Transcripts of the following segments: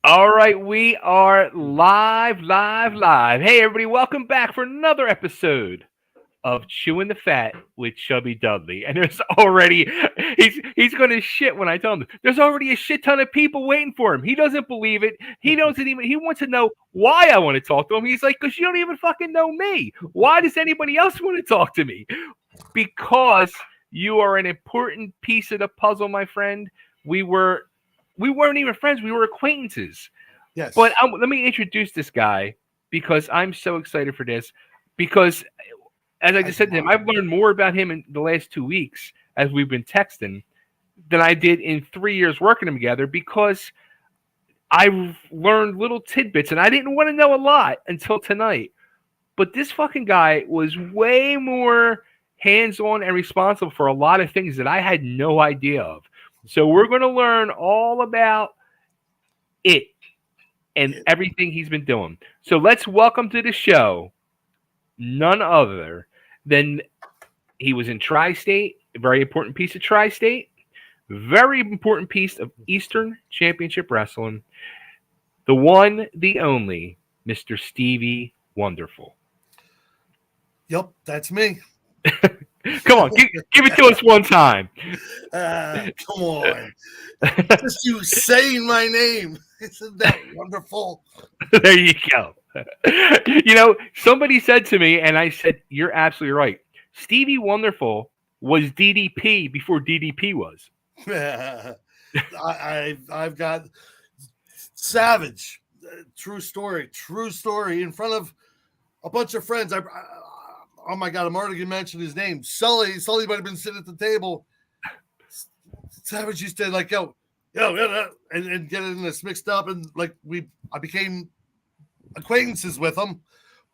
All right, we are live, live, live. Hey, everybody, welcome back for another episode of Chewing the Fat with Chubby Dudley. And there's already he's going to shit when I tell him there's already a shit ton of people waiting for him. He doesn't believe it. He doesn't even. He wants to know why I want to talk to him. He's like, because you don't even fucking know me. Why does anybody else want to talk to me? Because you are an important piece of the puzzle, my friend. We weren't even friends. We were acquaintances. Yes. But let me introduce this guy because I'm so excited for this. Because, as I just said to him, I've learned more about him in the last 2 weeks as we've been texting than I did in 3 years working together because I've learned little tidbits and I didn't want to know a lot until tonight. But this fucking guy was way more hands-on and responsible for a lot of things that I had no idea of. So we're going to learn all about it and everything he's been doing. So let's welcome to the show none other than he was in Tri-State, a very important piece of Tri-State, very important piece of Eastern Championship Wrestling, the one, the only, Mr. Stevie Wonderful. Yep, that's me. Come on, give it to us one time. Come on. Just you saying my name. Isn't that wonderful? There you go. You know, somebody said to me, and I said, you're absolutely right. Stevie Wonderful was DDP before DDP was. I've got Savage. True story. In front of a bunch of friends. Oh my God, I'm already going to mention his name. Sulli might have been sitting at the table. Savage used to like, yo, and get this mixed up. And like, I became acquaintances with him.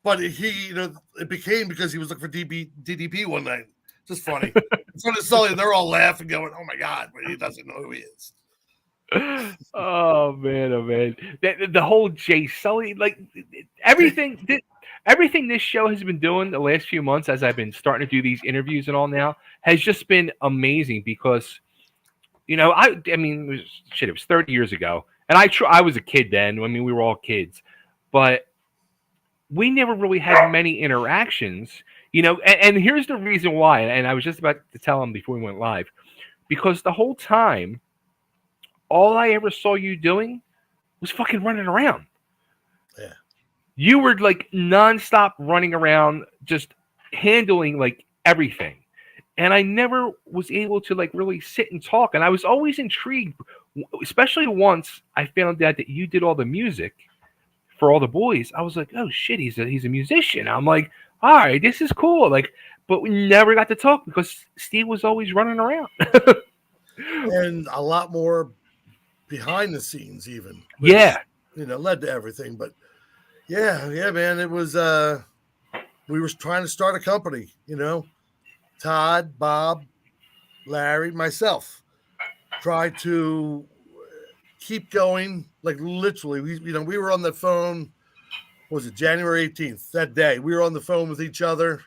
But it became because he was looking for DDP one night. Just funny. In front of Sulli, they're all laughing, going, oh my God, but he doesn't know who he is. Oh man. The whole Jay Sulli, like everything this show has been doing the last few months as I've been starting to do these interviews and all now has just been amazing because, I mean, it was 30 years ago. And I was a kid then. I mean, we were all kids. But we never really had many interactions, and here's the reason why. And I was just about to tell him before we went live. Because the whole time, all I ever saw you doing was fucking running around. Yeah. You were like nonstop running around, just handling like everything. And I never was able to like really sit and talk. And I was always intrigued, especially once I found out that you did all the music for all the boys. I was like, oh shit, he's a musician. I'm like, all right, this is cool. Like, but we never got to talk because Steve was always running around. And a lot more behind the scenes even. Which, yeah. Led to everything. But yeah, man. It was we were trying to start a company, Todd, Bob, Larry, myself. Tried to keep going, like literally. We were on the phone. What was it, January 18th? That day, we were on the phone with each other.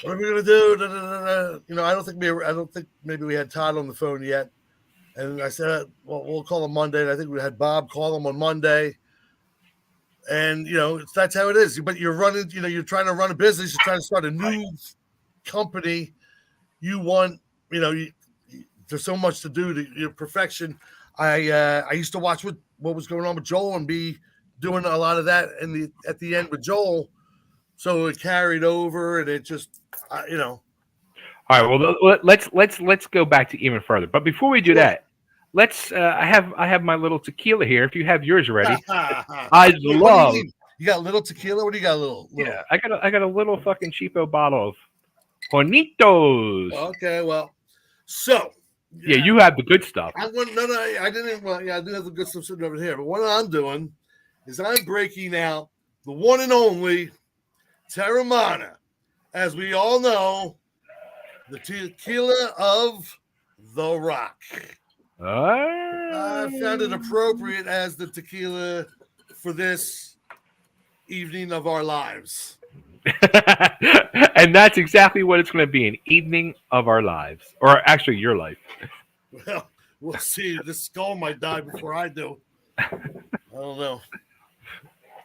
What are we gonna do? Da, da, da, da. I don't think maybe we had Todd on the phone yet. And I said, well, we'll call him Monday. And I think we had Bob call him on Monday. And that's how it is. But you're running. You're trying to run a business. You're trying to start a new company. You want. There's so much to do to your perfection. I used to watch what was going on with Joel and be doing a lot of that at the end with Joel, so it carried over and it just All right, well let's go back to even further. But before we do that, let's I have my little tequila here. If you have yours already, I love. You got a little tequila? What do you got? A little? Yeah, I got a little fucking cheapo bottle of Hornitos. Okay, well, so. Yeah, you have the good stuff. I didn't. Well, yeah, I do have the good stuff sitting over here. But what I'm doing is I'm breaking out the one and only Terramana. As we all know, the tequila of The Rock. I found it appropriate as the tequila for this evening of our lives. And that's exactly what it's going to be, an evening of our lives. Or actually, your life. Well, we'll see. This skull might die before I do. I don't know.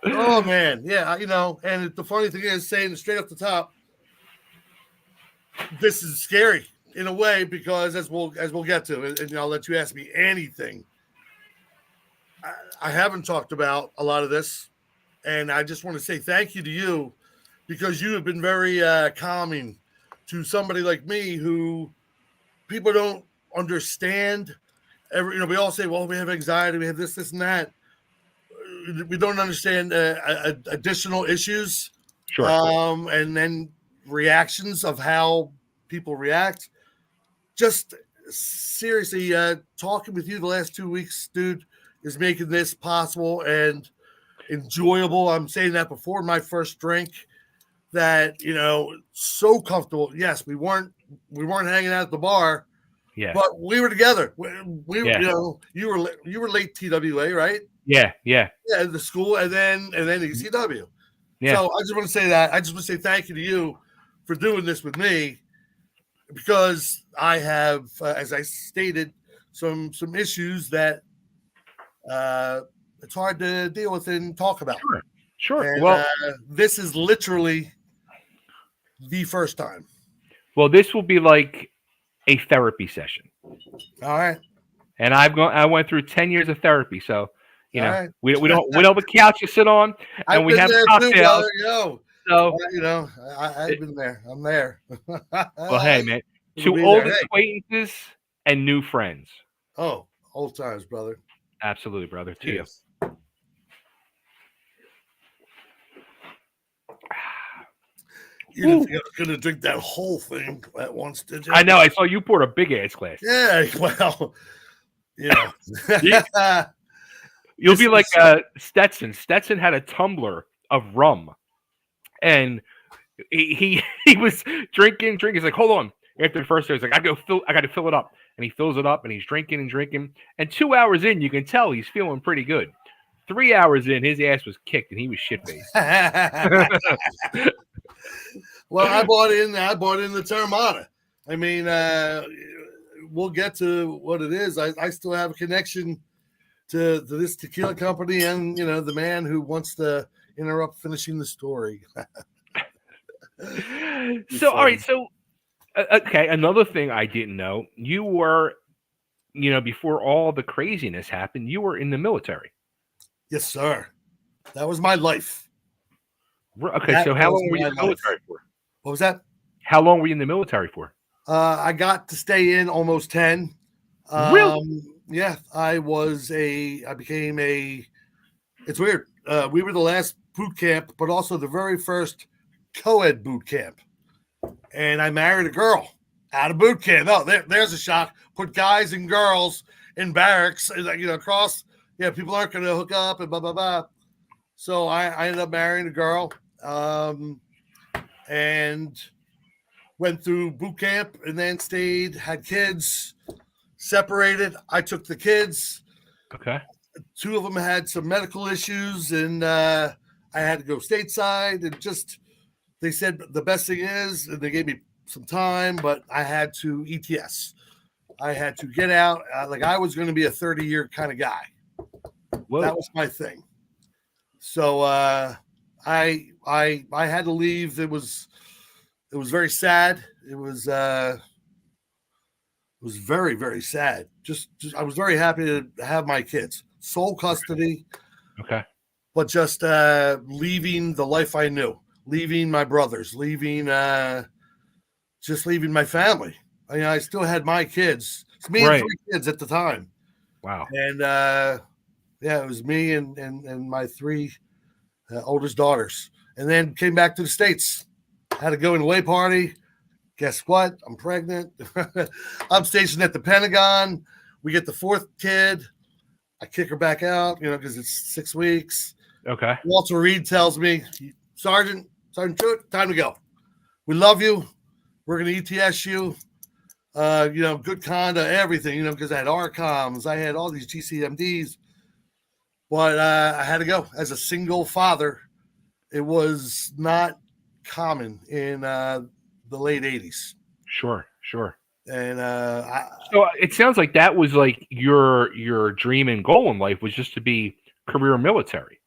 Oh man, yeah, and the funny thing is, saying straight off the top, this is scary in a way because as we'll get to, and I'll let you ask me anything. I haven't talked about a lot of this, and I just want to say thank you to you because you have been very calming to somebody like me who people don't understand. We all say, well, we have anxiety, we have this, and that. We don't understand additional issues, Sure. and then reactions of how people react. Just seriously, talking with you the last 2 weeks, dude, is making this possible and enjoyable. I'm saying that before my first drink. That so comfortable. Yes, we weren't hanging out at the bar. Yeah. But we were together. We Yeah. you were late TWA, right? Yeah. Yeah, the school and then ECW. Yeah. So I just want to say that. I just want to say thank you to you for doing this with me because I have, as I stated, some issues that it's hard to deal with and talk about. Sure. And, well, this is literally the first time. Well, this will be like a therapy session. All right. And I went through 10 years of therapy, so right. we don't have a couch to sit on, and we have cocktails. So I've been there. I'm there. Well, hey man, to old acquaintances and new friends. Oh, old times, brother. Absolutely, brother. To you. You didn't think I was going to drink that whole thing at once, did you? I know. I saw you poured a big ass glass. Yeah, well, You'll be like Stetson. Stetson had a tumbler of rum, and he was drinking. He's like, hold on. After the first day, he's like, I got to fill it up, and he fills it up, and he's drinking and drinking. And 2 hours in, you can tell he's feeling pretty good. 3 hours in, his ass was kicked, and he was shit faced. Well, I bought in the Terramana. I mean, we'll get to what it is. I still have a connection to this tequila company and, the man who wants to interrupt finishing the story. So, all right. So, okay. Another thing I didn't know, you were, before all the craziness happened, you were in the military. Yes, sir. That was my life. Okay. So how long were you in the military for? What was that? How long were you in the military for? I got to stay in almost 10. Really? Yeah, I became it's weird. We were the last boot camp, but also the very first co-ed boot camp. And I married a girl out of boot camp. Oh, there's a shock. Put guys and girls in barracks, across. Yeah, people aren't going to hook up and blah, blah, blah. So I ended up marrying a girl. And went through boot camp and then had kids, separated. I took the kids. Okay. 2 of them had some medical issues and I had to go stateside and they said the best thing is, and they gave me some time, but I had to ETS. I had to get out. Like I was going to be a 30-year kind of guy. Whoa. That was my thing. So, I had to leave. It was very sad. It was very, very sad. Just I was very happy to have my kids. Sole custody. Okay. But just leaving the life I knew, leaving my brothers, leaving my family. I still had my kids. It's me and 3 kids at the time. Wow. And it was me and my 3 oldest daughters, and then came back to the States. Had to go in away party. Guess what? I'm pregnant. I'm stationed at the Pentagon. We get the 4th kid. I kick her back out, because it's 6 weeks. Okay. Walter Reed tells me, Sergeant Chewin, time to go. We love you. We're going to ETS you. Good conduct, everything, because I had RCOMs. I had all these GCMDs. But I had to go as a single father. It was not common in the late 80s. Sure. And so it sounds like that was like your dream and goal in life was just to be career military?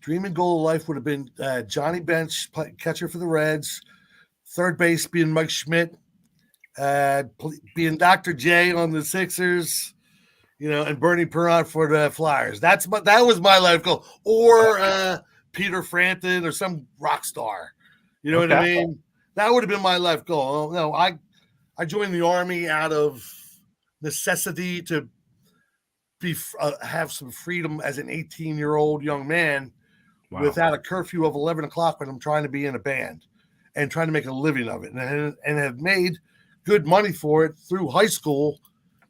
Dream and goal of life would have been Johnny Bench, catcher for the Reds, third base being Mike Schmidt, being Dr. J on the Sixers, and Bernie Perron for the Flyers. That was my life goal. Or Peter Frampton or some rock star. You know what I mean? That would have been my life goal. No, I joined the Army out of necessity to have some freedom as an 18-year-old young man. Wow. Without a curfew of 11 o'clock when I'm trying to be in a band and trying to make a living of it, and have made good money for it through high school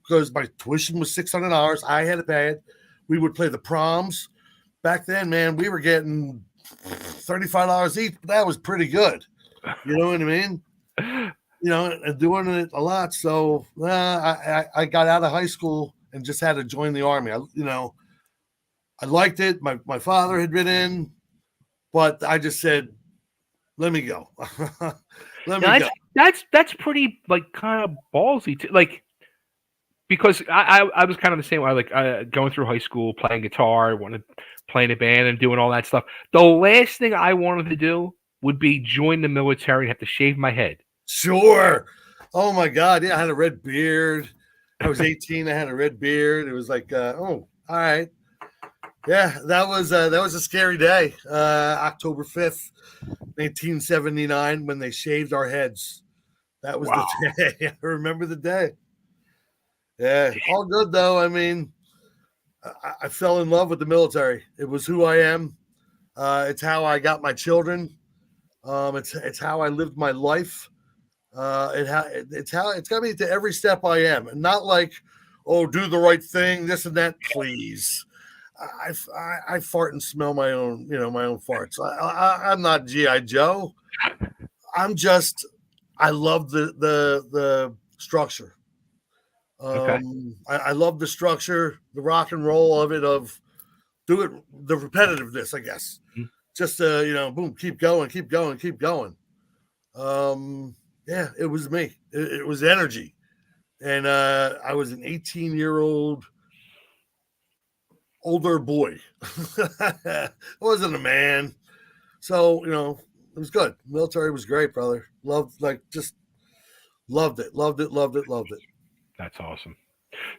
because my tuition was $600. I had it bad. We would play the proms. Back then, man, we were getting $35 each, but that was pretty good. You know what I mean? And doing it a lot. So I got out of high school and just had to join the Army. I liked it. My father had been in, but I just said, let me go. Go. That's pretty kind of ballsy too. Because I was kind of the same way. Going through high school, playing guitar, wanted to play in a band and doing all that stuff. The last thing I wanted to do would be join the military and have to shave my head. Sure. Oh my God. Yeah, I had a red beard. I was 18. I had a red beard. It was all right. Yeah, that was a scary day. October 5th, 1979, when they shaved our heads. That was the day. I remember the day. Yeah, all good though. I mean, I fell in love with the military. It was who I am. It's how I got my children. It's how I lived my life. It's got me to every step I am, and not do the right thing, this and that, please. I fart and smell my own farts. I'm not G.I. Joe. I love the structure. I love the structure, the rock and roll of it, the repetitiveness, I guess. Mm-hmm. Just boom, keep going. Yeah, it was me. It was energy. And I was an 18-year-old older boy. I wasn't a man. So, it was good. Military was great, brother. Loved it. That's awesome.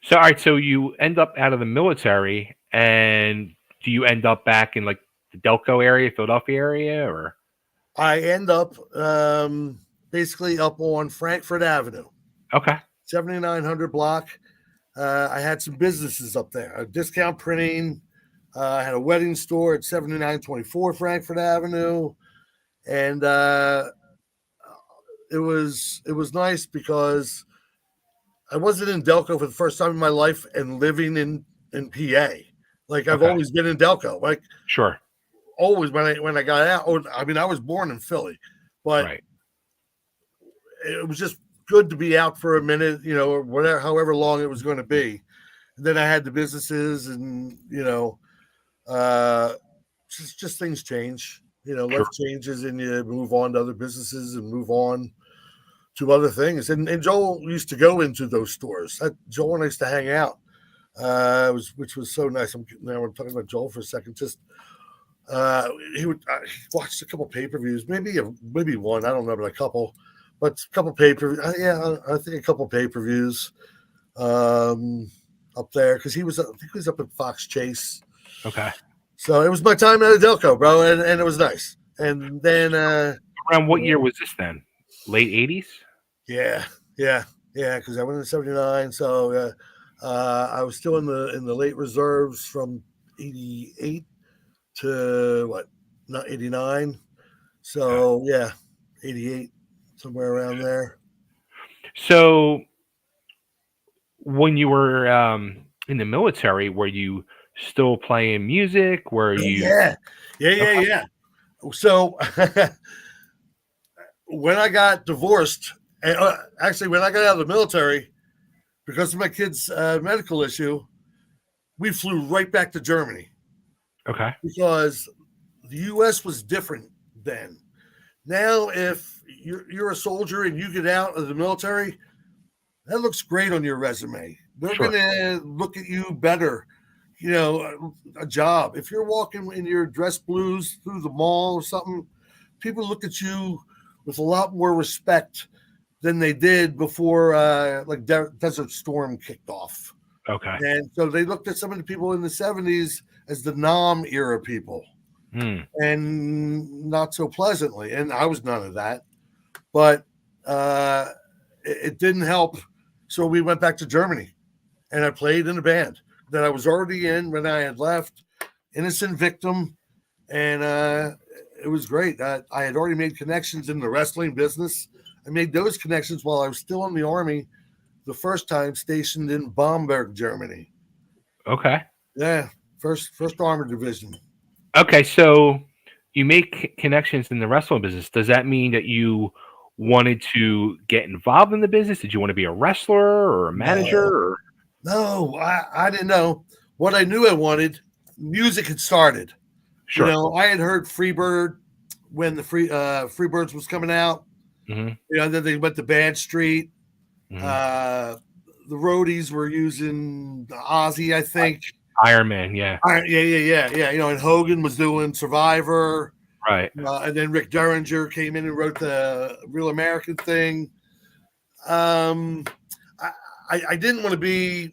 So, all right. So you end up out of the military, and do you end up back in the Delco area, Philadelphia area, or? I end up basically up on Frankfurt Avenue. Okay. 7900 block. I had some businesses up there. A discount printing. I had a wedding store at 7924 Frankfurt Avenue. And it was nice because I wasn't in Delco for the first time in my life and living in PA. I've always been in Delco. Sure. Always when I got out. I was born in Philly, but right. It was just good to be out for a minute, or whatever, however long it was going to be. And then I had the businesses, and just things change. Sure. Life changes, and you move on to other businesses and move on to other things. And Joel used to go into those stores. Joel and I used to hang out, which was so nice. Now we're talking about Joel for a second. Just he watched a couple pay-per-views, maybe one, I don't know, but a couple. But a couple pay-per-views. I think a couple pay-per-views up there because he was up at Fox Chase. Okay. So it was my time at Delco, bro, and it was nice. And then around what year was this then? Late 80s? Yeah, because I went in 79, so I was still in the late reserves from 88 to 89. So yeah, 88, somewhere around there. So when you were in the military, were you still playing music? Were you? Yeah. So when I got divorced, and actually when I got out of the military, because of my kid's medical issue, we flew right back to Germany. Okay. Because the U.S. was different then. Now, if you're a soldier and you get out of the military, that looks great on your resume. They're going to look at you better a job. If you're walking in your dress blues through the mall or something, people look at you with a lot more respect than they did before Desert Storm kicked off. Okay. And so they looked at some of the people in the 70s as the Nam era people, and not so pleasantly. And I was none of that. But it didn't help. So we went back to Germany, and I played in a band that I was already in when I had left, Innocent Victim. And it was great. I had already made connections in the wrestling business. I made those connections while I was still in the Army, the first time stationed in Bamberg, Germany. Okay. Yeah, first Armored Division. Okay, so you make connections in the wrestling business. Does that mean that you wanted to get involved in the business? Did you want to be a wrestler or a manager? No, I didn't know. What I knew I wanted, music had started. Sure. I had heard Freebird when the Freebirds was coming out. Mm-hmm. Then they went to Bad Street. Mm-hmm. The roadies were using Ozzy, I think. Iron Man, yeah. Yeah. And Hogan was doing Survivor. Right. And then Rick Derringer came in and wrote the Real American thing. I didn't want to be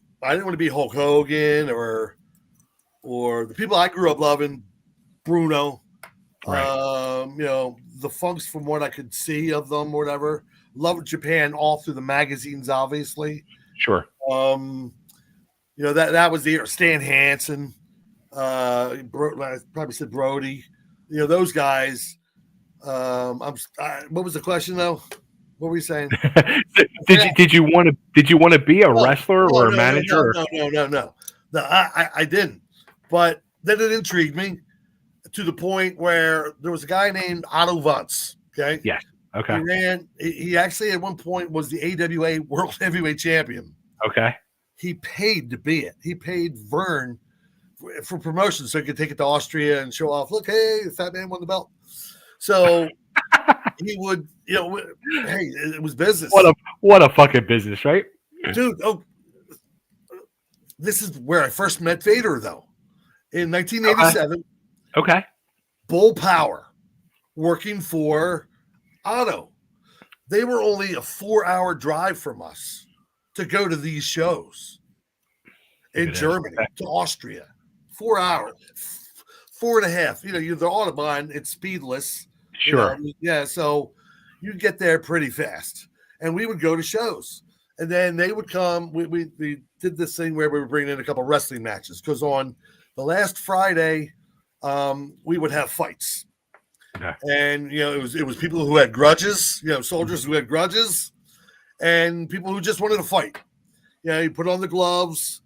Hulk Hogan or the people I grew up loving, Bruno. Right. The Funks, from what I could see of them, or whatever. Loved Japan all through the magazines, obviously. Sure. That was the era. Stan Hansen, I probably said Brody. Those guys. What was the question though? What were you saying? Did you want to be a wrestler or a manager? No. I didn't. But then it intrigued me to the point where there was a guy named Otto Wunz. Okay. Yes. Okay. He actually at one point was the AWA World Heavyweight Champion. Okay. He paid to be it. He paid Vern for promotion so he could take it to Austria and show off. Look, hey, the fat man won the belt. So he would, hey, it was business. What a fucking business, right? Dude, this is where I first met Vader, though. In 1987. Okay. Bull Power, working for Otto. They were only a 4-hour drive from us to go to these shows in Germany to Austria. 4 hours, 4.5. The Autobahn, it's speedless. Sure. So you get there pretty fast. And we would go to shows. And then they would come. We did this thing where we were bringing in a couple of wrestling matches, because on the last Friday, we would have fights. Okay. And it was people who had grudges, soldiers who had grudges, and people who just wanted to fight. You put on the gloves,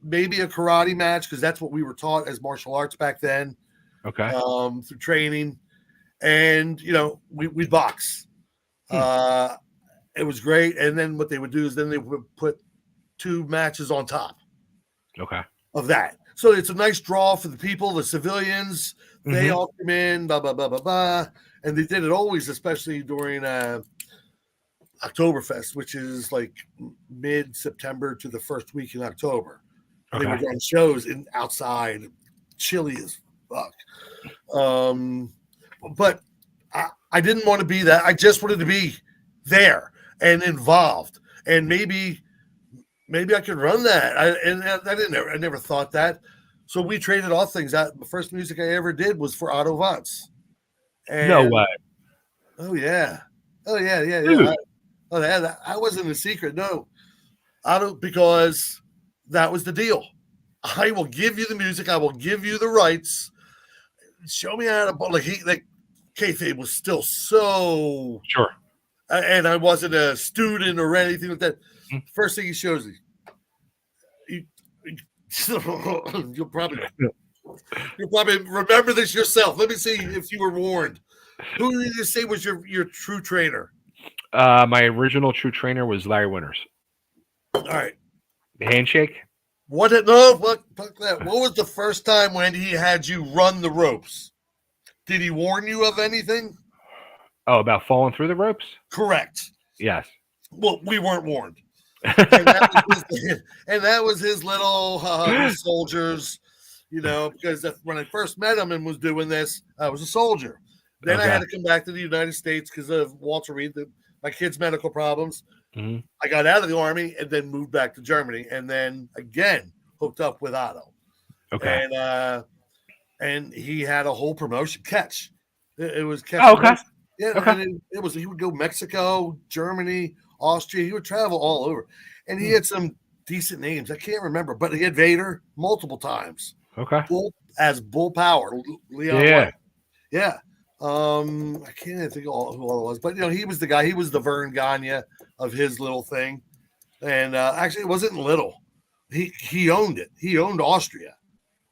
maybe a karate match, because that's what we were taught as martial arts back then. Okay. Through training, and we'd box. It was great. And then what they would do is then they would put 2 matches on top. Okay. Of that. So it's a nice draw for the people, the civilians. They all come in, blah, blah, blah, blah, blah. And they did it always, especially during Oktoberfest, which is like mid-September to the first week in October. Okay. They were doing shows outside, chilly as fuck. But I didn't want to be that. I just wanted to be there and involved. And maybe I could run that. I never thought that. So we traded off things. The first music I ever did was for Otto Wunz. No way. Oh yeah. I wasn't a secret. No, Otto, because that was the deal. I will give you the music. I will give you the rights. Show me how to kayfabe was still so sure. And I wasn't a student or anything like that. First thing he shows me, you'll probably remember this yourself. Let me see if you were warned. Who did you say was your true trainer? My original true trainer was Larry Winters. All right. The handshake? Fuck that. What was the first time when he had you run the ropes? Did he warn you of anything? Oh, about falling through the ropes? Correct. Yes. Well, we weren't warned. And that was his little soldiers, because when I first met him and was doing this, I was a soldier. Then I had to come back to the United States because of Walter Reed, my kid's medical problems. Mm-hmm. I got out of the Army and then moved back to Germany, and then again hooked up with Otto. Okay. And he had a whole promotion. Catch. It was Catch. Oh, okay. Yeah, okay. And it was. He would go Mexico, Germany, Austria. He would travel all over, and he had some decent names. I can't remember, but he had Vader multiple times. Okay. Bull Power, Leon White. Yeah. I can't even think of who all it was, but he was the guy. He was the Vern Gagne of his little thing, and actually, it wasn't little. He owned it. He owned Austria.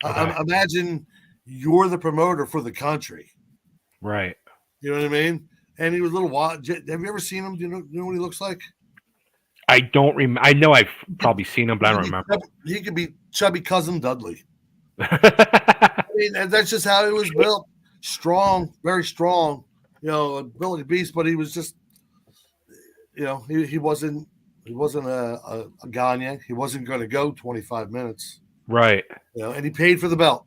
Okay. Imagine you're the promoter for the country, right? You know what I mean? And he was a little wild. Have you ever seen him? Do you know what he looks like? I don't remember. I know I've probably seen him, but I don't remember. He could be Chubby Cousin Dudley. I mean, that's just how he was built. Strong, very strong. Built like a beast, but he was just, he wasn't a Gagne. He wasn't going to go 25 minutes. Right. And he paid for the belt.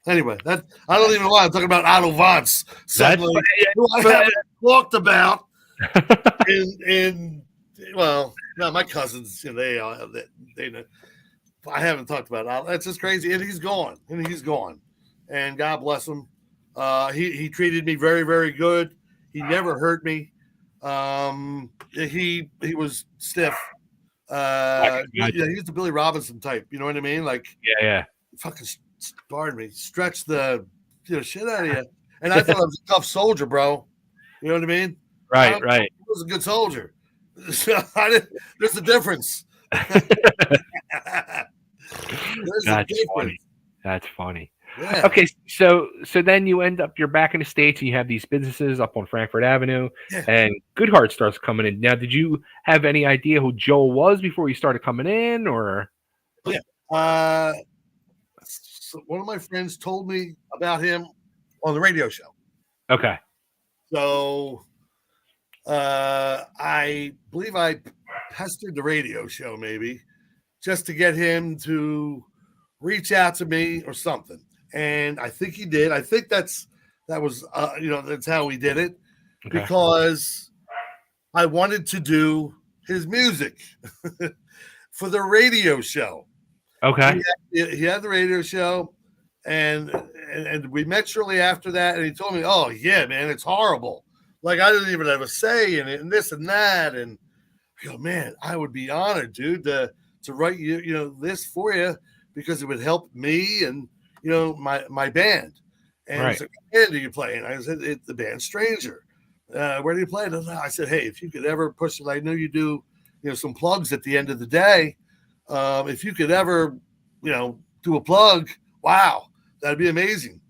Anyway, I don't even know why I'm talking about Otto Vance. Suddenly, who I haven't talked about. No, my cousins, they know. I haven't talked about Otto. That's just crazy. And he's gone. And God bless him. He treated me very, very good. He never hurt me. He was stiff. He's the Billy Robinson type. You know what I mean? Like, fucking, pardon me, stretch the shit out of you. And I thought I was a tough soldier, bro. You know what I mean? Right. I was a good soldier. There's a difference. That's funny. Yeah. Okay, so then you're back in the States and you have these businesses up on Frankfurt Avenue, and Goodhart starts coming in. Now, did you have any idea who Joel was before you started coming in, or? Yeah. So one of my friends told me about him on the radio show. Okay. So I believe I pestered the radio show maybe just to get him to reach out to me or something. And I think he did. I think that was that's how he did it, because I wanted to do his music for the radio show. Okay. He had the radio show, and we met shortly after that, and he told me, "Oh yeah, man, it's horrible. Like I didn't even have a say in it, and this and that." And I go, "Man, I would be honored, dude, to write this for you, because it would help me and my band." And he said, "What band do you play?" And I said, "It's the band Stranger." Where do you play? And I said, "Hey, if you could ever push it, I know you do some plugs at the end of the day. If you could ever do a plug, wow, that'd be amazing."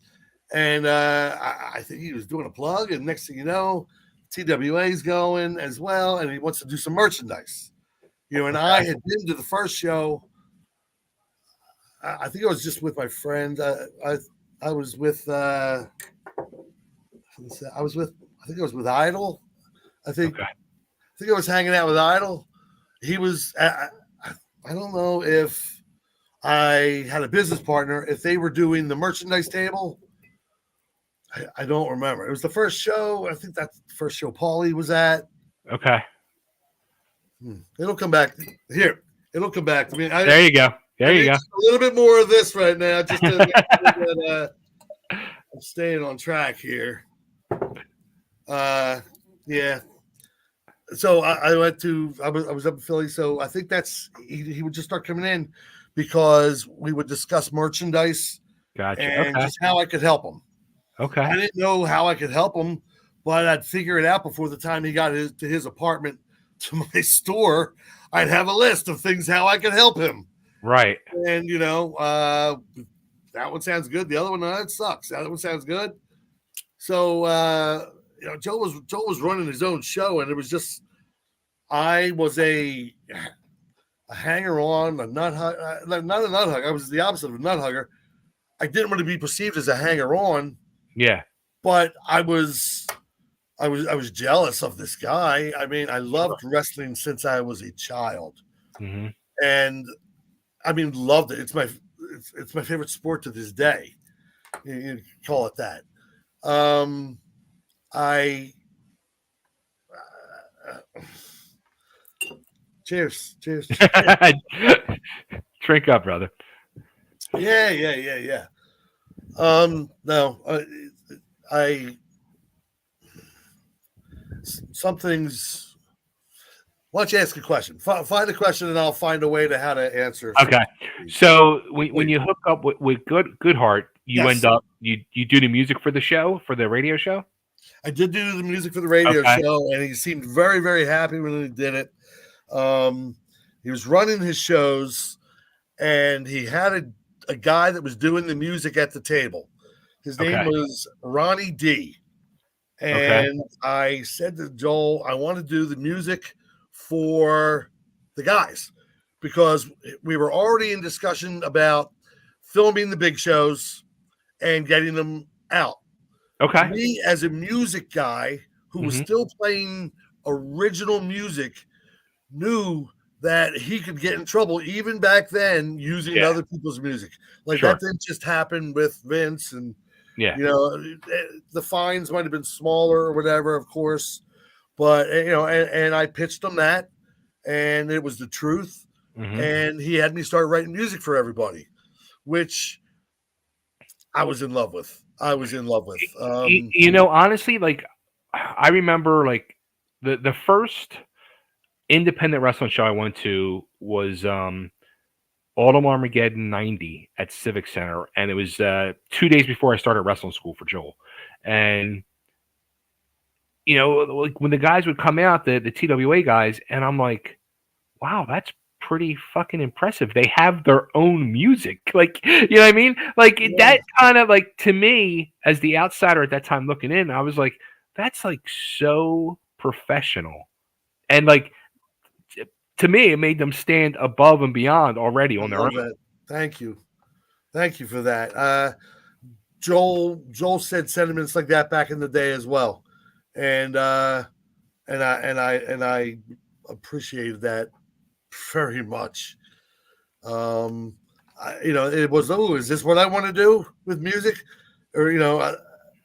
And I think he was doing a plug, and next thing you know, TWA's going as well, and he wants to do some merchandise. And I had been to the first show. I think I was just with my friend. I was with I think I was with Idol. I think I was hanging out with Idol. He was. I don't know if I had a business partner, if they were doing the merchandise table. I don't remember. It was the first show. I think that's the first show Paulie was at. Okay. It'll come back here. It'll come back to me. There you go. There you go. A little bit more of this right now, just to make sure that I'm staying on track here. Yeah. So I was up in Philly. So I think he would just start coming in because we would discuss merchandise. Gotcha. And just how I could help him. Okay. I didn't know how I could help him, but I'd figure it out before the time he got to his apartment to my store. I'd have a list of things how I could help him. Right. And that one sounds good. The other one, it sucks. That one sounds good. So Joe was running his own show, and it was just I was a hanger on, a nut hug, not a nut hug. I was the opposite of a nut hugger. I didn't want to be perceived as a hanger on. Yeah. But I was jealous of this guy. I mean, I loved wrestling since I was a child. Hmm. and I mean, loved it. It's my favorite sport to this day. You call it that. Um, I cheers, cheers, cheers. Drink up, brother. Yeah, yeah, yeah, yeah. No, I some things. Why don't you ask a question? Find a question, and I'll find a way to how to answer. Okay. So when you hook up with Goodheart, you end Yes, up you do the music for the show, for the radio show? I did do the music for the radio Okay. show, and he seemed very, very happy when he did it. Um, he was running his shows, and he had a guy that was doing the music at the table. His name Okay. was Ronnie D. Okay. And I said to Joel, I want to do the music for the guys because we were already in discussion about filming the big shows and getting them out. Okay. Me, as a music guy who was Hmm. still playing original music, knew that he could get in trouble even back then using Yeah. other people's music. Like Sure. that didn't just happen with Vince, and Yeah. the fines might have been smaller or whatever, of course, but and I pitched him that, and it was the truth, Hmm. and he had me start writing music for everybody, which I was in love with. I was in love with. Honestly, like I remember, like the first independent wrestling show I went to was Autumn Armageddon '90 at Civic Center, and it was 2 days before I started wrestling school for Joel. And like when the guys would come out, the TWA guys, and I'm like, wow, that's pretty fucking impressive. They have their own music. Like, you know what I mean? Like Yeah, that kind of, like, to me as the outsider at that time looking in, I was like, that's like so professional. And like to me, it made them stand above and beyond already I on their own. love that. Thank you for that. Joel said sentiments like that back in the day as well, and I appreciated that very much. It was, oh, is this what I want to do with music, or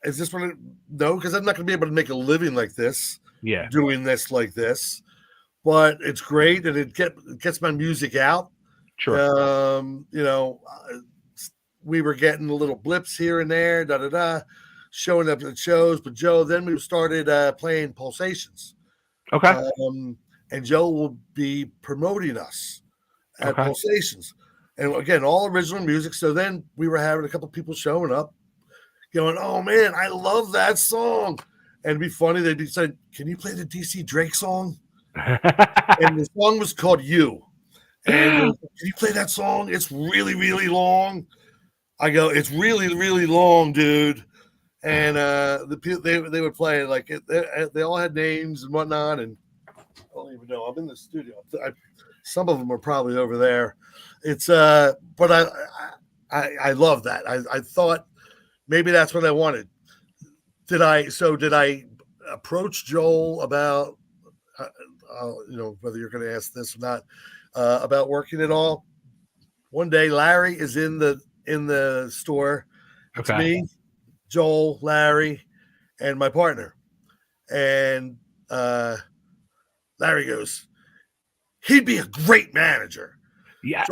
is this what? No, because I'm not going to be able to make a living like this, Yeah, doing this like this. But it's great, and it gets my music out. sure. Um, you know, we were getting little blips here and there, da da da, showing up at shows. But Joe, then we started playing Pulsations, Okay. and Joe will be promoting us at Okay. Pulsations, and again, all original music. So then we were having a couple people showing up, going, "Oh man, I love that song," and it'd be funny. They'd be saying, "Can you play the DC Drake song?" And the song was called "You." And can you play that song? It's really, really long. I go, it's really, really long, dude. And they would play it like they all had names and whatnot. And I don't even know. I'm in the studio. Some of them are probably over there. It's but I love that. I thought maybe that's what I wanted. Did I approach Joel about whether you're going to ask this or not about working at all? One day, Larry is in the store. It's Okay. me, Joel, Larry, and my partner. And Larry goes, "He'd be a great manager." Yeah.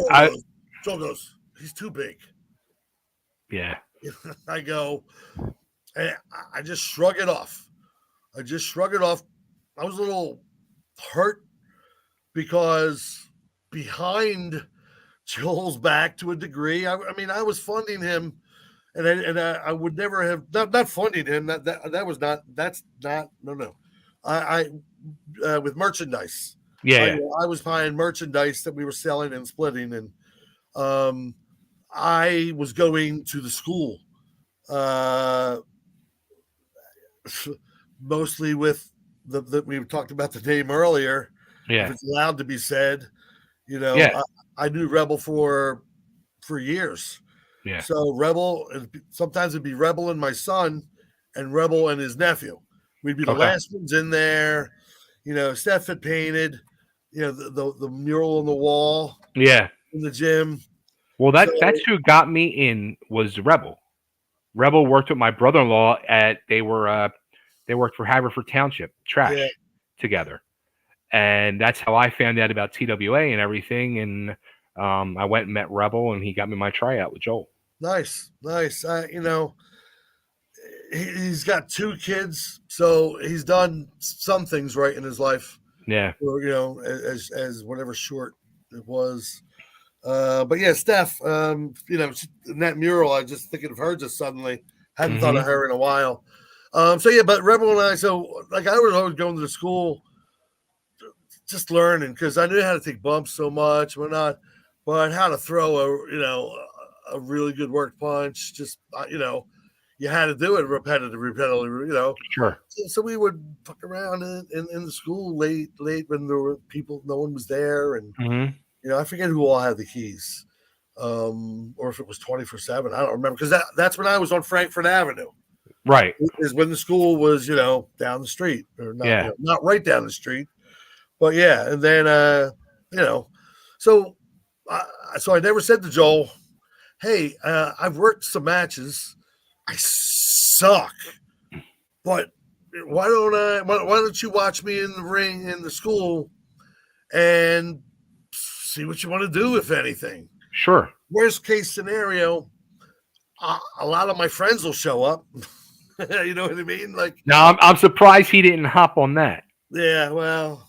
Joel goes, "He's too big." Yeah. I go, and I just shrug it off. I was a little hurt because behind Joel's back, to a degree, I mean, I was funding him, and I would never have not funding him. That was not. That's not. No. I with merchandise. Yeah. I, Yeah. I was buying merchandise that we were selling and splitting, and I was going to the school, uh, mostly with the we talked about the name earlier. If Yeah. it's allowed to be said, Yeah. I knew Rebel for years. Yeah. So Rebel, sometimes it'd be Rebel and my son, and Rebel and his nephew. We'd be the Okay. last ones in there. Steph had painted. the mural on the wall Yeah. in the gym. Well, So that's who got me in was Rebel. Rebel worked with my brother-in-law at they worked for Haverford Township yeah, Trash together, and that's how I found out about TWA and everything. And I went and met Rebel, and he got me my tryout with Joel. nice. He's got 2 kids, so he's done some things right in his life. Yeah. Or as whatever short it was. But yeah, Steph, in that mural, I just thinking of her just suddenly. Hadn't thought of her in a while. So yeah, but Rebel and I, so like I was always going to the school, just learning because I knew how to take bumps so much, whatnot, but how to throw a really good work punch. Just you had to do it repetitively. Sure. So we would fuck around in the school late when there were people, no one was there, and I forget who all had the keys, or if it was 24/7. I don't remember because that's when I was on Frankfurt Avenue. Right. Is when the school was down the street, or not not right down the street, but yeah. And then so I never said to Joel, "Hey, I've worked some matches. I suck, but why don't you watch me in the ring in the school and see what you want to do, if anything." Sure. Worst case scenario, a lot of my friends will show up. You know what I mean? Like, now I'm surprised he didn't hop on that. yeah, well,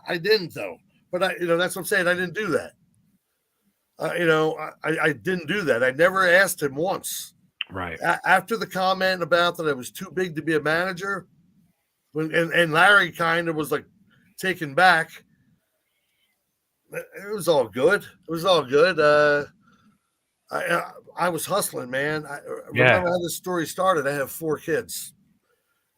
I didn't though. But that's what I'm saying. I didn't do that. I didn't do that. I never asked him once. Right. After the comment about that I was too big to be a manager, and Larry kind of was like taken back. It was all good. I was hustling, man. I remember how this story started. I have 4 kids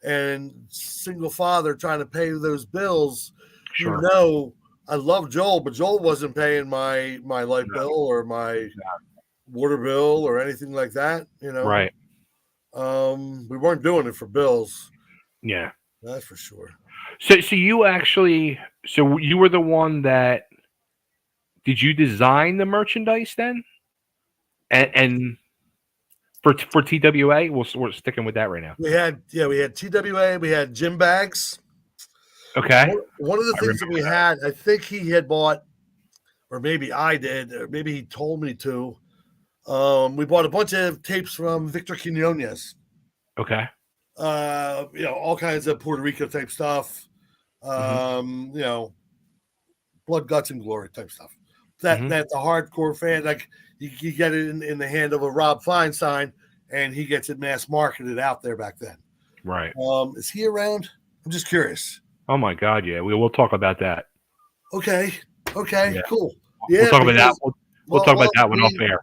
and single father trying to pay those bills. Sure. I love Joel, but Joel wasn't paying my light bill or my water bill or anything like that. Right. We weren't doing it for bills. Yeah. That's for sure. So you were the one that did you design the merchandise then? And for TWA, we're sticking with that right now. We had TWA, we had gym bags. Okay. One of the things that we had, I think he had bought, or maybe I did, or maybe he told me to. We bought a bunch of tapes from Victor Quinones. Okay. All kinds of Puerto Rico type stuff. Blood, guts, and glory type stuff. That the hardcore fan, like you get it in the hand of a Rob Feinstein, and he gets it mass marketed out there back then. Right. Is he around? I'm just curious. Oh my God, yeah. We'll talk about that. Okay. Yeah. Cool. Yeah, we'll talk about that. We'll talk about that one off air.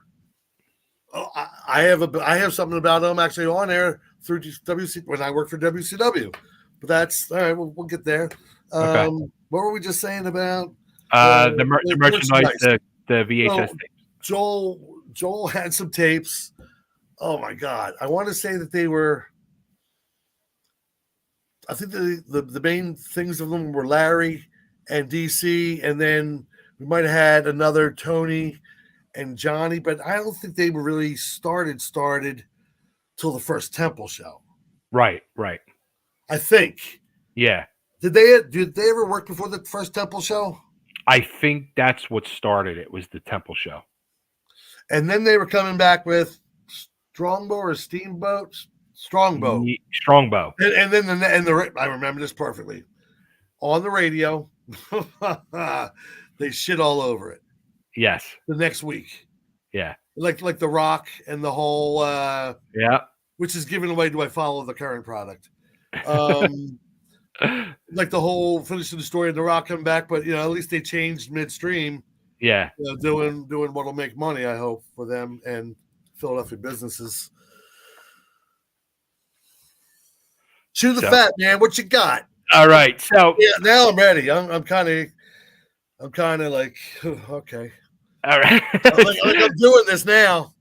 Oh, I have something about him actually on air through WC when I worked for WCW, but that's all right. We'll get there. Okay. What were we just saying about the merchandise, the VHS tapes? Joel had some tapes. Oh my God! I want to say that they were. I think the main things of them were Larry and DC, and then we might have had another Tony and Johnny, but I don't think they were really started till the first Temple show. Right. I think. Yeah. Did they ever work before the first Temple show? I think that's what started it, was the Temple show. And then they were coming back with Strongbow or Steamboat? Strongbow. Strongbow. And then I remember this perfectly. On the radio, they shit all over it. Yes. The next week. Yeah. Like The Rock and the whole which is given away, do I follow the current product? Like the whole finishing the story of The Rock coming back, but at least they changed midstream. Yeah. Doing what'll make money, I hope, for them and Philadelphia businesses. Chew the fat, man. What you got? All right. So now I'm ready. I'm kind of like, okay. All right. I'm doing this now.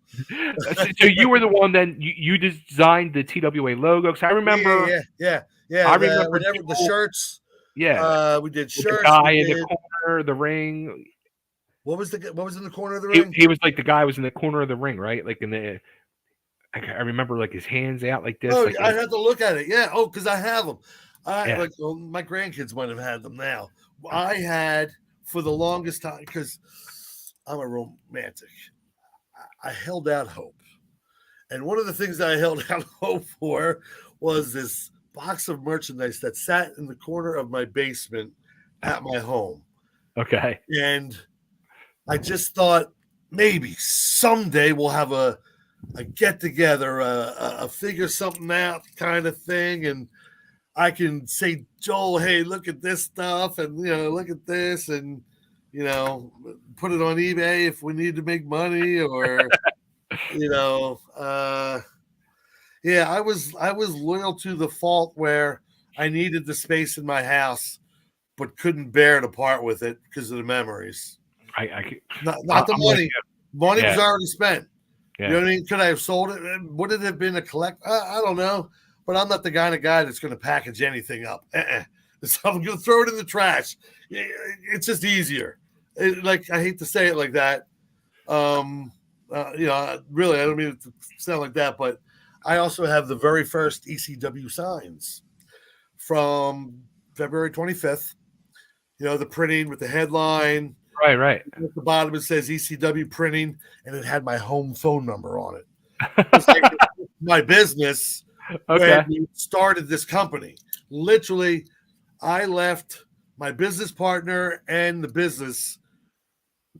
So you were the one that you designed the TWA logo. Because I remember. Yeah. I remember the shirts. Yeah. We did With the shirts. guy We in the did. corner of the ring. What was in the corner of the He, ring? he was like the guy was in the corner of the ring, right? Like in the. I remember like his hands out like this. Oh, Like I had to look at it. Yeah. Oh, because I have them. yeah. Well, my grandkids might have had them now. I had for the longest time because I'm a romantic. I held out hope. And one of the things that I held out hope for was this box of merchandise that sat in the corner of my basement at my home. Okay. And I just thought maybe someday we'll have a get together, a figure something out kind of thing. And I can say, Joel, hey, look at this stuff. And, look at this. And, put it on eBay if we need to make money or, yeah, I was loyal to the fault where I needed the space in my house, but couldn't bear to part with it because of the memories. I Not the money. Money was already spent. Yeah. You know what I mean? Could I have sold it? Would it have been a collect? I don't know. But I'm not the kind of guy that's going to package anything up. So I'm going to throw it in the trash. It's just easier. I hate to say it like that. Really, I don't mean it to sound like that, but I also have the very first ECW signs from February 25th. The printing with the headline. Right. At the bottom, it says ECW printing, and it had my home phone number on it. It's like my business when we started this company. Literally, I left my business partner and the business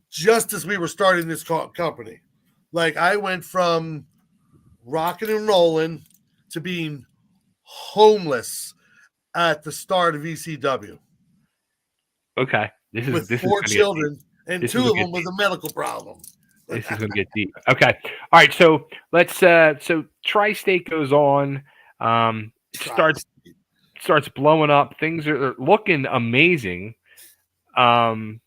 just as we were starting this company. Like I went from rocking and rolling to being homeless at the start of ECW. Okay. This is 4 children, and 2 of them with a medical problem. This is going to get deep. Okay. All right. So let's. So Tri-State goes on. Starts blowing up. Things are looking amazing. And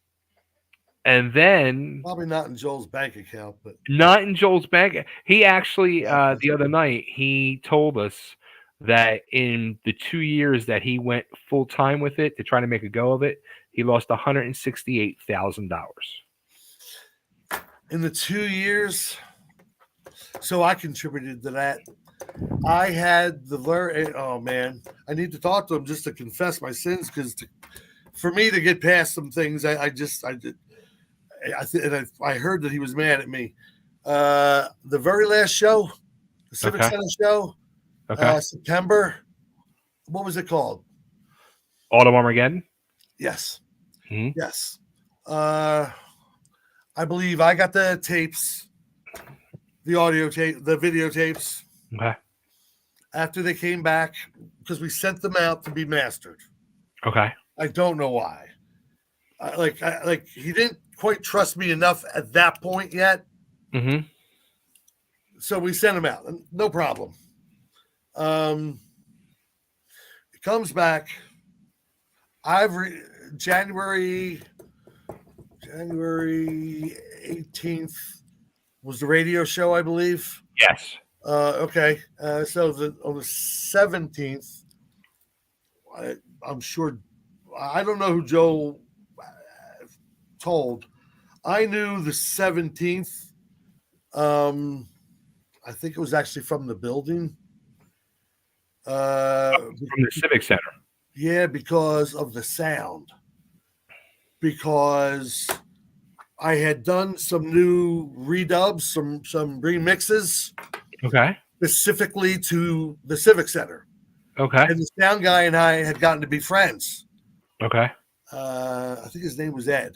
then probably not in Joel's bank account, but not in Joel's bank. He actually the other night he told us that in the 2 years that he went full time with it to try to make a go of it, he lost $168,000. In the 2 years, so I contributed to that. I had oh man, I need to talk to him just to confess my sins because for me to get past some things, I heard that he was mad at me. The very last show, the Civic Center show, September. What was it called? Autumn Armageddon. Yes. Mm-hmm. Yes. I believe I got the tapes, the audio tape, the videotapes. Okay. After they came back, because we sent them out to be mastered. Okay. I don't know why. He didn't quite trust me enough at that point yet. Mm-hmm. So we sent them out. No problem. It comes back. January 18th was the radio show, I believe. Yes. Okay. So on the 17th, I'm sure. I don't know who Joe told. I knew the 17th. I think it was actually from the building. From the Civic Center. Yeah, because of the sound. Because I had done some new redubs, some remixes. Okay. Specifically to the Civic Center. Okay. And the sound guy and I had gotten to be friends. Okay. I think his name was Ed.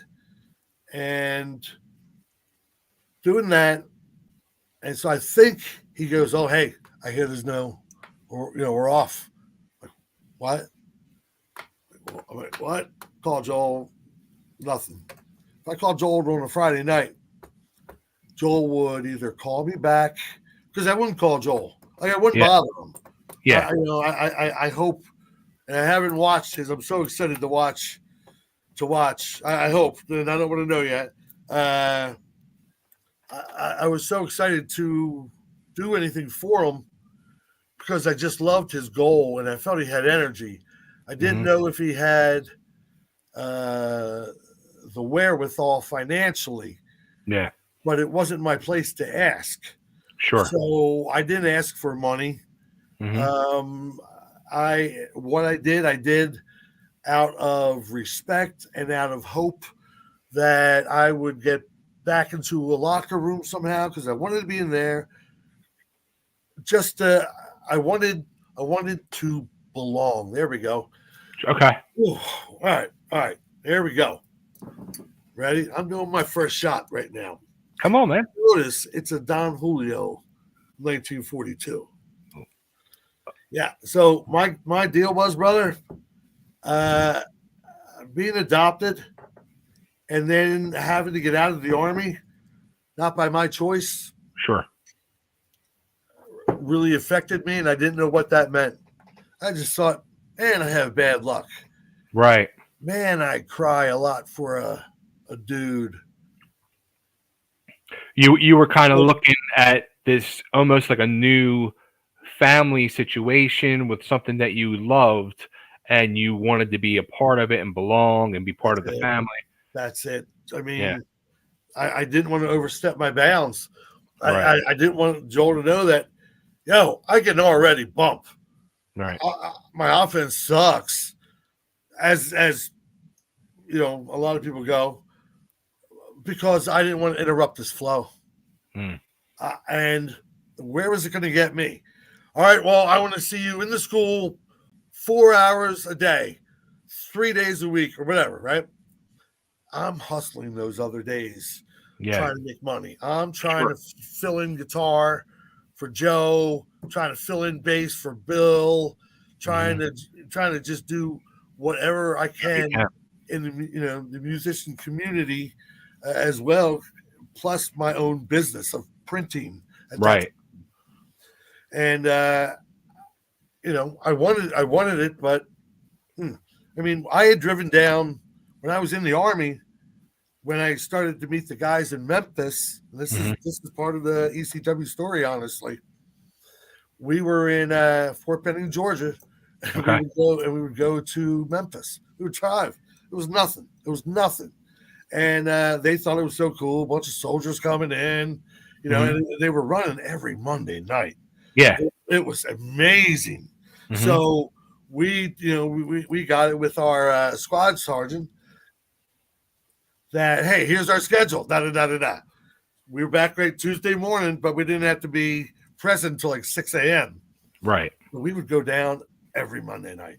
And doing that, and so I think he goes, "Oh, hey, I hear there's we're off." Like, what? I'm like, what? Call Joel. Nothing. If I called Joel on a Friday night, Joel would either call me back because I wouldn't call Joel. I wouldn't bother him. Yeah. I hope, and I haven't watched his. I'm so excited to watch. I hope, and I don't want to know yet. I was so excited to do anything for him because I just loved his goal and I felt he had energy. I didn't know if he had the wherewithal financially. Yeah. But it wasn't my place to ask. Sure. So I didn't ask for money. What I did out of respect and out of hope that I would get back into a locker room somehow, because I wanted to be in there. I wanted to belong. There we go. Okay. Ooh, all right. There we go. Ready? I'm doing my first shot right now. Come on, man. Notice it's a Don Julio 1942. Yeah. So my deal was, brother, being adopted and then having to get out of the Army, not by my choice, Sure. really affected me, and I didn't know what that meant. I just thought, man, I have bad luck. Right. Man, I cry a lot for a dude. You were kind of looking at this almost like a new family situation with something that you loved, and you wanted to be a part of it and belong and be part of the family. That's it. I mean, I didn't want to overstep my bounds. Right. I didn't want Joel to know that, I can already bump. Right. My offense sucks, as a lot of people go, because I didn't want to interrupt this flow. And where was it going to get me? All right, well, I want to see you in the school 4 hours a day, 3 days a week, or whatever, right? I'm hustling those other days, trying to make money. I'm trying to fill in guitar for Joe, trying to fill in bass for Bill, trying to just do whatever I can in the musician community as well, plus my own business of printing. Right. And I wanted it, but I mean, I had driven down when I was in the Army. When I started to meet the guys in Memphis, and this is part of the ECW story. Honestly, we were in Fort Benning, Georgia, and we would go to Memphis. We would drive. It was nothing. And they thought it was so cool. A bunch of soldiers coming in, and they were running every Monday night. Yeah, it was amazing. So we got it with our squad sergeant that, hey, here's our schedule. We were back right Tuesday morning, but we didn't have to be present until like 6 a.m. Right. But we would go down every Monday night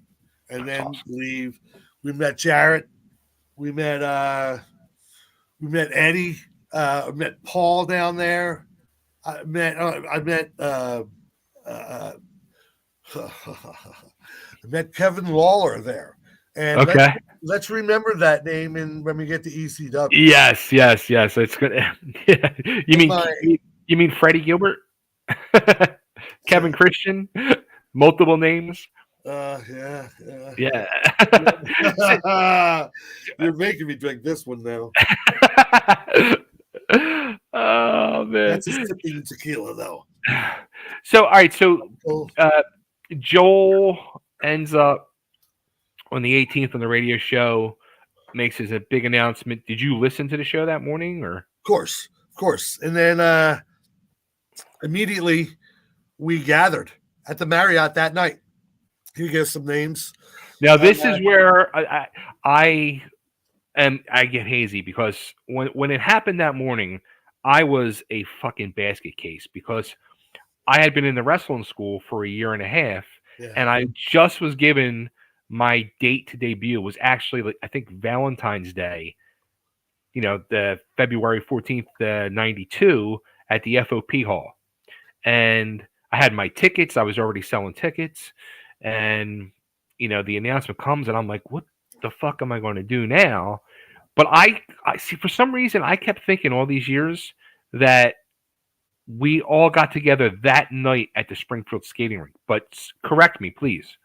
and then leave. We met Jarrett. We met Eddie. I met Paul down there. I met I met Kevin Lawler there. And let's remember that name when we get to ECW. Yes. It's good. Yeah. You mean Freddie Gilbert? Kevin Christian? Multiple names? Yeah. You're making me drink this one now. Oh, man. That's a sipping tequila, though. So, all right. So, Joel ends up on the 18th on the radio show, makes his a big announcement. Did you listen to the show that morning, or? Of course. And then immediately we gathered at the Marriott that night. He gave some names. Now, this is where I get hazy, because when it happened that morning, I was a fucking basket case, because I had been in the wrestling school for a year and a half, and I just was given my date to debut. Was actually, I think, Valentine's Day, the February 14th, 92 at the FOP Hall. And I had my tickets. I was already selling tickets. And, the announcement comes, and I'm like, what the fuck am I going to do now? But I see, for some reason, I kept thinking all these years that we all got together that night at the Springfield skating rink. But correct me, please.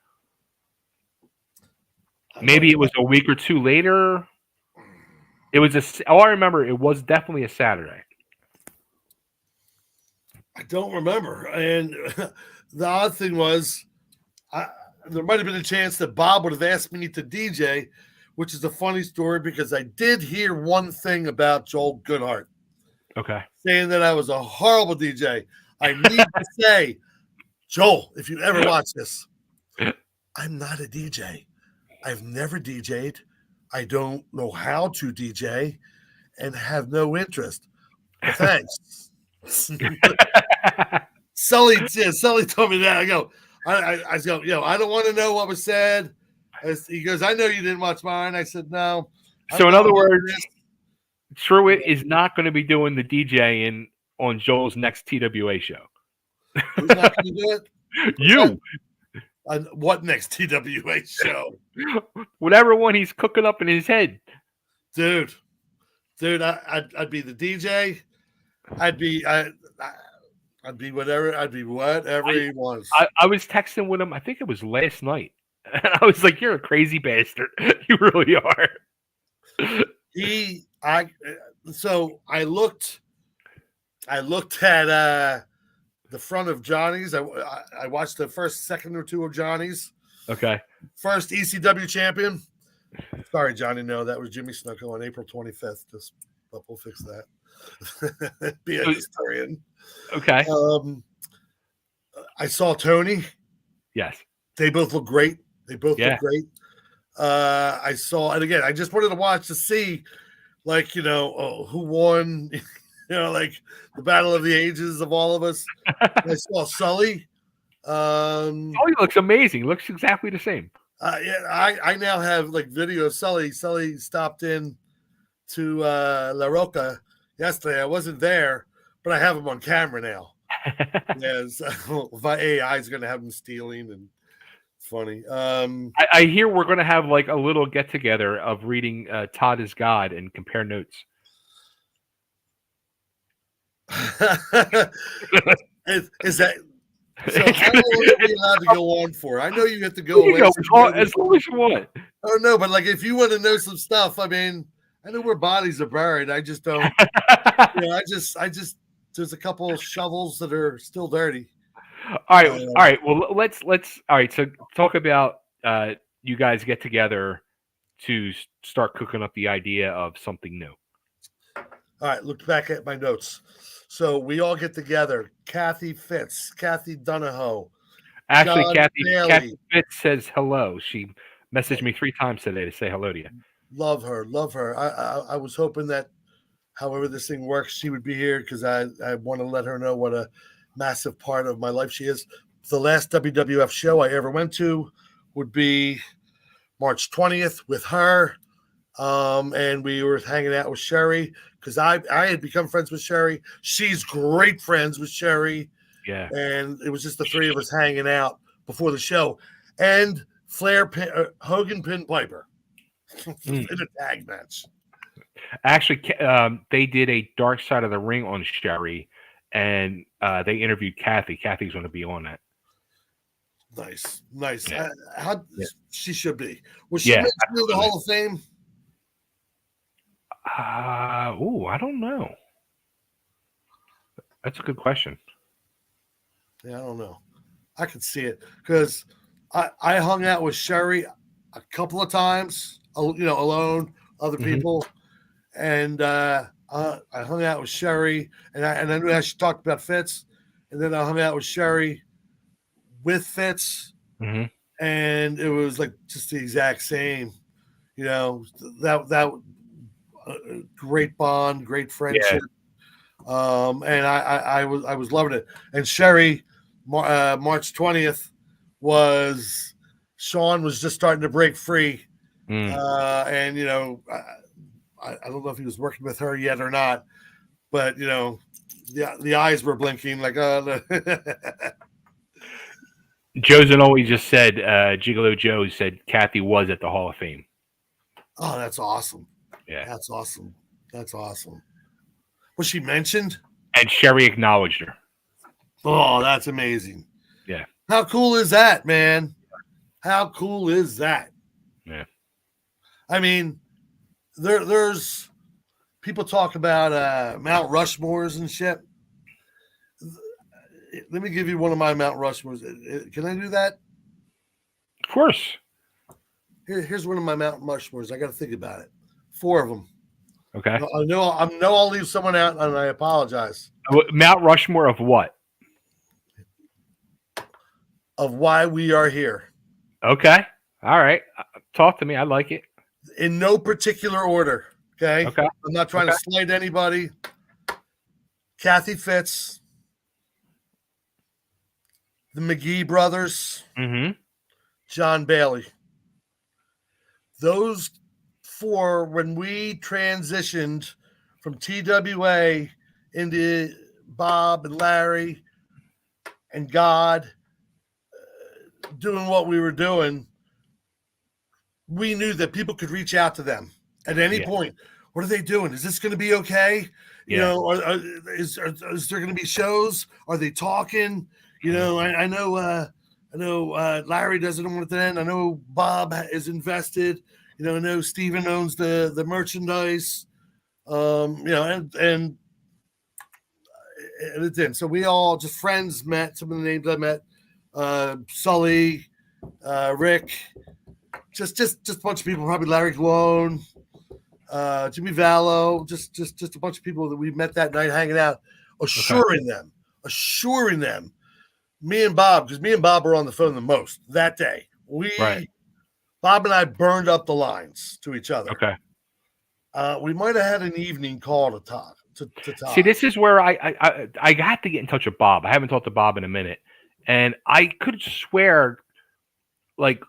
Maybe it was a week or two later. It was I remember it was definitely a Saturday. I don't remember. And the odd thing was, there might have been a chance that Bob would have asked me to DJ, which is a funny story because I did hear one thing about Joel Goodhart Okay. saying that I was a horrible DJ. I need to say, Joel, if you ever watch this, I'm not a DJ. I've never DJ'd. I don't know how to DJ and have no interest. But thanks. Sully told me that. I go, I go, I don't want to know what was said. He goes, I know you didn't watch mine. I said, no. So in other words, Truitt is not going to be doing the DJing on Joel's next TWA show. Who's not going to do it? You. What next TWA show? Whatever one he's cooking up in his head. Dude, I'd be the DJ. I'd be whatever. I'd be whatever he wants. I was texting with him. I think it was last night, and I was like, "You're a crazy bastard. You really are." So I looked at the front of Johnny's. I watched the first second or two of Johnny's. Okay. First ECW champion. Sorry, Johnny. No, that was Jimmy Snuka on April 25th. But we'll fix that. Be a historian. Okay. I saw Tony. Yes. They both look great. Look great. I saw, and again, I just wanted to watch to see, like, who won, like the battle of the ages of all of us. I saw Sully. Sully looks amazing. Looks exactly the same. I now have like video of Sully. Sully stopped in to La Roca yesterday. I wasn't there, but I have him on camera now. Yes, my AI is going to have him stealing and funny. I hear we're going to have like a little get together of reading Todd is God and compare notes. Is that so? How long are we allowed to go on for? I know you have to go away. As long as you want. Oh no, but like if you want to know some stuff, I mean, I know where bodies are buried. I just don't. I just. There's a couple of shovels that are still dirty. All right. Well, let's. All right. So talk about you guys get together to start cooking up the idea of something new. All right. Look back at my notes. So we all get together. Kathy Fitz, Kathy Donahoe. Actually, Kathy Fitz says hello. She messaged me 3 times today to say hello to you. Love her. I was hoping that, however this thing works, she would be here because I want to let her know what a massive part of my life she is. The last WWF show I ever went to would be March 20th with her. And we were hanging out with Sherry because I had become friends with Sherry. She's great friends with Sherry. Yeah. And it was just the 3 of us hanging out before the show. And Hogan pinned Piper in a tag match. Actually, they did a Dark Side of the Ring on Sherry, and they interviewed Kathy. Kathy's going to be on that. Nice. Yeah. She should be. Was she mentioned in the Hall of Fame? I don't know. That's a good question. Yeah, I don't know. I could see it because I hung out with Sherry a couple of times, alone, other people. And I hung out with Sherry, and I knew how she talked about Fitz, and then I hung out with Sherry with Fitz, and it was like just the exact same, that great bond, great friendship, and I was loving it. And Sherry, March 20th was Sean was just starting to break free, and I don't know if he was working with her yet or not, but the eyes were blinking like, Joe's always just said, Gigolo Joe said Kathy was at the Hall of Fame. Oh, that's awesome. Yeah. That's awesome. Was she mentioned? And Sherry acknowledged her. Oh, that's amazing. Yeah. How cool is that, man? How cool is that? Yeah. I mean, there's people talk about Mount Rushmores and shit. Let me give you one of my Mount Rushmores. Can I do that? Of course. Here's one of my Mount Rushmores. I got to think about it. 4 of them. Okay. I know I'll leave someone out, and I apologize. Mount Rushmore of what? Of why we are here. Okay. All right. Talk to me. I like it. In no particular order. Okay. Okay. I'm not trying to slight anybody. Kathy Fitz, the McGee brothers, Mm-hmm. John Bailey. Those 4, when we transitioned from TWA into Bob and Larry and God doing what we were doing, we knew that people could reach out to them at any point. What are they doing? Is this going to be okay? You know, is there going to be shows? Are they talking? You know, I know Larry doesn't want it to end. I know Bob is invested. You know, I know Steven owns the merchandise. You know, and it didn't. So we all just friends met. Some of the names I met: Sully, Rick, just a bunch of people. Probably Larry Glone, Jimmy Vallow, just a bunch of people that we met that night, hanging out, assuring them. Me and Bob, because me and Bob were on the phone the most that day. Bob and I burned up the lines to each other. Okay. We might have had an evening call to talk. See, this is where I have to get in touch with Bob. I haven't talked to Bob in a minute, and I could swear, like,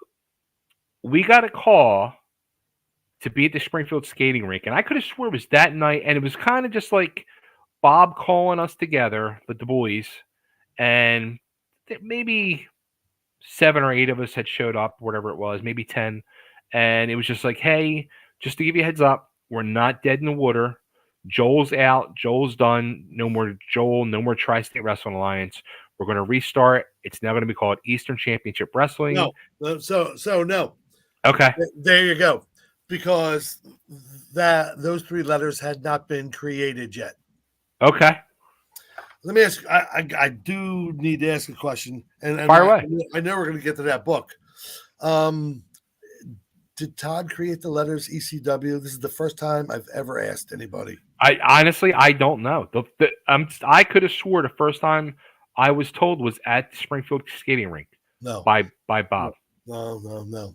we got a call to be at the Springfield skating rink, and I could have swore it was that night, and it was kind of just like Bob calling us together with the boys, and maybe 7 or 8 of us had showed up, whatever it was, maybe 10, and it was just like, hey, just to give you a heads up, we're not dead in the water. Joel's out. Joel's done. No more Joel. No more Tri-State Wrestling Alliance. We're going to restart. It's now going to be called Eastern Championship Wrestling. No. So no. Okay. There you go. Because those 3 letters had not been created yet. Okay. Let me ask. I do need to ask a question, and fire away. I know we're going to get to that book. Did Todd create the letters ECW? This is the first time I've ever asked anybody. I honestly don't know. I could have swore the first time I was told was at the Springfield skating rink. No. By Bob. No.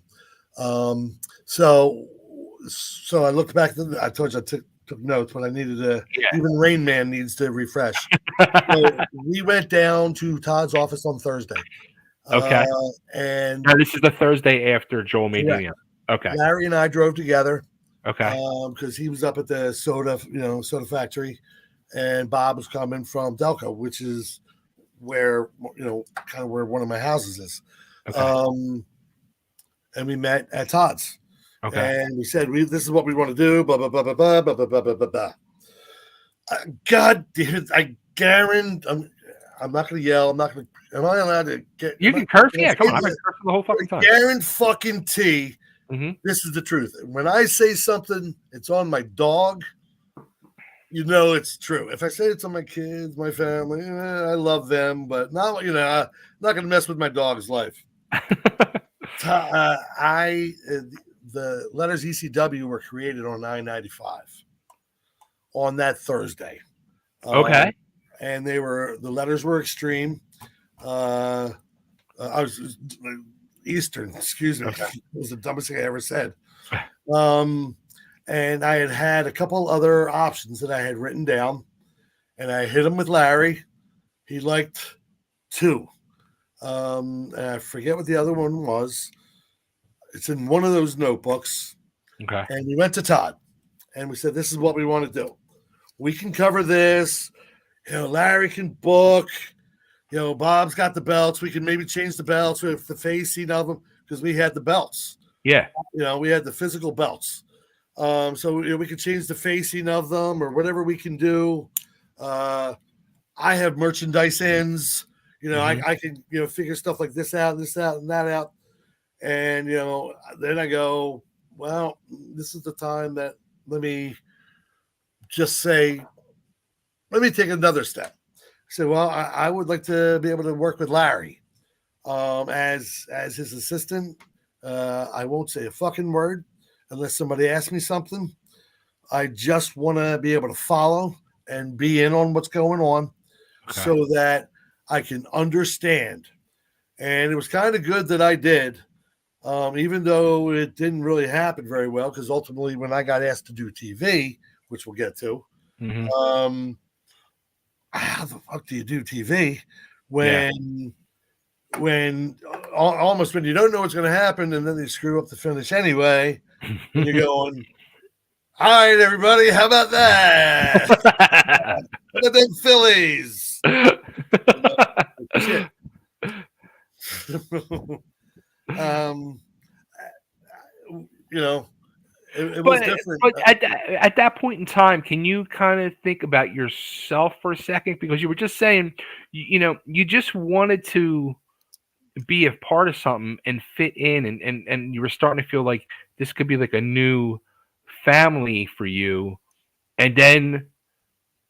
So I looked back. I told you I took notes, but I needed to. Yeah. Even Rain Man needs to refresh. So we went down to Todd's office on Thursday. Okay. And now this is the Thursday after Joel made the. Okay. Larry and I drove together. Okay. Because he was up at the soda factory, and Bob was coming from Delco, which is where kind of where one of my houses is. Okay. And we met at Todd's. Okay. And we said, this is what we want to do, blah, blah, blah, blah, blah, blah, blah, blah, blah, blah. God damn it, I guarantee I'm not going to yell. Am I allowed to get... You can curse? Yeah, come on. I've been cursing the whole fucking time. Guarantee this is the truth. When I say something, it's on my dog, it's true. If I say it's on my kids, my family, I love them, but not, I'm not going to mess with my dog's life. The letters ECW were created on 995 on that Thursday. Okay. And the letters were extreme. I was Eastern, excuse me. Okay. It was the dumbest thing I ever said. And I had a couple other options that I had written down, and I hit them with Larry. He liked 2. And I forget what the other one was. It's in one of those notebooks. Okay. And we went to Todd, and we said, this is what we want to do. We can cover this. Larry can book. Bob's got the belts. We can maybe change the belts with the facing of them because we had the belts. Yeah. We had the physical belts. So we could change the facing of them or whatever we can do. I have merchandise ends. I can figure stuff like this out, and that out. And then I go, well, this is the time that let me take another step. I said, well, I would like to be able to work with Larry. as his assistant. I won't say a fucking word unless somebody asks me something. I just want to be able to follow and be in on what's going on so that I can understand. And it was kind of good that I did, even though it didn't really happen very well, because ultimately when I got asked to do TV, which we'll get to, how the fuck do you do TV when almost when you don't know what's going to happen and then they screw up the finish anyway, and you're going, all right, everybody, how about that? Look at them Phillies. Shit. You know, it was different. But at that point in time, can you kind of think about yourself for a second? Because you were just saying, you just wanted to be a part of something and fit in, and you were starting to feel like this could be like a new family for you. And then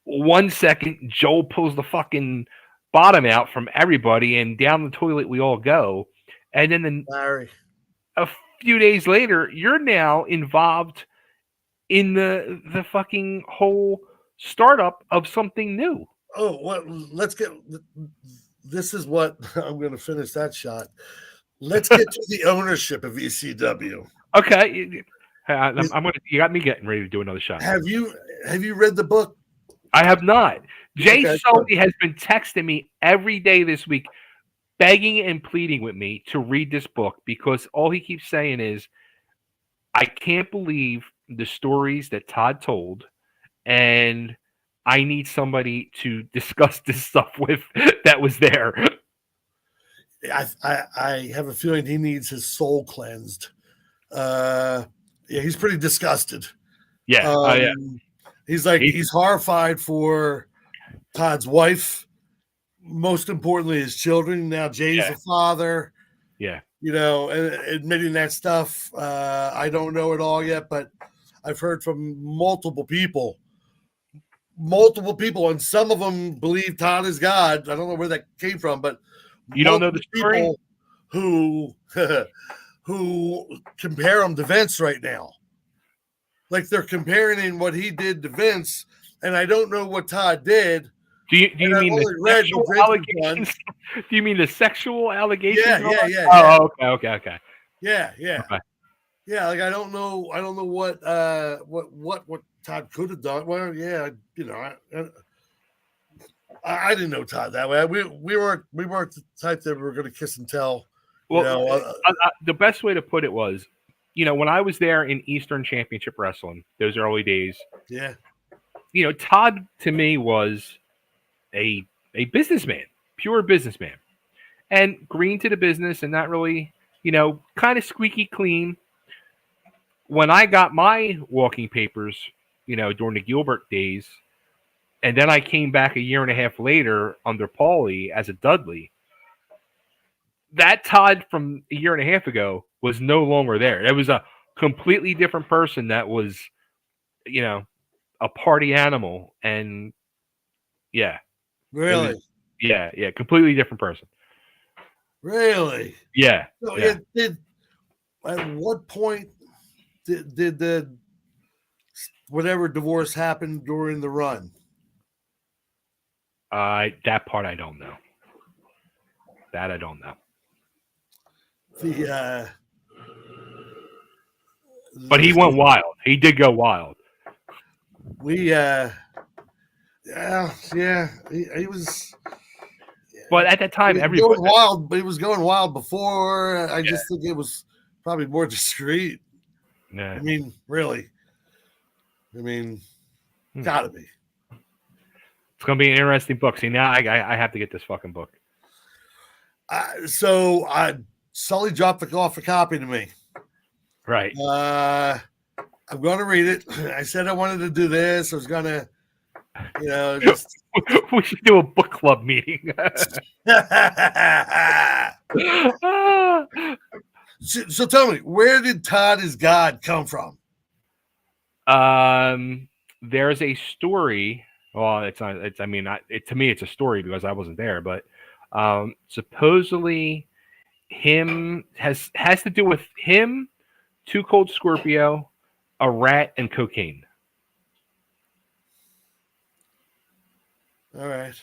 1 second, Joel pulls the fucking bottom out from everybody, and down the toilet we all go. And then a few days later, you're now involved in the fucking whole startup of something new. Oh, well, let's get. This is what I'm going to finish that shot. Let's get to the ownership of ECW. Okay, I'm gonna. You got me getting ready to do another shot. Have you read the book? I have not. Jay Sulli has been texting me every day this week, begging and pleading with me to read this book because all he keeps saying is, I can't believe the stories that Todd told, and I need somebody to discuss this stuff with that was there. I have a feeling he needs his soul cleansed. Yeah, he's pretty disgusted. Yeah. He's like, he's horrified for Todd's wife. Most importantly, his children. Now Jay's a father. Yeah. And admitting that stuff. I don't know it all yet, but I've heard from multiple people, and some of them believe Todd is God. I don't know where that came from, but you don't know the story? People who compare him to Vince right now. Like they're comparing in what he did to Vince, and I don't know what Todd did. Do you mean the sexual allegations? Do you mean the sexual allegations? Yeah. Oh, okay. Yeah. Okay. Yeah, like I don't know what Todd could have done. Well, yeah, I didn't know Todd that way. We weren't the type that we were going to kiss and tell. Well, the best way to put it was, when I was there in Eastern Championship Wrestling, those early days. Yeah. Todd to me was a businessman, pure businessman, and green to the business, and not really, kind of squeaky clean. When I got my walking papers, during the Gilbert days, and then I came back a year and a half later under Paulie as a Dudley, that Todd from a year and a half ago was no longer there. It was a completely different person that was, a party animal. And yeah. Really? Yeah. Completely different person. Really? Yeah. So at what point did the whatever divorce happened during the run? That part I don't know. That I don't know. But he went wild. He did go wild. He was. But at that time, everybody going wild. But he was going wild before. I just think it was probably more discreet. Yeah. I mean, really. Gotta be. It's gonna be an interesting book. See, now I have to get this fucking book. So Sully dropped off a copy to me. Right. I'm going to read it. I said I wanted to do this. I was going to, just... We should do a book club meeting. So tell me, where did Todd is God come from? There's a story. Well, it's not. To me, it's a story because I wasn't there. But supposedly him has to do with him, Too Cold Scorpio, a rat, and cocaine. All right.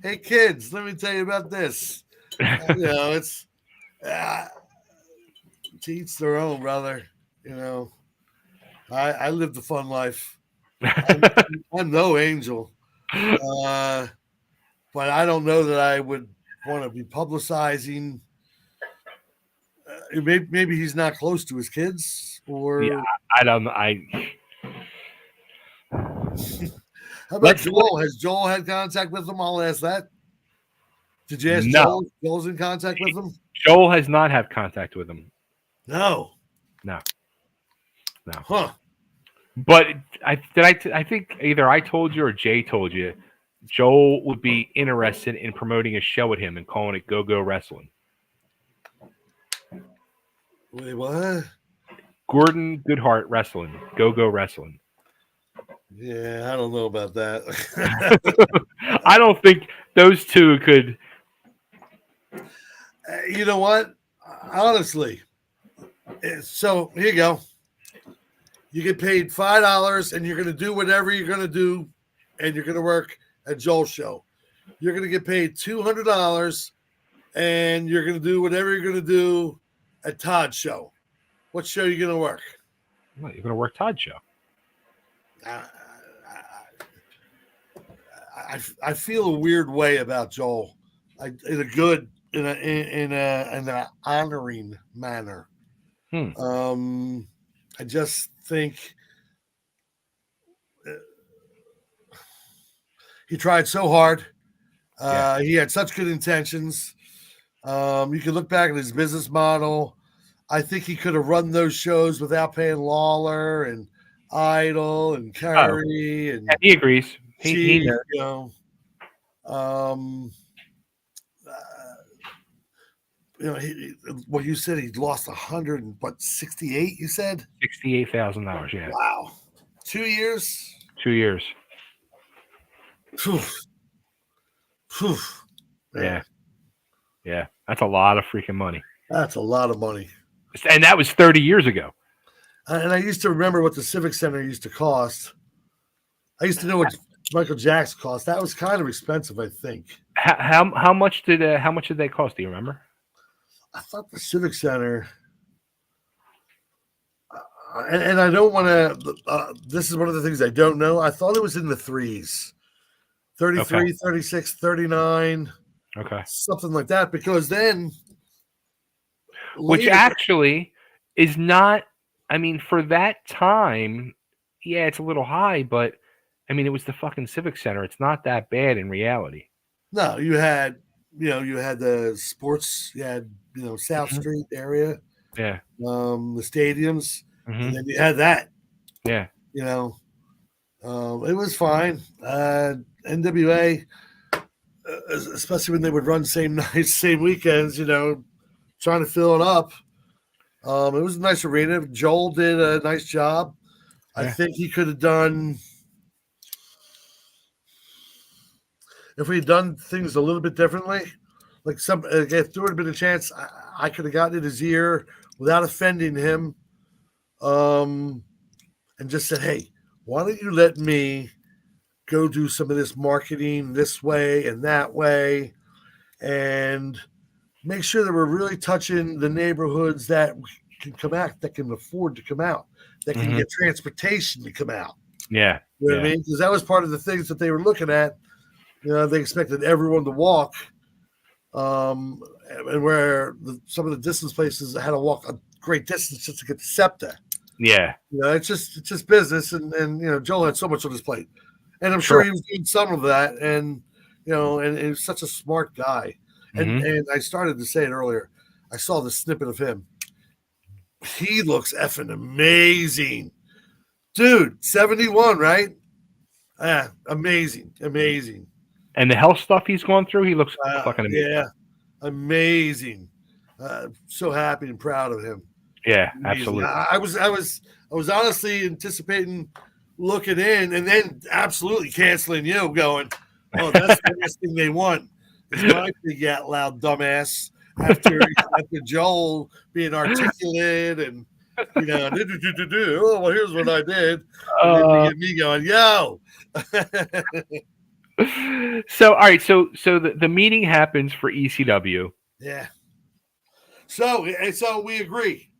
Hey, kids, let me tell you about this. It's to each their own, brother. I lived a fun life. I'm no angel, but I don't know that I would want to be publicizing. Maybe he's not close to his kids, or Yeah, I don't. How about Joel? Has Joel had contact with him? I'll ask that. Did you ask No. Joel? Joel's in contact with him? Joel has not had contact with him. No. Huh. But I think either I told you or Jay told you Joel would be interested in promoting a show with him and calling it Go Go Wrestling. Wait, what? Gordon Goodhart Wrestling. Go Go Wrestling. Yeah, I don't know about that. I don't think those two could. You know what? Honestly, so here you go. You get paid $5, and you're going to do whatever you're going to do, and you're going to work at Joel's show. You're going to get paid $200, and you're going to do whatever you're going to do at Todd's show. What show are you going to work? What, you're going to work Todd's show. I feel a weird way about Joel, in a good, in an honoring manner. I just think he tried so hard. He had such good intentions. You can look back at his business model. I think he could have run those shows without paying Lawler and Idol and Curry. And he agrees. He what you said, he lost 168. You said $68,000. Yeah. Wow. 2 years. 2 years. Whew. Whew. Yeah. Yeah. That's a lot of freaking money. That's a lot of money. And that was 30 years ago. And I used to remember what the Civic Center used to cost. I used to know what Michael Jackson cost. That was kind of expensive, I think. How much did they cost? Do you remember? I thought the Civic Center, and I don't want to. This is one of the things I don't know. I thought it was in the threes, 33, okay. 36, 39, okay, something like that. Because then, which actually is not. I mean, for that time, yeah, it's a little high, but I mean, it was the fucking Civic Center. It's not that bad in reality. No, you had the sports, you had, South Street area. Yeah. The stadiums. And then you had that. Yeah. It was fine. NWA, especially when they would run same nights, same weekends, trying to fill it up. It was a nice arena. Joel did a nice job. Yeah. I think he could have done, if we had done things a little bit differently, like if there would have been a chance, I could have gotten in his ear without offending him, and just said, hey, why don't you let me go do some of this marketing this way and that way, and make sure that we're really touching the neighborhoods that can come out, that can afford to come out, that can get transportation to come out. Yeah. You know what I mean? Because that was part of the things that they were looking at. They expected everyone to walk, and where some of the distance places had to walk a great distance just to get to SEPTA. Yeah. It's just business, and Joel had so much on his plate. And I'm sure he was doing some of that, and and he was such a smart guy. And I started to say it earlier. I saw the snippet of him. He looks effing amazing. Dude, 71, right? Yeah, amazing. And the health stuff he's going through, he looks fucking amazing. Yeah, amazing. So happy and proud of him. Yeah, amazing. absolutely. I was honestly anticipating looking in and then absolutely canceling you, going, oh, that's the last thing they want. It's my big, loud dumbass after Joel being articulate and oh well, here's what I did, and then you get me going, yo. So all right, so the meeting happens for ECW. Yeah. So we agree.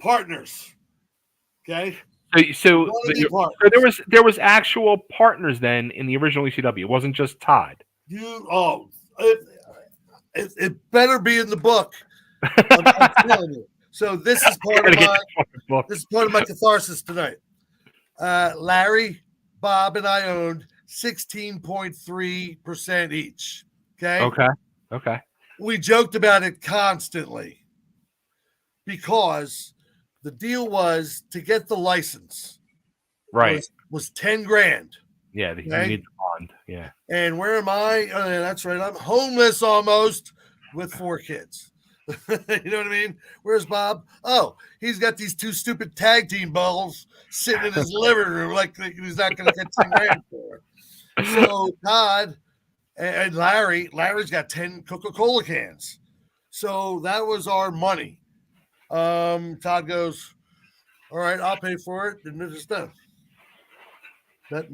Partners. Okay. So there was actual partners then in the original ECW. It wasn't just Todd. It better be in the book. I'm telling you. So this is part of my catharsis tonight. Larry, Bob, and I owned 16.3% each. Okay. We joked about it constantly because the deal was to get the license. Right. Was 10 grand. Yeah, you need the bond. Yeah. And where am I? Oh, yeah, that's right. I'm homeless almost with 4 kids. You know what I mean? Where's Bob? Oh, he's got these 2 stupid tag team balls sitting in his living room like he's not going to get 10 grand for it. So Todd and Larry's got 10 Coca-Cola cans. So that was our money. Todd goes, all right, I'll pay for it. And it's done. Let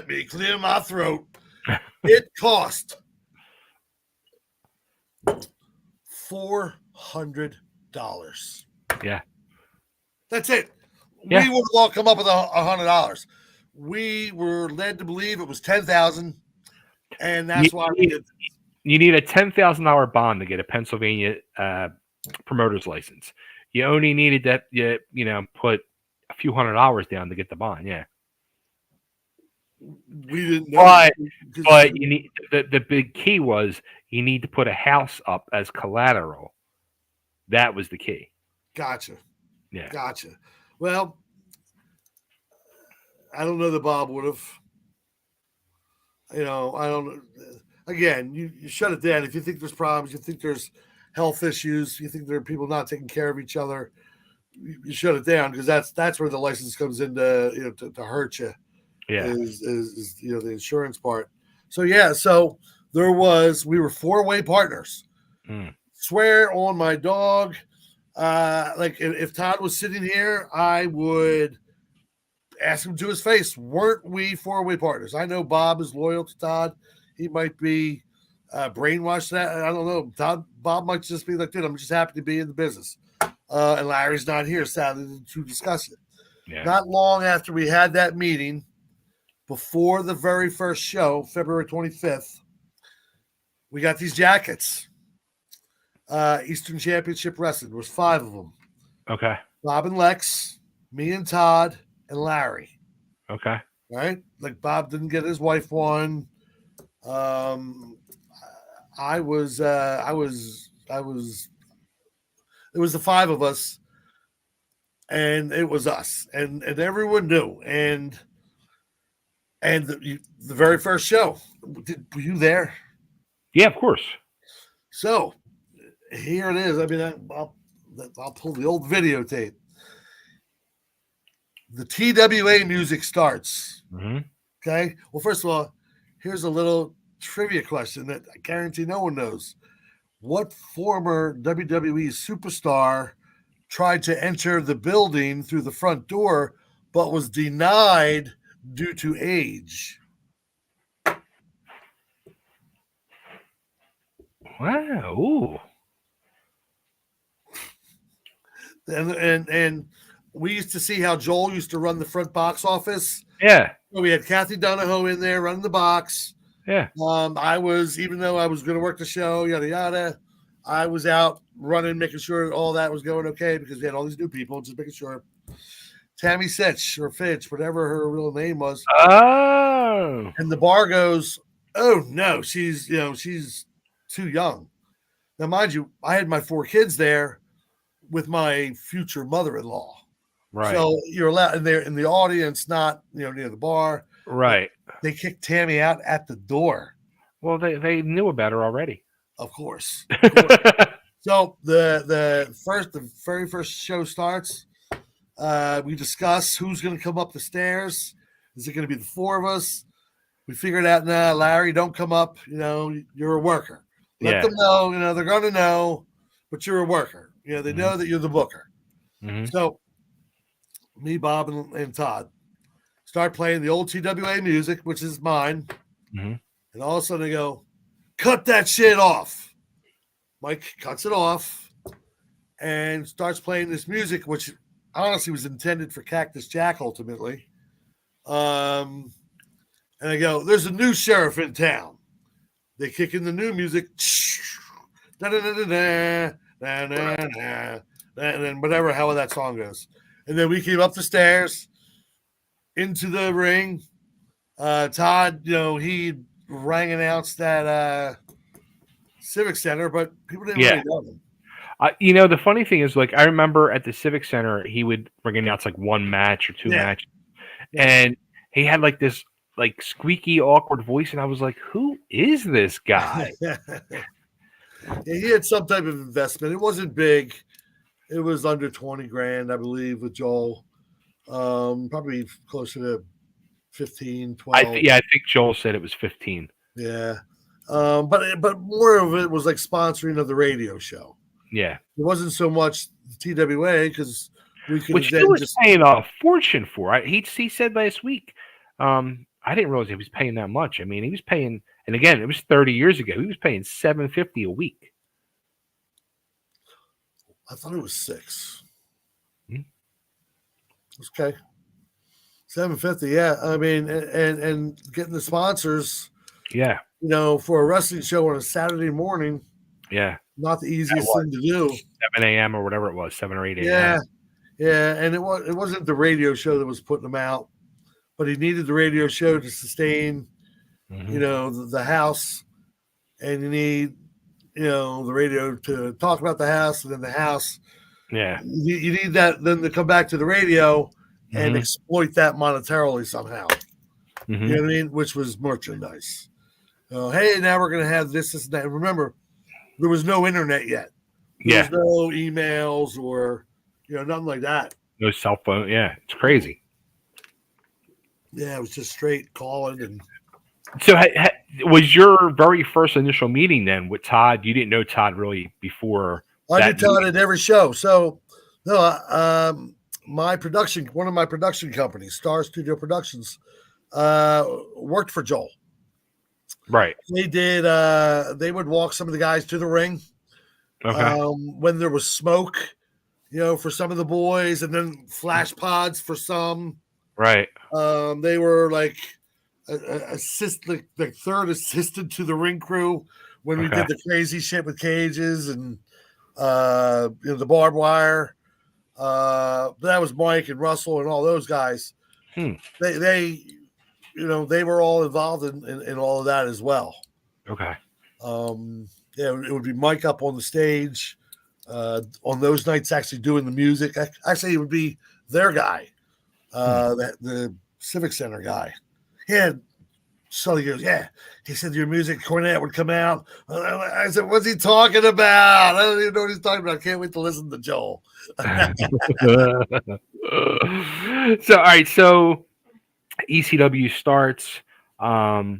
me clear my throat. It cost $400. Yeah. That's it. Yeah. We would have all come up with $100. We were led to believe it was $10,000, and that's why we did. You need a $10,000 bond to get a Pennsylvania promoter's license. You only needed that. You put a few $100 down to get the bond. Yeah. We didn't know. But you need the big key was you need to put a house up as collateral. That was the key. Gotcha. Yeah. Gotcha. Well, I don't know that Bob would have. I don't know. Again, you shut it down. If you think there's problems, you think there's health issues, you think there are people not taking care of each other, you shut it down because that's where the license comes in to hurt you. Yeah. Is the insurance part. So yeah, we were 4-way partners. Swear on my dog. Like if Todd was sitting here, I would ask him to his face, weren't we 4-way partners? I know Bob is loyal to Todd. He might be brainwashed that. I don't know. Bob might just be like, dude, I'm just happy to be in the business. And Larry's not here, sadly, to discuss it. Yeah. Not long after we had that meeting, before the very first show, February 25th, we got these jackets. Eastern Championship Wrestling. There was 5 of them. Okay. Bob and Lex, me and Todd, and Larry. Okay. Right? Like Bob didn't get his wife one. It was the 5 of us, and it was us, and everyone knew. And the very first show, were you there? Yeah, of course. So here it is. I mean, I'll pull the old videotape. The TWA music starts. Mm-hmm. Okay. Well, first of all, here's a little trivia question that I guarantee no one knows. What former WWE superstar tried to enter the building through the front door, but was denied due to age? Wow. Ooh. And we used to see how Joel used to run the front box office. Yeah. So we had Kathy Donahoe in there running the box. Yeah. Even though I was going to work the show, yada, yada, I was out running, making sure all that was going okay because we had all these new people, just making sure. Tammy Sitch or Fitch, whatever her real name was. Oh. And the bar goes, oh, no, she's too young. Now, mind you, I had my 4 kids there with my future mother-in-law. Right. So you're allowed, and they're in the audience, not near the bar. Right. They kicked Tammy out at the door. Well, they knew about her already. Of course. So the very first show starts. We discuss who's going to come up the stairs. Is it going to be the 4 of us? We figured out, nah, Larry, don't come up. You're a worker. Let them know, they're going to know, but you're a worker. They know that you're the booker. Mm-hmm. So me, Bob, and Todd start playing the old TWA music, which is mine. Mm-hmm. And all of a sudden they go, cut that shit off. Mike cuts it off and starts playing this music, which honestly was intended for Cactus Jack ultimately. And I go, there's a new sheriff in town. They kick in the new music. And then whatever, how that song goes. And then we came up the stairs into the ring. Todd, he rang announced that Civic Center, but people didn't really know him. The funny thing is, I remember at the Civic Center, he would ring announce one match or two matches, and he had this squeaky, awkward voice, and I was like, "Who is this guy?" He had some type of investment. It wasn't big. It was under 20 grand, I believe, with Joel. Probably closer to 15, 12. I think Joel said it was 15. Yeah. But more of it was sponsoring of the radio show. Yeah. It wasn't so much TWA because we could. Which he was paying a fortune for. He said last week. I didn't realize he was paying that much. I mean, he was paying, and again, it was 30 years ago. He was paying $750 a week. I thought it was $6. Hmm. Okay. $750, yeah. I mean, and getting the sponsors. Yeah. For a wrestling show on a Saturday morning. Yeah. Not the easiest thing to do. 7 a.m. or whatever it was, 7 or 8 a.m. Yeah. Yeah. And it wasn't the radio show that was putting him out, but he needed the radio show to sustain, the house. And you need, the radio to talk about the house, and then the house. Yeah. You need that then to come back to the radio and exploit that monetarily somehow. Mm-hmm. You know what I mean? Which was merchandise. Hey, now we're going to have this and that. Remember, there was no internet yet. There was no emails or, nothing like that. No cell phone. Yeah, it's crazy. Yeah, it was just straight calling. And so was your very first initial meeting then with Todd? You didn't know Todd really before? I knew Todd at every show. So, no, one of my production companies, Star Studio Productions, worked for Joel. Right. They did. They would walk some of the guys to the ring. Okay. When there was smoke, for some of the boys, and then flash pods for some. Right. They were the third assistant to the ring crew when we did the crazy shit with cages and the barbed wire. That was Mike and Russell and all those guys. They were all involved in all of that as well. Okay. It would be Mike up on the stage on those nights, actually doing the music. Actually, it would be their guy, the Civic Center guy. Yeah. Sulli goes, yeah. He said your music cornet would come out. I said, what's he talking about? I don't even know what he's talking about. I can't wait to listen to Joel. So, all right. So ECW starts. Now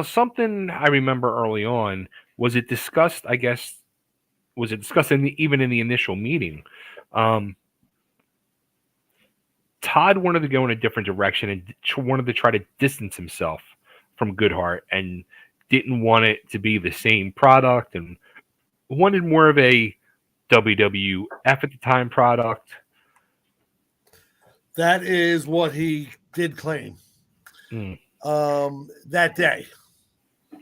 something I remember early on, was it discussed? I guess was it discussed even in the initial meeting? Todd wanted to go in a different direction and wanted to try to distance himself from Goodheart and didn't want it to be the same product and wanted more of a WWF at the time product. That is what he did claim that day.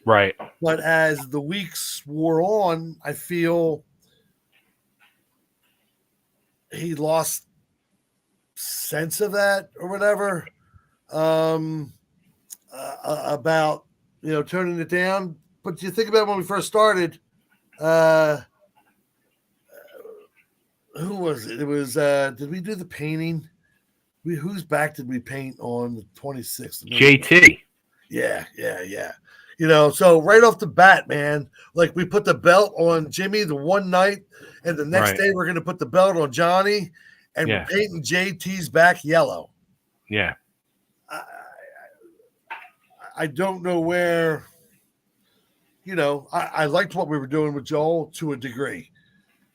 Right. But as the weeks wore on, I feel he lost sense of that or whatever about turning it down. But you think about when we first started, who was it? It was did we do the painting? Whose back did we paint on the 26th? JT. Yeah. So right off the bat, man, we put the belt on Jimmy the one night, and the next day we're going to put the belt on Johnny, and we're painting JT's back yellow. Yeah. I don't know where. I liked what we were doing with Joel to a degree.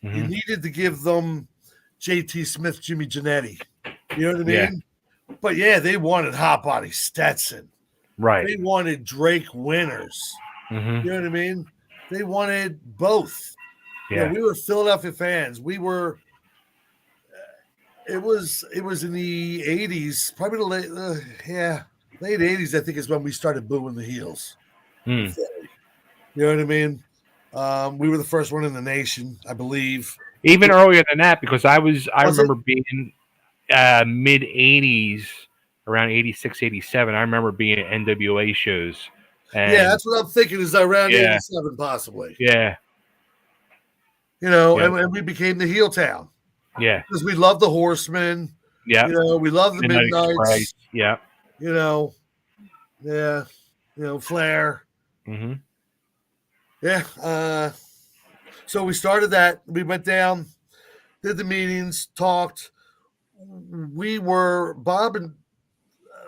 You Mhm. needed to give them JT Smith, Jimmy Janetti. You know what I Yeah. mean? But yeah, they wanted Hot Body Stetson. Right. They wanted Drake Winners. Mhm. You know what I mean? They wanted both. Yeah. We were Philadelphia fans. We were. It was in the '80s, probably the late '80s. I think is when we started booing the heels. Mm. You know what I mean? We were the first one in the nation, I believe. Even earlier than that, because I Was it? remember being mid '80s, around '86, '87. I remember being at NWA shows, Yeah, and that's what I'm thinking. Is around yeah, '87, possibly. yeah, yeah, And we became the heel town yeah, because we love the Horsemen. yeah. We love the Midnight Express. Midnights. Yeah. You know, yeah, Flair. Hmm. Yeah. So we started that. We went down, did the meetings, talked. We were Bob and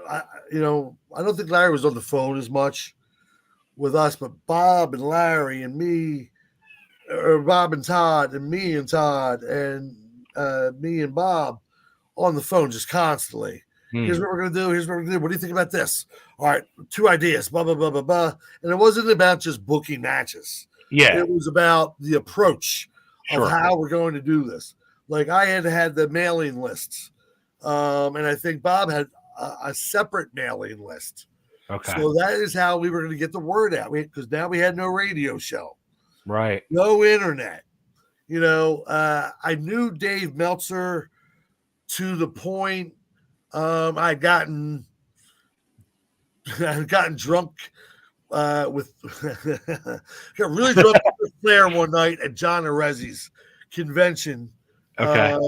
I don't think Larry was on the phone as much with us, but Bob and Larry and me, or Bob and Todd and me and Todd and me and Bob on the phone just constantly. Here's Mm. what we're gonna do. Here's what we're gonna do. What do you think about this? All right, 2 ideas. Blah blah blah blah blah. And it wasn't about just booking matches. Yeah. It was about the approach of Sure. how we're going to do this. Like I had the mailing lists, and I think Bob had a separate mailing list. Okay. So that is how we were going to get the word out. Because now we had no radio show, Right. no internet. I knew Dave Meltzer to the point I'd gotten drunk with got really drunk with Flair one night at John Arezzi's convention. Okay.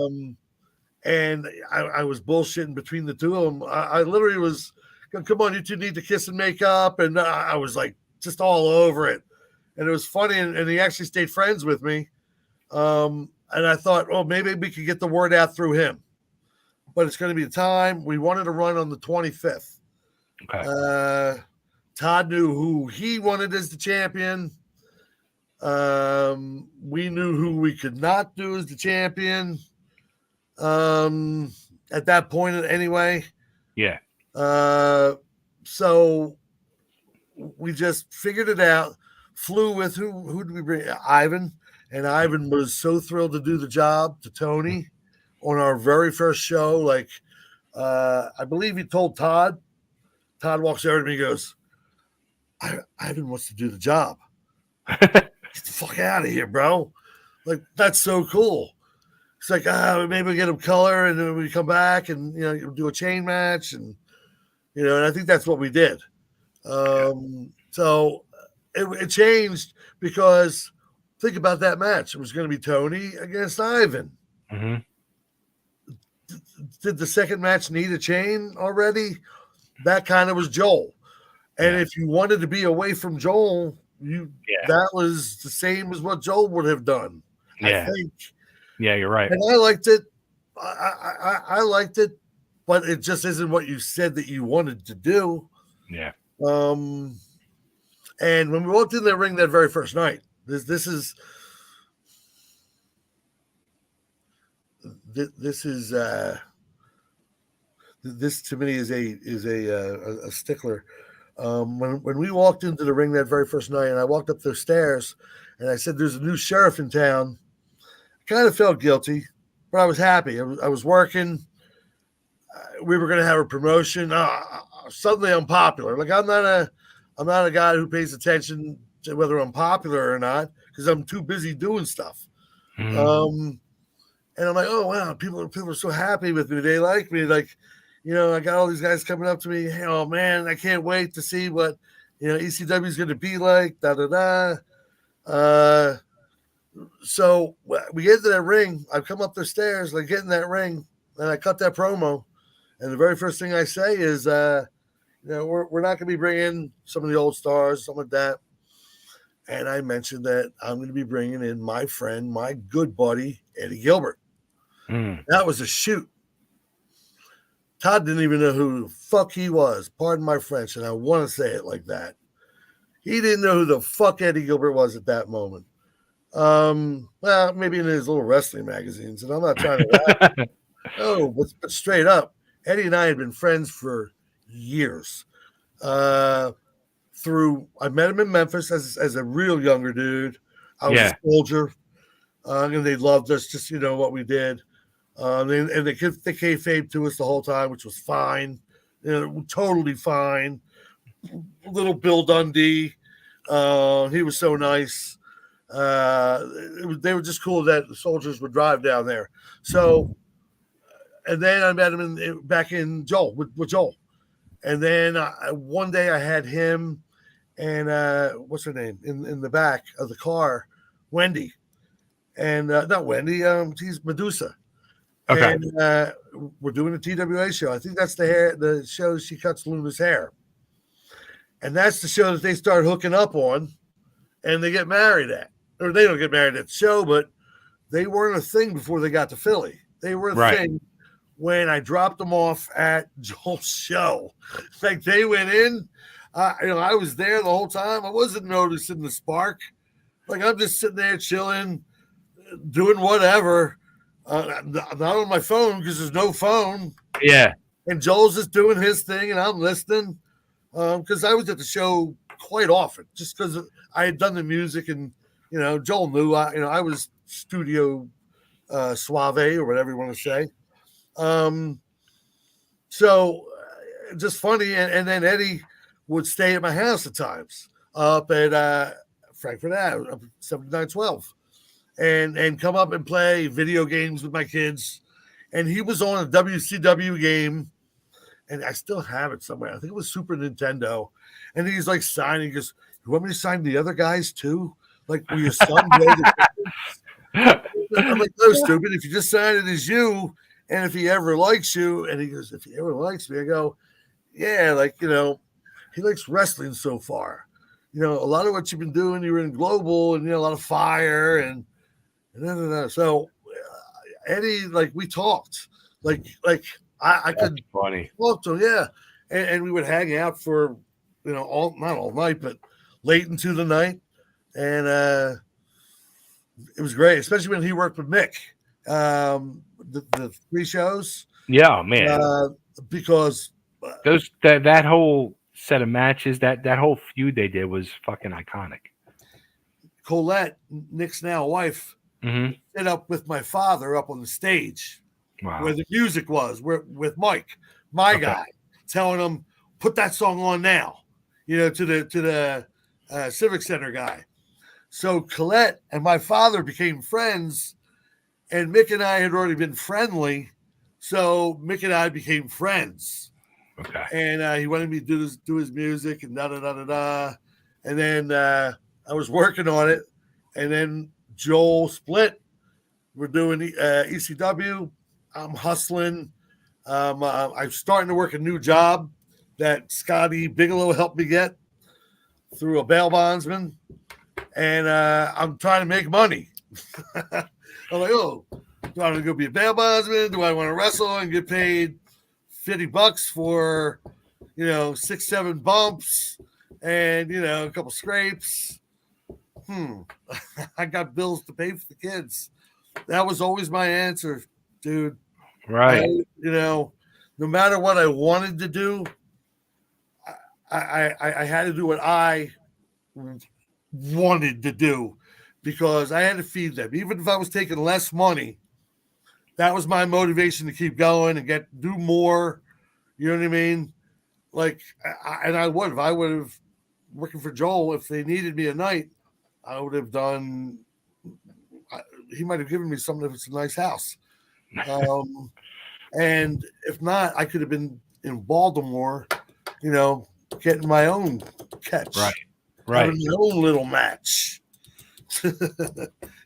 And I was bullshitting between the two of them. I literally was, come on, you two need to kiss and make up. And I was like just all over it. And it was funny. And he actually stayed friends with me. And I thought, oh, maybe we could get the word out through him. But it's going to be the time. We wanted to run on the 25th. Okay. Todd knew who he wanted as the champion. We knew who we could not do as the champion. At that point, anyway. Yeah. So we just figured it out. Flew with who did we bring? Ivan, and Ivan was so thrilled to do the job to Tony on our very first show. Like, I believe he told Todd. Todd walks over to me and goes, Ivan wants to do the job. Get the fuck out of here, bro. Like, that's so cool. It's like, maybe we get him color and then we come back and, do a chain match. And, and I think that's what we did. So it changed because think about that match. It was going to be Tony against Ivan. Mm-hmm. Did the second match need a chain already? That kind of was Joel. And if you wanted to be away from Joel, that was the same as what Joel would have done. Yeah. I think. Yeah, you're right. And I liked it. I liked it, but it just isn't what you said that you wanted to do. Yeah. And when we walked in the ring that very first night, this to me is a stickler. When we walked into the ring that very first night, and I walked up the stairs, and I said, "There's a new sheriff in town." I kind of felt guilty, but I was happy. I was working. We were going to have a promotion. Suddenly, I'm popular. Like I'm not a guy who pays attention to whether I'm popular or not because I'm too busy doing stuff. Mm-hmm. And I'm like, oh wow, people are so happy with me. They like me. Like, I got all these guys coming up to me. Hey, oh man, I can't wait to see what ECW is going to be like. Da da da. So we get to that ring. I come up the stairs, like get in that ring, and I cut that promo. And the very first thing I say is, we're not going to be bringing some of the old stars, something like that. And I mentioned that I'm going to be bringing in my friend, my good buddy, Eddie Gilbert. That was a shoot. Todd didn't even know who the fuck he was. Pardon my French, and I want to say it like that. He didn't know who the fuck Eddie Gilbert was at that moment. Well, maybe in his little wrestling magazines, and I'm not trying to laugh. No, but straight up, Eddie and I had been friends for years. Through I met him in Memphis as a real younger dude. I was a soldier, and they loved us, just what we did. And they kayfabe to us the whole time, which was fine, totally fine. Little Bill Dundee, he was so nice. They were just cool that the soldiers would drive down there. So, and then I met him back in Joel with Joel, and then one day I had him and what's her name in the back of the car, Wendy, and not Wendy, she's Medusa. Okay. And we're doing a TWA show. I think that's the show she cuts Luna's hair. And that's the show that they start hooking up on and they get married at. Or they don't get married at the show, but they weren't a thing before they got to Philly. They were a thing when I dropped them off at Joel's show. Like they went in, I was there the whole time. I wasn't noticing the spark. Like I'm just sitting there chilling, doing whatever. Not on my phone because there's no phone. Yeah. And Joel's just doing his thing and I'm listening because I was at the show quite often just because I had done the music and, Joel knew I was studio suave or whatever you want to say. So just funny. And then Eddie would stay at my house at times up at Frankfurt Ave, up 7912. And come up and play video games with my kids. And he was on a WCW game, and I still have it somewhere. I think it was Super Nintendo. And he's like signing. He goes, "You want me to sign the other guys too? Like, will your son know I'm like, no, stupid. If you just sign it as you, and if he ever likes you," and he goes, "If he ever likes me," I go, "Yeah, like, he likes wrestling so far. A lot of what you've been doing, you were in Global, and, a lot of Fire, and so Eddie, like we talked, like I could talk to him, yeah, and we would hang out for not all night, but late into the night, and it was great, especially when he worked with Mick, the 3 shows, yeah, man, because that whole set of matches, that whole feud they did was fucking iconic. Colette, Nick's now wife. Mm-hmm. Set up with my father up on the stage where the music was, with Mike, my guy, telling him, "Put that song on now," to the Civic Center guy. So Colette and my father became friends, and Mick and I had already been friendly, so Mick and I became friends. Okay. And he wanted me to do his music and and then I was working on it, and then Joel split. We're doing ECW. I'm hustling. I'm starting to work a new job that Scotty Bigelow helped me get through a bail bondsman. And I'm trying to make money. I'm like, do I want to go be a bail bondsman? Do I want to wrestle and get paid $50 for, 6-7 bumps and, a couple scrapes? I got bills to pay for the kids. That was always my answer, dude. Right. No matter what I wanted to do, I had to do what I wanted to do because I had to feed them. Even if I was taking less money, that was my motivation to keep going and do more. You know what I mean? Like, I would have working for Joel if they needed me a night. I would have done. He might have given me something if it's a nice house, and if not, I could have been in Baltimore, getting my own catch, right, having my own little match, and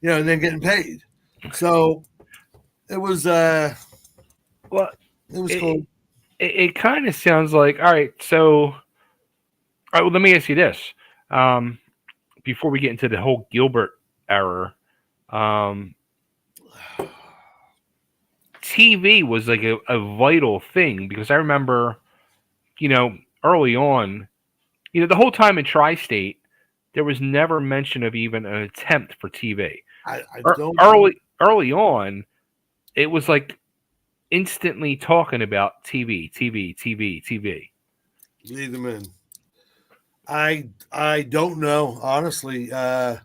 then getting paid. So it was, it was cool. It kind of sounds like, all right. So, well, let me ask you this. Before we get into the whole Gilbert era, TV was like a vital thing because I remember, early on, the whole time in Tri-State, there was never mention of even an attempt for TV. I don't Early on, it was like instantly talking about TV, TV, TV, TV. leave them in. I don't know, honestly. I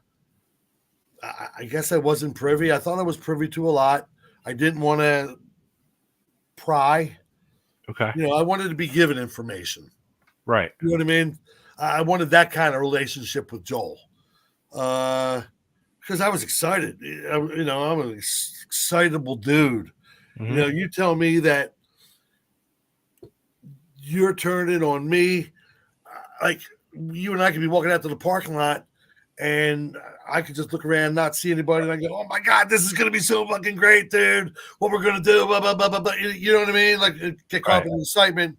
guess I wasn't privy. I thought I was privy to a lot. I didn't want to pry. Okay. I wanted to be given information. Right. You know what I mean? I wanted that kind of relationship with Joel. Because I was excited. I'm an excitable dude. Mm-hmm. You tell me that you're turning on me, like you and I could be walking out to the parking lot and I could just look around, not see anybody, and I go, "Oh my God, this is gonna be so fucking great, dude! What we're gonna do?" Blah blah blah blah blah. You know what I mean? Like get caught up in excitement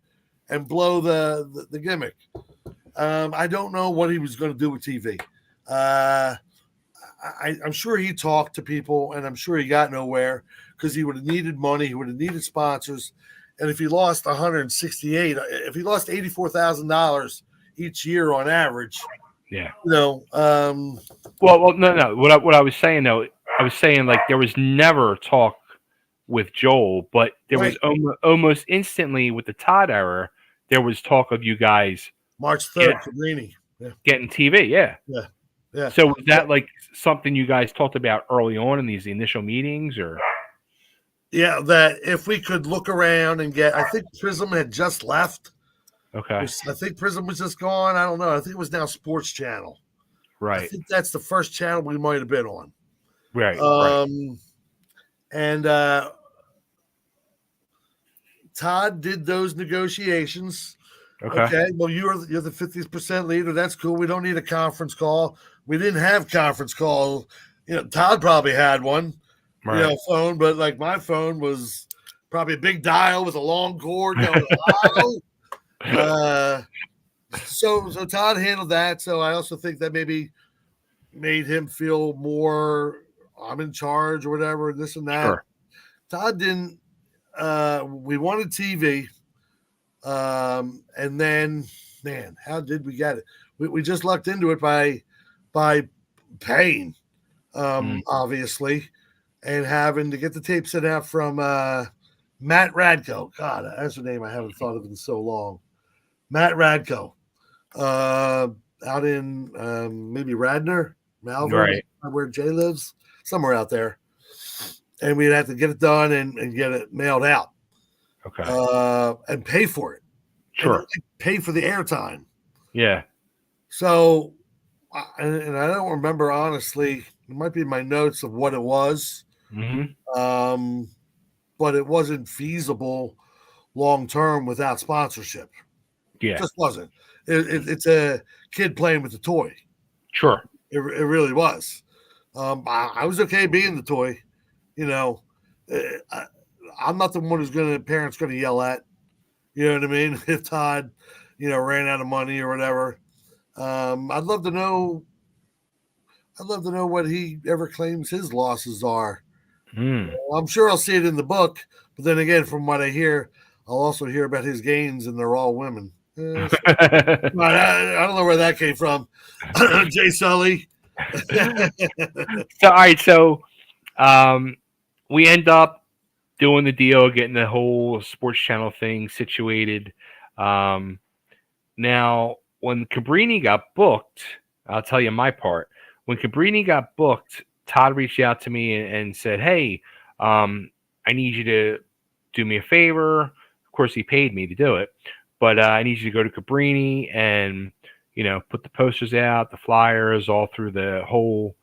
and blow the gimmick. I don't know what he was going to do with TV. I'm sure he talked to people, and I'm sure he got nowhere because he would have needed money. He would have needed sponsors, and if he lost 168, if he lost $84,000 each year on average. Yeah. Well, no. What I was saying though, I was saying like there was never talk with Joel, but there was almost instantly with the Todd era, there was talk of you guys March 3rd, Cabrini. Getting TV. Yeah. Yeah. So was that like something you guys talked about early on in these initial meetings, or? Yeah, that if we could look around and I think Prism had just left. Okay. I think Prism was just gone. I don't know. I think it was now Sports Channel. Right. I think that's the first channel we might have been on. Right. And Todd did those negotiations. Okay. Well, you're the 50% leader. That's cool. We don't need a conference call. We didn't have conference call. Todd probably had one, phone, but like my phone was probably a big dial with a long cord going, So Todd handled that. So I also think that maybe made him feel more I'm in charge or whatever, this and that. Sure. Todd didn't. We wanted TV, and then man, how did we get it? We just lucked into it by paying, obviously, and having to get the tape sent out from Matt Radko. God, that's a name I haven't thought of in so long. Matt Radko, out in maybe Radnor, Malvern, right, where Jay lives, somewhere out there. And we'd have to get it done and get it mailed out. Okay. And pay for it. Sure. Pay for the airtime. Yeah. So, and I don't remember, honestly, it might be in my notes of what it was. Mm-hmm. But it wasn't feasible long-term without sponsorship. Yeah. It just wasn't. It's a kid playing with a toy. Sure. It really was. I was okay being the toy. I'm not the one who's parents going to yell at. You know what I mean? If Todd, ran out of money or whatever. I'd love to know what he ever claims his losses are. I'm sure I'll see it in the book, but then again, from what I hear, I'll also hear about his gains, and they're all women. I don't know where that came from. Jay Sulli. All right. So, we end up doing the deal, getting the whole sports channel thing situated. Now, when Cabrini got booked, I'll tell you my part. When Cabrini got booked, Todd reached out to me and said, "Hey, I need you to do me a favor." Of course, he paid me to do it, but I need you to go to Cabrini and put the posters out, the flyers, all through the whole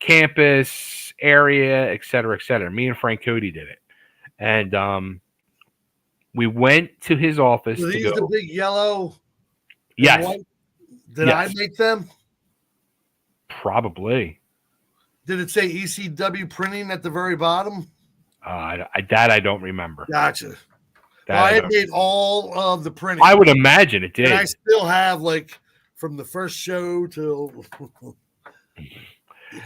campus area, et cetera, et cetera. Me and Frank Cody did it, and we went to his office. Were these the big yellow? Yes. White? Did I make them? Probably. Did it say ECW printing at the very bottom? I don't remember. Gotcha. I had made all of the printing. I would imagine it did. And I still have, like, from the first show till.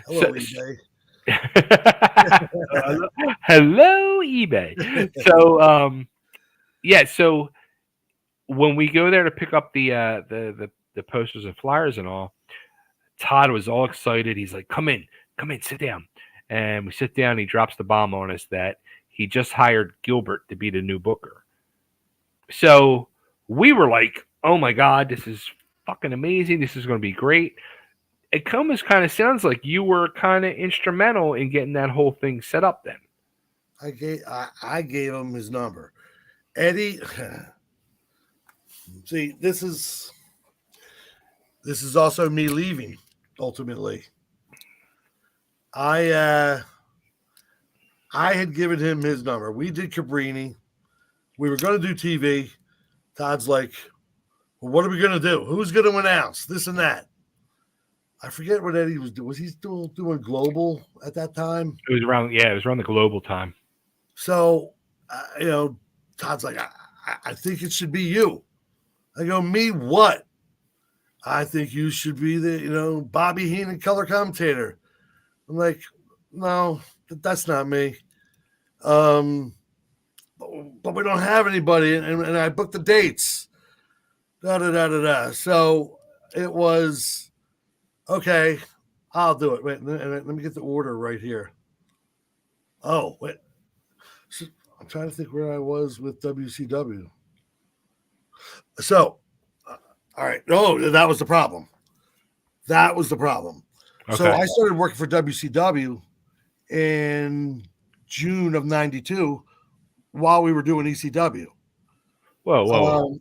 Hello, EJ. Hello, eBay. So, yeah. So when we go there to pick up the posters and flyers and all, Todd was all excited. He's like, come in, sit down." And we sit down. He drops the bomb on us that he just hired Gilbert to be the new booker. So we were like, "Oh my god, this is fucking amazing. This is going to be great." It almost kind of sounds like you were kind of instrumental in getting that whole thing set up. Then I gave him his number. Eddie, see, this is also me leaving. Ultimately, I had given him his number. We did Cabrini. We were going to do TV. Todd's like, "Well, what are we going to do? Who's going to announce this and that?" I forget what Eddie was doing. Was he still doing Global at that time? it was around, it was around the global time. So, Todd's like, I think it should be you. I go, "Me what?" "I think you should be the, Bobby Heenan color commentator." I'm like, "No, that's not me. But we don't have anybody." And I booked the dates. Da da da da da. So it was, okay, I'll do it. Wait, let me get the order right here. Oh, wait. So, I'm trying to think where I was with WCW. So, all right. No, that was the problem. That was the problem. So Okay. I started working for WCW in June of '92 while we were doing ECW. Whoa.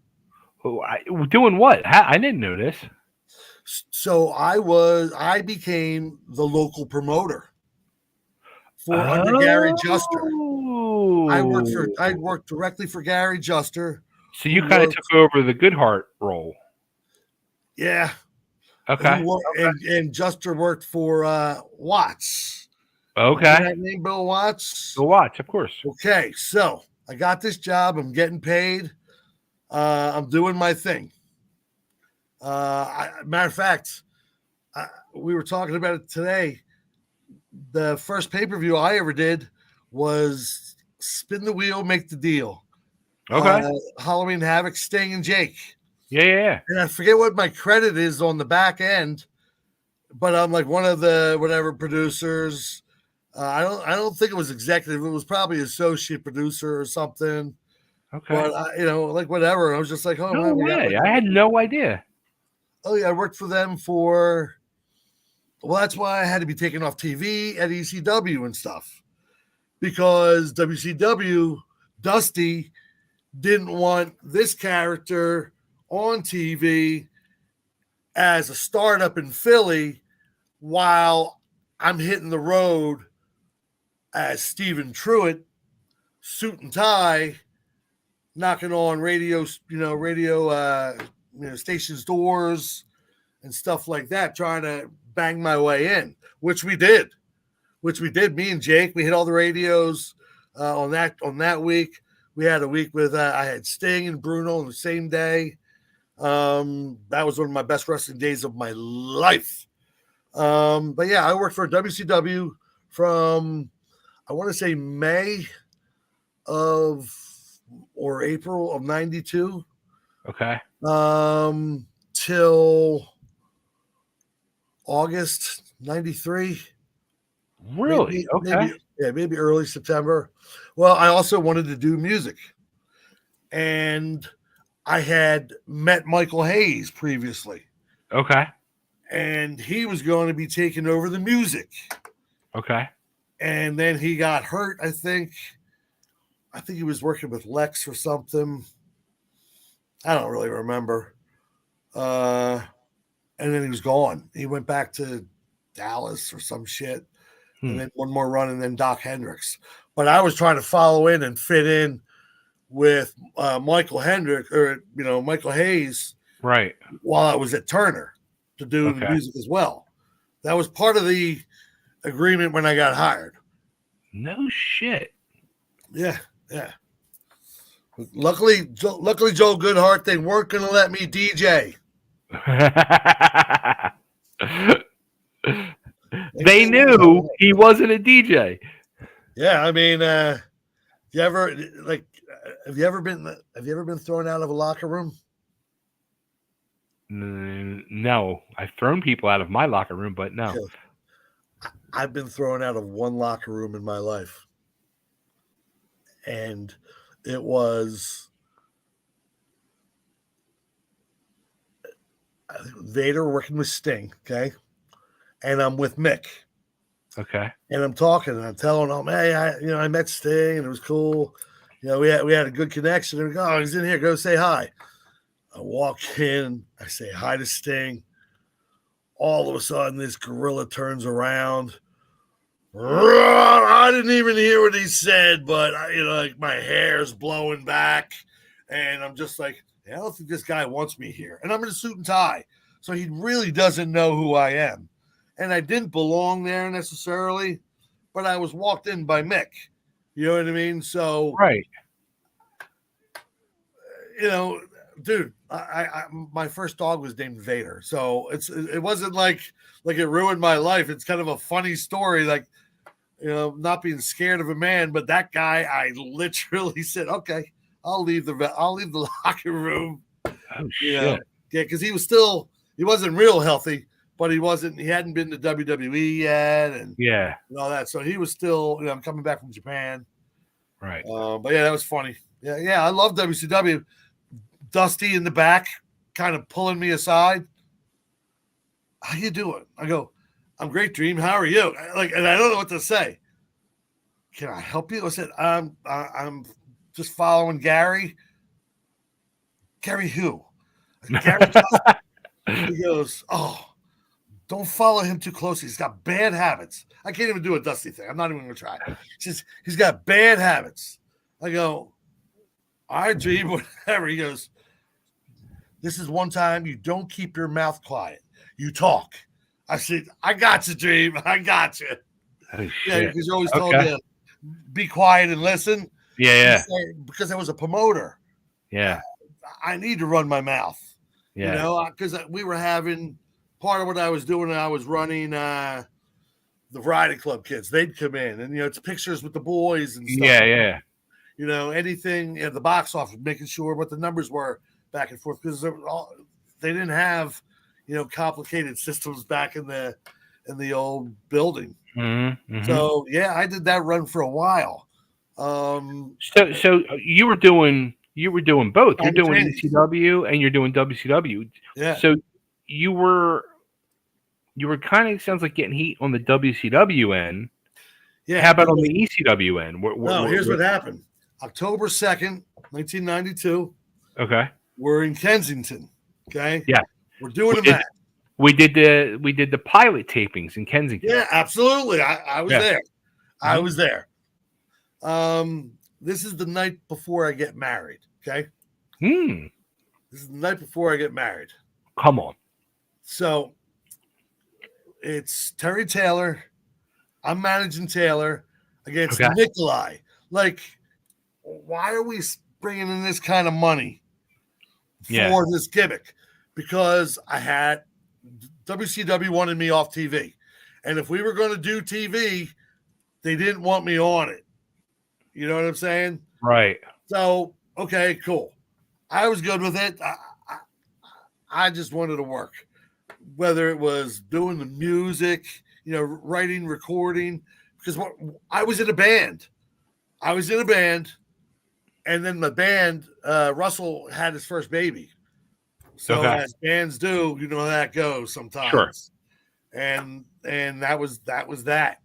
Doing what? I didn't know this. So I became the local promoter under Gary Juster. I worked directly for Gary Juster. So you kind of took over the Goodhart role. Yeah. Okay. And Juster worked for Watts. Okay. You know that name, Bill Watts? Bill Watts, of course. Okay, so I got this job. I'm getting paid. I'm doing my thing. Matter of fact, we were talking about it today. The first pay-per-view I ever did was Spin the Wheel, Make the Deal. Okay. Halloween Havoc, Sting, and Jake. Yeah. And I forget what my credit is on the back end, but I'm like one of the whatever producers. I don't think it was executive. It was probably associate producer or something. Okay. But like whatever. I was just like, oh no way. I had no idea. Oh yeah, I worked for them for. Well, that's why I had to be taken off TV at ECW and stuff, because WCW Dusty didn't want this character on TV as a startup in Philly while I'm hitting the road as Stephen Truitt, suit and tie, knocking on radio stations' doors and stuff like that, trying to bang my way in, which we did. Me and Jake, we hit all the radios on that week. We had a week with I had Sting and Bruno on the same day. That was one of my best wrestling days of my life. But yeah, I worked for WCW from, I want to say May or April of '92. Okay. Till August '93. Really? Okay. Maybe early September. Well, I also wanted to do music, and I had met Michael Hayes previously. Okay. And he was going to be taking over the music. Okay. And then he got hurt, I think. I think he was working with Lex or something. I don't really remember. And then he was gone. He went back to Dallas or some shit. And then one more run, and then Doc Hendricks. But I was trying to follow in and fit in with Michael Hayes. Right. While I was at Turner to do the music as well. That was part of the agreement when I got hired. No shit. Yeah. Luckily, Joe Goodhart, they weren't going to let me DJ. They knew he wasn't a DJ. Yeah, I mean, you ever like? Have you ever been thrown out of a locker room? No, I've thrown people out of my locker room, but no. I've been thrown out of one locker room in my life, and it was Vader working with Sting, okay, and I'm with Mick. Okay. And I'm talking and I'm telling him, hey, I met Sting and it was cool. We had a good connection. And we go, oh, he's in here. Go say hi. I walk in. I say hi to Sting. All of a sudden, this gorilla turns around. I didn't even hear what he said, but like my hair's blowing back, and I'm just like, I don't think this guy wants me here. And I'm in a suit and tie, so he really doesn't know who I am. And I didn't belong there necessarily, but I was walked in by Mick. You know what I mean? So, right. Dude, my first dog was named Vader. So it wasn't like it ruined my life. It's kind of a funny story, like, not being scared of a man, but that guy, I literally said, okay, I'll leave the locker room. Oh shit. Yeah, because he wasn't real healthy. But he hadn't been to WWE yet and all that. So he was still, coming back from Japan. Right. But yeah, that was funny. Yeah, I love WCW. Dusty in the back, kind of pulling me aside. How you doing? I go, I'm great, Dream. How are you? And I don't know what to say. Can I help you? I said, I'm just following Gary. Gary who? Gary Dusty. He goes, oh. Don't follow him too closely. He's got bad habits. I can't even do a Dusty thing. I'm not even going to try. He's got bad habits. I go, all right, Dream, whatever. He goes, this is one time you don't keep your mouth quiet. You talk. I said, I got you, Dream. I got you. Oh, yeah, because you always told me to be quiet and listen. Yeah. Because I was a promoter. Yeah. I need to run my mouth. Yeah. Because we were having – part of what I was doing, I was running the Variety Club kids. They'd come in, and it's pictures with the boys and stuff. Yeah. Anything the box office, making sure what the numbers were back and forth because they didn't have complicated systems back in the old building. Mm-hmm. So yeah, I did that run for a while. So you were doing both. You're doing ECW and you're doing WCW. Yeah. So you were kind of sounds like getting heat on the WCW end. Yeah. How about on the ECW end? Here's what happened. October 2nd, 1992. Okay. We're in Kensington. Okay. Yeah. We're doing a match. We did the pilot tapings in Kensington. Yeah, absolutely. I was there. Mm-hmm. I was there. This is the night before I get married. Okay. This is the night before I get married. Come on. So it's Terry Taylor. I'm managing Taylor against Nikolai. Like, why are we bringing in this kind of money for this gimmick? Because I had WCW wanted me off TV. And if we were going to do TV, they didn't want me on it. You know what I'm saying? Right. So, okay, cool. I was good with it. I just wanted to work. Whether it was doing the music, writing, recording, because I was in a band. And then the band, Russell had his first baby. So as bands do, how that goes sometimes. Sure. And that was that.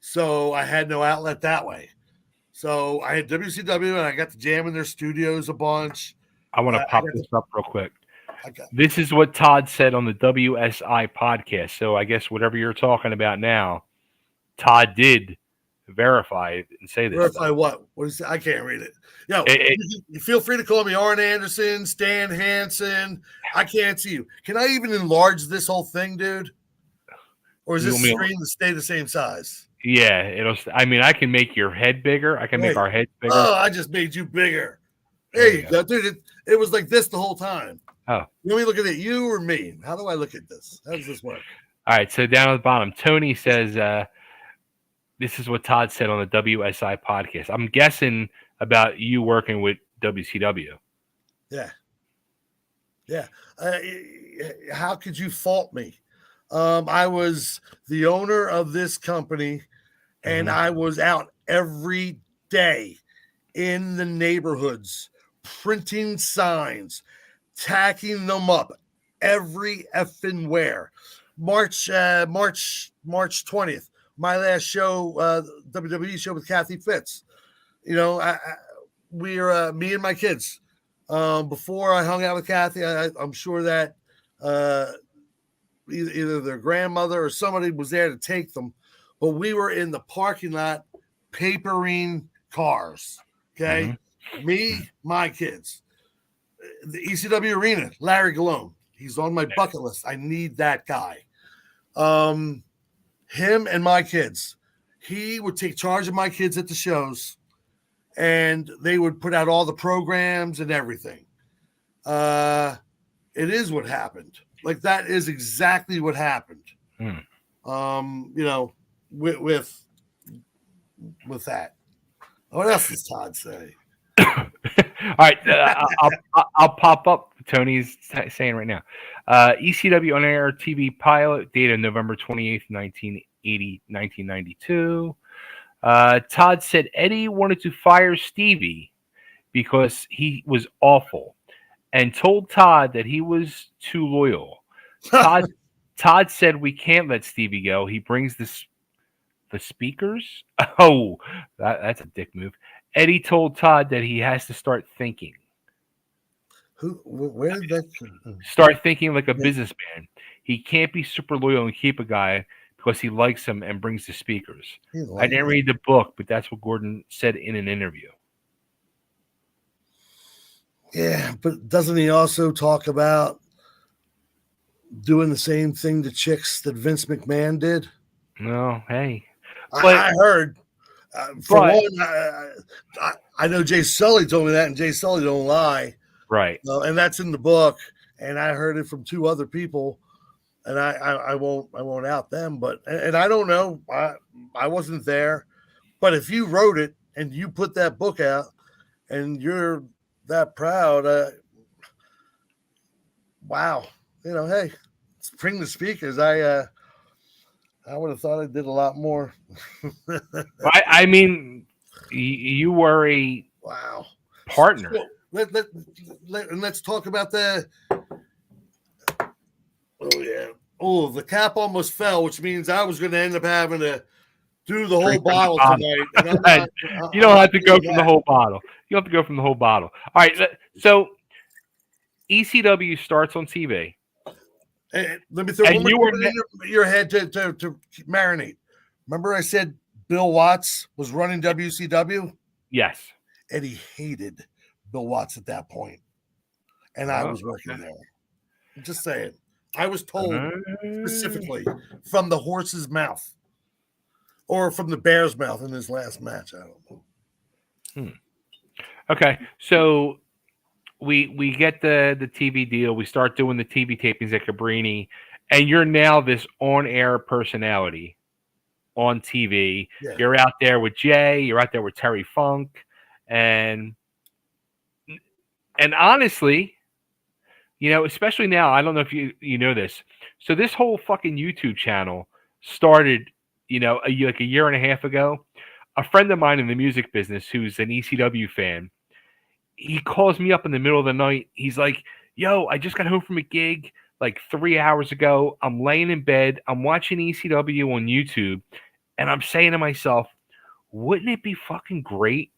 So I had no outlet that way. So I had WCW and I got to jam in their studios a bunch. I want to pop this up real quick. This is what Todd said on the WSI podcast. So I guess whatever you're talking about now, Todd did verify it and say this. Verify what? What is it? I can't read it. You feel free to call me Arn Anderson, Stan Hansen. I can't see you. Can I even enlarge this whole thing, dude? Or is this screen to stay the same size? Yeah, I can make your head bigger. I can make our heads bigger. Oh, I just made you bigger. There you go, dude. It was like this the whole time. Oh. You want me looking at you or me? How do I look at this? How does this work? All right, so down at the bottom, Tony says, this is what Todd said on the WSI podcast. I'm guessing about you working with WCW. Yeah. Yeah. How could you fault me? I was the owner of this company, and I was out every day in the neighborhoods, printing signs, tacking them up every effing where. March 20th, my last show, WWE show with Kathy Fitz. You know, we're me and my kids. Before I hung out with Kathy, I'm sure that either their grandmother or somebody was there to take them, but we were in the parking lot papering cars. Okay. Me, my kids, the ECW arena, Larry Galone. He's on my bucket list. I need that guy. Him and my kids. He would take charge of my kids at the shows, and they would put out all the programs and everything. It is what happened. Like, that is exactly what happened. You know, with that. What else does Todd say? All right, I'll pop up. Tony's saying right now. ECW on air TV pilot, dated November 28th, 1992. Todd said Eddie wanted to fire Stevie because he was awful, and told Todd that he was too loyal. Todd said we can't let Stevie go. He brings the speakers. Oh, that's a dick move. Eddie told Todd that he has to start thinking. Where did that start thinking like a businessman? He can't be super loyal and keep a guy because he likes him and brings the speakers. I didn't read the book, but that's what Gordon said in an interview. Yeah, but doesn't he also talk about doing the same thing to chicks that Vince McMahon did? No, hey. I heard. For one, I know Jay Sulli told me that, and Jay Sulli don't lie. Right. And that's in the book, and I heard it from two other people, and I won't out them, but and I don't know. I wasn't there, but if you wrote it and you put that book out, and you're that proud, wow, you know, hey, bring the speakers. I would have thought I did a lot more. I mean, you were a partner. So let's talk about the. Oh yeah. Oh, the cap almost fell, which means I was going to end up having to do the whole bottle tonight. And you don't have to go from the whole bottle. You don't have to go from the whole bottle. All right. So ECW starts on TV. Let me throw one more in your head to marinate. Remember I said Bill Watts was running WCW? Yes. And he hated Bill Watts at that point. And I was working there. I'm just saying. I was told specifically from the horse's mouth or from the bear's mouth in his last match. I don't know. Okay. So we get the TV deal. We start doing the TV tapings at Cabrini, and you're now this on-air personality on TV. Yeah. You're out there with Jay. You're out there with Terry Funk, and honestly, you know, especially now, I don't know if you know this. So this whole fucking YouTube channel started, you know, like a year and a half ago. A friend of mine in the music business who's an ECW fan, he calls me up in the middle of the night. He's like, yo, I just got home from a gig like 3 hours ago. I'm laying in bed. I'm watching ECW on YouTube. And I'm saying to myself, wouldn't it be fucking great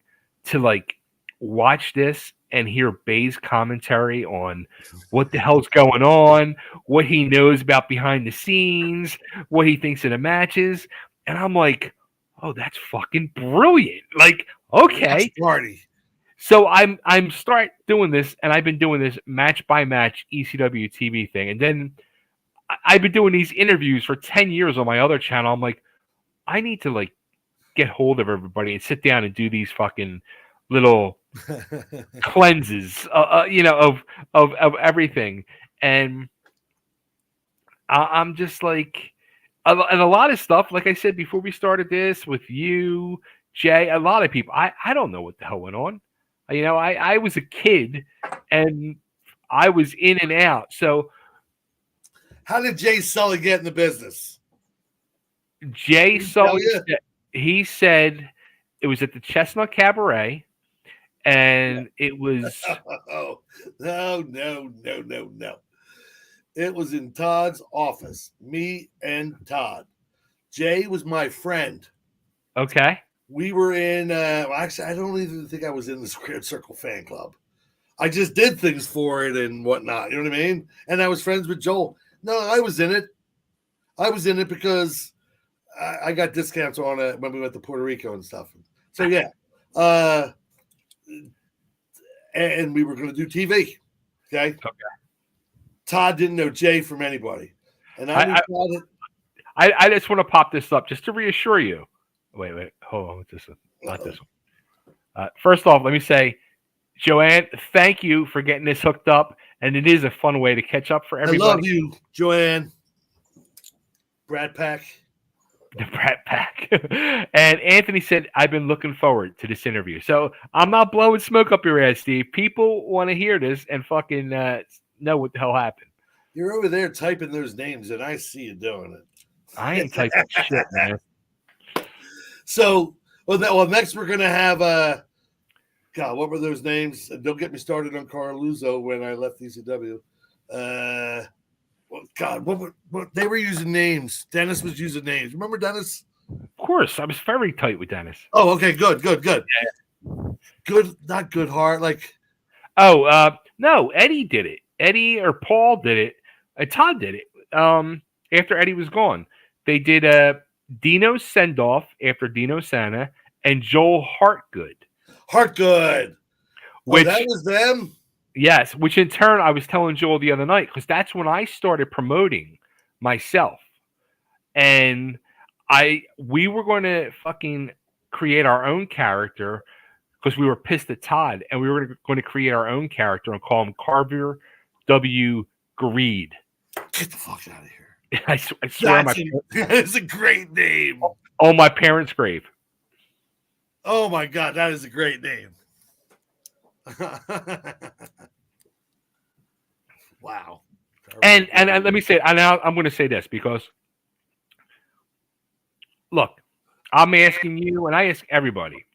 to like watch this and hear Bay's commentary on what the hell's going on, what he knows about behind the scenes, what he thinks of the matches. And I'm like, oh, that's fucking brilliant. Like, okay. Party. So I'm start doing this, and I've been doing this match by match ECW TV thing. And then I've been doing these interviews for 10 years on my other channel. I'm like, I need to like get hold of everybody and sit down and do these fucking little cleanses, you know, of everything. And I'm just like, and a lot of stuff, like I said before we started this with you, Jay, a lot of people, I don't know what the hell went on. I was a kid and I was in and out. So How did Jay Sulli get in the business? Jay Did he tell Sulli, you? he said it was at the Chestnut Cabaret, and it was Oh, no. It was in Todd's office. Me and Todd. Jay was my friend. okay. We were in. Actually, I don't even think I was in the Squared Circle fan club. I just did things for it and whatnot. You know what I mean? And I was friends with Joel. No, I was in it. I was in it because I got discounts on it when we went to Puerto Rico and stuff. So yeah, and we were going to do TV. Okay. Todd didn't know Jay from anybody, and I knew Todd. I just want to pop this up just to reassure you. Wait, hold on. This one, not this one. First off, let me say, Joanne, thank you for getting this hooked up, and it is a fun way to catch up for everybody. I love you, Joanne. Brad Pack. The Brat Pack. And Anthony said, I've been looking forward to this interview. So I'm not blowing smoke up your ass, Steve. People want to hear this and fucking know what the hell happened. You're over there typing those names, and I see you doing it. I ain't typing shit, man. So, next we're going to have, God, what were those names? Don't get me started on Carluzzo when I left ECW. God, what they were using names. Dennis was using names. Remember Dennis? Of course, I was very tight with Dennis. Oh, okay, good. Yeah. Good, not good heart. Like, no, Eddie did it. Eddie or Paul did it. Todd did it. After Eddie was gone, they did Dino's send off after Dino Santa and Joel Hartgood. Which that was them. Yes, which in turn I was telling Joel the other night because that's when I started promoting myself, and we were going to fucking create our own character because we were pissed at Todd, and we were going to create our own character and call him Carver W. Greed. Get the fuck out of here! I swear, that is a great name. On my parents' grave. Oh my god, that is a great name. Wow. And let me say, and now I'm going to say this because, look, I'm asking you, and I ask everybody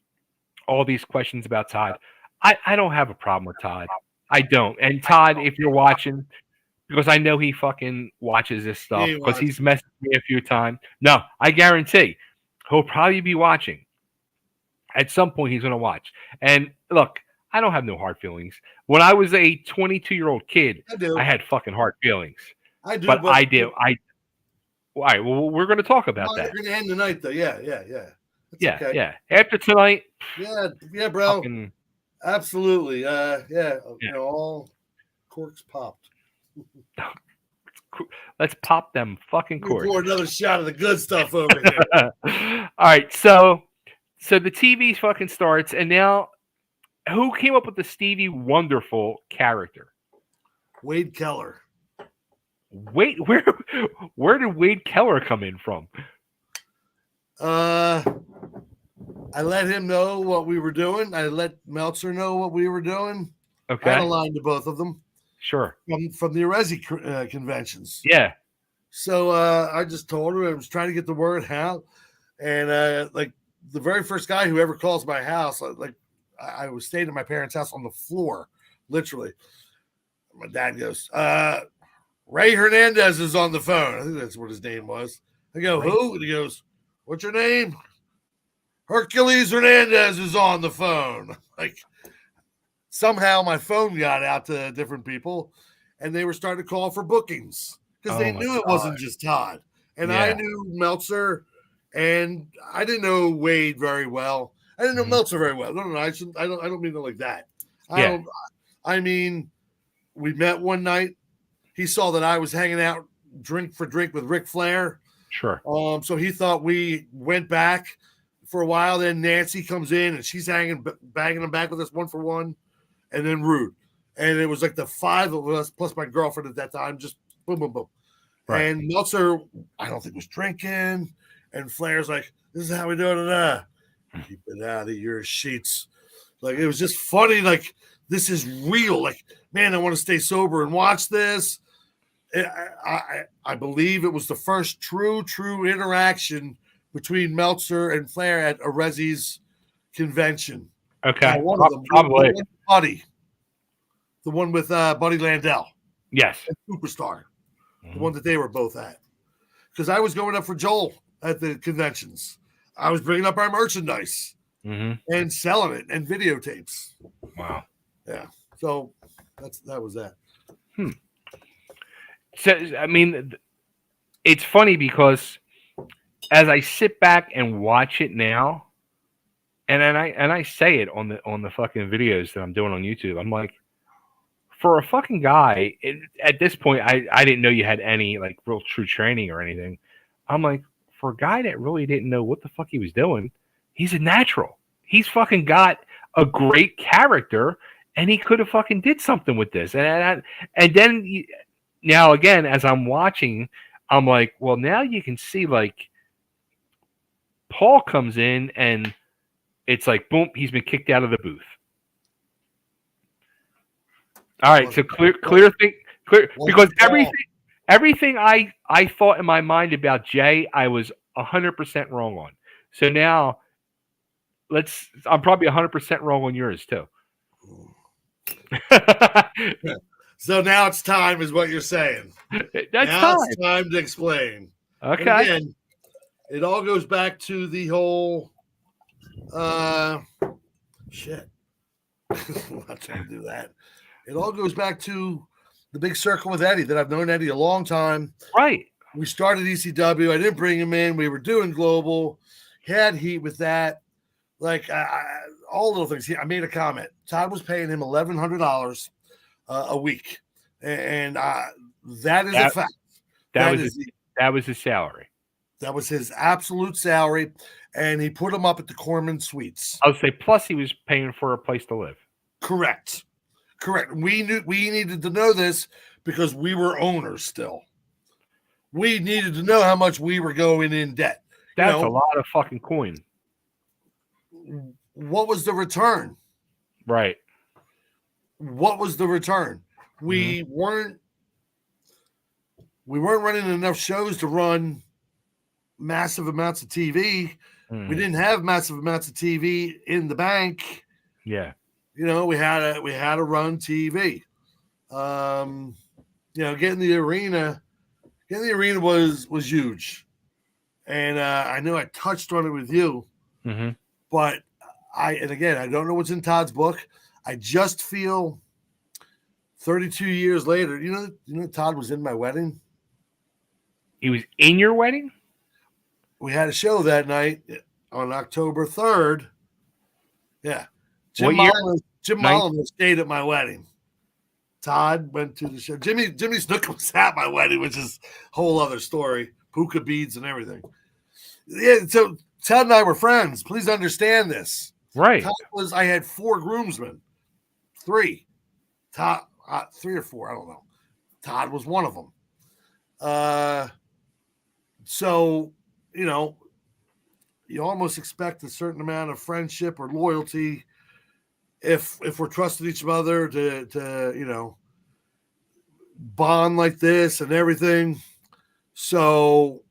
all these questions about Todd. I don't have a problem with Todd. I don't. And Todd, if you're watching, because I know he fucking watches this stuff because he's messaged me a few times. No, I guarantee he'll probably be watching. At some point, he's going to watch. And look, I don't have no hard feelings. When I was a 22-year-old kid, I had fucking hard feelings. I do. But I do. All right, well, we're going to talk about that. We're going to end the night, though. Yeah. Okay. Yeah. After tonight. Yeah, bro. Fucking, absolutely. You know, all corks popped. Let's pop them fucking corks. Pour another shot of the good stuff over here. All right, so the TV fucking starts, and now who came up with the Stevie Wonderful character? Wade Keller. Wait, where did Wade Keller come in from? I let him know what we were doing. I let Meltzer know what we were doing. Okay. I aligned to both of them. Sure. From the Arezzi conventions. Yeah. So I just told her I was trying to get the word out. And like the very first guy who ever calls my house, like I was staying at my parents' house on the floor, literally. My dad goes, Ray Hernandez is on the phone. I think that's what his name was. I go, who? And he goes, what's your name? Hercules Hernandez is on the phone. Like, somehow my phone got out to different people, and they were starting to call for bookings because they knew it wasn't just Todd. And I knew Meltzer, and I didn't know Wade very well. I didn't know Meltzer very well. No. I don't mean it like that. I mean, we met one night. He saw that I was hanging out drink for drink with Ric Flair. Sure. So he thought we went back for a while. Then Nancy comes in and she's bagging them back with us 1 for 1, and then Rude. And it was like the 5 of us plus my girlfriend at that time, just boom, boom, boom. Right. And Meltzer, I don't think was drinking. And Flair's like, this is how we do it. Keep it out of your sheets. Like, it was just funny. Like, this is real. Like, man, I want to stay sober and watch this. I believe it was the first true interaction between Meltzer and Flair at Arezzi's convention. Okay. One of them, Probably. The one with Buddy Landell. Yes. Superstar. The one that they were both at. Because I was going up for Joel at the conventions. I was bringing up our merchandise and selling it and videotapes. Wow. Yeah. So that was that. So, I mean, it's funny because as I sit back and watch it now, and I say it on the fucking videos that I'm doing on YouTube, I'm like, for a fucking guy, at this point, I didn't know you had any like real true training or anything. I'm like, for a guy that really didn't know what the fuck he was doing, he's a natural. He's fucking got a great character, and he could have fucking did something with this. And then now again, as I'm watching, I'm like, well, now you can see like Paul comes in, and it's like, boom, he's been kicked out of the booth. All right, so clear because everything I thought in my mind about Jay, I was 100% wrong on. So now I'm probably 100% wrong on yours too. So now it's time, is what you're saying. It's time to explain. Okay. And again, it all goes back to the whole shit. I'm not trying to do that. It all goes back to the big circle with Eddie, that I've known Eddie a long time. Right. We started ECW. I didn't bring him in. We were doing global. Had heat with that. Like, all little things. I made a comment. Todd was paying him $1,100 a week. And that is a fact. That was his salary. That was his absolute salary. And he put him up at the Corman Suites. I would say, plus he was paying for a place to live. Correct. We needed to know this because we were owners still. We needed to know how much we were going in debt. That's a lot of fucking coin. What was the return? Right. What was the return? We weren't running enough shows to run massive amounts of TV. We didn't have massive amounts of TV in the bank. Yeah. We had to run TV. Getting the arena was huge. And I know I touched on it with you, but I don't know what's in Todd's book. I just feel 32 years later, Todd was in my wedding. He was in your wedding? We had a show that night on October 3rd. Yeah. Jim Mullins stayed at my wedding. Todd went to the show. Jimmy Snook was at my wedding, which is a whole other story. Puka beads and everything. Yeah, so Todd and I were friends. Please understand this. Right. I had 4 groomsmen. 3. Todd, 3 or 4, I don't know. Todd was one of them. So, you almost expect a certain amount of friendship or loyalty if we're trusting each other to bond like this and everything. So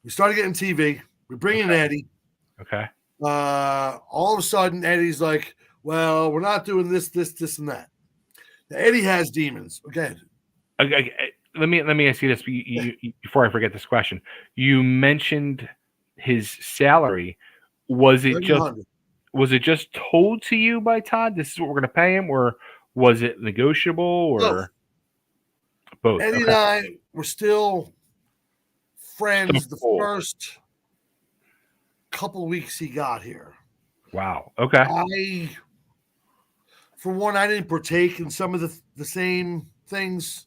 we started getting TV. We bring in Eddie. Okay. All of a sudden, Eddie's like, well, we're not doing this, and that. Now, Eddie has demons. Okay. Let me ask you this before I forget this question. You mentioned his salary. Was it just told to you by Todd, this is what we're going to pay him, or was it negotiable, or both? Eddie and I were still friends the first couple weeks he got here. Wow. Okay. For one, I didn't partake in some of the same things.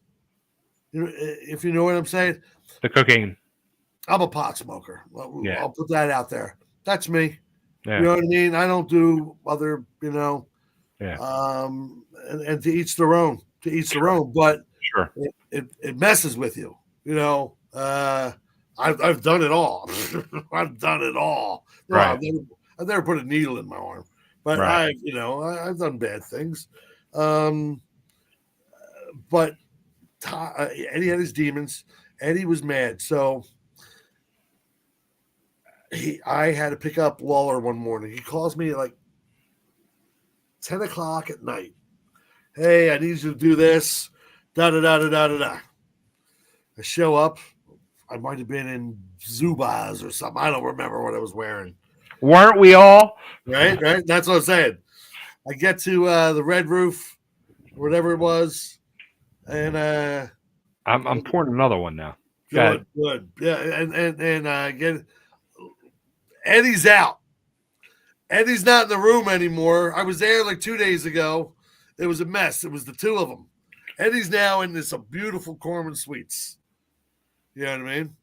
If you know what I'm saying. The cocaine. I'm a pot smoker. Yeah. I'll put that out there. That's me. Yeah. You know what I mean? I don't do other, Yeah. and to each their own. But Sure. it messes with you. I've done it all. I've done it all. No, Right. I've never put a needle in my arm, but Right. I've done bad things. But Eddie had his demons. Eddie was mad, so I had to pick up Lawler one morning. He calls me at like 10 o'clock at night. Hey, I need you to do this. Da da da da da da da. I show up. I might have been in Zubaz or something. I don't remember what I was wearing. Weren't we all? Right. That's what I'm saying. I get to the Red Roof, whatever it was, and I'm pouring another one now. good. Yeah, and get Eddie's out. Eddie's not in the room anymore. I was there like 2 days ago. It was a mess. It was the two of them. Eddie's now in this beautiful Corman Suites. You know what I mean?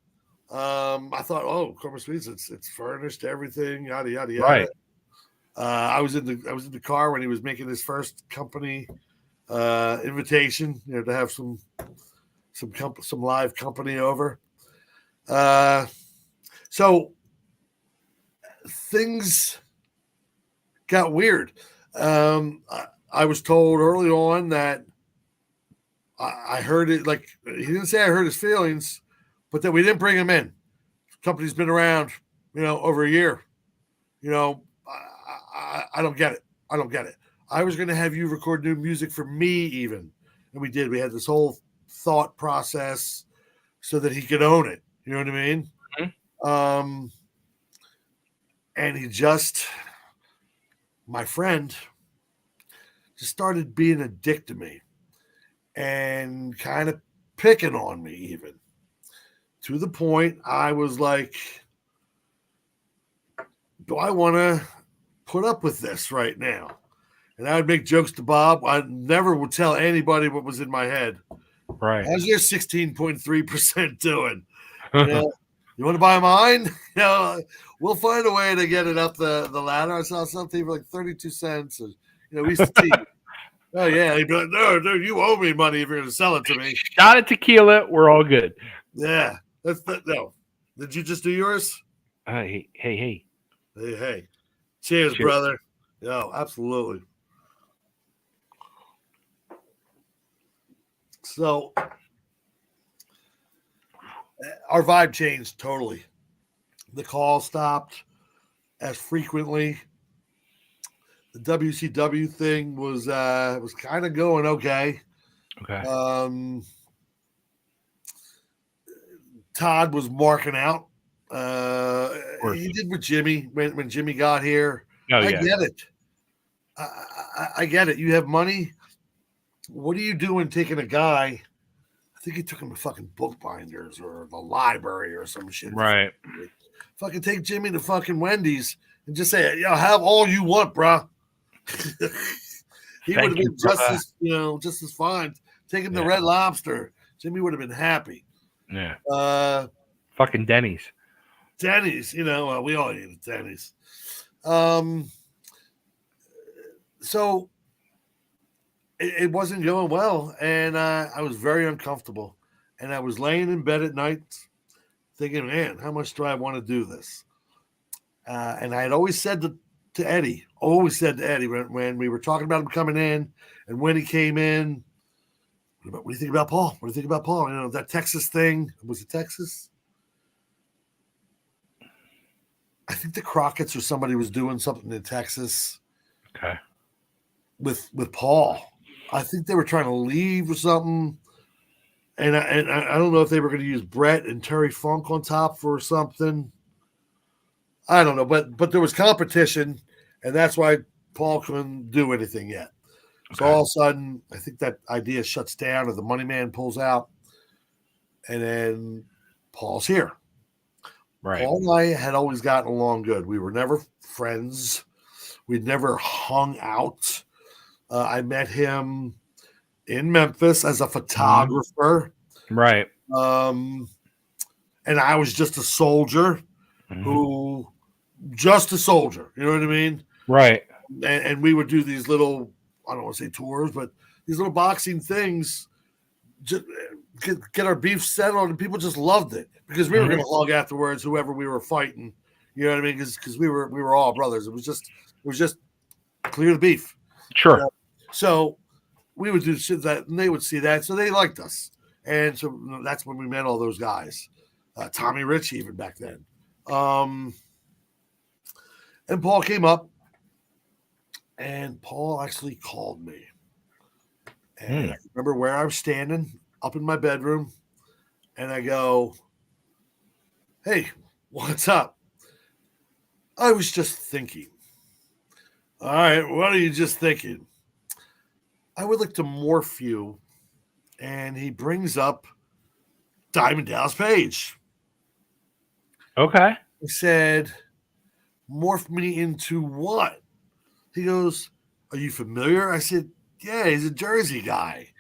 I thought, oh, Corman Suites, it's furnished, everything, yada yada yada. Right. I was in the car when he was making his first company invitation, to have some live company over. So things got weird. I was told early on that I heard it, like, he didn't say I hurt his feelings, but that we didn't bring him in. The company's been around, over a year. I don't get it. I don't get it. I was going to have you record new music for me even. And we did. We had this whole thought process so that he could own it. You know what I mean? Mm-hmm. And he just, my friend, just started being a dick to me and kind of picking on me even, to the point I was like, do I want to put up with this right now? And I would make jokes to Bob. I never would tell anybody what was in my head. Right. How's your 16.3% doing? You want to buy mine? We'll find a way to get it up the ladder. I saw something for like 32 cents. And, we used to tease. Oh, yeah. He'd be like, no, dude, you owe me money if you're going to sell it to me. Shot of tequila. We're all good. Yeah. No. Did you just do yours? Hey. Hey. Cheers, brother. No, absolutely. So our vibe changed totally. The call stopped as frequently. The WCW thing was kind of going okay. Okay. Todd was marking out. He did with Jimmy when Jimmy got here. Oh, I get it. I get it. You have money. What are you doing taking a guy? I think he took him to fucking Bookbinders or the library or some shit. Right. Fucking take Jimmy to fucking Wendy's and just say, have all you want, bro. He would have been just as fine. Take him to Red Lobster. Jimmy would have been happy. Yeah. Fucking Denny's. Denny's, we all eat at Denny's. So it wasn't going well, and I was very uncomfortable. And I was laying in bed at night thinking, man, how much do I want to do this? And I had always said to Eddie, when we were talking about him coming in and when he came in, what do you think about Paul? What do you think about Paul? That Texas thing. Was it Texas? I think the Crockett's or somebody was doing something in Texas. Okay. With Paul. I think they were trying to leave or something. And I don't know if they were going to use Brett and Terry Funk on top for something. I don't know. But there was competition, and that's why Paul couldn't do anything yet. Okay. So all of a sudden, I think that idea shuts down or the money man pulls out. And then Paul's here. Right. Paul and I had always gotten along good. We were never friends. We'd never hung out. I met him in Memphis as a photographer. Right. And I was just a soldier just a soldier. You know what I mean? Right. And we would do these little, I don't want to say tours, but these little boxing things just get our beef settled, and people just loved it because we were going to hug afterwards, whoever we were fighting. You know what I mean? Because we were all brothers. It was just clear the beef. Sure. You know? So we would do shit that, and they would see that, so they liked us, and so that's when we met all those guys. Tommy Rich even back then. And Paul came up, and Paul actually called me. And I remember where I was standing up in my bedroom, and I go, "Hey, what's up?" I was just thinking. All right, what are you just thinking? I would like to morph you, and he brings up Diamond Dallas Page. Okay. He said, "Morph me into what?" He goes, "Are you familiar?" I said, "Yeah, he's a Jersey guy."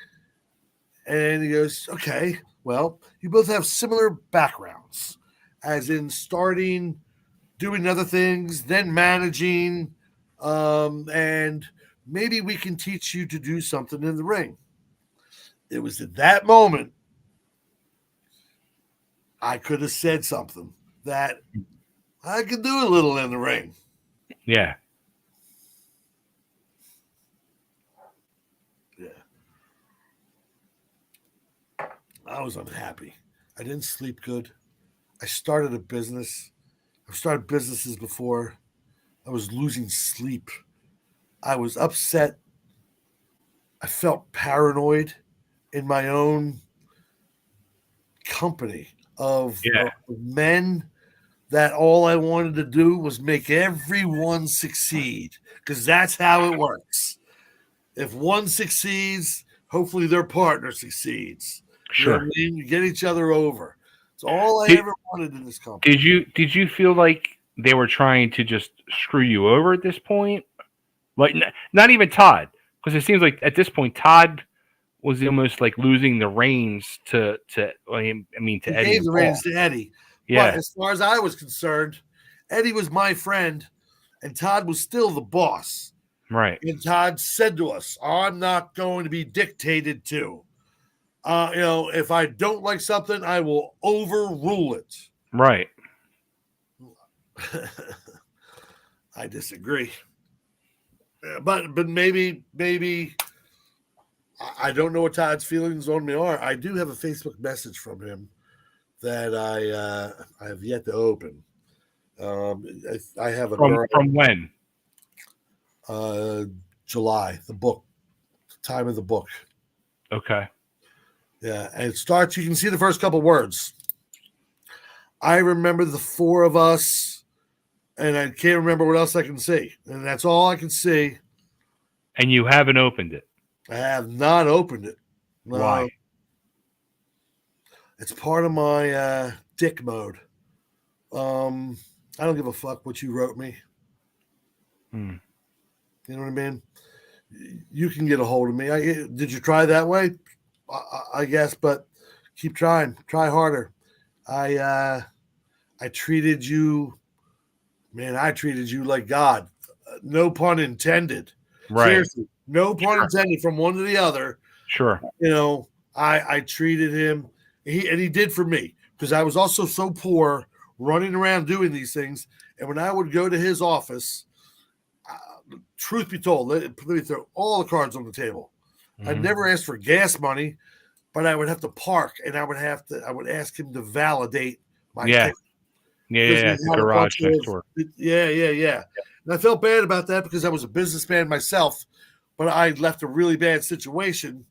And he goes, "Okay, well, you both have similar backgrounds, as in starting, doing other things, then managing, and maybe we can teach you to do something in the ring." It was at that moment I could have said something that I could do a little in the ring. Yeah. Yeah. I was unhappy. I didn't sleep good. I started a business. I've started businesses before. I was losing sleep. I was upset. I felt paranoid in my own company of men that all I wanted to do was make everyone succeed, because that's how it works. If one succeeds, hopefully their partner succeeds. Sure. You know what I mean? You get each other over. It's all I ever wanted in this company. Did you feel like they were trying to just screw you over at this point? Like, not even Todd, because it seems like at this point Todd was almost like losing the reins to Eddie. He gave the reins to Eddie. Yeah. But as far as I was concerned, Eddie was my friend, and Todd was still the boss. Right. And Todd said to us, "I'm not going to be dictated to. If I don't like something, I will overrule it." Right. I disagree. But maybe I don't know what Todd's feelings on me are. I do have a Facebook message from him that I have yet to open. I have a girl from when? July, the book, time of the book. Okay. Yeah, and it starts. You can see the first couple words. I remember the four of us, and I can't remember what else I can see, and that's all I can see. And you haven't opened it. I have not opened it. No. Why? It's part of my dick mode. I don't give a fuck what you wrote me. You know what I mean? You can get a hold of me. Did you try that way? I guess, but keep trying. Try harder. I treated you, man. I treated you like God. No pun intended. Right. Seriously, no pun intended from one to the other. Sure. I treated him, and he did for me, because I was also so poor, running around doing these things. And when I would go to his office, truth be told, let me throw all the cards on the table. I never asked for gas money, but I would have to park, and I would ask him to validate my ticket. Yeah, the garage next door. Yeah. And I felt bad about that because I was a businessman myself, but I left a really bad situation,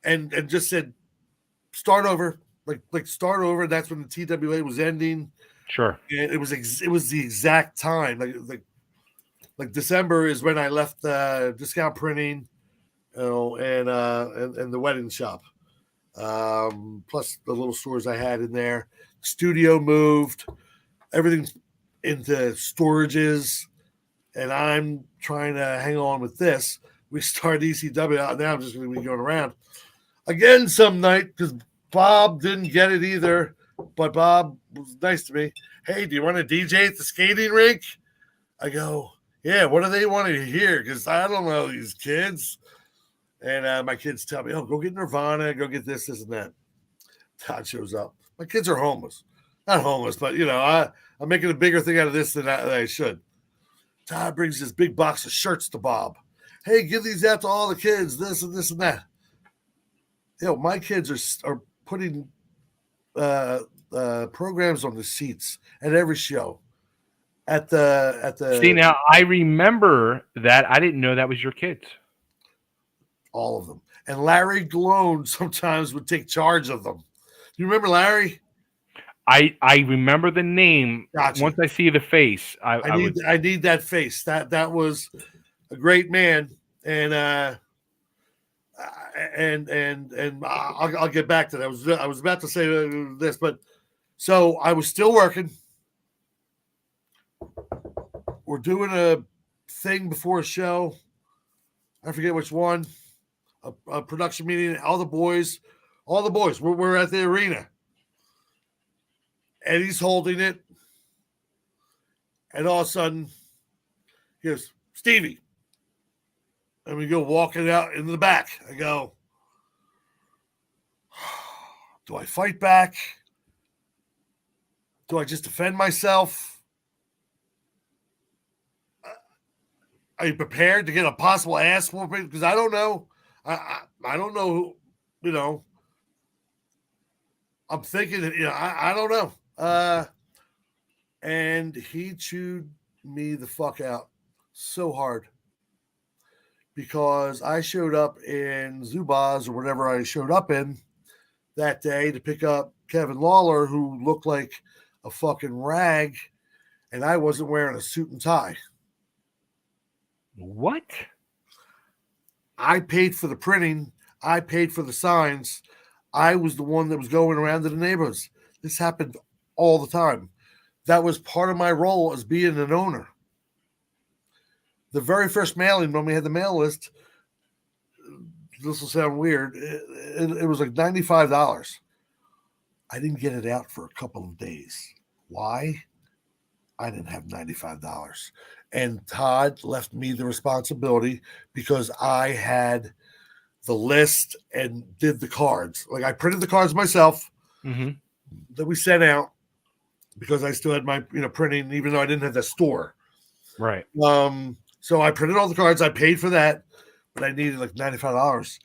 and just said, start over, like start over. That's when the TWA was ending. Sure. And it was the exact time, like December is when I left Discount Printing, and the wedding shop. Plus the little stores I had in there. Studio moved, everything's into storages, and I'm trying to hang on with this. We started ECW out. Now I'm just going to be going around again some night because Bob didn't get it either. But Bob was nice to me. "Hey, do you want to DJ at the skating rink?" I go, "Yeah, what do they want to hear? Because I don't know these kids." And my kids tell me, "Oh, go get Nirvana, go get this, and that." Todd shows up. My kids are homeless, not homeless, but I'm making a bigger thing out of this than I should. Todd brings this big box of shirts to Bob. Hey, give these out to all the kids. This and this and that. My kids are putting programs on the seats at every show. At the See, now I remember that. I didn't know that was your kids. All of them. And Larry Glone sometimes would take charge of them. You remember Larry? I remember the name. Gotcha. Once I see the face, I need that face. That was a great man, and I'll get back to that. I was about to say this, but so I was still working. We're doing a thing before a show. I forget which one. A production meeting. All the boys. We're at the arena. Eddie's holding it. And all of a sudden, he goes, Stevie. And we go walking out into the back. I go, do I fight back? Do I just defend myself? Are you prepared to get a possible ass whooping? Because I don't know. I don't know who, I'm thinking that, I don't know. And he chewed me the fuck out so hard because I showed up in Zubaz or whatever I showed up in that day to pick up Kevin Lawler, who looked like a fucking rag, and I wasn't wearing a suit and tie. What? I paid for the printing. I paid for the signs. I was the one that was going around to the neighborhoods. This happened all the time. That was part of my role as being an owner. The very first mailing, when we had the mail list, this will sound weird, it was like $95. I didn't get it out for a couple of days. Why? I didn't have $95. And Todd left me the responsibility because I had the list and did the cards. Like I printed the cards myself that we sent out because I still had my printing, even though I didn't have the store. Right. So I printed all the cards. I paid for that, but I needed like $95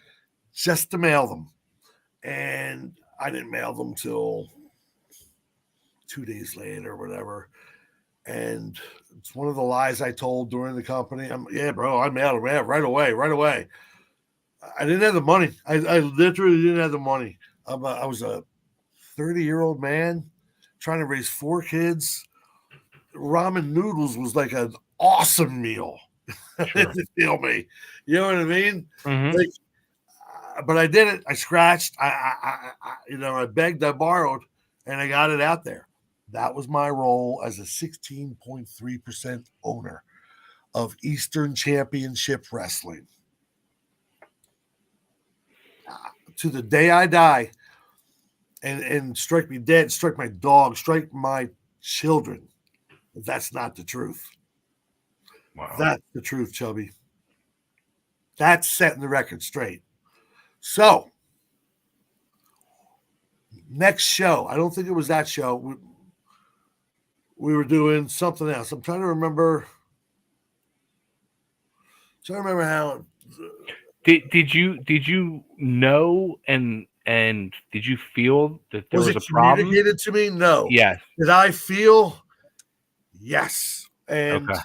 just to mail them. And I didn't mail them till 2 days later or whatever. And it's one of the lies I told during the company. I mailed them right away. I didn't have the money. I literally didn't have the money. I was a 30-year-old man trying to raise 4 kids. Ramen noodles was like an awesome meal. Sure. To feel me. You know what I mean? Mm-hmm. But I did it. I scratched. I begged, I borrowed, and I got it out there. That was my role as a 16.3% owner of Eastern Championship Wrestling. To the day I die, and strike me dead, strike my dog, strike my children. That's not the truth. Wow. That's the truth, Chubby. That's setting the record straight. So, next show, I don't think it was that show. We were doing something else. I'm trying to remember. How. Did you know and did you feel that there was a problem? Was it communicated to me? No. Yes. Did I feel? Yes. And okay.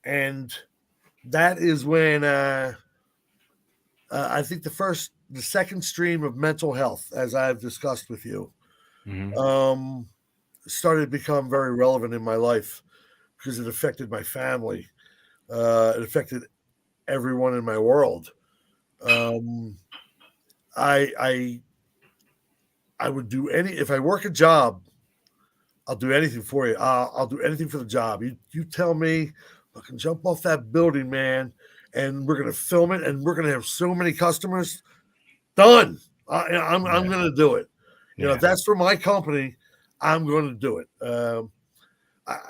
And that is when I think the second stream of mental health, as I've discussed with you, started to become very relevant in my life because it affected my family. It affected everyone in my world. I would do if I work a job, I'll do anything for you. I'll do anything for the job. You tell me, I can jump off that building, man, and we're gonna film it, and we're gonna have so many customers. Done. I'm gonna do it. If that's for my company, I'm going to do it.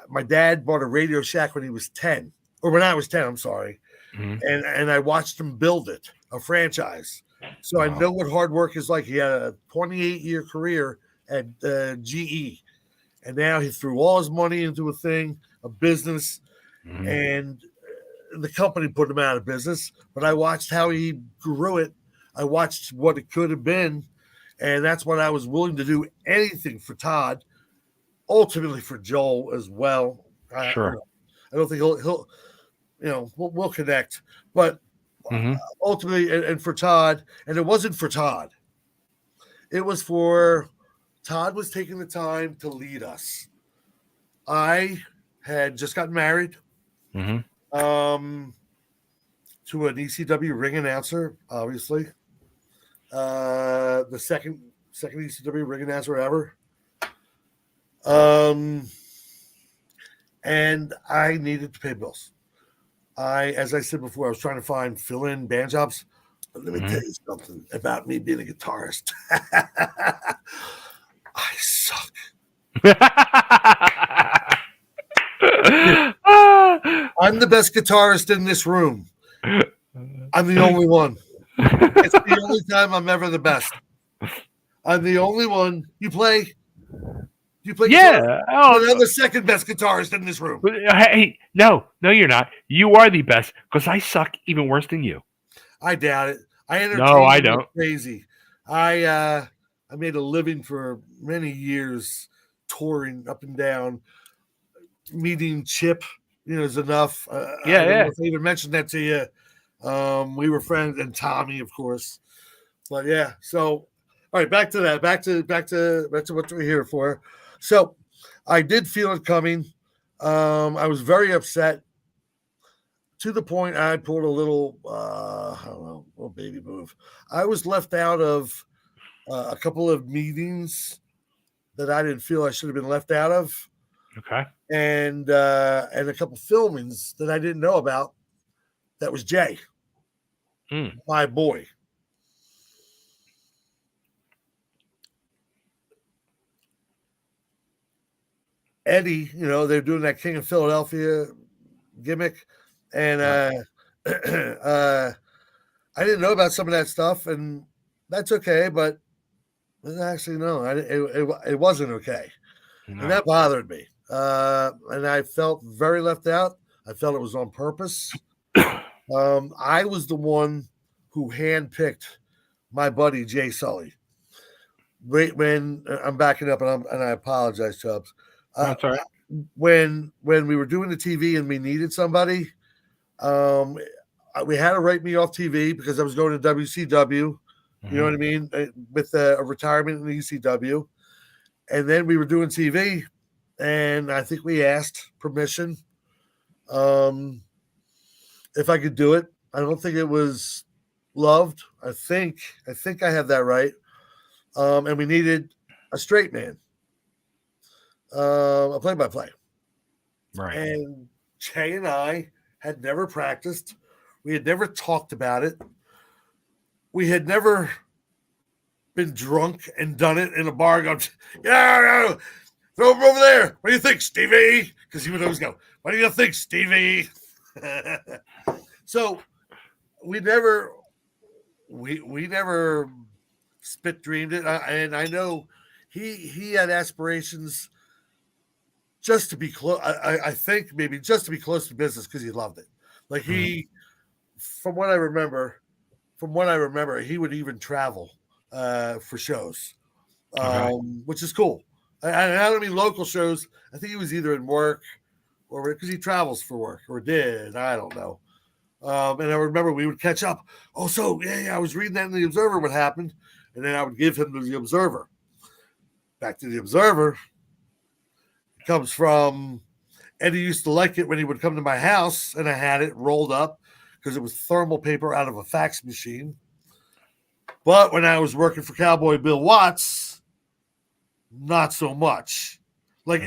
My dad bought a Radio Shack when he was 10, or when I was 10. I'm sorry, and I watched him build it. a franchise. So I know what hard work is like. He had a 28-year career at GE, and now he threw all his money into a business, and the company put him out of business. But I watched how he grew it. I watched what it could have been, and that's what I was willing to do anything for Todd, ultimately for Joel as well. Sure. I don't think he'll we'll connect, but ultimately, and for Todd, and it wasn't for Todd. It was for Todd was taking the time to lead us. I had just gotten married to an ECW ring announcer, obviously. The second ECW ring announcer ever. And I needed to pay bills. As I said before, I was trying to find fill-in band jobs. But let me tell you something about me being a guitarist. I suck. I'm the best guitarist in this room. I'm the only one. It's the only time I'm ever the best. I'm the only one. You play Yeah. Oh, I'm the second best guitarist in this room. Hey, no, you're not. You are the best because I suck even worse than you. I doubt it. I entertain I don't. Like crazy. I made a living for many years touring up and down, meeting Chip. Is enough. I don't know if I even mentioned that to you. We were friends, and Tommy, of course. But yeah, so all right, back to that. Back to what we're here for. So I did feel it coming. I was very upset to the point I pulled a little, I don't know, little baby move. I was left out of a couple of meetings that I didn't feel I should have been left out of. Okay. And a couple filmings that I didn't know about. That was Jay, my boy. Eddie, they're doing that King of Philadelphia gimmick. And I didn't know about some of that stuff, and that's okay. But actually, no, it wasn't okay. No. And that bothered me. And I felt very left out. I felt it was on purpose. I was the one who handpicked my buddy, Jay Sulli. When I'm backing up, and I apologize, Chubbs. That's all right. When we were doing the TV and we needed somebody, we had to write me off TV because I was going to WCW. You know what I mean? With a retirement in the ECW. And then we were doing TV, and I think we asked permission if I could do it. I don't think it was loved. I think I have that right. And we needed a straight man, a play-by-play. Right. And Jay and I had never practiced. We had never talked about it. We had never been drunk and done it in a bar. Going, yeah, throw him over there. What do you think, Stevie? Because he would always go, what do you think, Stevie? So we never spit dreamed it. And I know he had aspirations just to be close. I think maybe just to be close to business because he loved it. Like from what I remember, he would even travel for shows, which is cool. I don't mean local shows. I think he was either in work or because he travels for work or did. I don't know. And I remember we would catch up. Oh, so yeah, I was reading that in the Observer what happened. And then I would give him the Observer. Back to the Observer. It comes from Eddie used to like it when he would come to my house and I had it rolled up because it was thermal paper out of a fax machine. But when I was working for Cowboy Bill Watts, not so much. Like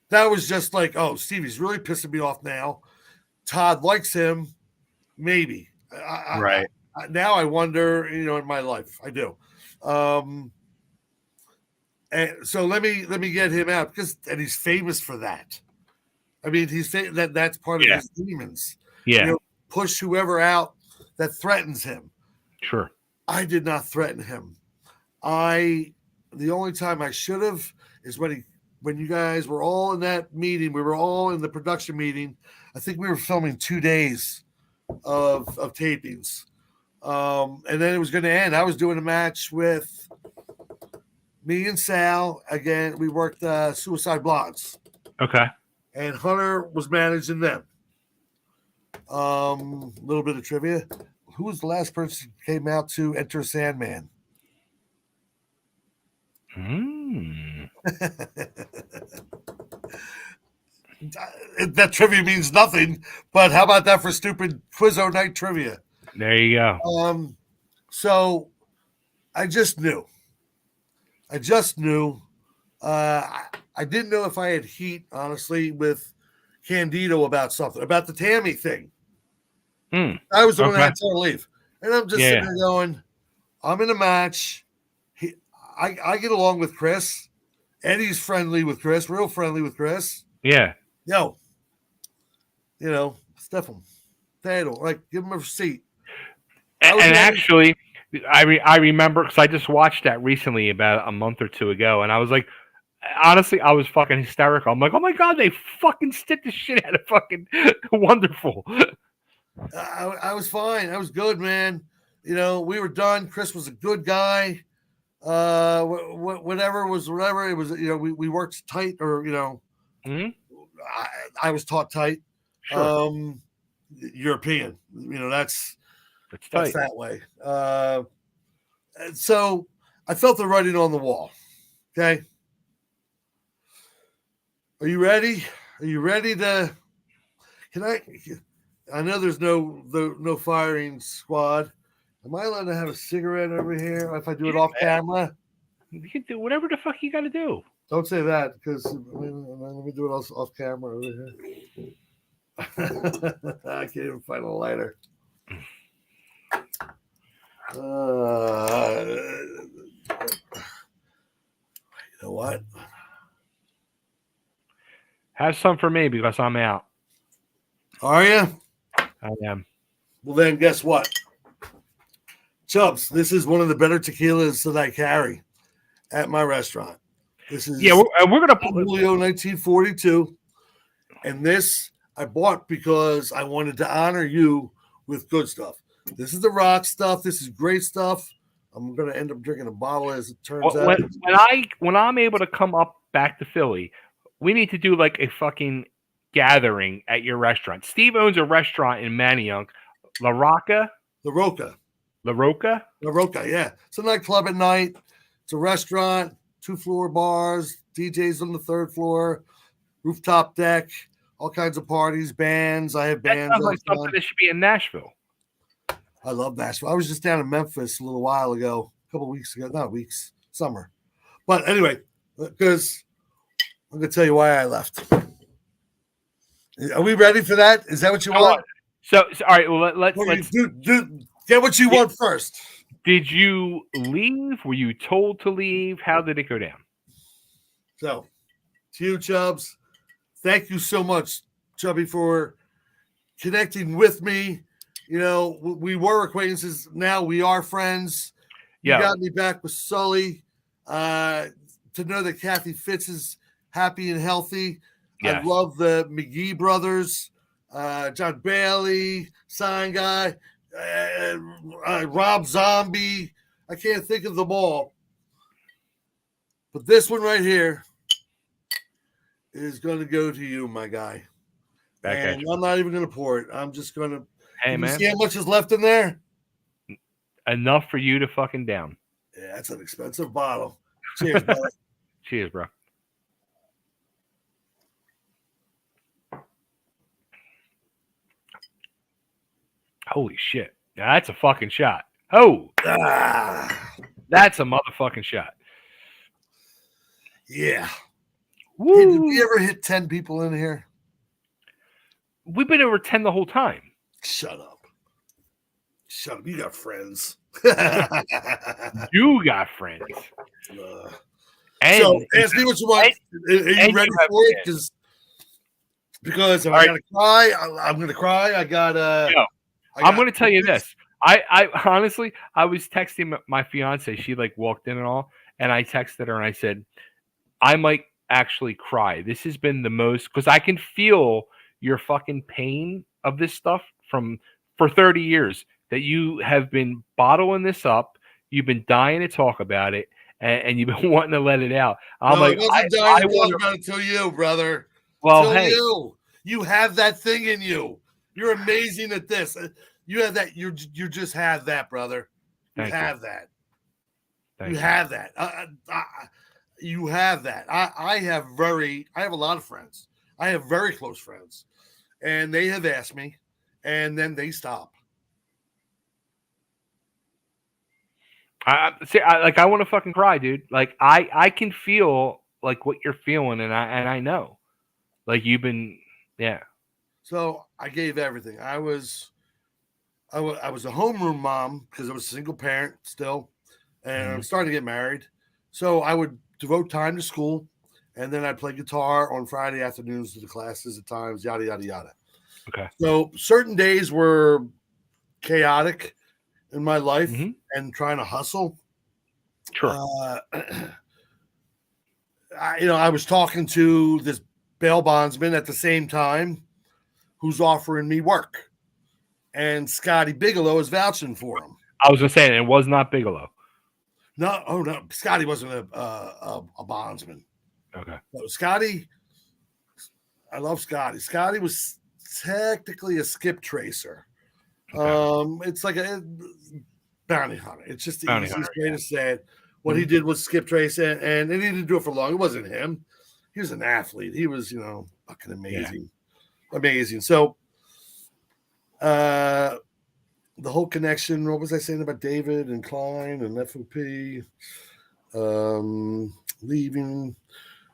that was just like, oh, Stevie's really pissing me off now. Todd likes him, maybe. Right. Now I wonder, in my life, I do. And so let me get him out and he's famous for that. I mean, he's saying that's part of his demons. Yeah. Push whoever out that threatens him. Sure. I did not threaten him. The only time I should have is when you guys were all in that meeting. We were all in the production meeting. I think we were filming 2 days of tapings. And then it was going to end. I was doing a match with me and Sal. Again, we worked Suicide Blondes. Okay. And Hunter was managing them. A little bit of trivia. Who was the last person who came out to Enter Sandman? That trivia means nothing, but how about that for stupid Quizzo night trivia? There you go. So I just knew. I didn't know if I had heat, honestly, with Candido about something, about the Tammy thing. I was the one that had to leave. And I'm just sitting there going, I'm in a match. I get along with Chris. Eddie's friendly with Chris, real friendly with Chris. Yeah. Yo, stiff him. Give him a seat. And actually, I remember, because I just watched that recently about a month or two ago, and I was like, honestly, I was fucking hysterical. I'm like, oh my God, they fucking stick the shit out of fucking wonderful. I was fine. I was good, man. We were done. Chris was a good guy. Whatever. It was, we worked tight, or, I was taught tight. Sure. European, that's that way. So I felt the writing on the wall. Okay. Are you ready? Are you ready to? I know there's no firing squad. Am I allowed to have a cigarette over here if I do it off camera? You can do whatever the fuck you got to do. Don't say that, because let me do it off camera over here. I can't even find a lighter. You know what? Have some for me, because I'm out. Are you? I am. Well, then guess what? Chubbs, this is one of the better tequilas that I carry at my restaurant. This is we're gonna put Julio 1942, and this I bought because I wanted to honor you with good stuff. This is the rock stuff. This is great stuff. I'm gonna end up drinking a bottle, as it turns out. When I'm able to come up back to Philly, we need to do like a fucking gathering at your restaurant. Steve owns a restaurant in Manayunk, La Roca, yeah. It's a nightclub at night. It's a restaurant, 2-floor bars, DJs on the 3rd floor, rooftop deck, all kinds of parties, bands. I have bands. That sounds like something that should be in Nashville. I love Nashville. I was just down in Memphis a little while ago, a couple of weeks ago. Not weeks, summer. But anyway, because I'm going to tell you why I left. Are we ready for that? Is that what you want? So all right. Well, let's get what you want first. Did you leave? Were you told to leave? How did it go down? So, to you, Chubbs, thank you so much, Chubby, for connecting with me. We were acquaintances. Now we are friends. You got me back with Sully. To know that Kathy Fitz is happy and healthy. Yes. I love the McGee brothers, John Bailey, Sign Guy, Rob Zombie. I can't think of them all. But this one right here is going to go to you, my guy. And I'm not even going to pour it. I'm just going to. Hey, man. See how much is left in there? Enough for you to fucking down. Yeah, that's an expensive bottle. Cheers, brother. Cheers, bro. Holy shit. Now that's a fucking shot. Oh. That's a motherfucking shot. Yeah. Woo. Hey, did we ever hit 10 people in here? We've been over 10 the whole time. Shut up. You got friends. You got friends. So ask me what you want. Are you ready for it? Because if I gotta cry, I'm gonna cry. I'm going to tell you this. I honestly, I was texting my fiance. She like walked in and all, and I texted her and I said, I might actually cry. This has been the most because I can feel your fucking pain of this stuff from for 30 years that you have been bottling this up. You've been dying to talk about it, and you've been wanting to let it out. I'm No, like, it wasn't dying I to talk want to. about it till you, brother. Well, Till hey, you. You have that thing in you. You're amazing at this. You have that. You just have that, brother. You thank you, have that. thank You you. have that. You have that. I have a lot of friends. I have very close friends, and they have asked me, and then they stop. See, I want to fucking cry, dude. Like I can feel like what you're feeling, and I know, like you've been, yeah. So I gave everything. I was a homeroom mom because I was a single parent still, and I'm Mhm. starting to get married. So I would devote time to school, and then I'd play guitar on Friday afternoons to the classes at times, yada yada yada. Okay. So certain days were chaotic in my life Hmm. and trying to hustle. Sure. Uh, I was talking to this bail bondsman at the same time who's offering me work, and Scotty Bigelow is vouching for him. I was gonna say it was not Bigelow. No, oh no, Scotty wasn't a bondsman. Okay. No, Scotty, I love Scotty. Scotty was technically a skip tracer. Okay. It's like a bounty hunter. It's just the Bounty hunter. easiest way to say it. What he Mhm. did was skip trace, and he didn't do it for long. It wasn't him. He was an athlete. He was, fucking Yeah. amazing, amazing. So, uh, the whole connection. What was I saying about David and Klein and FOP leaving?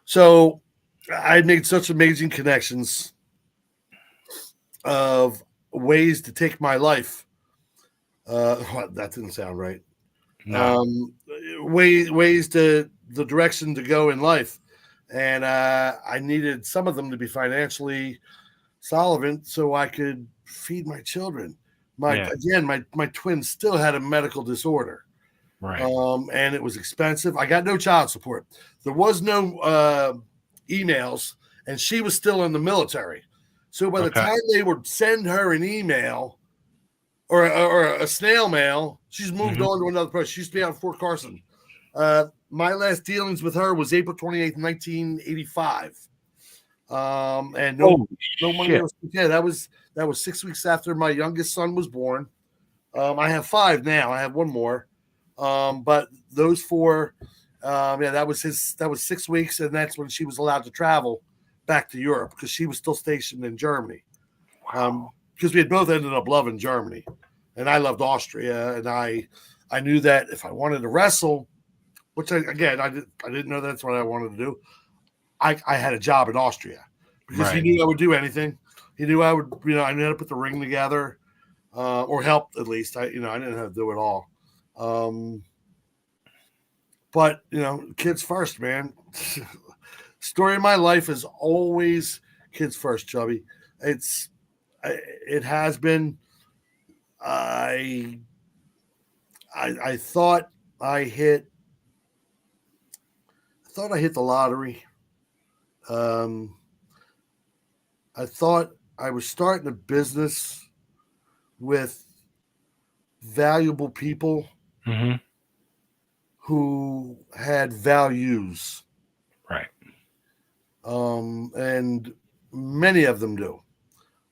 So, I made such amazing connections of ways to take my life. That didn't sound right. No. Um, ways to the direction to go in life, and I needed some of them to be financially solvent so I could feed my children. Yeah. My twins still had a medical disorder, Right. and it was expensive. I got no child support. There was no emails, and she was still in the military. So by the Okay. time they would send her an email or a snail mail, she's moved Hmm. on to another person. She used to be out in Fort Carson. My last dealings with her was April 28th, 1985. And Oh no money shit. ever. Yeah, that was 6 weeks after my youngest son was born. I have five now. I have one more. But those four, yeah, that was 6 weeks, and that's when she was allowed to travel back to Europe because she was still stationed in Germany. Wow. Because we had both ended up loving Germany, and I loved Austria, and I knew that if I wanted to wrestle, which I didn't know that's what I wanted to do. I had a job in Austria because he Right. knew I would do anything. He knew I would, I knew how to put the ring together, or help at least. I didn't know how to do it all. Um, but kids first, man. Story of my life is always kids first, Chubby. It's it has been. I I thought I hit the lottery. Um, I thought I was starting a business with valuable people Hmm. who had values, Right. and many of them do.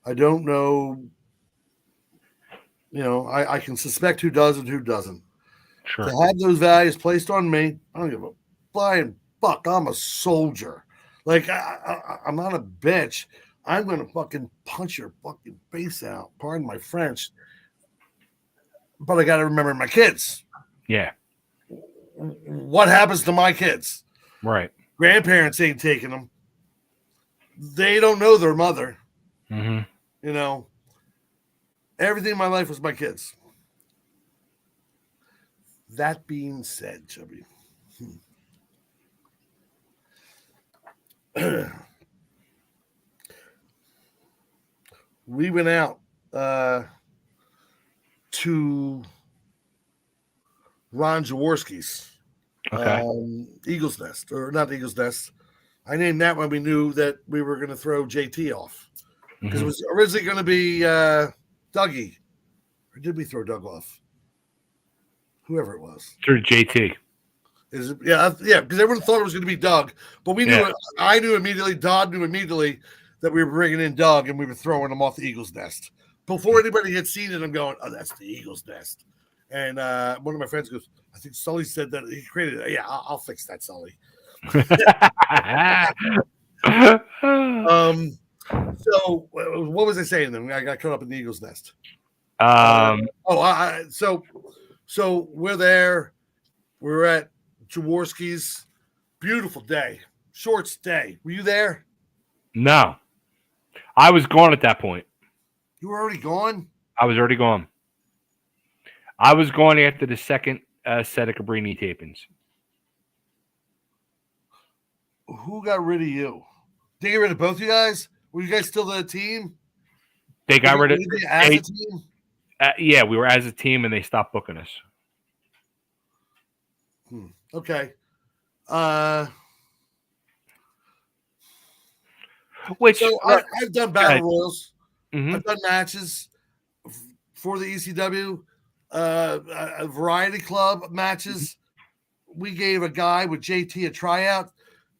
I don't know. I can suspect who does and who doesn't. To Sure. have those values placed on me, I don't give a flying fuck. I'm a soldier. Like I'm not a bitch. I'm gonna fucking punch your fucking face out. Pardon my French, but I got to remember my kids. Yeah. What happens to my kids? Right. Grandparents ain't taking them. They don't know their mother. Hmm. You know, everything in my life was my kids. That being said, Chubby, we went out to Ron Jaworski's Eagle's Nest, or not Eagle's Nest. I named that when we knew that we were going to throw JT off, because it was originally going to be Dougie. Or did we throw Doug off? Whoever it was. Through JT. Yeah, because everyone thought it was going to be Doug, but we knew it. I knew immediately. Dodd knew immediately that we were bringing in Doug, and we were throwing him off the Eagle's Nest. Before anybody had seen it, I'm going, "Oh, that's the Eagle's Nest." And one of my friends goes, "I think Sully said that he created it." Yeah, I'll fix that, Sully. So what was I saying then? I got caught up in the Eagle's Nest. So we're there. We're at Jaworski's. Beautiful day. Short stay. Were you there? No. I was gone at that point. You were already gone? I was already gone. I was gone after the second set of Cabrini tapings. Who got rid of you? Did they get rid of both you guys? Were you guys still the team? They got rid of as a team? Yeah, we were as a team, and they stopped booking us. Okay. So I've done battle royals. I've done matches for the ECW, a variety club matches. We gave a guy with JT a tryout.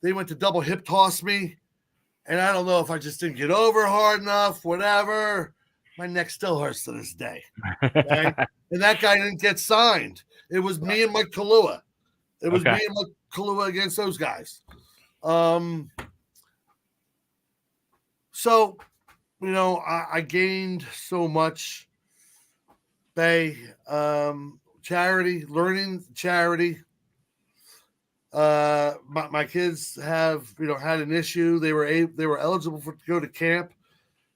They went to double hip toss me, and I don't know if I just didn't get over hard enough, whatever. My neck still hurts to this day. Okay? And that guy didn't get signed. It was me and Mike Kalua. It was me and Mike Kalua against those guys. So, I gained so much. Charity, learning charity. My kids have, had an issue. They were eligible to go to camp.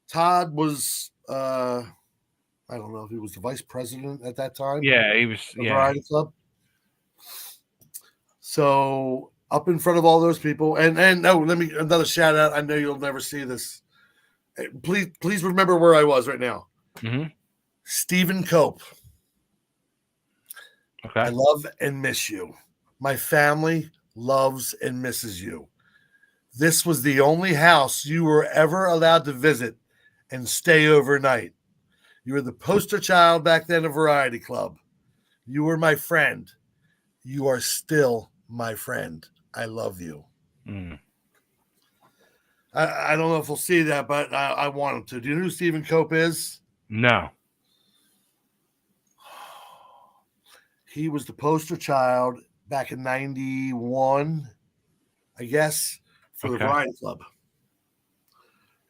Todd was, I don't know if he was the vice president at that time. Yeah, he was. Variety Club. So up in front of all those people, and another shout out. I know you'll never see this. Please remember where I was right now. Stephen Cope. Okay. I love and miss you. My family loves and misses you. This was the only house you were ever allowed to visit and stay overnight. You were the poster child back then of Variety Club. You were my friend. You are still my friend. I love you. I don't know if we'll see that, but I want him to. Do you know who Stephen Cope is? No. He was the poster child back in 91, I guess, for the Variety Club.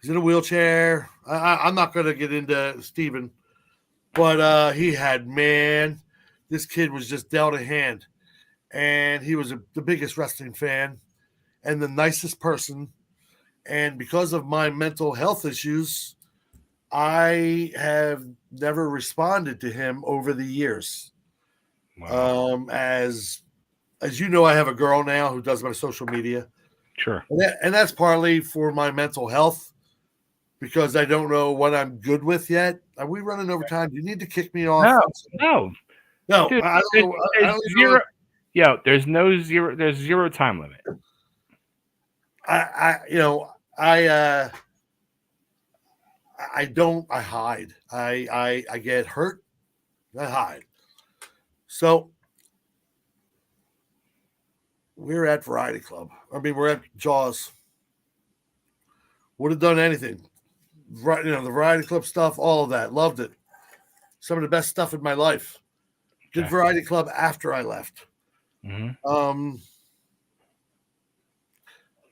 He's in a wheelchair. I'm not going to get into Stephen, but this kid was just dealt a hand. And he was the biggest wrestling fan and the nicest person. And because of my mental health issues, I have never responded to him over the years. Wow. As you know, I have a girl now who does my social media. Sure. And that's partly for my mental health, because I don't know what I'm good with yet. Are we running over time? Do you need to kick me off? No. Dude, I don't know. There's zero time limit. I hide. I get hurt. I hide. So we're at Variety Club. We're at Jaws. Would have done anything. Right, the Variety Club stuff, all of that. Loved it. Some of the best stuff in my life. Did Variety Club after I left. My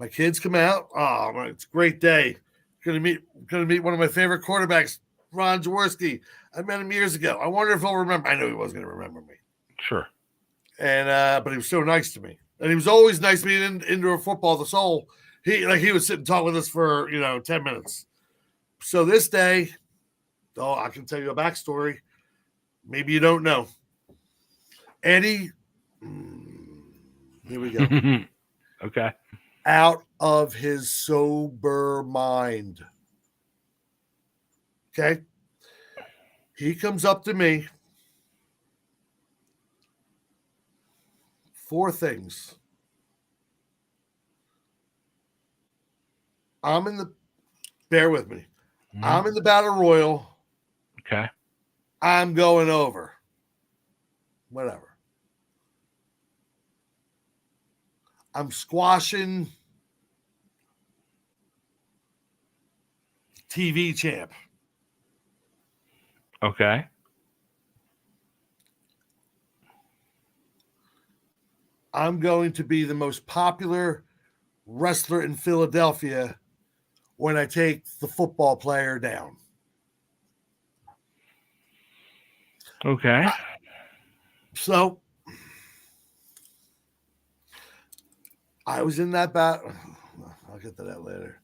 kids come out. Oh, it's a great day. Gonna meet one of my favorite quarterbacks, Ron Jaworski. I met him years ago. I wonder if he'll remember. I know he wasn't gonna remember me. Sure. And but he was so nice to me. And he was always nice being into a football, the soul. He would sit and talk with us for 10 minutes. So this day, I can tell you a backstory. Maybe you don't know. Eddie, here we go. Okay. Out of his sober mind. Okay. He comes up to me 4 things. Bear with me. Mhm. I'm in the battle royal. Okay. I'm going over. Whatever. I'm squashing TV champ. Okay. I'm going to be the most popular wrestler in Philadelphia when I take the football player down. Okay. So I was in that battle. I'll get to that later.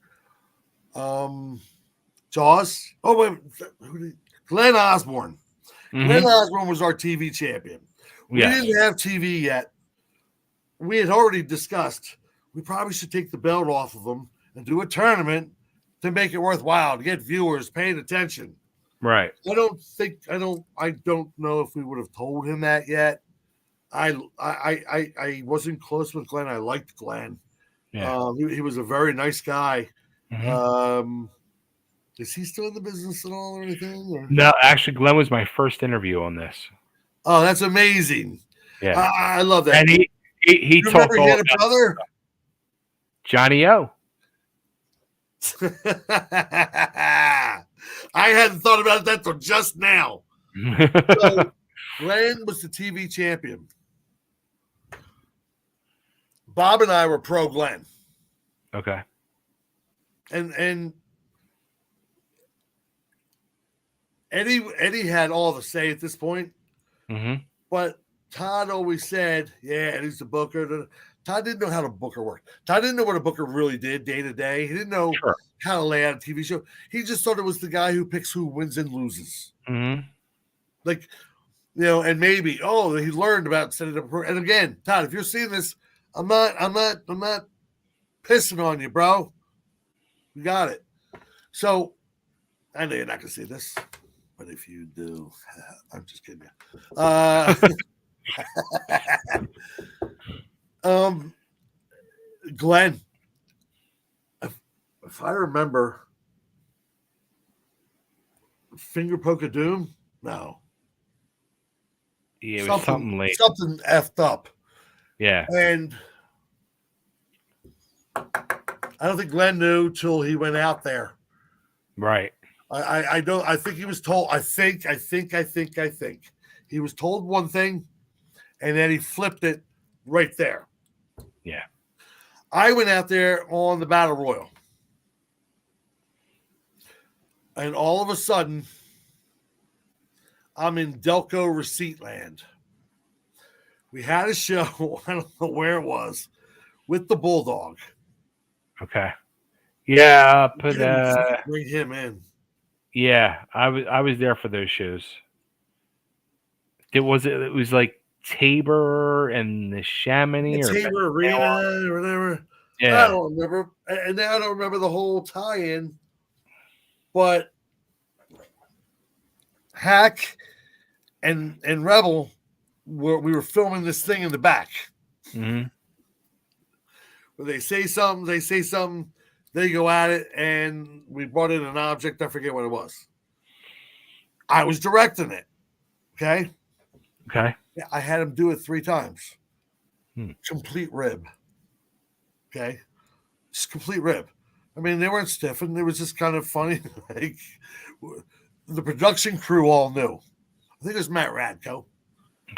Jaws. Oh, wait. Glenn Osborne. Mhm. Glenn Osborne was our TV champion. We Yes. didn't have TV yet. We had already discussed we probably should take the belt off of him and do a tournament to make it worthwhile, to get viewers paying attention. Right. I don't know if we would have told him that yet. I wasn't close with Glenn. I liked Glenn. Yeah. He was a very nice guy. Mhm. Is he still in the business at all or anything? Or? No, actually, Glenn was my first interview on this. Oh, that's amazing. Yeah. I love that. And he You talked remember he all had a about brother? Johnny O. I hadn't thought about that till just now. So Glenn was the TV champion. Bob and I were pro Glenn. Okay. And Eddie had all the say at this point. Mm-hmm. But Todd always said, yeah, Eddie's the booker. Todd didn't know how the booker worked. Todd didn't know what a booker really did day to day. He didn't know how to lay out a TV show. He just thought it was the guy who picks who wins and loses. Mm-hmm. Like, and maybe, he learned about setting up. And again, Todd, if you're seeing this, I'm not pissing on you, bro. You got it. So I know you're not gonna see this, but if you do, I'm just kidding you. Glenn, if I remember, finger poke of doom. No. Yeah, it was something late. Something effed up. Yeah. And I don't think Glenn knew till he went out there. Right. I don't. I think he was told. I think he was told one thing, and then he flipped it right there. Yeah. I went out there on the Battle Royal, and all of a sudden, I'm in Delco receipt land. We had a show. I don't know where it was with the Bulldog. Okay. Yeah. Bring him in. Yeah, I was there for those shows. It was like Tabor and the Chamonix or Tabor Arena or whatever. Yeah. I don't remember. And now I don't remember the whole tie-in. But Hack and Rebel we were filming this thing in the back. Mm-hmm. Where they say something, they go at it, and we brought in an object. I forget what it was. I was directing it. Okay. Okay. Yeah, I had him do it 3 times. Complete rib. Okay. Just complete rib. I mean, they weren't stiffened. It was just kind of funny. Like, the production crew all knew. I think it was Matt Radko.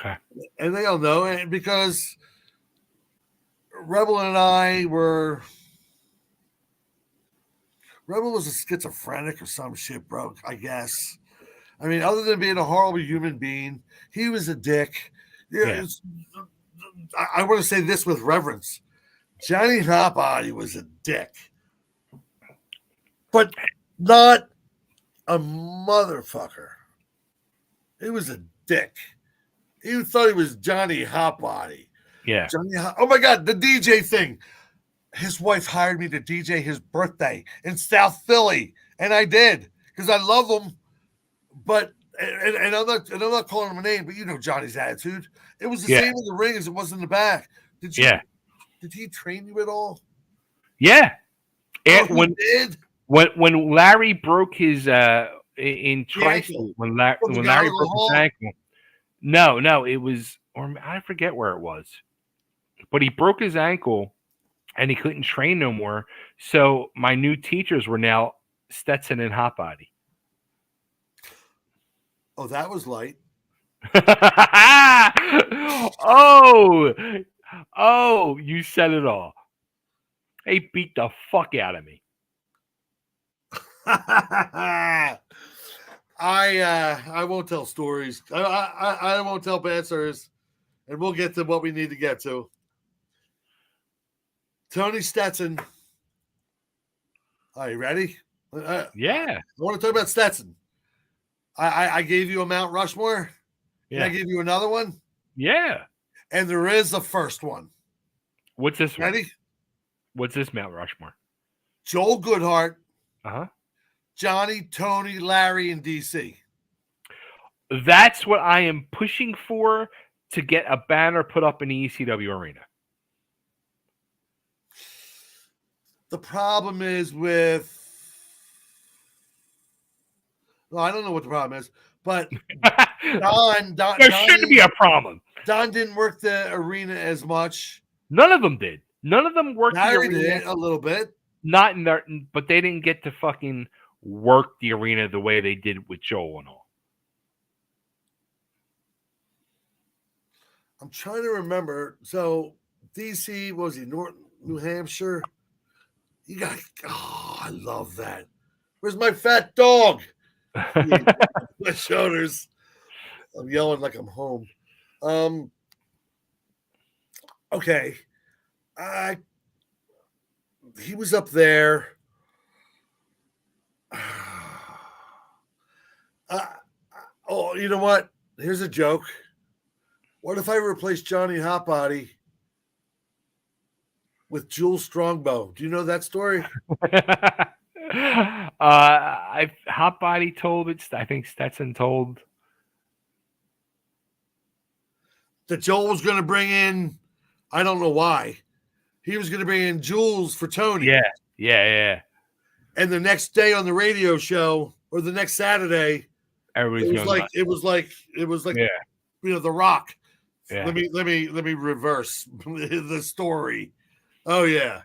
Okay. And they all know, and because Rebel and I were. Rebel was a schizophrenic or some shit, bro, I guess. I mean, other than being a horrible human being, he was a dick. Yeah. I want to say this with reverence. Johnny Hotbody was a dick. But not a motherfucker. He was a dick. He thought he was Johnny Hotbody. Yeah. Oh, my God, the DJ thing. His wife hired me to DJ his birthday in South Philly, and I did because I love him. But and I'm not calling him a name, but you know Johnny's attitude. It was the Yeah. same in the ring as it was in the back. Did he train you at all? Yeah. Oh, And when Larry broke his in Tri-State, when Larry broke his ankle. No, it was, or I forget where it was, but he broke his ankle and he couldn't train no more. So my new teachers were now Stetson and Hot Body. Oh, that was light. Oh, you said it all. They beat the fuck out of me. I won't tell stories. I won't tell bad stories, and we'll get to what we need to get to. Tony Stetson. Are you ready? Yeah. I want to talk about Stetson. I gave you a Mount Rushmore. Yeah. I gave you another one. Yeah. And there is a first one. What's this one? Ready? What's this Mount Rushmore? Joel Goodhart. Uh-huh. Johnny, Tony, Larry, and DC. That's what I am pushing for, to get a banner put up in the ECW arena. The problem is with... Well, I don't know what the problem is, but there shouldn't be a problem. Don didn't work the arena as much. None of them did. None of them worked Larry the arena. Did a little bit. Not in there, but they didn't get to fucking work the arena the way they did with Joel and all. I'm trying to remember. So DC, what was he? Norton, New Hampshire. You got. Oh, I love that. Where's my fat dog? My shoulders. I'm yelling like I'm home. Okay. He was up there. Oh, you know what? Here's a joke. What if I replace Johnny Hotbody with Jules Strongbow? Do you know that story? Hotbody told it. I think Stetson told that Joel was going to bring in. I don't know why. He was going to bring in Jules for Tony. Yeah. And the next day on the radio show, or the next Saturday, it was like yeah. You know, The Rock. Yeah. Let me reverse the story. Oh yeah.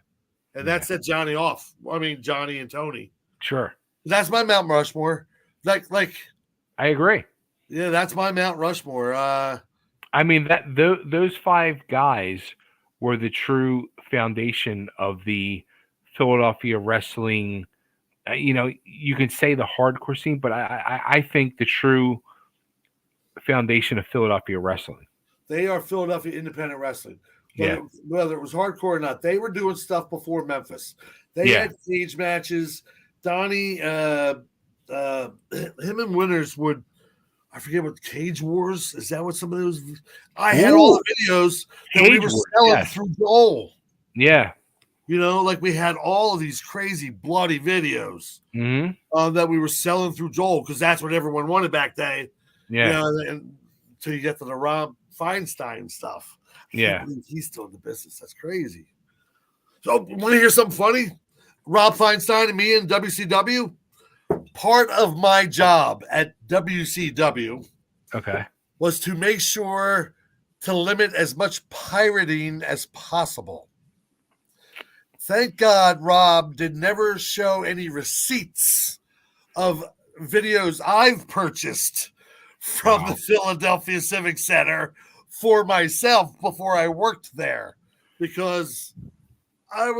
And that set Johnny off. I mean, Johnny and Tony. Sure. That's my Mount Rushmore. Like I agree. Yeah, that's my Mount Rushmore. I mean, those five guys were the true foundation of the Philadelphia wrestling. You know, you can say the hardcore scene, but I think the true foundation of Philadelphia wrestling. They are Philadelphia independent wrestling. Whether it was hardcore or not, they were doing stuff before Memphis. They had cage matches. Donnie, him and Winters would, I forget what, Cage Wars? Is that what some of those? I had all the videos that we were selling through Joel. Yeah. You know, like we had all of these crazy bloody videos that we were selling through Joel, because that's what everyone wanted back then. Yeah. You know, until you get to the Rob Feinstein stuff. Yeah. He's still in the business. That's crazy. So, want to hear something funny? Rob Feinstein and me in WCW. Part of my job at WCW was to make sure to limit as much pirating as possible. Thank God Rob did never show any receipts of videos I've purchased from the Philadelphia Civic Center for myself before I worked there, because I don't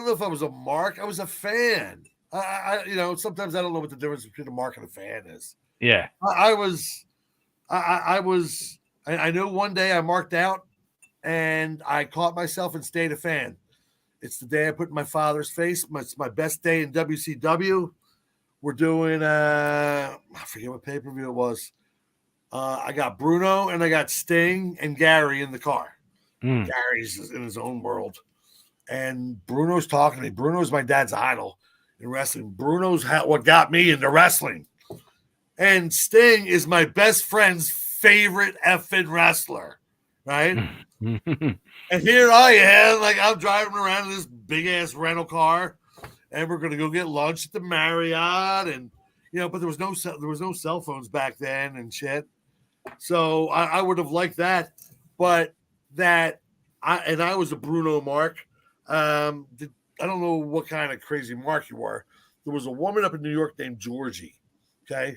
know if I was a mark. I was a fan. You know, sometimes I don't know what the difference between a mark and a fan is. Yeah. I know one day I marked out and I caught myself and stayed a fan. It's the day I put in my father's face. It's my best day in WCW. We're doing, I forget what pay-per-view it was. I got Bruno and I got Sting and Gary in the car. Gary's in his own world. And Bruno's talking to me. Bruno's my dad's idol in wrestling. Bruno's what got me into wrestling. And Sting is my best friend's favorite effing wrestler, right? And here I am, like I'm driving around in this big ass rental car, and we're gonna go get lunch at the Marriott, and but there was no cell phones back then and shit. So I would have liked that, but I was a Bruno Mark. I don't know what kind of crazy mark you were. There was a woman up in New York named Georgie, okay,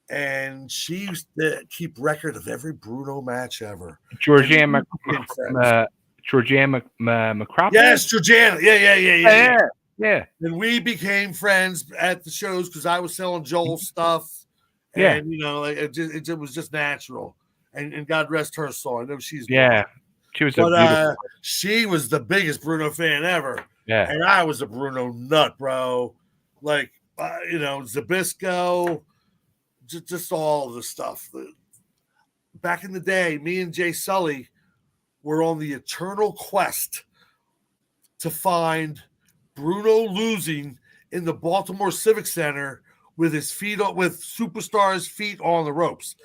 and she used to keep record of every Bruno match ever. Georgiana McCroppy? Yes, Georgiana. Yeah. And we became friends at the shows because I was selling Joel's stuff. Yeah. And, it was just natural. And God rest her soul. I know she's gone. She was beautiful. She was the biggest Bruno fan ever. Yeah. And I was a Bruno nut, bro. Like, Zabisco, just all of the stuff. Back in the day, me and Jay Sulli were on the eternal quest to find Bruno losing in the Baltimore Civic Center with his feet up, with Superstar's feet on the ropes.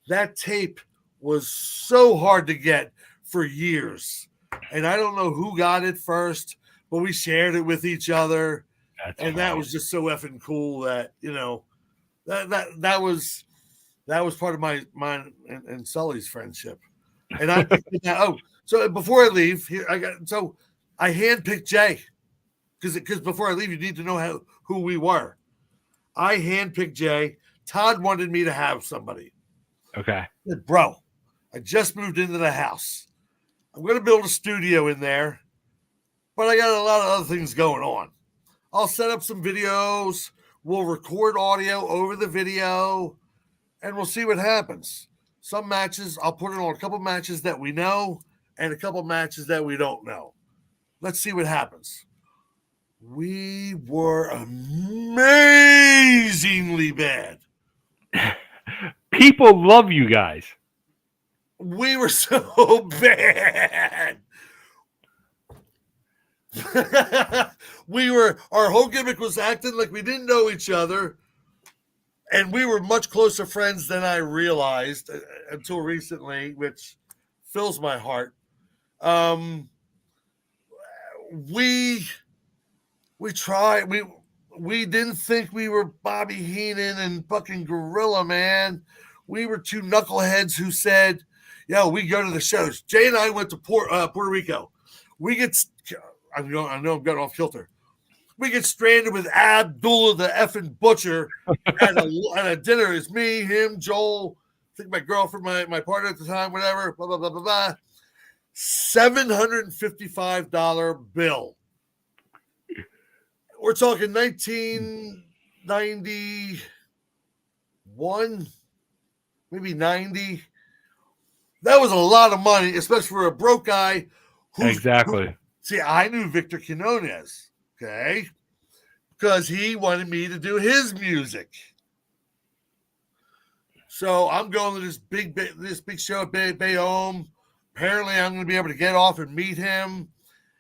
That tape was so hard to get for years. And I don't know who got it first, but we shared it with each other. That was just so effing cool that, that was part of mine and Sully's friendship. And I so before I leave here, I handpicked Jay because before I leave, you need to know who we were. I handpicked Jay. Todd wanted me to have somebody. Okay. I said, bro, I just moved into the house. I'm going to build a studio in there, but I got a lot of other things going on. I'll set up some videos. We'll record audio over the video, and we'll see what happens. Some matches, I'll put it on a couple matches that we know and a couple matches that we don't know. Let's see what happens. We were amazingly bad. People love you guys. We were so bad. Our whole gimmick was acting like we didn't know each other. And we were much closer friends than I realized until recently, which fills my heart. We tried. We didn't think we were Bobby Heenan and fucking Gorilla, man. We were two knuckleheads who said, "Yo, we go to the shows." Jay and I went to Puerto Rico. I know I'm getting off kilter. We get stranded with Abdullah the effing butcher at a dinner. It's me, him, Joel, I think my girlfriend, my partner at the time, whatever, blah, blah, blah, blah, blah. $755 bill. We're talking 1991, maybe 90. That was a lot of money, especially for a broke guy. Exactly. I knew Victor Quinones. Okay, because he wanted me to do his music. So I'm going to this big show at Bayonne. Apparently, I'm going to be able to get off and meet him.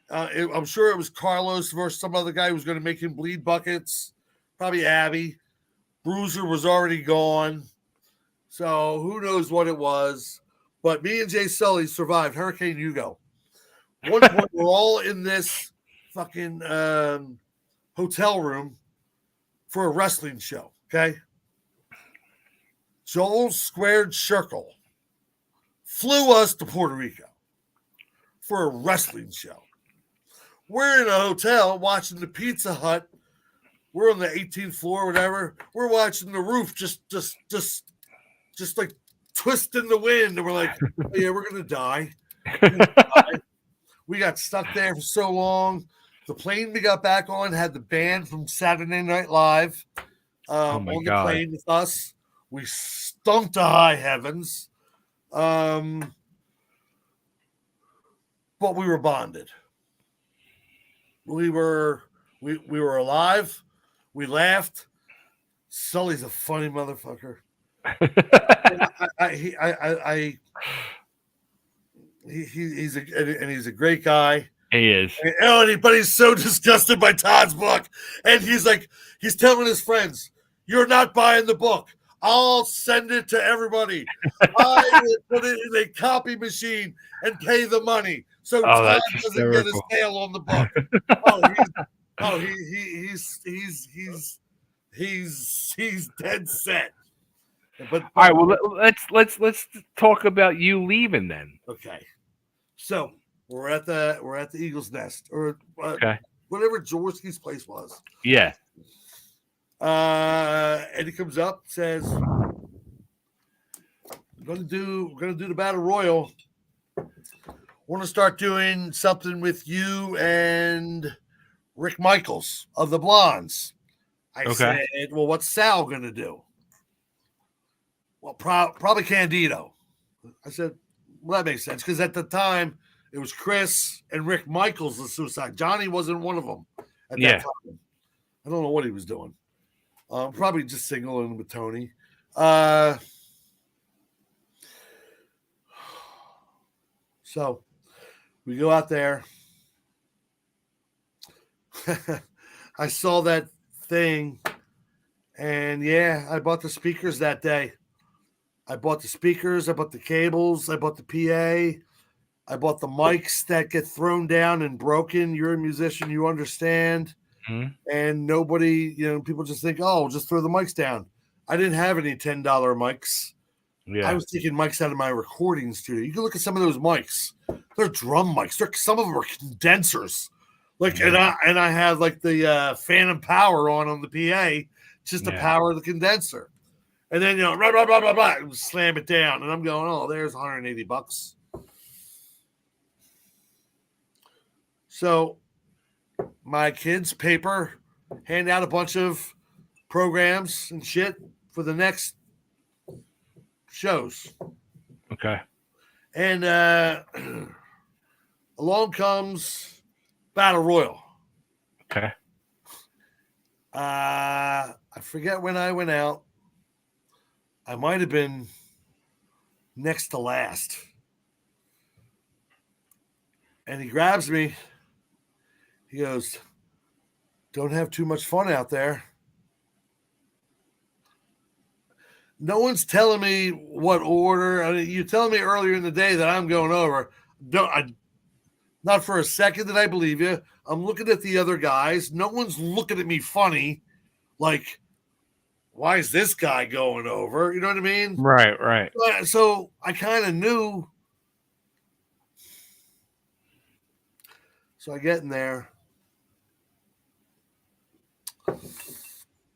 I'm sure it was Carlos versus some other guy who was going to make him bleed buckets. Probably Abby. Bruiser was already gone. So who knows what it was. But me and Jay Sulli survived Hurricane Hugo. One point, we're all in this fucking hotel room for a wrestling show, okay? Joel Squared Circle flew us to Puerto Rico for a wrestling show. We're in a hotel watching the Pizza Hut. We're on the 18th floor, whatever. We're watching the roof just like twist in the wind, and we're like, oh, yeah, we're gonna die. We got stuck there for so long. The plane we got back on had the band from Saturday Night Live on the plane with us. We stunk to high heavens. But we were bonded. We were alive. We laughed. Sully's a funny motherfucker. He's a great guy. He is. But he's so disgusted by Todd's book. And he's telling his friends, "You're not buying the book. I'll send it to everybody. I will put it in a copy machine and pay the money so Oh, Todd that's doesn't get a hysterical. sale on the book. He's dead set. But All right, well let's talk about you leaving then. okay. So we're at the Eagle's Nest or Okay. whatever Jaworski's place was. Yeah. And he comes up, says, we're gonna do the battle royal. Want to start doing something with you and Rick Michaels of the Blondes. I said, well, what's Sal gonna do? Well, probably Candido. I said, well, that makes sense because at the time it was Chris and Rick Michaels, the Suicide. Johnny wasn't one of them at that time. I don't know what he was doing. Probably just singling with Tony. So we go out there. I saw that thing, and yeah, I bought the speakers that day. I bought the speakers, I bought the cables, I bought the PA, I bought the mics that get thrown down and broken. You're a musician, you understand. Mm-hmm. And nobody, people just think, oh, just throw the mics down. I didn't have any $10 mics. Yeah. I was taking mics out of my recording studio. You can look at some of those mics. They're drum mics. Some of them are condensers. And I had like the phantom power on the PA just to power the condenser. And then, blah, blah, blah, blah, blah, slam it down. And I'm going, oh, there's $180. So my kids' paper, hand out a bunch of programs and shit for the next shows. Okay. And along comes Battle Royal. Okay. I forget when I went out. I might have been next to last. And he grabs me. He goes, don't have too much fun out there. No one's telling me what order. I mean, you telling me earlier in the day that I'm going over. Not for a second did I believe you. I'm looking at the other guys. No one's looking at me funny. Like, why is this guy going over? You know what I mean? Right. So I kind of knew. So I get in there.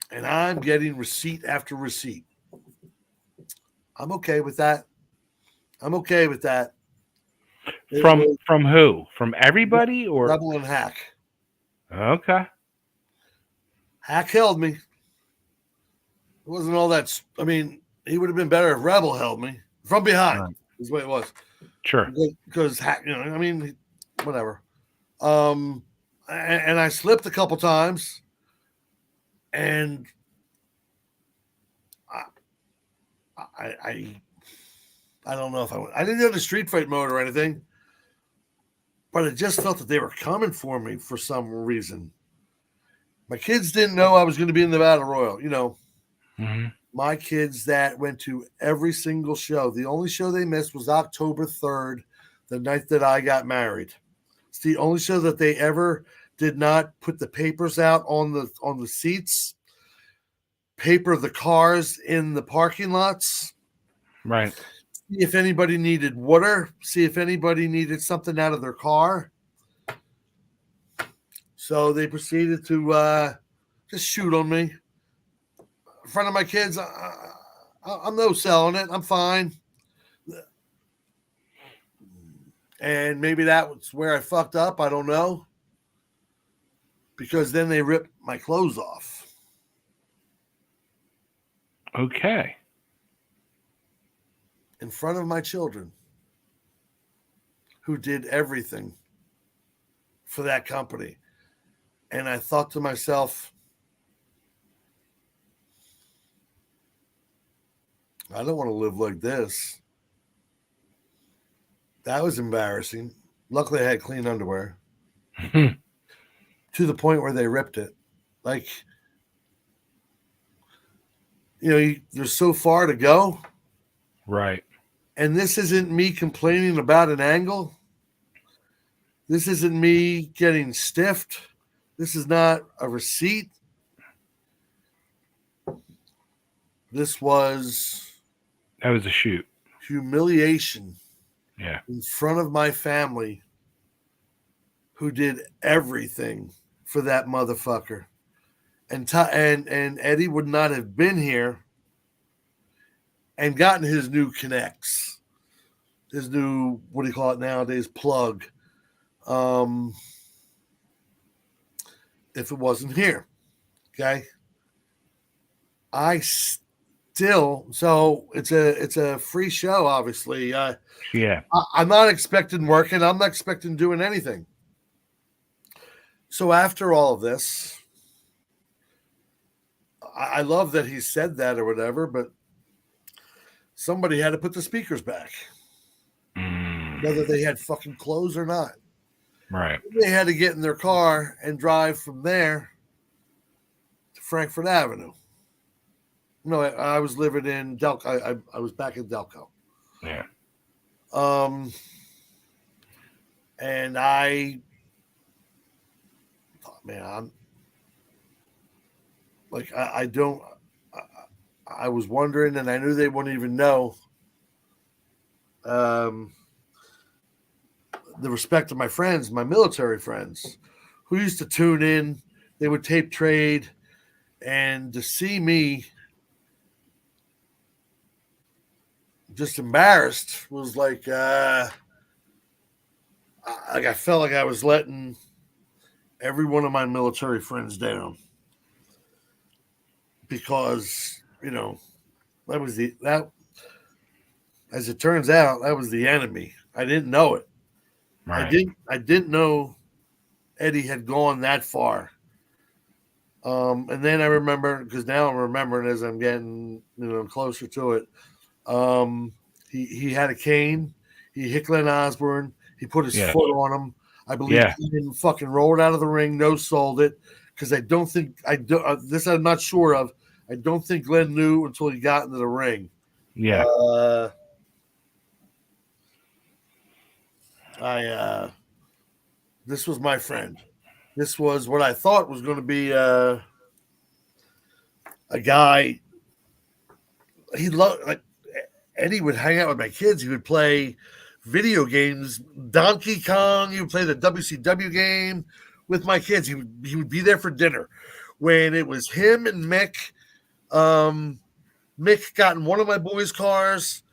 And I'm getting receipt after receipt. I'm okay with that. From who? From everybody or Rebel and Hack? Okay. Hack held me. It wasn't all that. I mean, he would have been better if Rebel held me from behind. Right. Is the way it was. Sure. Because Hack, I mean, whatever. And I slipped a couple times, and I don't know if I didn't go to street fight mode or anything, but I just felt that they were coming for me for some reason. My kids didn't know I was going to be in the Battle Royal. Mm-hmm. My kids that went to every single show. The only show they missed was October 3rd, the night that I got married. It's the only show that they ever did not put the papers out on the seats, paper the cars in the parking lots. Right. See if anybody needed water. See if anybody needed something out of their car. So they proceeded to just shoot on me. In front of my kids, I'm no selling it. I'm fine. And maybe that was where I fucked up. I don't know. Because then they ripped my clothes off. Okay. In front of my children, who did everything for that company. And I thought to myself, I don't want to live like this. That was embarrassing. Luckily, I had clean underwear. To the point where they ripped it. Like, there's so far to go. Right. And this isn't me complaining about an angle. This isn't me getting stiffed. This is not a receipt. This was That was a shoot. humiliation Yeah. in front of my family who did everything for that motherfucker. And Eddie would not have been here and gotten his new connects, his new, what do you call it nowadays, plug, if it wasn't here. Okay. So it's a free show, obviously. Yeah. I'm not expecting working. I'm not expecting doing anything. So after all of this, I love that he said that or whatever, but somebody had to put the speakers back, whether they had fucking clothes or not. Right. They had to get in their car and drive from there to Frankfurt Avenue. No, I was living in Delco. I was back in Delco. Yeah. And I thought, man, I'm like, I don't. I was wondering, and I knew they wouldn't even know. The respect of my friends, my military friends, who used to tune in, they would tape trade, and to see me just embarrassed was like I felt like I was letting every one of my military friends down because that as it turns out, that was the enemy. I didn't know it. Right. I didn't know Eddie had gone that far. And then I remember, because now I'm remembering as I'm getting closer to it. He had a cane. He hit Glenn Osborne. He put his foot on him. I believe he didn't fucking roll it out of the ring. No sold it because I don't think this I'm not sure of. I don't think Glenn knew until he got into the ring. Yeah. This was my friend. This was what I thought was going to be a guy. He loved, like, Eddie would hang out with my kids. He would play video games, Donkey Kong. He would play the WCW game with my kids. He would be there for dinner. When it was him and Mick, Mick got in one of my boys' cars.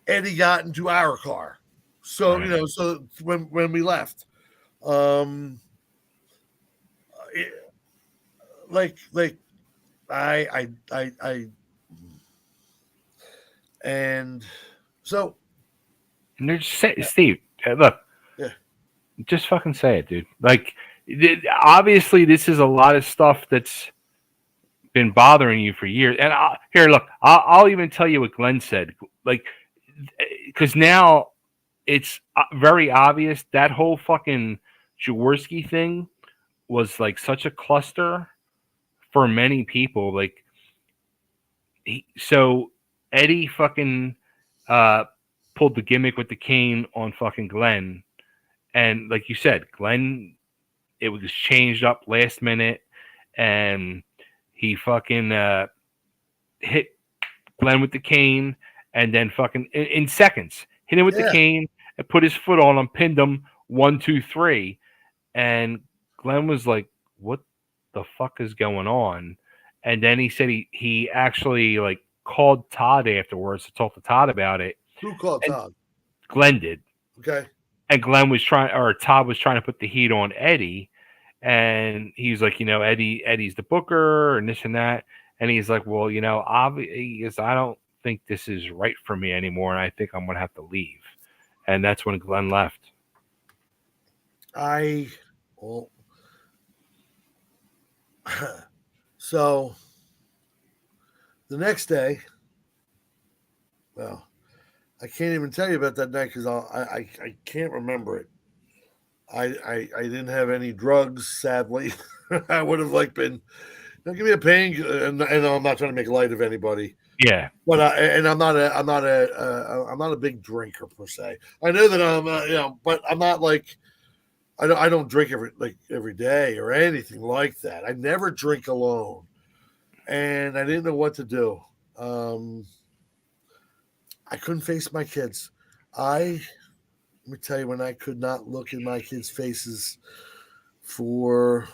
Eddie got into our car. So so when we left, and so. And they're just Steve, look, just fucking say it, dude. Like, obviously, this is a lot of stuff that's been bothering you for years. And I'll even tell you what Glenn said. Like, because now it's very obvious that whole fucking Jaworski thing was like such a cluster for many people. Like, so Eddie fucking pulled the gimmick with the cane on fucking Glenn, and like you said, Glenn, it was changed up last minute, and he fucking hit Glenn with the cane, and then fucking in seconds hit him with the cane and put his foot on him, pinned him 1, 2, 3, and Glenn was like, "What the fuck is going on?" And then he said he actually like called Todd afterwards to talk to Todd about it. Who called Todd? Glenn did. Okay. And Todd was trying to put the heat on Eddie, and he was like, Eddie's the booker and this and that, and he's like, well, obviously, I don't think this is right for me anymore, and I think I'm gonna have to leave, and that's when Glenn left. So the next day, well, I can't even tell you about that night because I can't remember it. I didn't have any drugs, sadly. I would have been Don't give me a pain, and I'm not trying to make light of anybody. Yeah. But I'm not a big drinker per se. I know that I'm, but I'm not like I don't drink every day or anything like that. I never drink alone, and I didn't know what to do. I couldn't face my kids. Let me tell you, when I could not look in my kids' faces for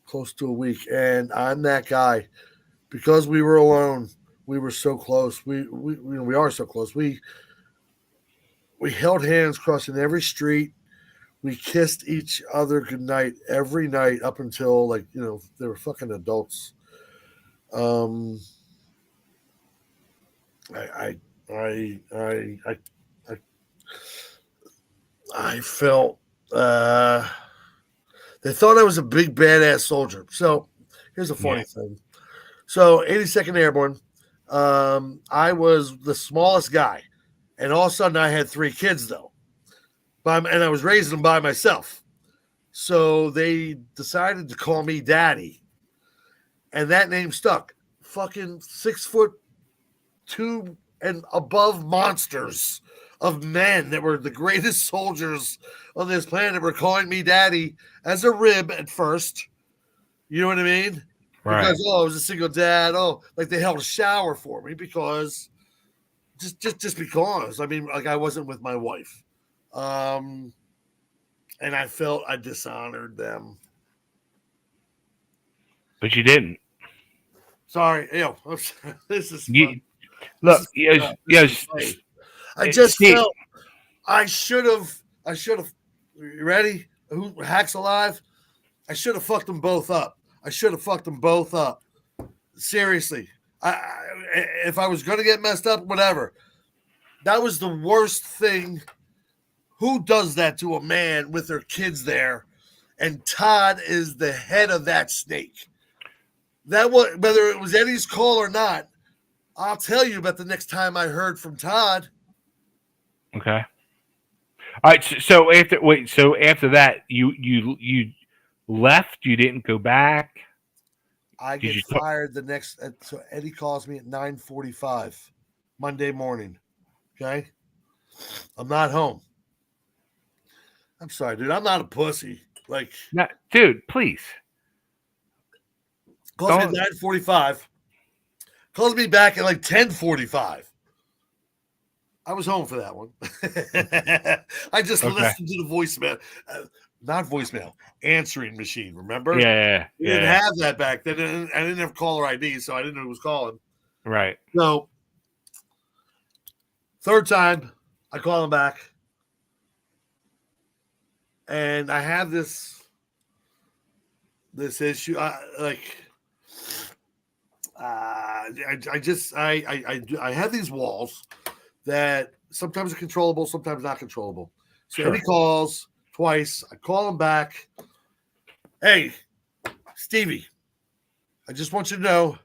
close to a week, and I'm that guy because we were alone. We were so close. We are so close. We held hands crossing every street. We kissed each other goodnight every night up until they were fucking adults. I I I I I, I felt they thought I was a big badass soldier. So here's a funny thing. So 82nd Airborne, I was the smallest guy, and all of a sudden I had 3 kids though, and I was raising them by myself. So they decided to call me Daddy, and that name stuck. Fucking 6'2" and above monsters of men that were the greatest soldiers on this planet were calling me Daddy as a rib at first. You know what I mean? Right. Because I was a single dad. Like they held a shower for me because just because. I mean, like I wasn't with my wife. And I felt I dishonored them. But you didn't. Sorry, this is You, fun. look, I just felt I should have. You ready? Who hacks alive? I should have fucked them both up. Seriously, if I was gonna get messed up, whatever. That was the worst thing. Who does that to a man with their kids there? And Todd is the head of that snake. That was, whether it was Eddie's call or not, I'll tell you about the next time I heard from Todd. Okay. All right. So after that, you left. You didn't go back. I get fired the next. So Eddie calls me at 9:45 Monday morning. Okay, I'm not home. I'm sorry, dude. I'm not a pussy. Like, dude, please. Calls me at 9:45. Calls me back at like 10:45. I was home for that one. I just listened to the voicemail, not voicemail, answering machine. Remember? Yeah. We didn't have that back then. I didn't have caller ID, so I didn't know who was calling. Right. So, third time, I call him back, and I have this issue. I have these walls that sometimes are controllable, sometimes not controllable. So Eddie calls twice. I call him back. Hey, Stevie, I just want you to know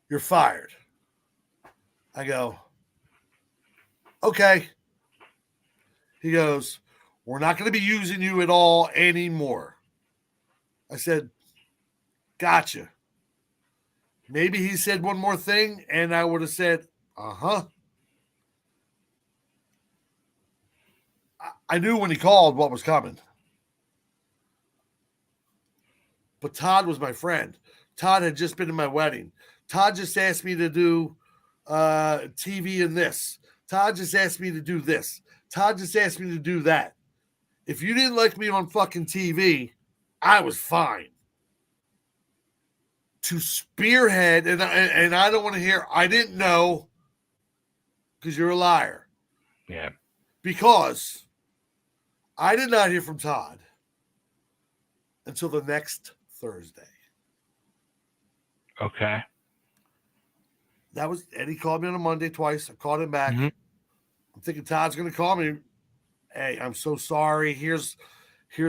you're fired. I go, okay. He goes, we're not going to be using you at all anymore. I said, gotcha. Maybe he said one more thing, and I would have said, uh-huh. I knew when he called what was coming. But Todd was my friend. Todd had just been in my wedding. Todd just asked me to do TV and this. Todd just asked me to do this. Todd just asked me to do that. If you didn't like me on fucking TV, I was fine. To spearhead, and I don't want to hear, I didn't know, because you're a liar. Yeah. Because I did not hear from Todd until the next Thursday. Okay. That was Eddie called me on a Monday twice. I called him back. Mm-hmm. I'm thinking Todd's going to call me. Hey, I'm so sorry. Here's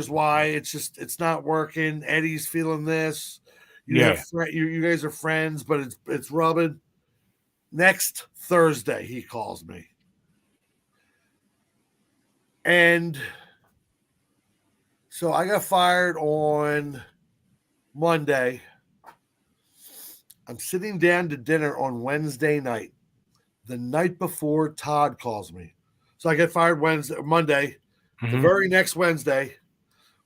why. It's not working. Eddie's feeling this. You guys are friends, but it's rubbing. Next Thursday, he calls me. And so I got fired on Monday. I'm sitting down to dinner on Wednesday night, the night before Todd calls me. So I get fired Monday. The very next Wednesday,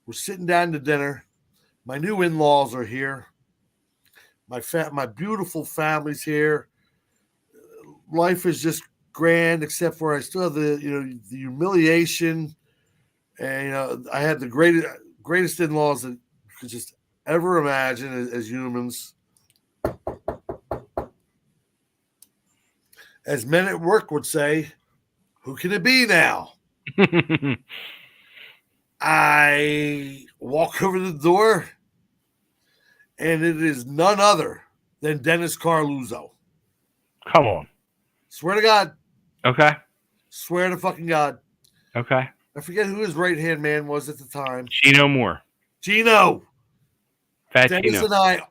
we're sitting down to dinner. My new in-laws are here. My beautiful family's here. Life is just grand, except for I still have the humiliation, and I had the greatest in-laws that you could just ever imagine as humans. As men at work would say, who can it be now? I walk over the door, and it is none other than Dennis Carluzzo. Come on. Swear to God. Okay. Swear to fucking God. Okay. I forget who his right-hand man was at the time. Gino Moore. Gino. Fat Dennis Gino. and I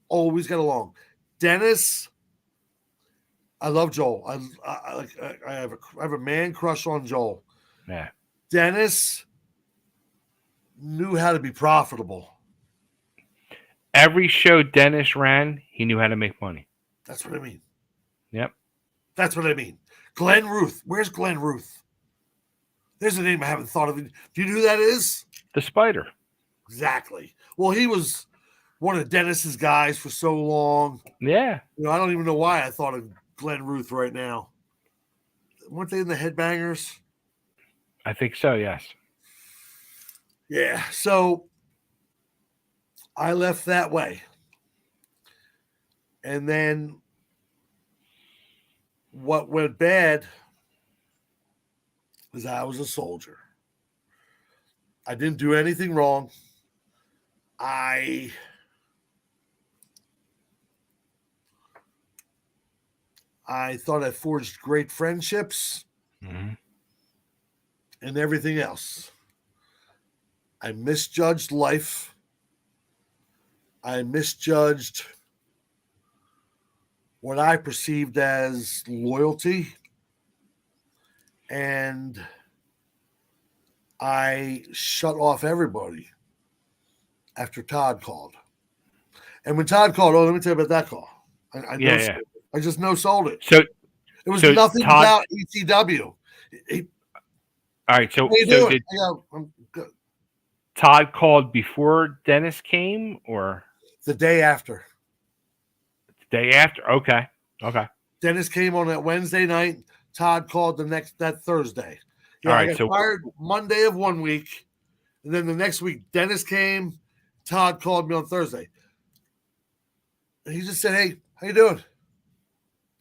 always get along. Dennis, I love Joel. I have a man crush on Joel. Yeah. Dennis knew how to be profitable. Every show Dennis ran, he knew how to make money. That's what I mean. Yep. That's what I mean. Glenn Ruth. Where's Glenn Ruth? There's a name I haven't thought of. Do you know who that is? The Spider. Exactly. Well, he was one of Dennis's guys for so long. Yeah. I don't even know why I thought of Glenn Ruth right now. Weren't they in the Headbangers? I think so, yes. Yeah. So I left that way. And then what went bad is I was a soldier. I didn't do anything wrong. I thought I forged great friendships and everything else. I misjudged life. I misjudged what I perceived as loyalty. And I shut off everybody after Todd called. And when Todd called, let me tell you about that call. I just no-sold it. So it was nothing about ECW. All right, so I'm good. Todd called before Dennis came, or the day after? The day after. Okay. Dennis came on that Wednesday night. Todd called that Thursday. Yeah, all right, I got fired Monday of 1 week, and then the next week Dennis came. Todd called me on Thursday. And he just said, "Hey, how you doing?"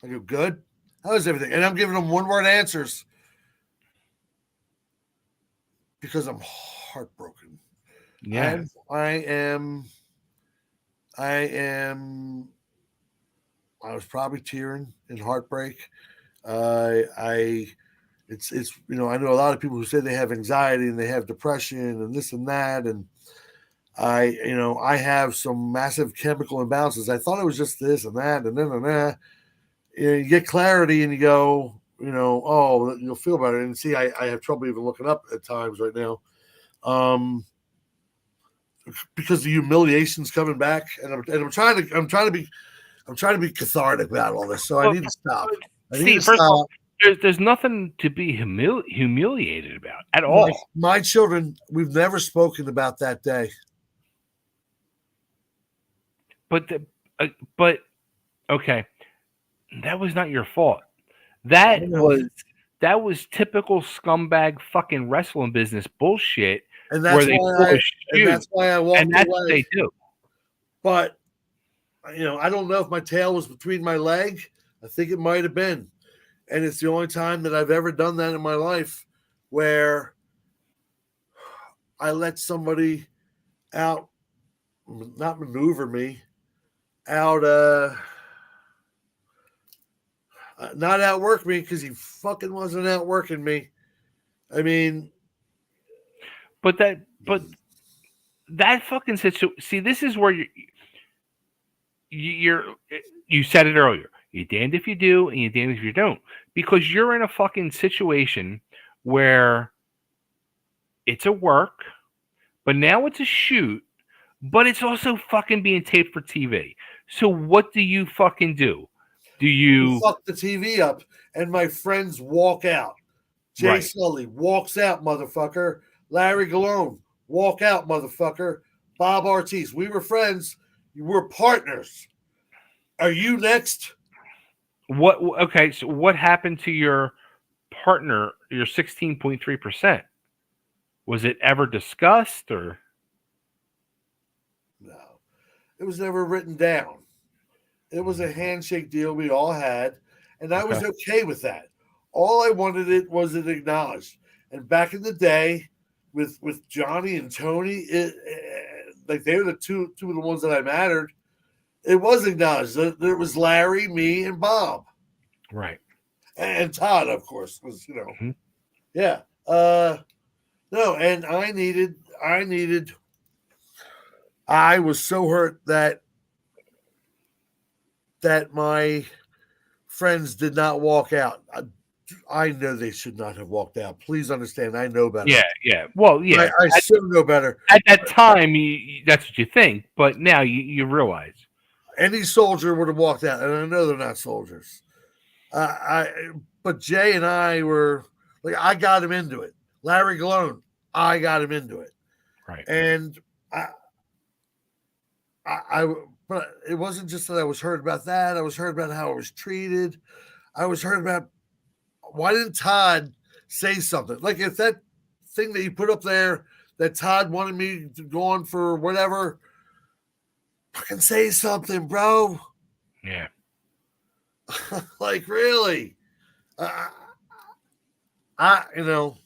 I go, "Good. How's everything?" And I'm giving him one-word answers because I'm heartbroken. Yeah, I was probably tearing in heartbreak. It's I know a lot of people who say they have anxiety and they have depression and this and that, and I have some massive chemical imbalances. I thought it was just this and that and then and that. You get clarity and you go, oh, you'll feel better. And see, I have trouble even looking up at times right now, because the humiliation's coming back, and I'm trying to be cathartic about all this. So I need to stop. First of all, there's nothing to be humiliated about at all. My children, we've never spoken about that day. But okay, that was not your fault. That was typical scumbag fucking wrestling business bullshit. And that's why I walked away. And that's what they do. But I don't know if my tail was between my leg. I think it might have been. And it's the only time that I've ever done that in my life, where I let somebody not maneuver me, not outwork me, because he fucking wasn't outworking me. I mean, but that fucking situation. See, this is where you said it earlier. You're damned if you do, and you're damned if you don't, because you're in a fucking situation where it's a work, but now it's a shoot but it's also fucking being taped for TV. So what do you fucking do? Do We you fuck the TV up, and my friends walk out. Jay right? Sulli walks out, motherfucker. Larry Galone, walk out, motherfucker. Bob Ortiz, we were friends. You were partners. Are you next? What? Okay, so what happened to your partner? Your 16.3%. Was it ever discussed or? No. It was never written down. It was a handshake deal we all had, and I was okay with that. All I wanted was it acknowledged. And back in the day, with Johnny and Tony, like they were the two of the ones that I mattered. It was acknowledged. There was Larry, me, and Bob, Right. and Todd, of course, was Mhm. yeah. No, and I was so hurt that my friends did not walk out. I know they should not have walked out. Please understand, I know better. Yeah, yeah. Well, yeah. I so know better. At that time, that's what you think, but now you realize. Any soldier would have walked out, and I know they're not soldiers. But Jay and I were like, I got him into it. Larry Galone, I got him into it, Right. and but it wasn't just that I was hurt about that. I was hurt about how I was treated. I was hurt about why didn't Todd say something? Like if that thing that you put up there that Todd wanted me to go on for whatever, fucking say something, bro. Yeah. Like really, I I don't know.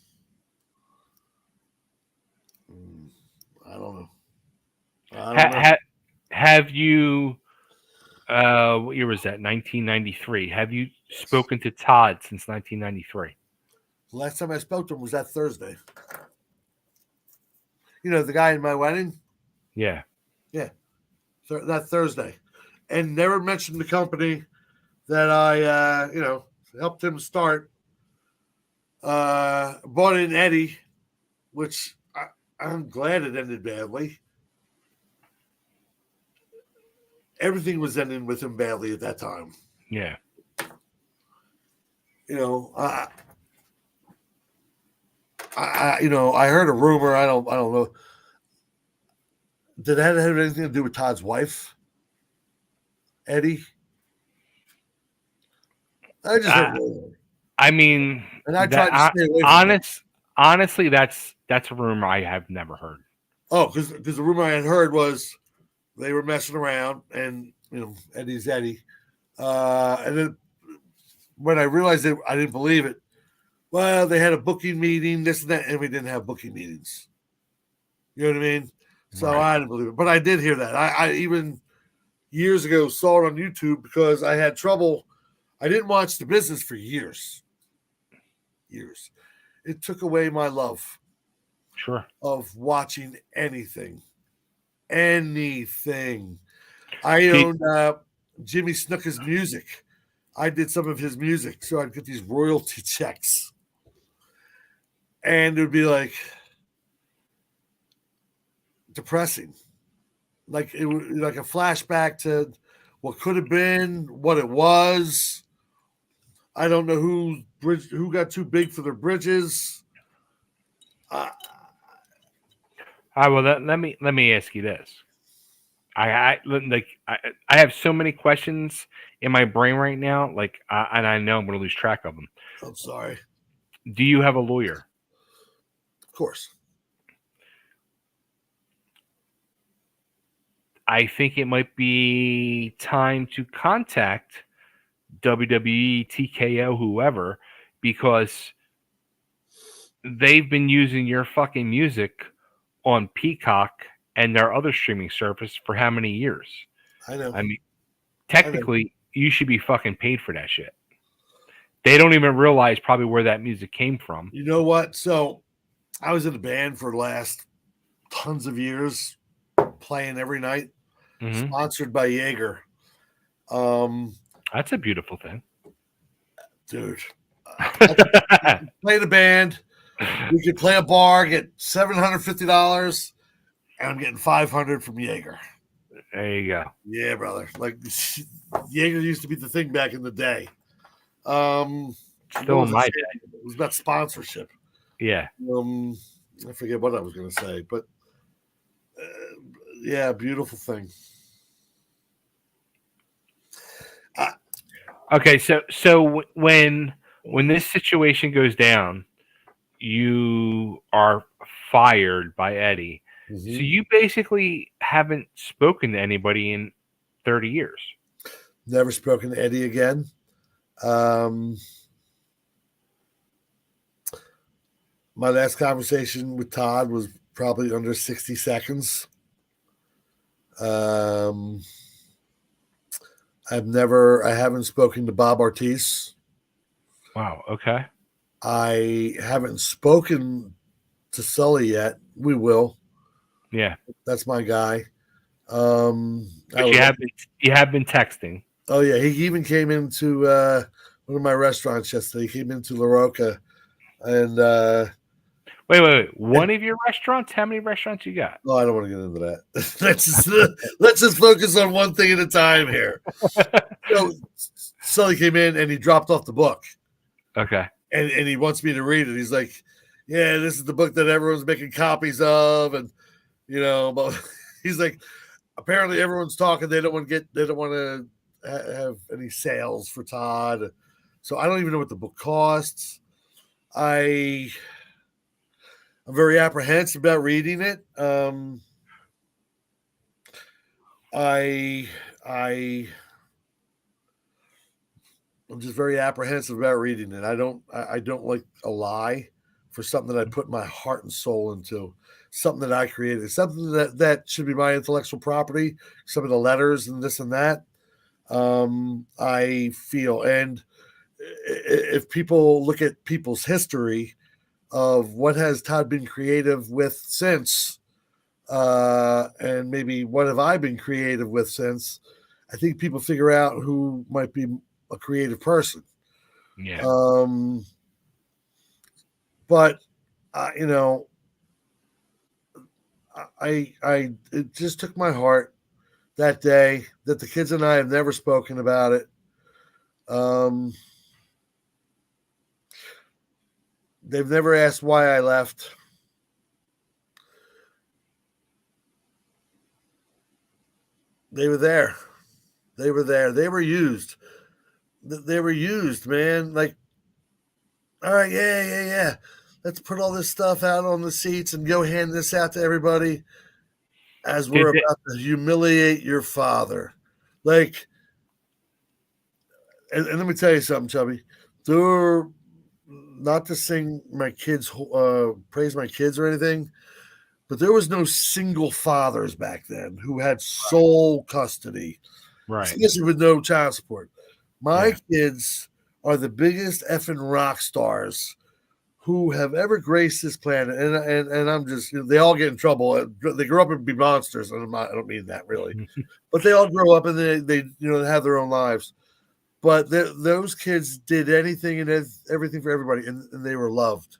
Have you? What year was that? 1993. Have you spoken to Todd since 1993? The last time I spoke to him was that Thursday. The guy in my wedding? Yeah. Yeah. That Thursday. And never mentioned the company that I, helped him start. Brought in Eddie, which I'm glad it ended badly. Everything was ending with him badly at that time. Yeah. I heard a rumor. I don't know. Did that have anything to do with Todd's wife, Eddie? I just heard a rumor. I mean, and I tried to stay away from it. Honestly, that's a rumor I have never heard. Oh, because the rumor I had heard was they were messing around, and Eddie's Eddie. And then when I realized it, I didn't believe it. Well, they had a booking meeting, this and that, and we didn't have booking meetings. You know what I mean? So Right. I didn't believe it. But I did hear that. I even years ago saw it on YouTube because I had trouble. I didn't watch The Business for years. It took away my love. Sure. Of watching anything. I owned Jimmy Snooker's music. I did some of his music, so I'd get these royalty checks. And it would be like depressing. Like it was like a flashback to what could have been, what it was. I don't know who got too big for their bridges. Well, let me ask you this. I have so many questions in my brain right now, and I know I'm going to lose track of them. I'm sorry. Do you have a lawyer? Of course. I think it might be time to contact WWE, TKO, whoever, because they've been using your fucking music on Peacock and their other streaming service for how many years? I know. I mean, technically, you should be fucking paid for that shit. They don't even realize probably where that music came from. You know what? So I was in a band for the last tons of years, playing every night, sponsored by Jaeger. That's a beautiful thing. Dude. Play the band. We could play a bar, get $750. and I'm getting 500 from Jaeger. There you go. Yeah, brother. Like Jaeger used to be the thing back in the day. Still in my day. It was about sponsorship. Yeah. I forget what I was going to say, but yeah, beautiful thing. Okay, so when this situation goes down, you are fired by Eddie. Mm-hmm. So you basically haven't spoken to anybody in 30 years. Never spoken to Eddie again. My last conversation with Todd was probably under 60 seconds. I haven't spoken to Bob Ortiz. Wow. Okay. I haven't spoken to Sully yet. We will. Yeah. That's my guy. But you have been texting. Oh yeah, he even came into one of my restaurants yesterday. He came into La Roca, and Wait. One of your restaurants? How many restaurants you got? Oh, I don't want to get into that. let's just focus on one thing at a time here. So, Sully came in and he dropped off the book. Okay. And he wants me to read it. He's like, "Yeah, this is the book that everyone's making copies of," and but he's like, apparently everyone's talking. They don't want to have any sales for Todd. So I don't even know what the book costs. I'm very apprehensive about reading it. I'm just very apprehensive about reading it. I don't like a lie for something that I put my heart and soul into, something that I created, something that should be my intellectual property, some of the letters and this and that. I feel, and if people look at people's history of what has Todd been creative with since, and maybe what have I been creative with since, I think people figure out who might be a creative person. Yeah. But it just took my heart that day that the kids and I have never spoken about it. They've never asked why I left. They were there. They were there. They were used. They were used, man. Like, all right, yeah. Let's put all this stuff out on the seats and go hand this out to everybody as we're about to humiliate your father. Like, and let me tell you something, Chubby. There were, not to sing my kids, praise my kids or anything, but there was no single fathers back then who had sole custody, right? Especially with no child support. My kids are the biggest effing rock stars who have ever graced this planet, and I'm just, they all get in trouble. They grow up and be monsters, and I don't mean that really, but they all grow up and they have their own lives. But those kids did anything and everything for everybody, and they were loved.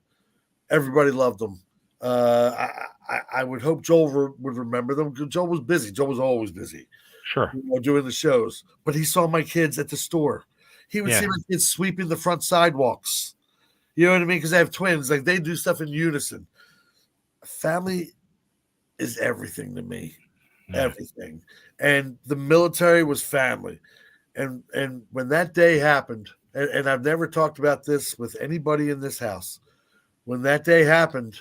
Everybody loved them. I would hope Joel would remember them. Joel was busy. Joel was always busy. Sure. Doing the shows. But he saw my kids at the store. He would see my kids sweeping the front sidewalks. You know what I mean? Because I have twins. Like, they do stuff in unison. Family is everything to me. Yeah. Everything. And the military was family. And when that day happened, and I've never talked about this with anybody in this house, when that day happened,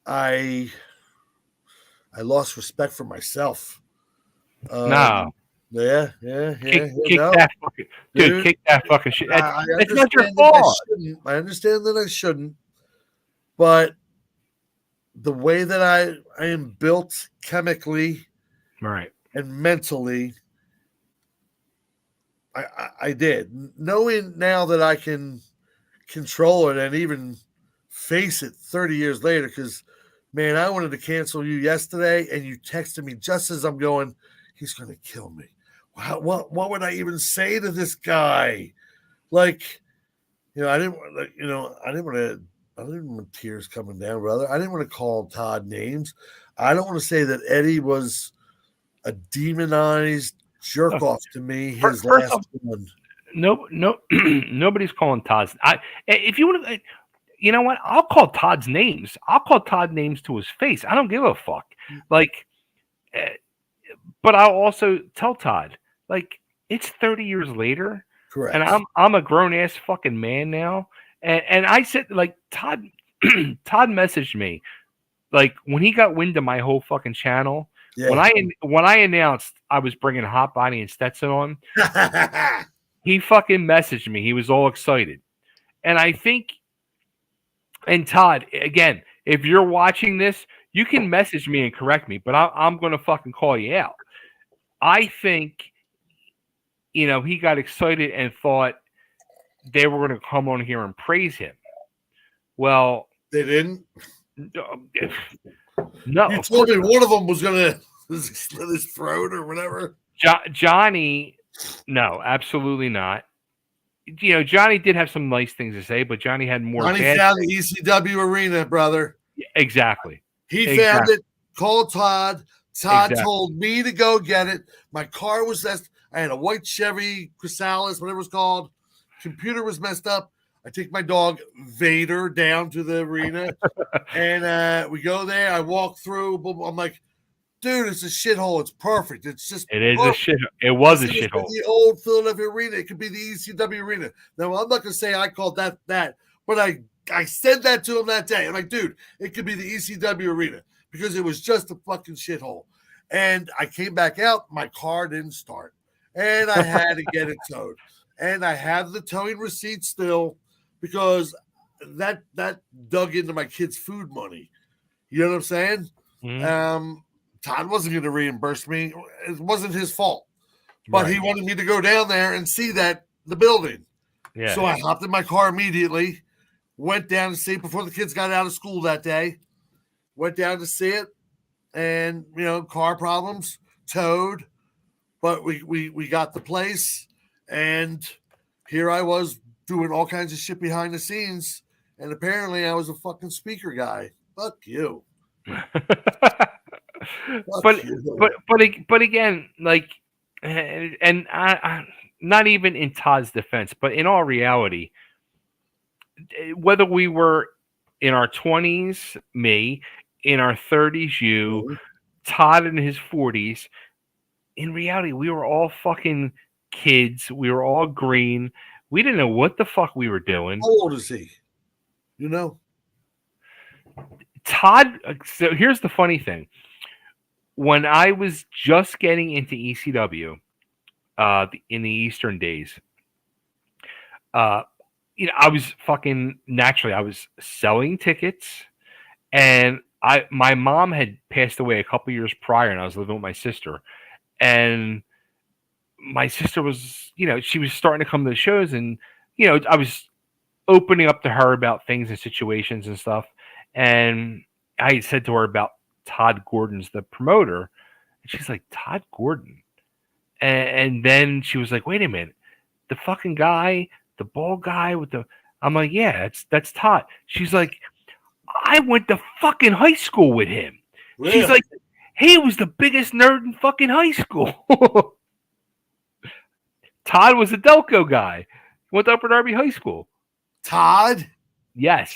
I lost respect for myself. No. Yeah. Kick that fucking dude. Kick that fucking shit. It's not your fault. I understand that I shouldn't, but the way that I am built chemically, right, and mentally, I did. Knowing now that I can control it and even face it 30 years later, because, man, I wanted to cancel you yesterday, and you texted me just as I'm going, he's going to kill me. What would I even say to this guy? Like, I didn't want to I didn't want tears coming down, brother. I didn't want to call Todd names. I don't want to say that Eddie was a demonized jerk off to me. His First last off, one. no, nobody's calling Todd's. If you want to, you know what? I'll call Todd's names. I'll call Todd names to his face. I don't give a fuck. Like, but I'll also tell Todd, like, it's 30 years later, Correct. and I'm a grown ass fucking man now, and I said, like, Todd Todd messaged me, like, when he got wind of my whole fucking channel. Yeah. When I announced I was bringing Hot Body and Stetson on, he fucking messaged me. He was all excited, and I think, and Todd, again, if you're watching this, you can message me and correct me, but I'm gonna fucking call you out. I think, he got excited and thought they were going to come on here and praise him. Well, they didn't. No, you told me one of them was going to slit his throat or whatever. Johnny, no, absolutely not. Johnny did have some nice things to say, but Johnny had more. Johnny found the ECW arena, brother. Exactly. He found it. Called Todd. Todd told me to go get it. My car was messed. I had a white Chevy Chrysalis, whatever it's called. Computer was messed up. I take my dog Vader down to the arena, and we go there. I walk through. I'm like, dude, it's a shithole. It's perfect. It's just. It is a shit. It was a shithole. The old Philadelphia arena. It could be the ECW arena. Now I'm not gonna say I called that, but I said that to him that day. I'm like, dude, it could be the ECW arena because it was just a fucking shithole. And I came back out. My car didn't start. And I had to get it towed. And I have the towing receipt still because that dug into my kids' food money. You know what I'm saying? Mm-hmm. Todd wasn't going to reimburse me. It wasn't his fault. But he wanted me to go down there and see the building. Yeah. So I hopped in my car immediately, went down to see it before the kids got out of school that day. Went down to see it. And, car problems, towed. But we got the place, and here I was doing all kinds of shit behind the scenes, and apparently I was a fucking speaker guy. Fuck you. But again, like, and I not even in Todd's defense, but in all reality, whether we were in our 20s, me, in our 30s, you, Todd in his 40s. In reality, we were all fucking kids. We were all green. We didn't know what the fuck we were doing. How old is he? Todd, so here's the funny thing. When I was just getting into ECW in the Eastern days, I was naturally, I was selling tickets, and my mom had passed away a couple years prior, and I was living with my sister. And my sister was, she was starting to come to the shows, and, I was opening up to her about things and situations and stuff. And I said to her about Todd Gordon's the promoter. And she's like, Todd Gordon? And then she was like, wait a minute, the fucking guy, the bald guy with the, I'm like, yeah, that's Todd. She's like, I went to fucking high school with him. Really? She's like, he was the biggest nerd in fucking high school. Todd was a Delco guy. Went to Upper Darby High School. Todd? Yes.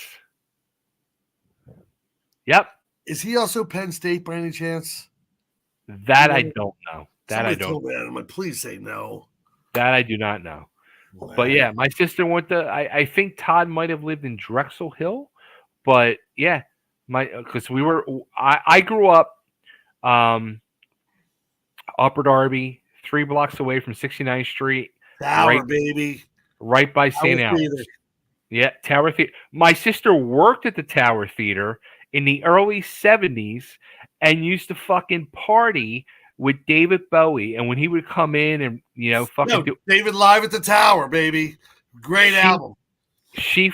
Yep. Is he also Penn State by any chance? That I don't know. That I don't. Told me that. I'm like, please say no. That I do not know. Wow. But yeah, my sister went to. I think Todd might have lived in Drexel Hill, but yeah, because we were. I grew up. Upper Darby, 3 blocks away from 69th Street. Tower, baby. Right by St. Albans. Yeah, Tower Theater. My sister worked at the Tower Theater in the early 70s and used to fucking party with David Bowie. And when he would come in and, David live at the Tower, baby. Great album. He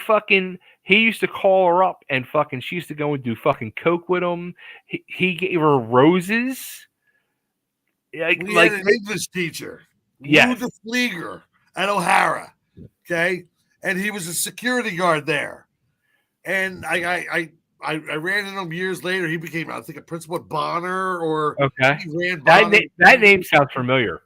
used to call her up and she used to go and do fucking coke with him. He gave her roses. We had an English teacher. Yes. Lou Flieger at O'Hara. Okay. And he was a security guard there. And I ran into him years later. He became, I think, a principal at Bonner, or Okay. he ran That Bonner. that name sounds familiar.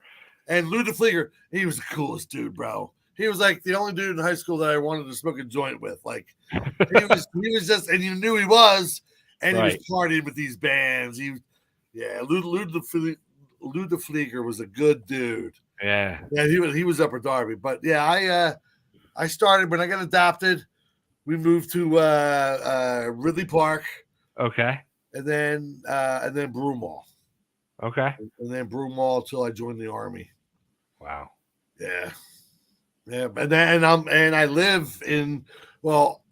And Lou DeFleeger, he was the coolest dude, bro. He was like the only dude in high school that I wanted to smoke a joint with. Like he was just, and you knew he was, and he was partying with these bands. Lou DeFleeger was a good dude. Yeah, he was Upper Darby. But yeah, I started when I got adopted. We moved to Ridley Park. Okay. And then Broomall. Okay. And then Broomall until I joined the Army. Wow. Yeah. Yeah. And I live in, well,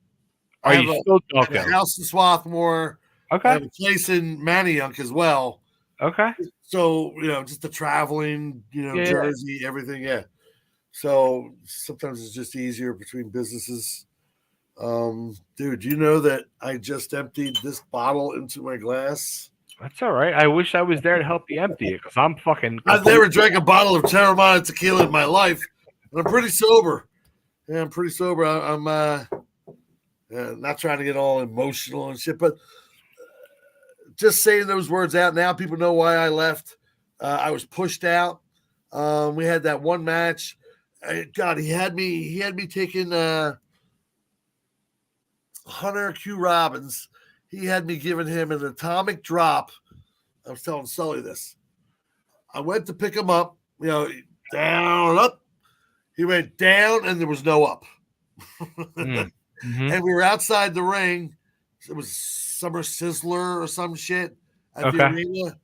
Are you still talking? I have a house in Swarthmore. Okay. I have a place in Manayunk as well. Okay. So, just the traveling, Jersey, everything. Yeah. So sometimes it's just easier between businesses. Dude, you know that I just emptied this bottle into my glass? That's all right. I wish I was there to help you empty it, because I'm fucking. I've never drank a bottle of Terramana tequila in my life, and I'm pretty sober. Yeah, I'm pretty sober. I'm not trying to get all emotional and shit, but just saying those words out now, people know why I left. I was pushed out. We had that one match. God, he had me taking Hunter Q Robbins. He had me giving him an atomic drop. I was telling Sully this. I went to pick him up, down, up. He went down, and there was no up. Mm-hmm. And we were outside the ring. It was Summer Sizzler or some shit at the arena.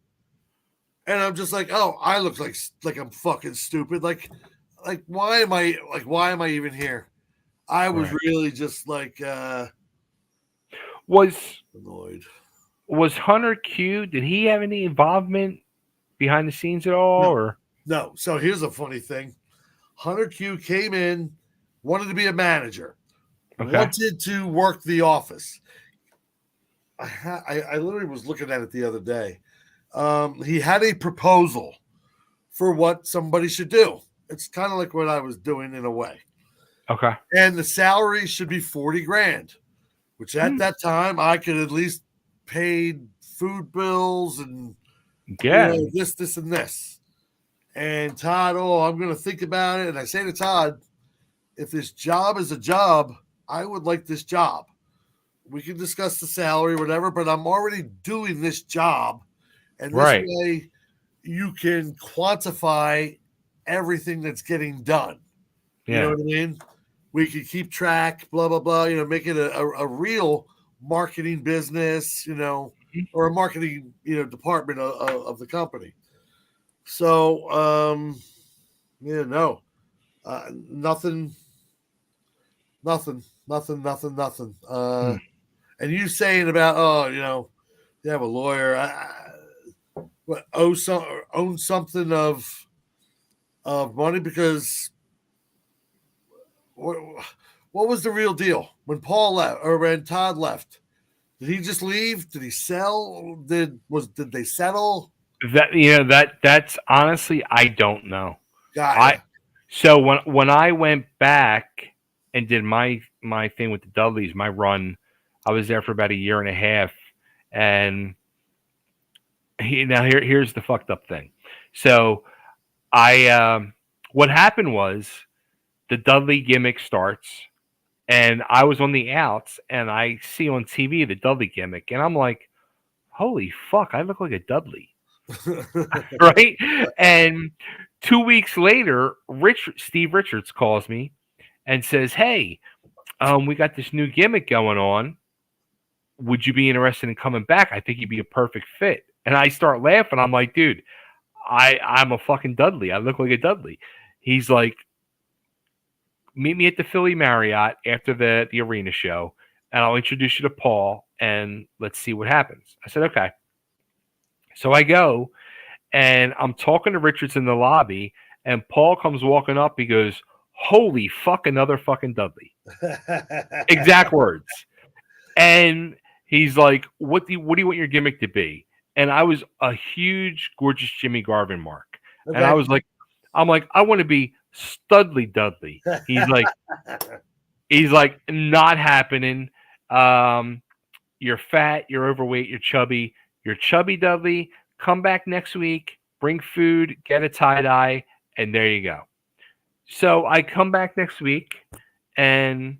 And I'm just like, oh, I look like I'm fucking stupid. Like why am I even here? I was really just like was annoyed. Was Hunter Q, did he have any involvement behind the scenes at all? No. So here's a funny thing. Hunter Q came in, wanted to be a manager, wanted to work the office. I literally was looking at it the other day. He had a proposal for what somebody should do. It's kind of like what I was doing in a way. Okay. And the salary should be $40,000, which at that time I could at least paid food bills and this and this. And Todd, I'm going to think about it. And I say to Todd, if this job is a job, I would like this job. We can discuss the salary, whatever, but I'm already doing this job. And this way you can quantify everything that's getting done. You know what I mean? We can keep track, blah, blah, blah, make it a real marketing business, or a marketing, department of the company. So, nothing. And you saying about, you have a lawyer, own something of money, because what was the real deal when Paul left or when Todd left? Did he just leave? Did he sell? Did they settle? That's honestly, I don't know. Got So when I went back and did my thing with the Dudleys, my run, I was there for about a year and a half, and here's the fucked up thing. So what happened was the Dudley gimmick starts, and I was on the outs, and I see on TV the Dudley gimmick, and I'm like, holy fuck, I look like a Dudley. Right? And 2 weeks later, Steve Richards calls me and says, hey, we got this new gimmick going on. Would you be interested in coming back? I think you'd be a perfect fit. And I start laughing. I'm like, dude, I'm a fucking Dudley. I look like a Dudley. He's like, meet me at the Philly Marriott after the arena show, and I'll introduce you to Paul, and let's see what happens. I said, okay. So I go, and I'm talking to Richards in the lobby, and Paul comes walking up. He goes, holy fuck, another fucking Dudley. Exact words. And he's like, what do you want your gimmick to be? And I was a huge, gorgeous Jimmy Garvin mark. Okay. And I'm like, I want to be Studley Dudley. He's like, not happening. You're fat, you're overweight, you're chubby, you're Chubby Dudley. Come back next week, bring food, get a tie dye, and there you go. So I come back next week, and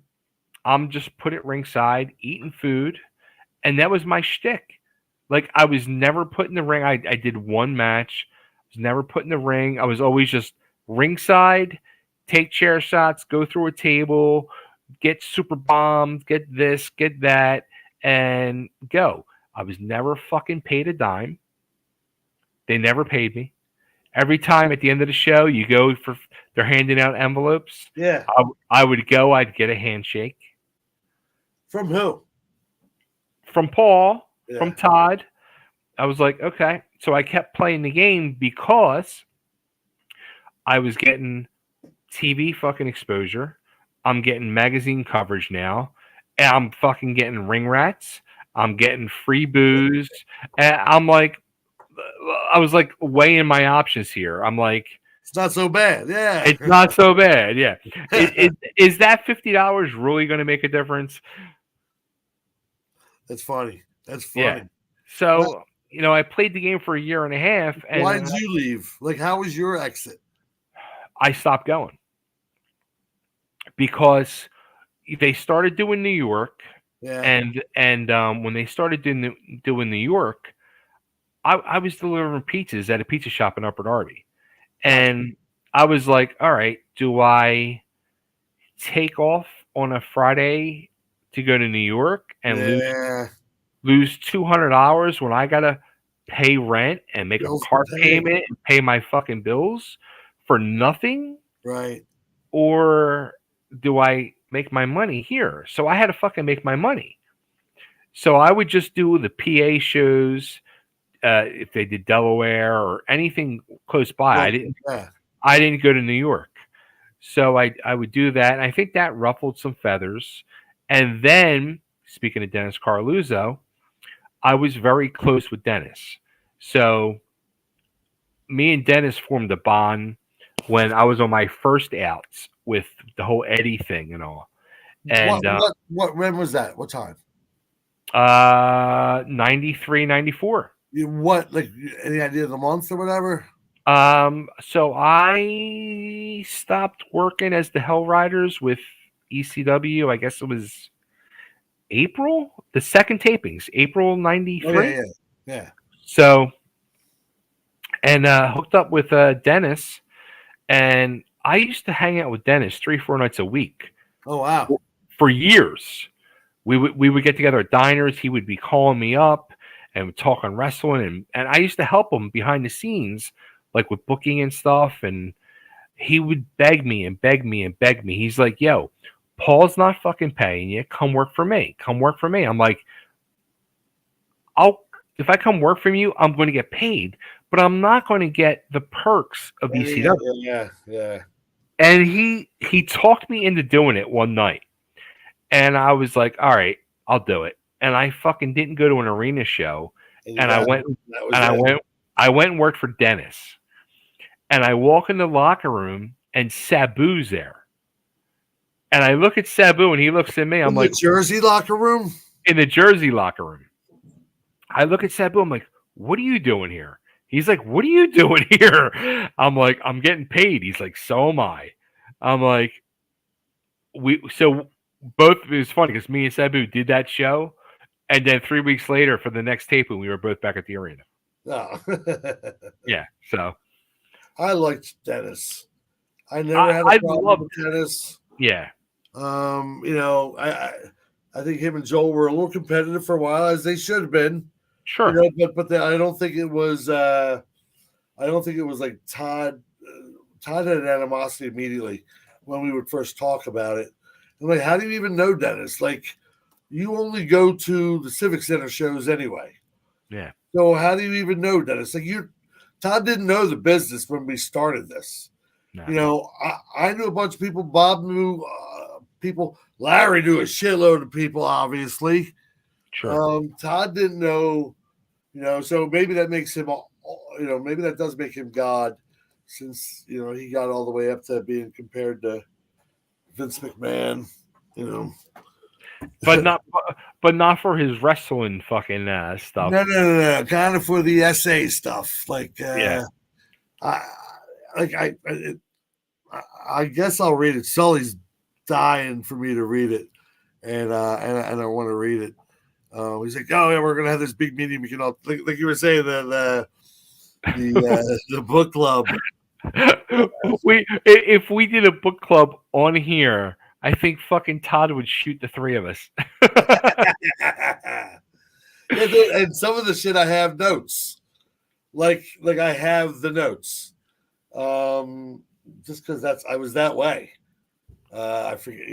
I'm just put at ringside eating food, and that was my shtick. Like I was never put in the ring. I did one match. I was never put in the ring. I was always just ringside, take chair shots, go through a table, get super bombed, get this, get that, and go. I was never fucking paid a dime. They never paid me. Every time at the end of the show, you go for they're handing out envelopes. Yeah. I would go. I'd get a handshake From who? from Paul, Yeah. from Todd. I was like, okay. So I kept playing the game because I was getting TV fucking exposure. I'm getting magazine coverage now. And I'm fucking getting ring rats. I'm getting free booze. And I was like weighing my options here. I'm like, It's not so bad. Yeah. it's not so bad. Yeah. Is that $50 really going to make a difference? That's funny. That's Yeah. funny. So, I played the game for a year and a half. And Why did you leave? Like, how was your exit? I stopped going because they started doing New York. Yeah. And when they started doing New York, I was delivering pizzas at a pizza shop in Upper Darby. And I was like, all right, do I take off on a Friday to go to New York and lose $200 when I got to pay rent and make Bills a car to pay. payment and pay my fucking bills for nothing? Right. Or do I make my money here? So I had to fucking make my money. So I would just do the PA shows if they did Delaware or anything close by. I didn't go to New York. So I would do that. And I think that ruffled some feathers. And then, speaking of Dennis Carluzzo, I was very close with Dennis. So me and Dennis formed a bond when I was on my first outs with the whole Eddie thing and all. And when was that? What time? 93, 94. What, like, any idea of the month or whatever? So I stopped working as the Hell Riders with ECW. I guess it was April, the second tapings, April 93. Oh, yeah. So, and hooked up with Dennis, and I used to hang out with Dennis 3-4 nights a week. Oh, wow. For years. We would get together at diners. He would be calling me up and would talk on wrestling, and I used to help him behind the scenes, like with booking and stuff. And he would beg me and beg me and beg me. He's like, "Yo, Paul's not fucking paying you. Come work for me. Come work for me." I'm like, if I come work for you, I'm going to get paid, but I'm not going to get the perks of ECW. Yeah. And he talked me into doing it one night. And I was like, all right, I'll do it. And I fucking didn't go to an arena show. I went and worked for Dennis. And I walk in the locker room and Sabu's there. And I look at Sabu and he looks at me. I'm like, the Jersey locker room? In the Jersey locker room. I look at Sabu. I'm like, what are you doing here? He's like, what are you doing here? I'm like, I'm getting paid. He's like, so am I. I'm like, both, it was funny because me and Sabu did that show, and then 3 weeks later for the next taping, we were both back at the arena. Oh. Yeah, so I liked Dennis. I never had a problem with Dennis. Yeah. I think him and Joel were a little competitive for a while, as they should have been. Sure. But I don't think it was. I don't think it was like Todd. Todd had an animosity immediately when we would first talk about it. I'm like, how do you even know Dennis? Like, you only go to the Civic Center shows anyway. Yeah. So how do you even know Dennis? Like, Todd didn't know the business when we started this. No. I knew a bunch of people. Bob knew people. Larry knew a shitload of people, obviously. Sure. Todd didn't know, so maybe that makes him, maybe that does make him God, since, he got all the way up to being compared to Vince McMahon, but not for his wrestling fucking stuff. No. Kind of for the essay stuff. Like, Yeah. I guess I'll read it. Sully's dying for me to read it, and I want to read it. He's like, oh yeah, we're gonna have this big meeting. We can all like you were saying the book club. If we did a book club on here, I think fucking Todd would shoot the three of us. Yeah, dude, and some of the shit I have notes, like I have the notes, just because I was that way. I forget,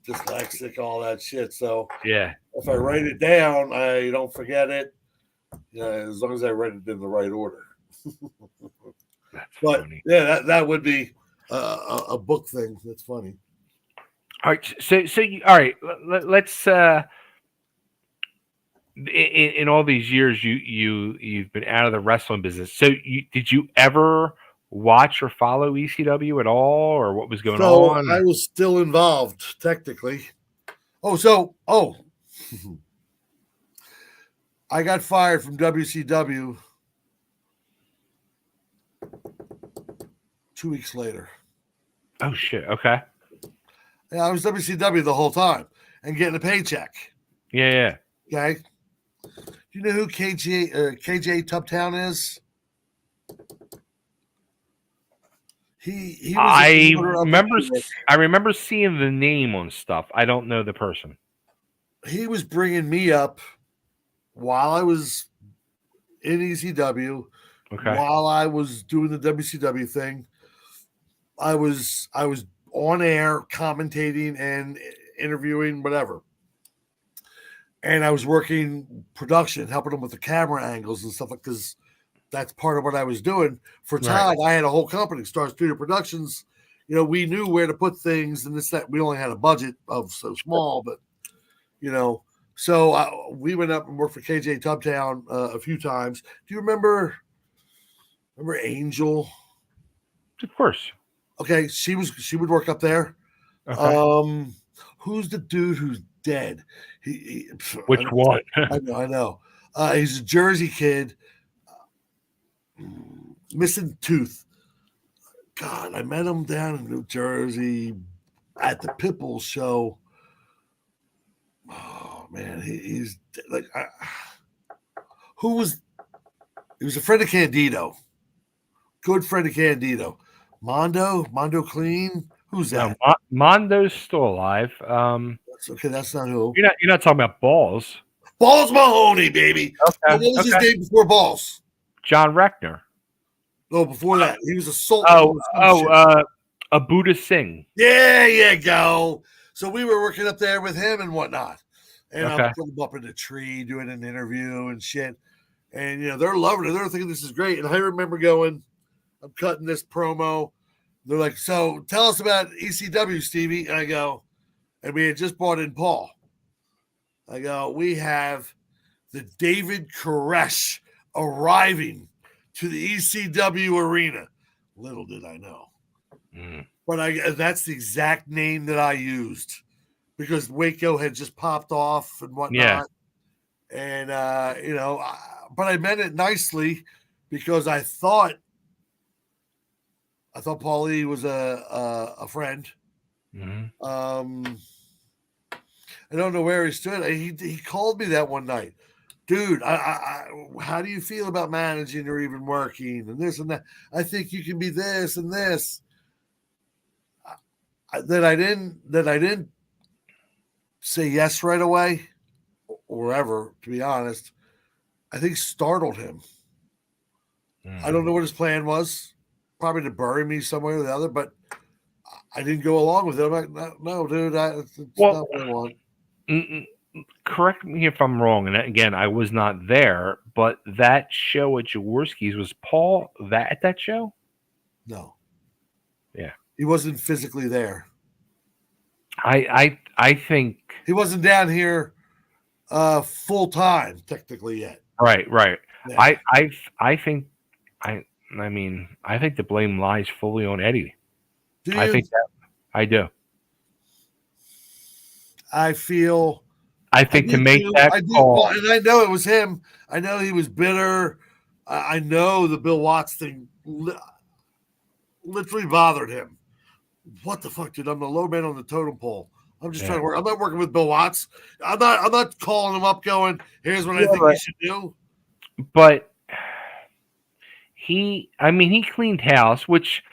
dyslexic, all that shit. So Yeah. if I write it down, I don't forget it. As long as I write it in the right order. That's But funny. yeah, that would be a book thing. That's funny. All right. So all right. Let's in all these years you've been out of the wrestling business. So did you ever watch or follow ECW at all, or what was going on? I was still involved technically. I got fired from WCW 2 weeks later. Oh shit. Okay. Yeah, I was WCW the whole time and getting a paycheck. Yeah. Okay. Do you know who KJ Tubtown is? He was I remember seeing the name on stuff. I don't know the person. He was bringing me up while I was in ECW. Okay. While I was doing the WCW thing, I was on air commentating and interviewing, whatever. And I was working production, helping them with the camera angles and stuff, because that's part of what I was doing. For Todd, I had a whole company, Star Studio Productions. We knew where to put things, and that we only had a budget of so small, but so we went up and worked for KJ Tubtown a few times. Do you remember Angel? Of course. Okay, she would work up there. Okay. Who's the dude who's dead? Which one? I know. He's a Jersey kid, missing tooth. God, I met him down in New Jersey at the Pitbull show. Oh man, he's like, he was a friend of Candido, good friend of Candido. Mondo Clean. Who's that? No, Mondo's still alive. That's not who. You're not talking about Balls. Balls Mahoney, baby. Okay. What was his name before Balls? John Reckner. No, before that, he was a Sultan. A Buddha Singh. There you go. So we were working up there with him and whatnot, and I'm putting up in a tree doing an interview and shit, and they're loving it. They're thinking this is great. And I remember going, I'm cutting this promo. They're like, so tell us about ECW, Stevie. And I go, and we had just brought in Paul. I go, we have the David Koresh arriving to the ECW arena. Little did I know. But that's the exact name that I used because Waco had just popped off and whatnot. Yeah. And, but I meant it nicely because I thought Paulie was a friend. Mm-hmm. I don't know where he stood. He called me that one night. Dude, I how do you feel about managing or even working and this and that? I think you can be this and this. That I didn't say yes right away or ever, to be honest. I think startled him. I don't know what his plan was. Probably to bury me somewhere or the other, but I didn't go along with it. I'm like, no, dude, it's not what I want. Correct me if I'm wrong, and again, I was not there, but that show at Jaworski's, was Paul at that show? No. Yeah. He wasn't physically there. I think he wasn't down here full time technically yet. Right. Yeah. I think the blame lies fully on Eddie. Do you? I think that I do. I feel I think to make too. that I do. call, Well, and I know it was him. I know he was bitter. I know the Bill Watts thing literally bothered him. What the fuck, dude? I'm the low man on the totem pole. I'm just trying to work. I'm not working with Bill Watts. I'm not calling him up going, here's what I think you should do. But he cleaned house, which,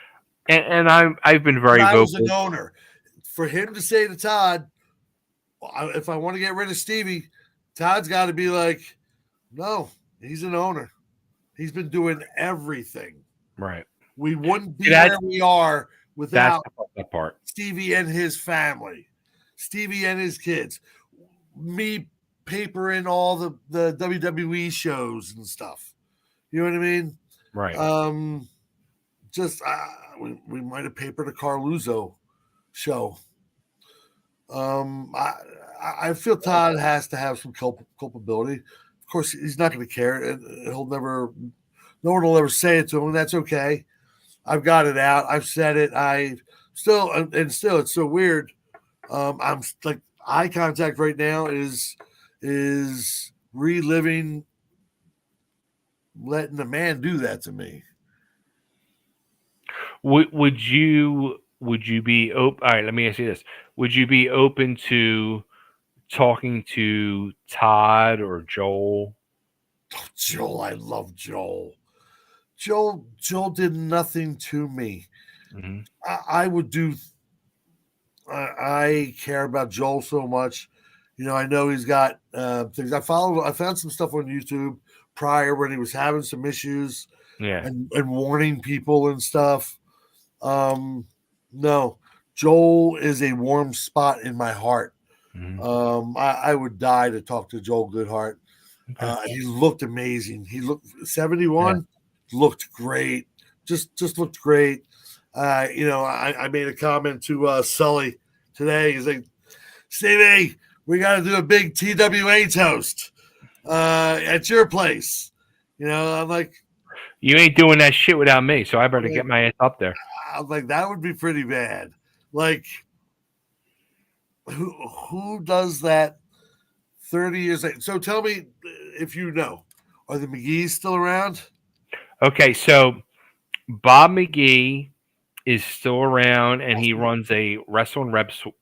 and I've been very I vocal. was an owner. For him to say to Todd, if I want to get rid of Stevie, Todd's got to be like, no, he's an owner. He's been doing everything. Right. We wouldn't be where we are without that part. Stevie and his family, Stevie and his kids, me papering all the WWE shows and stuff. You know what I mean? Right. We might have papered a Carluzzo show. I feel Todd has to have some culpability. Of course, he's not going to care, and no one will ever say it to him, and that's okay. I've got it out. I've said it. Still, it's so weird. I'm like, eye contact right now is reliving letting a man do that to me. Would you be open? All right, let me ask you this: would you be open to talking to Todd or Joel? Oh, Joel, I love Joel. Joel did nothing to me. Mm-hmm. I would do. I care about Joel so much. You know, I know he's got things. I found some stuff on YouTube prior when he was having some issues. Yeah. And warning people and stuff. No, Joel is a warm spot in my heart. Mm-hmm. I would die to talk to Joel Goodhart. Okay. He looked amazing. He looked 71, looked great. Just looked great. I made a comment to Sulli today. He's like, Stevie, we got to do a big TWA toast at your place. You know, I'm like, you ain't doing that shit without me, so I better get my ass up there. I'm like, that would be pretty bad. Like, who does that 30 years later? So tell me if you know, are the McGee's still around? Okay, so Bob McGee is still around, and he runs a wrestling website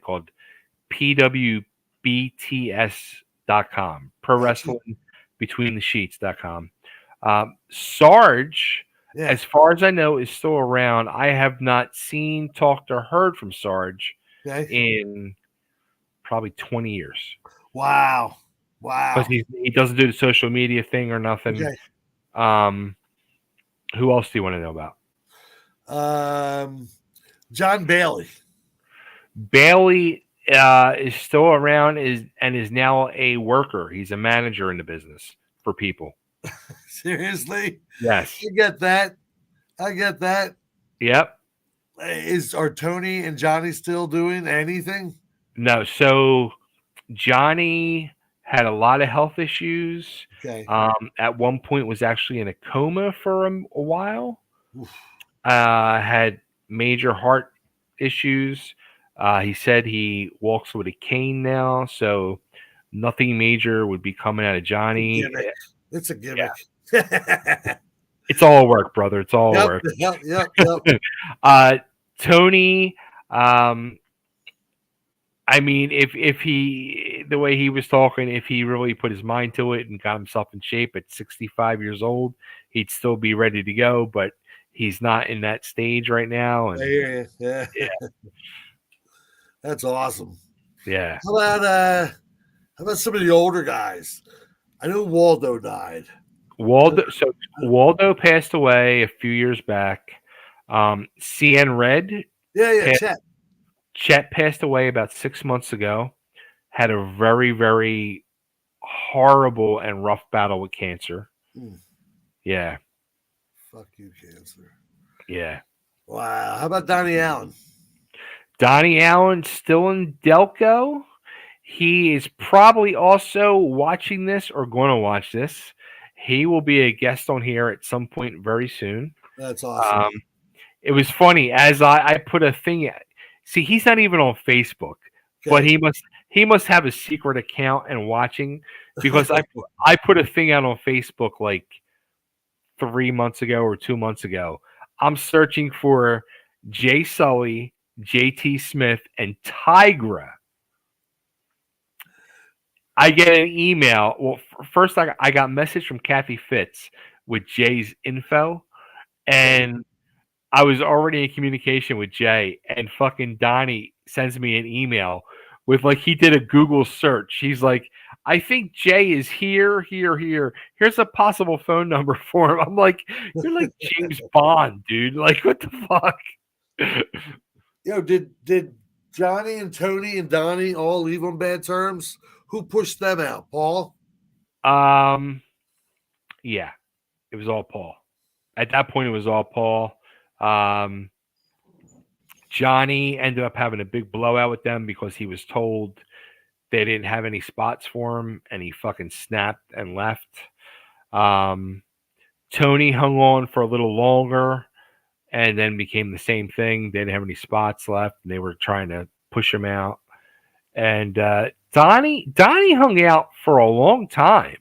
called pwbts.com, Pro Wrestling Between the Sheets.com. Sarge, as far as I know, is still around. I have not seen, talked, or heard from Sarge in probably 20 years. Wow. Because he doesn't do the social media thing or nothing. Okay. Who else do you want to know about? John Bailey. Bailey is still around and is now a worker. He's a manager in the business for people. Seriously? Yes. I get that. Yep. Are Tony and Johnny still doing anything? No. So Johnny had a lot of health issues. Okay. At one point was actually in a coma for a while. Had major heart issues. He said he walks with a cane now, so nothing major would be coming out of Johnny. It's a gimmick. Yeah. It's all work, brother. It's all work. Yep. Tony, I mean, if he, the way he was talking, if he really put his mind to it and got himself in shape at 65 years old, he'd still be ready to go, but he's not in that stage right now. And, I hear you. Yeah. That's awesome. Yeah. How about some of the older guys? I know Waldo died. Waldo passed away a few years back. CN Red. Chet passed away about 6 months ago. Had a very, very horrible and rough battle with cancer. Yeah. Fuck you, cancer. Yeah. Wow. How about Donnie Allen? Donnie Allen still in Delco. He is probably also watching this or going to watch this. He will be a guest on here at some point very soon. That's awesome. It was funny as I put a thing. See, he's not even on Facebook, but he must have a secret account and watching because I put a thing out on Facebook like 3 months ago or 2 months ago. I'm searching for Jay Sulli, JT Smith, and Tigra. I get an email. Well, first I got a message from Kathy Fitz with Jay's info, and I was already in communication with Jay, and fucking Donnie sends me an email with like he did a Google search. He's like, I think Jay is here, here, here. Here's a possible phone number for him. I'm like, you're like James Bond, dude. Like, what the fuck? Yo, did Johnny and Tony and Donnie all leave on bad terms? Who pushed them out? Paul? Yeah, it was all Paul. At that point, it was all Paul. Johnny ended up having a big blowout with them because he was told they didn't have any spots for him, and he fucking snapped and left. Tony hung on for a little longer and then became the same thing. They didn't have any spots left, and they were trying to push him out. And Donnie hung out for a long time.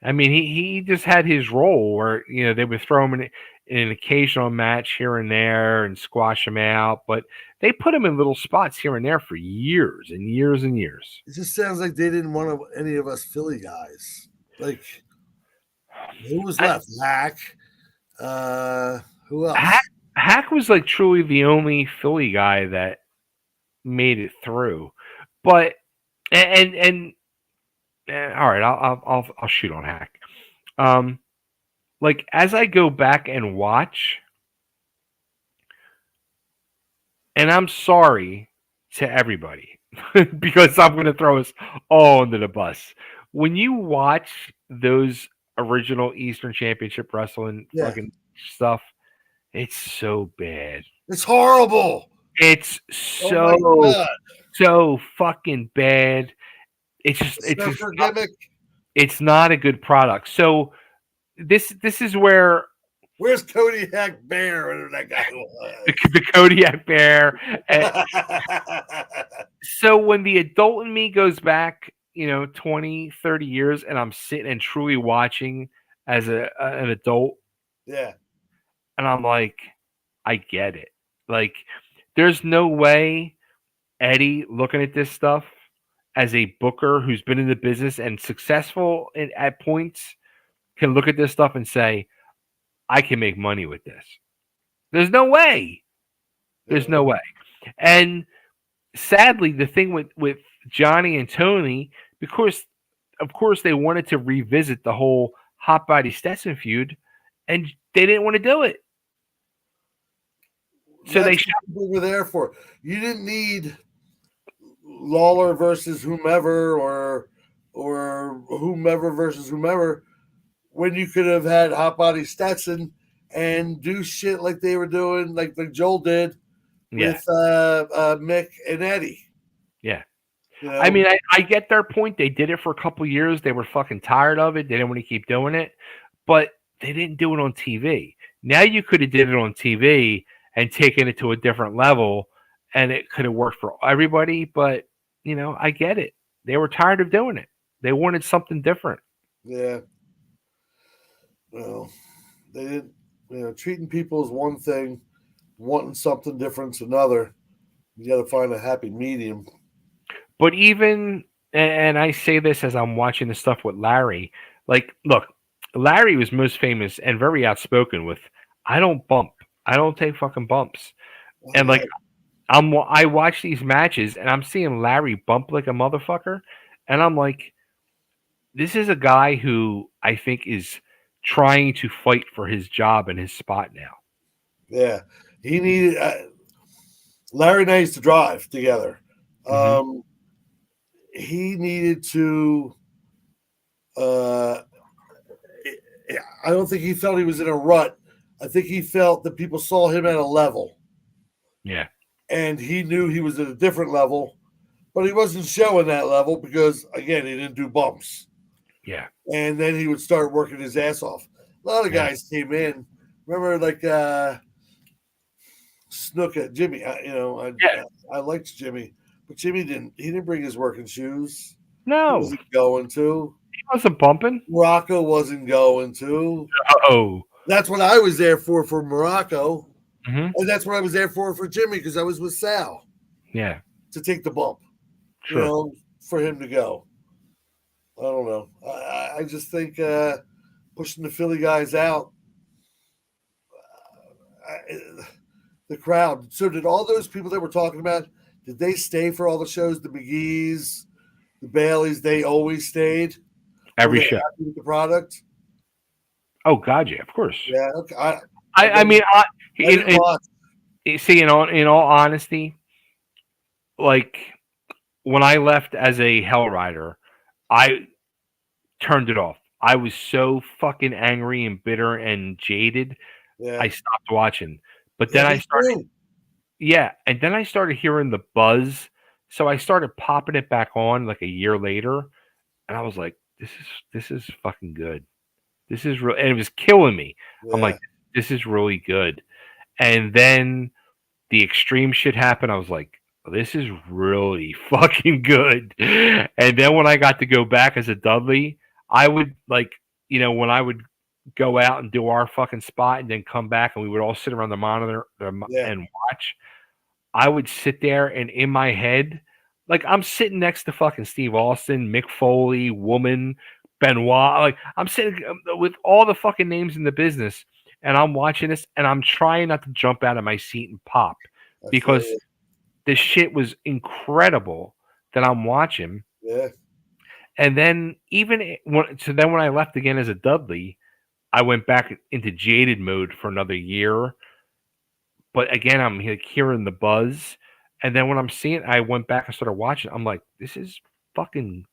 I mean, he just had his role where they would throw him in an occasional match here and there and squash him out, but they put him in little spots here and there for years and years and years. It just sounds like they didn't want any of us Philly guys. Like, who was left? Hack. Who else? Hack was like truly the only Philly guy that made it through, but and all right, I'll shoot on Hack. Like as I go back and watch, and I'm sorry to everybody because I'm going to throw us all under the bus. When you watch those original Eastern Championship Wrestling fucking stuff, it's so bad. It's horrible. It's so fucking bad. It's not a good product. So this is where. Where's Kodiak Bear? Whatever that guy was. The Kodiak Bear. So when the adult in me goes back, 20, 30 years, and I'm sitting and truly watching as an adult. Yeah. And I'm like, I get it. Like, there's no way Eddie looking at this stuff as a booker who's been in the business and successful at points can look at this stuff and say, I can make money with this. There's no way. There's no way. And sadly, the thing with Johnny and Tony, because of course they wanted to revisit the whole Hot Body Stetson feud, and they didn't want to do it. So that's what we were there for. You didn't need Lawler versus whomever or whomever versus whomever when you could have had Hot Body Stetson and do shit like they were doing, like Joel did with Mick and Eddie. Yeah. I mean, I get their point. They did it for a couple years. They were fucking tired of it. They didn't want to keep doing it, but they didn't do it on TV. Now you could have did it on TV and taken it to a different level, and it could have worked for everybody. But I get it. They were tired of doing it. They wanted something different. Yeah. Well, they didn't. Treating people is one thing, wanting something different is another. You got to find a happy medium. But even, and I say this as I'm watching the stuff with Larry, like, look, Larry was most famous and very outspoken with, I don't bump. I don't take fucking bumps. And like, I watch these matches and I'm seeing Larry bump like a motherfucker. And I'm like, this is a guy who I think is trying to fight for his job and his spot now. Yeah. He needed, Larry and I used to drive together. Mm-hmm. He needed to, I don't think he felt he was in a rut. I think he felt that people saw him at a level. Yeah. And he knew he was at a different level, but he wasn't showing that level because, again, he didn't do bumps. Yeah. And then he would start working his ass off. A lot of guys came in. Remember, like Snuka, Jimmy. I liked Jimmy, But Jimmy didn't. He didn't bring his working shoes. He No, wasn't going to. he wasn't bumping. Morocco wasn't going to. Oh. That's what I was there for Morocco. Mm-hmm. And that's what I was there for Jimmy, because I was with Sal Yeah. to take the bump, Sure. for him to go. I don't know. I just think pushing the Philly guys out, the crowd. So did all those people that we're talking about, did they stay for all the shows? The McGee's, the Baileys, they always stayed? Every Were they show. happy with the product? Oh God, yeah, of course. Yeah. Okay. I mean, didn't watch. see, in all honesty, like when I left as a Hell Rider, I turned it off. I was so fucking angry and bitter and jaded. Yeah. I stopped watching. But Yeah, then I me started, too. yeah, and then I started hearing the buzz. So I started popping it back on like a year later, and I was like, this is fucking good. This is real, and it was killing me. I'm Yeah. like, this is really good. And then the extreme shit happened. I was like, this is really fucking good. And then when I got to go back as a Dudley, I would like, when I would go out and do our fucking spot and then come back and we would all sit around the monitor Yeah. and watch. I would sit there and in my head, like I'm sitting next to fucking Steve Austin, Mick Foley, Woman, Benoit. Like I'm sitting with all the fucking names in the business, and I'm watching this, and I'm trying not to jump out of my seat and pop I feel because you. this shit was incredible that I'm watching. Yeah. And then then when I left again as a Dudley, I went back into jaded mode for another year. But again, I'm like hearing the buzz, and then when I'm seeing, I went back and started watching. I'm like, this is fucking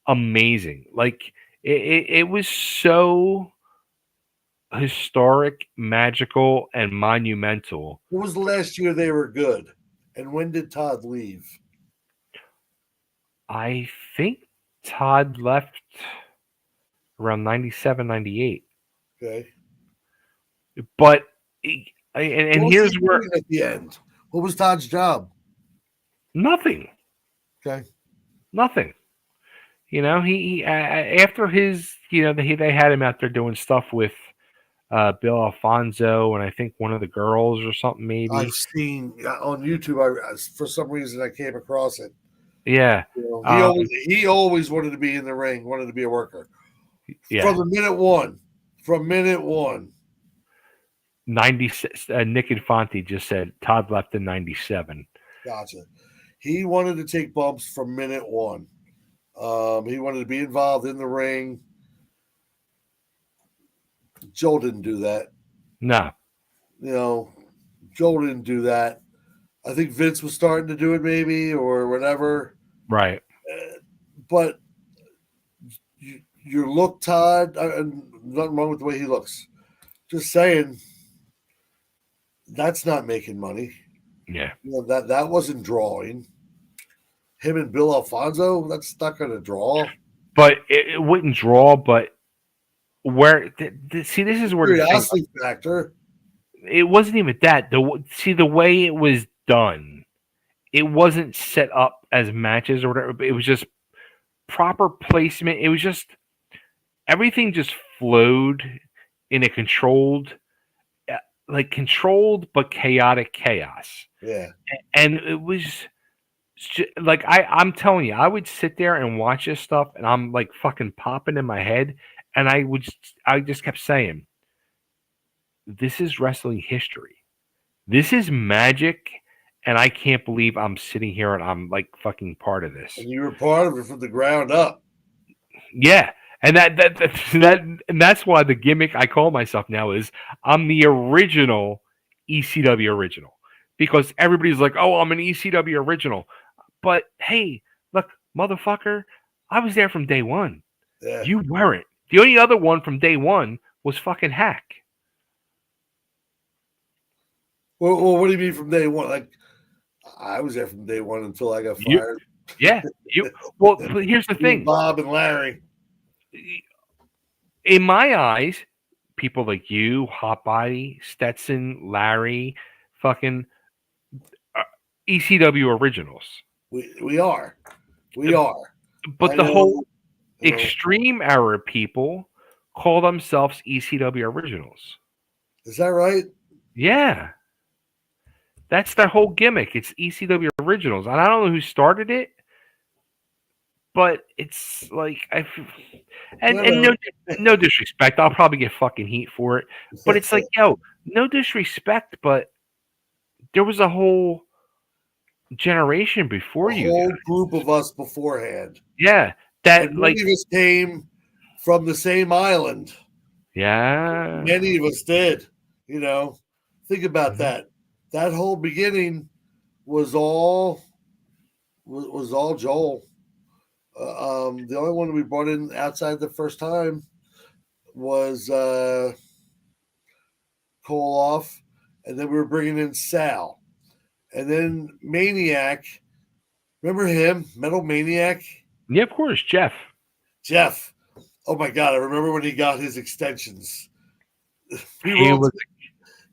amazing. Like it was so historic, magical, and monumental. What was the last year they were good? And when did Todd leave? I think Todd left around 97, 98. Okay. But What and was here's he where doing at the end? What was Todd's job? nothing, Okay. nothing. He after his, they had him out there doing stuff with Bill Alfonso and I think one of the girls or something maybe. I've seen on YouTube. For some reason I came across it. Yeah. He always wanted to be in the ring, wanted to be a worker. Yeah. From minute one. 96. Nick Infanti just said Todd left in 97. Gotcha. He wanted to take bumps from minute one. He wanted to be involved in the ring. Joe didn't do that. No. Joe didn't do that. I think Vince was starting to do it maybe or whatever. Right. But your look, Todd, nothing wrong with the way he looks. Just saying, that's not making money. Yeah. That wasn't drawing. Him and Bill Alfonso, that's not going to draw. But it wouldn't draw. But where see, this is where curiosity factor. It wasn't even that. The way it was done, it wasn't set up as matches or whatever. It was just proper placement. It was just everything just flowed in a controlled but chaotic chaos. Yeah. And it was like I'm telling you, I would sit there and watch this stuff, and I'm like fucking popping in my head, and I just kept saying, "This is wrestling history. This is magic." And I can't believe I'm sitting here and I'm like fucking part of this. And you were part of it from the ground up. Yeah. And that's why the gimmick I call myself now is I'm the original ECW original. Because everybody's like, oh, I'm an ECW original. But hey, look, motherfucker, I was there from day one. Yeah. You weren't. The only other one from day one was fucking Hack. Well, what do you mean from day one? Like, I was there from day one until I got fired. Well, but here's the thing. Bob and Larry. In my eyes, people like you, Hotbody, Stetson, Larry, fucking ECW originals. We are. We are. But I the whole know. Extreme Era people call themselves ECW Originals. Is that right? Yeah. That's their whole gimmick. It's ECW Originals. And I don't know who started it, but it's like and No, no no. no disrespect. I'll probably get fucking heat for it. But it's like, yo, no disrespect, but there was a whole generation before A you guys. whole group of us beforehand. Yeah. And That like many of us came from the same island. yeah. Many of us did. You know, think about Mhm. that. That whole beginning was all Joel. The only one we brought in outside the first time was Koloff, and then we were bringing in Sal, and then Maniac. Remember him, Metal Maniac, Yeah, of course, Jeff. Jeff. Oh my God, I remember when he got his extensions. We He rolled was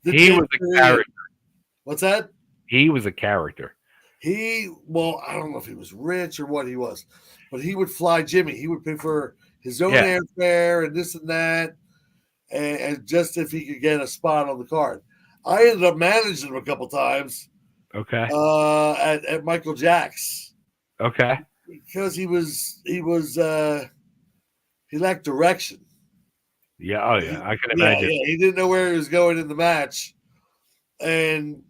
the he was a Korean. character. What's that? He was a character. Well, I don't know if he was rich or what he was, but he would fly Jimmy. He would pay for his own Yeah. airfare and this and that, and just if he could get a spot on the card. I ended up managing him a couple times Okay. at Michael Jack's Okay. because he lacked direction. Yeah. Oh yeah. I can Yeah, imagine. he didn't know where he was going in the match, and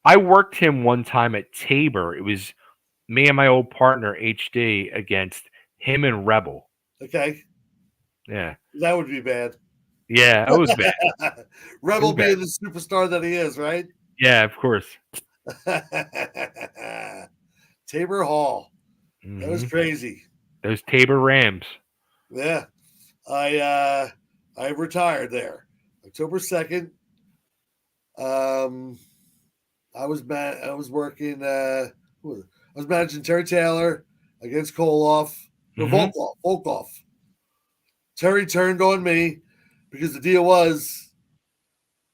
I worked him one time at Tabor. It was me and my old partner HD against him and Rebel. okay, Yeah. that would be bad. Yeah. It was bad. Rebel bad. being the superstar that he is, right? Yeah. Of course. Tabor Hall. That was Mhm. crazy. Those Tabor Rams. Yeah. I retired there. October 2nd. I was working I was managing Terry Taylor against Koloff. No, Mhm. Volkov. Terry turned on me because the deal was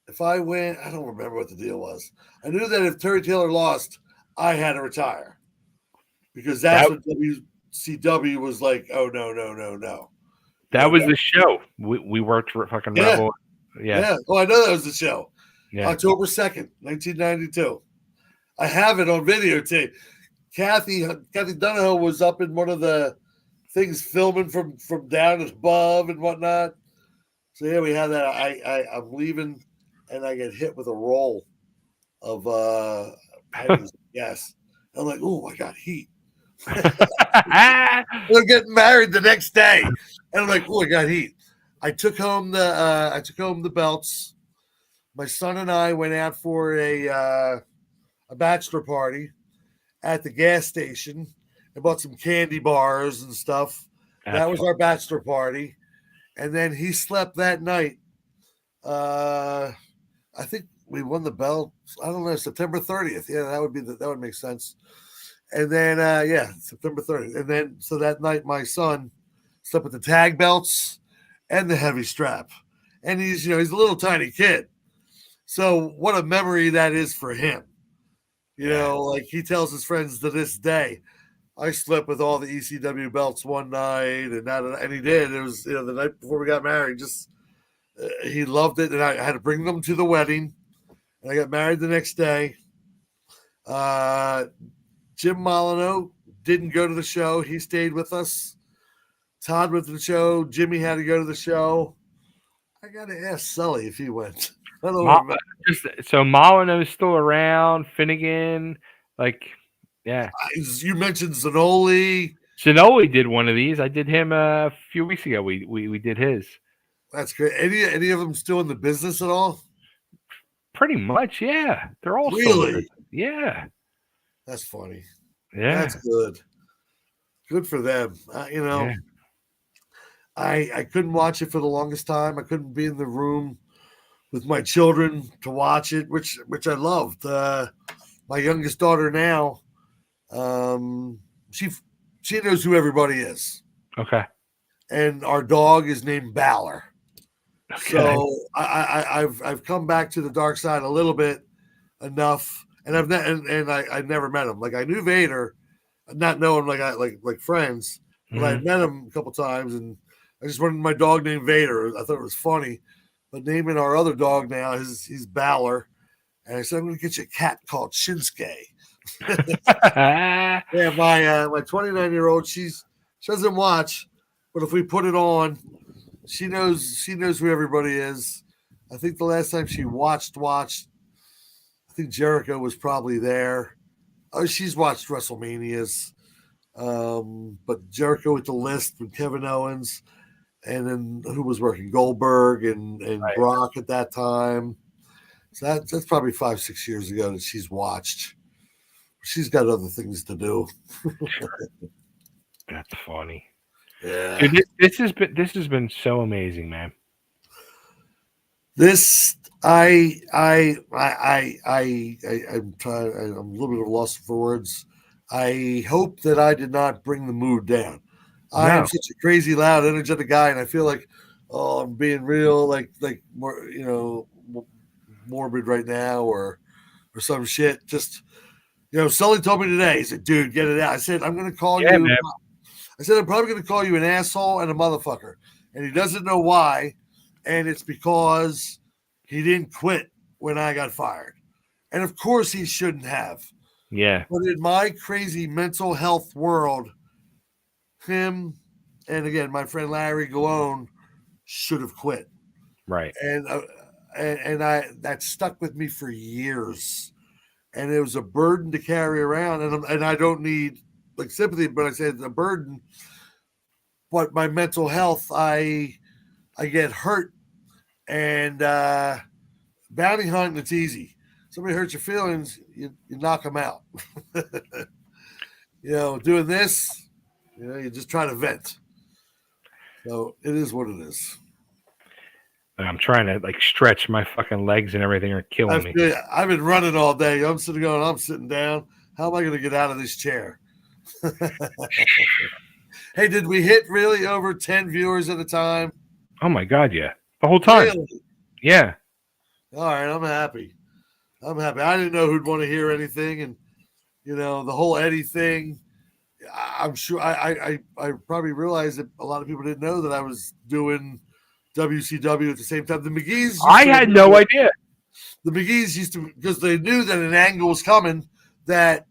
if I win, I don't remember what the deal was. I knew that if Terry Taylor lost, I had to retire because that's That what WCW was like. Oh no, no, no, no. that was the show. We worked for fucking Yeah. Rebel. Yeah. Yeah. Well, I know that was the show. Yeah. October 2nd, 1992. I have it on videotape. Kathy Donahoe was up in one of the things filming from down above and whatnot. So yeah, we had that. I'm leaving and I get hit with a roll of pennies. Yes. I'm like, oh, I got heat. We're getting married the next day. And I'm like, oh, I got heat. I took home the belts. My son and I went out for a bachelor party at the gas station and bought some candy bars and stuff. That was our bachelor party. And then he slept that night. I think we won the belt. I don't know, September 30th. Yeah, that would make sense. And then September 30th. And then so that night my son slept with the tag belts and the heavy strap. And he's a little tiny kid. So what a memory that is for him. Like he tells his friends to this day, I slept with all the ECW belts one night, and he did. It was the night before we got married. Just he loved it, and I had to bring them to the wedding. And I got married the next day. Jim Molyneux didn't go to the show. He stayed with us. Todd went to the show. Jimmy had to go to the show. I got to ask Sully if he went. I don't remember. So Molyneux's still around. Finnegan, yeah. You mentioned Zanoli. Ginoli did one of these. I did him a few weeks ago. We did his. That's great. Any of them still in the business at all? Pretty much, yeah. They're all really. Yeah. That's funny. Yeah, that's good. Good for them. Yeah. I couldn't watch it for the longest time. I couldn't be in the room with my children to watch it, which I loved. My youngest daughter now, she knows who everybody is. Okay. And our dog is named Balor. Okay. So I've come back to the dark side a little bit enough, and I never met him. Like I knew Vader, not knowing like friends, but I had met him a couple times, and I just wanted my dog named Vader. I thought it was funny, but naming our other dog now, he's Balor, and I said I'm going to get you a cat called Shinsuke. Yeah, my 29-year-old, she doesn't watch, but if we put it on, she knows who everybody is. I think the last time she watched, I think Jericho was probably there. Oh, she's watched WrestleManias, but Jericho with the list with Kevin Owens, and then who was working Goldberg and Right. Brock at that time. So that's probably 5-6 years ago that she's watched. She's got other things to do. That's funny. Yeah. Dude, this has been so amazing, man. This I'm trying. I'm a little bit lost for words. I hope that I did not bring the mood down. I am No. such a crazy, loud, energetic guy, and I feel like, oh, I'm being real, like more, morbid right now, or some shit. Just Sully told me today. He said, "Dude, get it out." I said, "I'm going to call you." Man. I said, "I'm probably going to call you an asshole and a motherfucker," and he doesn't know why, and it's because he didn't quit when I got fired, and of course he shouldn't have. Yeah. But in my crazy mental health world, him and again my friend Larry Galone should have quit. Right. And I that stuck with me for years, and it was a burden to carry around. And I don't need like sympathy, but I say it's a burden. But my mental health, I get hurt, and bounty hunting, it's easy. Somebody hurts your feelings, you knock them out. Doing this, you just try to vent. So it is what it is. I'm trying to like stretch my fucking legs and everything are killing me. I've been running all day. I'm sitting down. How am I going to get out of this chair? Hey, did we hit really over 10 viewers at a time? Oh my God, yeah. The whole time. Really? Yeah. All right, I'm happy. I didn't know who'd want to hear anything, and the whole Eddie thing. I'm sure I probably realized that a lot of people didn't know that I was doing WCW at the same time. The McGee's. I had no idea. The McGee's used to, because they knew that an angle was coming, that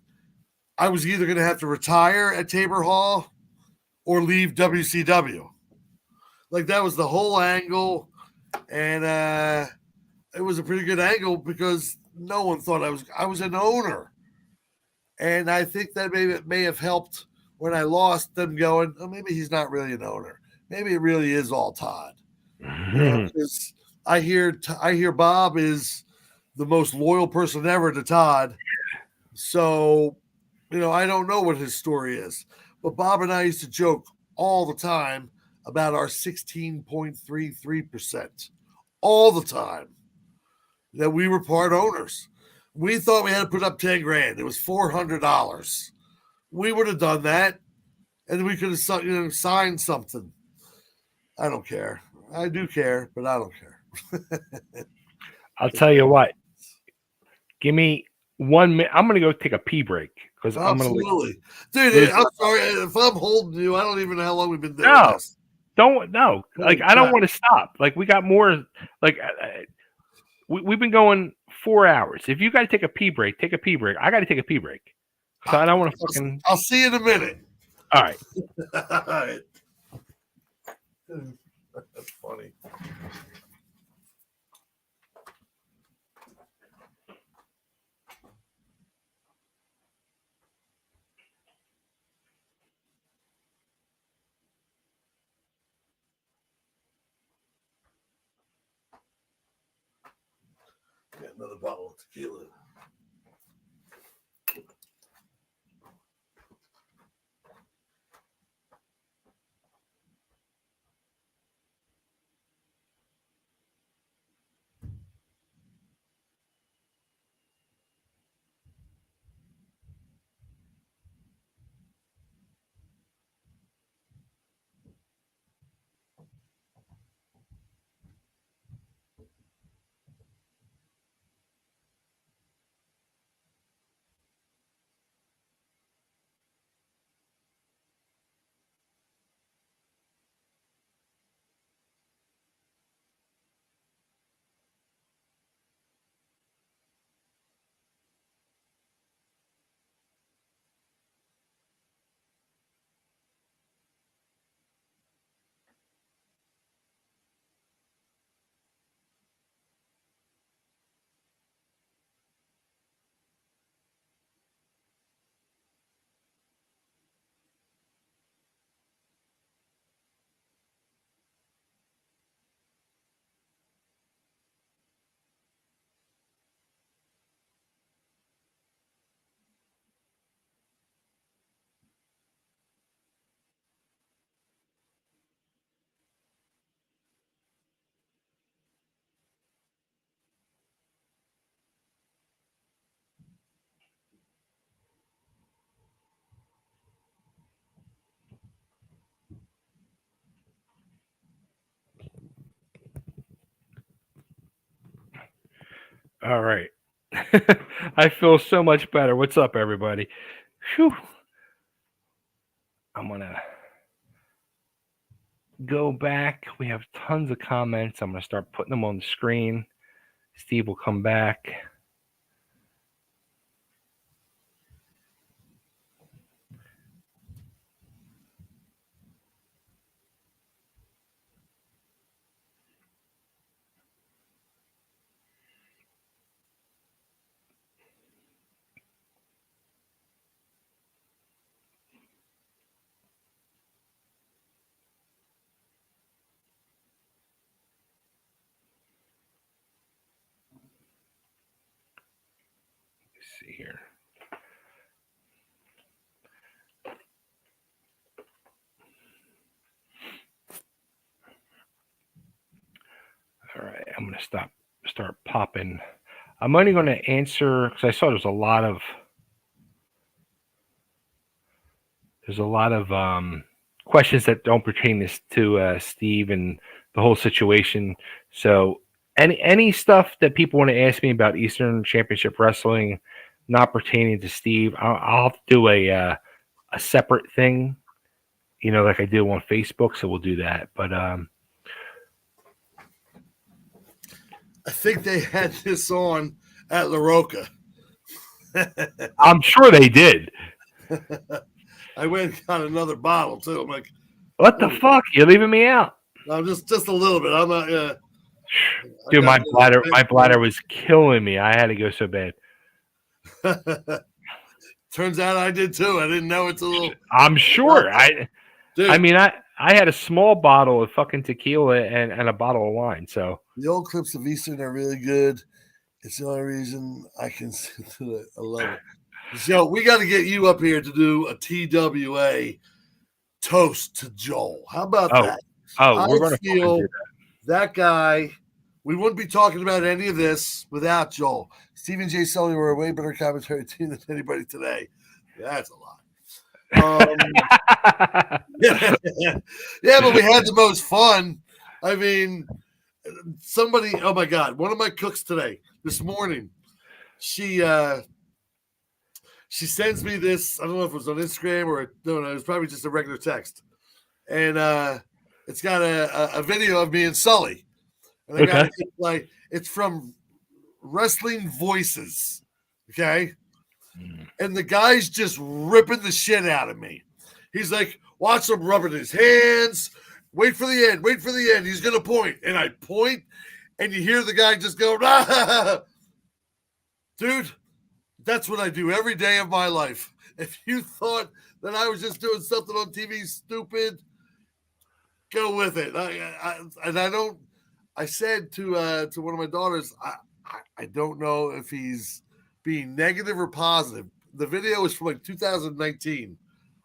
I was either going to have to retire at Tabor Hall or leave WCW. Like that was the whole angle, and it was a pretty good angle because no one thought I was an owner, and I think that may have helped when I lost them going, oh, maybe he's not really an owner. Maybe it really is all Todd. Because I hear Bob is the most loyal person ever to Todd. So, I don't know what his story is, but Bob and I used to joke all the time about our 16.33%, all the time, that we were part owners. We thought we had to put up 10 grand. It was $400. We would have done that, and we could have signed something. I don't care. I do care, but I don't care. I'll tell you what. Give me 1 minute. I'm gonna go take a pee break because I'm gonna. Absolutely, dude. I'm sorry if I'm holding you. I don't even know how long we've been doing this. No. Like I don't want to stop. Like we got more. Like we've been going 4 hours. If you got to take a pee break, take a pee break. I got to take a pee break. So I don't want to fucking. I'll see you in a minute. All right. All right. That's funny. Get another bottle of tequila. All right. I feel so much better. What's up, everybody? Whew. I'm gonna go back. We have tons of comments. I'm gonna start putting them on the screen. Steve will come back. Let's see here. All right, I'm gonna start popping. I'm only gonna answer because I saw there's a lot of questions that don't pertain to Steve and the whole situation. So any stuff that people want to ask me about Eastern Championship Wrestling, not pertaining to Steve, I'll have to do a separate thing, like I do on Facebook. So we'll do that. But I think they had this on at La Roca. I'm sure they did. I went and got another bottle too. I'm like, what the fuck? You're leaving me out. No, just a little bit. I'm not. Dude, my bladder was killing me. I had to go so bad. Turns out I did too. I didn't know it's a little. I'm sure. I mean, I had a small bottle of fucking tequila and a bottle of wine. So the old clips of Eastern are really good. It's the only reason I can sit to it. I love it. So we got to get you up here to do a TWA toast to Joel. How about that? Oh, we're going to feel that guy. We wouldn't be talking about any of this without Joel. Stevie and Jay Sulli were a way better commentary team than anybody today. That's a lot. Yeah, but we had the most fun. I mean, somebody, oh my God, one of my cooks this morning, she sends me this. I don't know if it was on Instagram or no, it was probably just a regular text. And it's got a video of me and Sully. And I got it's from Wrestling Voices. Okay. And the guy's just ripping the shit out of me. He's like, watch him rubbing his hands. Wait for the end. Wait for the end. He's going to point. And I point, and you hear the guy just go, ah! Dude, that's what I do every day of my life. If you thought that I was just doing something on TV stupid, go with it. I said to one of my daughters, I don't know if he's being negative or positive. The video is from like 2019. What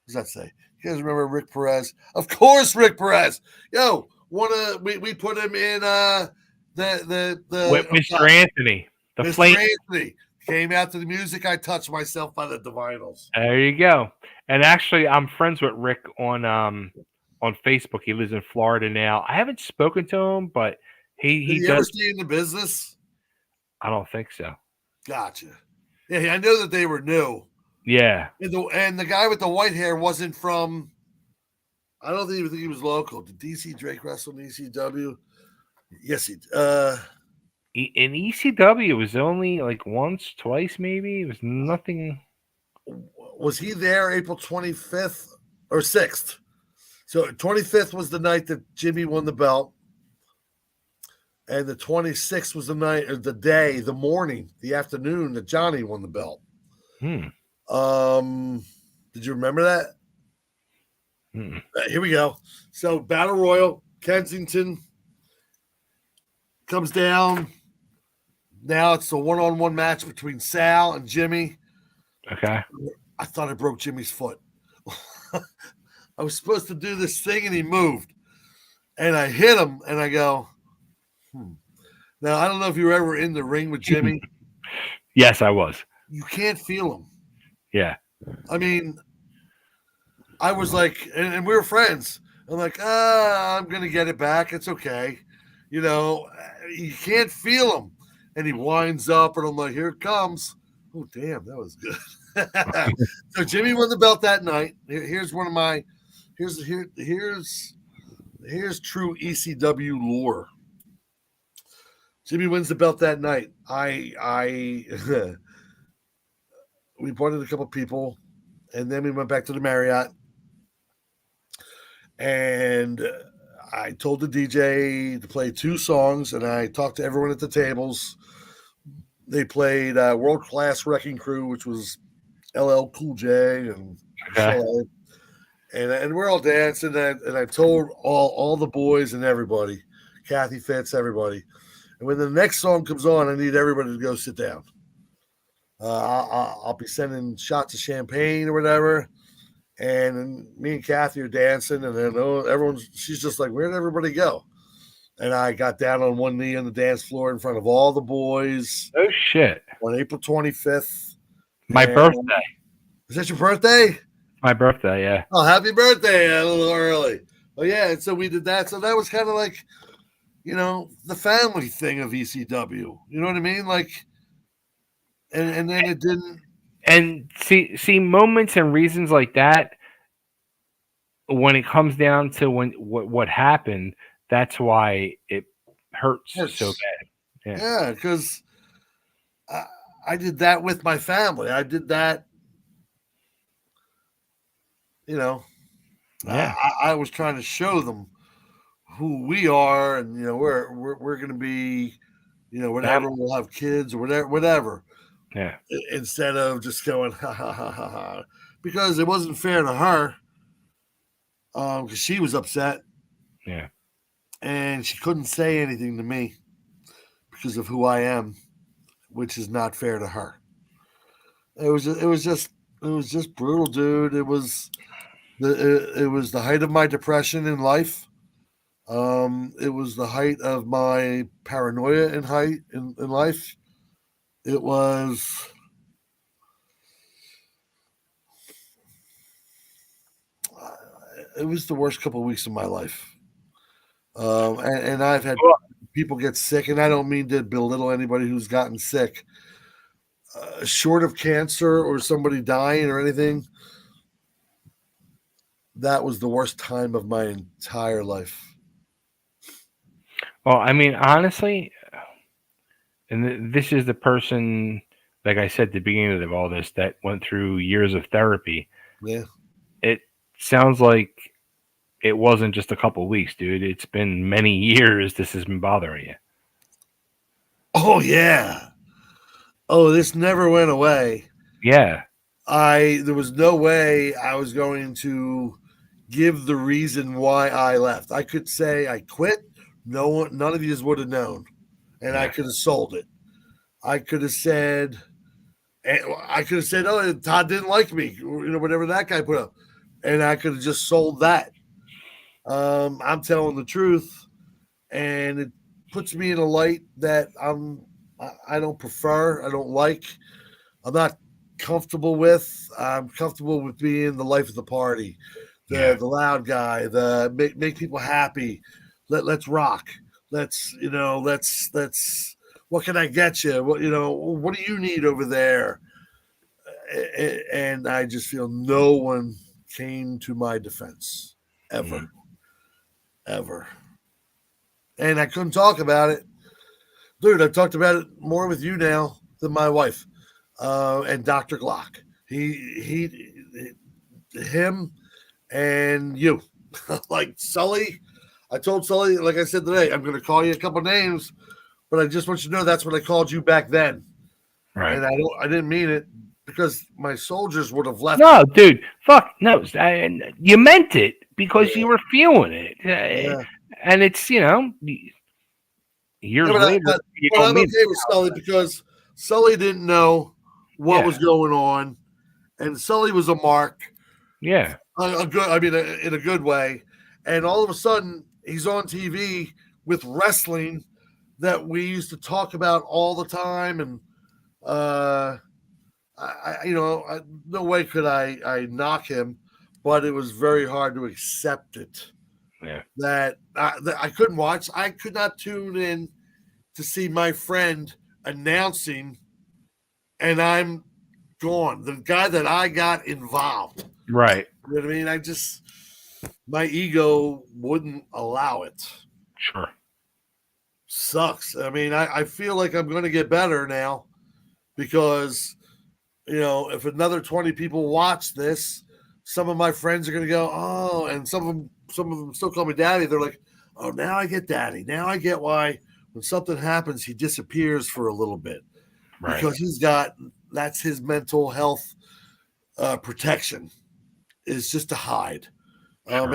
does that say? You guys remember Rick Perez? Of course, Rick Perez. Yo, we put him in with Mr. Anthony. Mr. Anthony came out to the music. I touched myself by the Divinals. There you go. And actually, I'm friends with Rick on Facebook. He lives in Florida now. I haven't spoken to him, but he does. Ever stay in the business? I don't think so. Gotcha. Yeah, I know that they were new. Yeah. And the guy with the white hair wasn't from. I don't even think he was local. Did DC Drake wrestle in ECW? Yes, he. In ECW, it was only like once, twice, maybe. It was nothing. Was he there April 25th or 6th? So 25th was the night that Jimmy won the belt. And the 26th was the night, or the morning, the afternoon that Johnny won the belt. Did you remember that? Here we go. So Battle Royal, Kensington comes down. Now it's a one-on-one match between Sal and Jimmy. Okay. I thought I broke Jimmy's foot. I was supposed to do this thing and he moved. And I hit him and I go, Now, I don't know if you were ever in the ring with Jimmy. Yes, I was. You can't feel him. Yeah. I mean, I was like, and we were friends. I'm like, I'm going to get it back. It's okay. You can't feel him. and he winds up, and I'm like, here it comes. Oh, damn, that was good. So Jimmy won the belt that night. Here's one of my here's true ECW lore. Jimmy wins the belt that night. We brought in a couple people, and then we went back to the Marriott, and I told the DJ to play 2 songs, and I talked to everyone at the tables. They played World Class Wrecking Crew, which was LL Cool J and and we're all dancing, and I told all the boys and everybody, Kathy Fitz, everybody, and when the next song comes on, I need everybody to go sit down. I'll be sending shots of champagne or whatever, and me and Kathy are dancing, and then she's just like, where'd everybody go? And I got down on one knee on the dance floor in front of all the boys. Oh shit! On April 25th, my birthday. Is that your birthday? My birthday, yeah. Oh, happy birthday! A little early. Oh yeah, and so we did that. So that was kind of like, the family thing of ECW. You know what I mean? Like, and then it didn't. And see moments and reasons like that, when it comes down to what happened, that's why it hurts so bad. Yeah, because I did that with my family. I did that. I was trying to show them who we are, and we're going to be, whatever. We'll have kids or whatever. Yeah. Instead of just going ha ha ha ha ha, because it wasn't fair to her. Because she was upset. Yeah. And she couldn't say anything to me because of who I am, which is not fair to her. It was just brutal, dude. It was the height of my depression in life. It was the height of my paranoia in life. It was the worst couple of weeks of my life. And I've had people get sick, and I don't mean to belittle anybody who's gotten sick. Short of cancer or somebody dying or anything, that was the worst time of my entire life. Well, I mean, honestly, and this is the person, like I said at the beginning of all this, that went through years of therapy. Yeah. It sounds like it wasn't just a couple of weeks, dude. It's been many years this has been bothering you. Oh, yeah. Oh, this never went away. Yeah. There was no way I was going to give the reason why I left. I could say I quit. None of you would have known. And I could have sold it. I could have said, oh, Todd didn't like me, whatever that guy put up. And I could have just sold that. I'm telling the truth, and it puts me in a light that I don't prefer. I don't like. I'm not comfortable with. I'm comfortable with being the life of the party, the loud guy, the make people happy. Let's rock. Let's what can I get you? What do you need over there? And I just feel no one came to my defense ever. Ever. And I couldn't talk about it. Dude, I've talked about it more with you now than my wife and Dr. Glock. Him and you. Like Sulli. I told Sulli, like I said today, I'm going to call you a couple names, but I just want you to know that's what I called you back then. Right. And I didn't mean it because my soldiers would have left. No, dude. Fuck. No. You meant it because you were feeling it. And it's, years later. But I'm okay with Sulli because Sulli didn't know what was going on. And Sulli was a mark. Yeah. In a good way. And all of a sudden, he's on TV with wrestling that we used to talk about all the time. And, no way could I knock him, but it was very hard to accept it. Yeah. That I couldn't watch. I could not tune in to see my friend announcing, and I'm gone. The guy that I got involved. Right. You know what I mean? My ego wouldn't allow it. Sure. Sucks. I mean, I feel like I'm going to get better now because, if another 20 people watch this, some of my friends are going to go, oh, and some of them still call me daddy. They're like, oh, now I get daddy. Now I get why when something happens, he disappears for a little bit. Right. Because that's his mental health protection, is just to hide. Sure.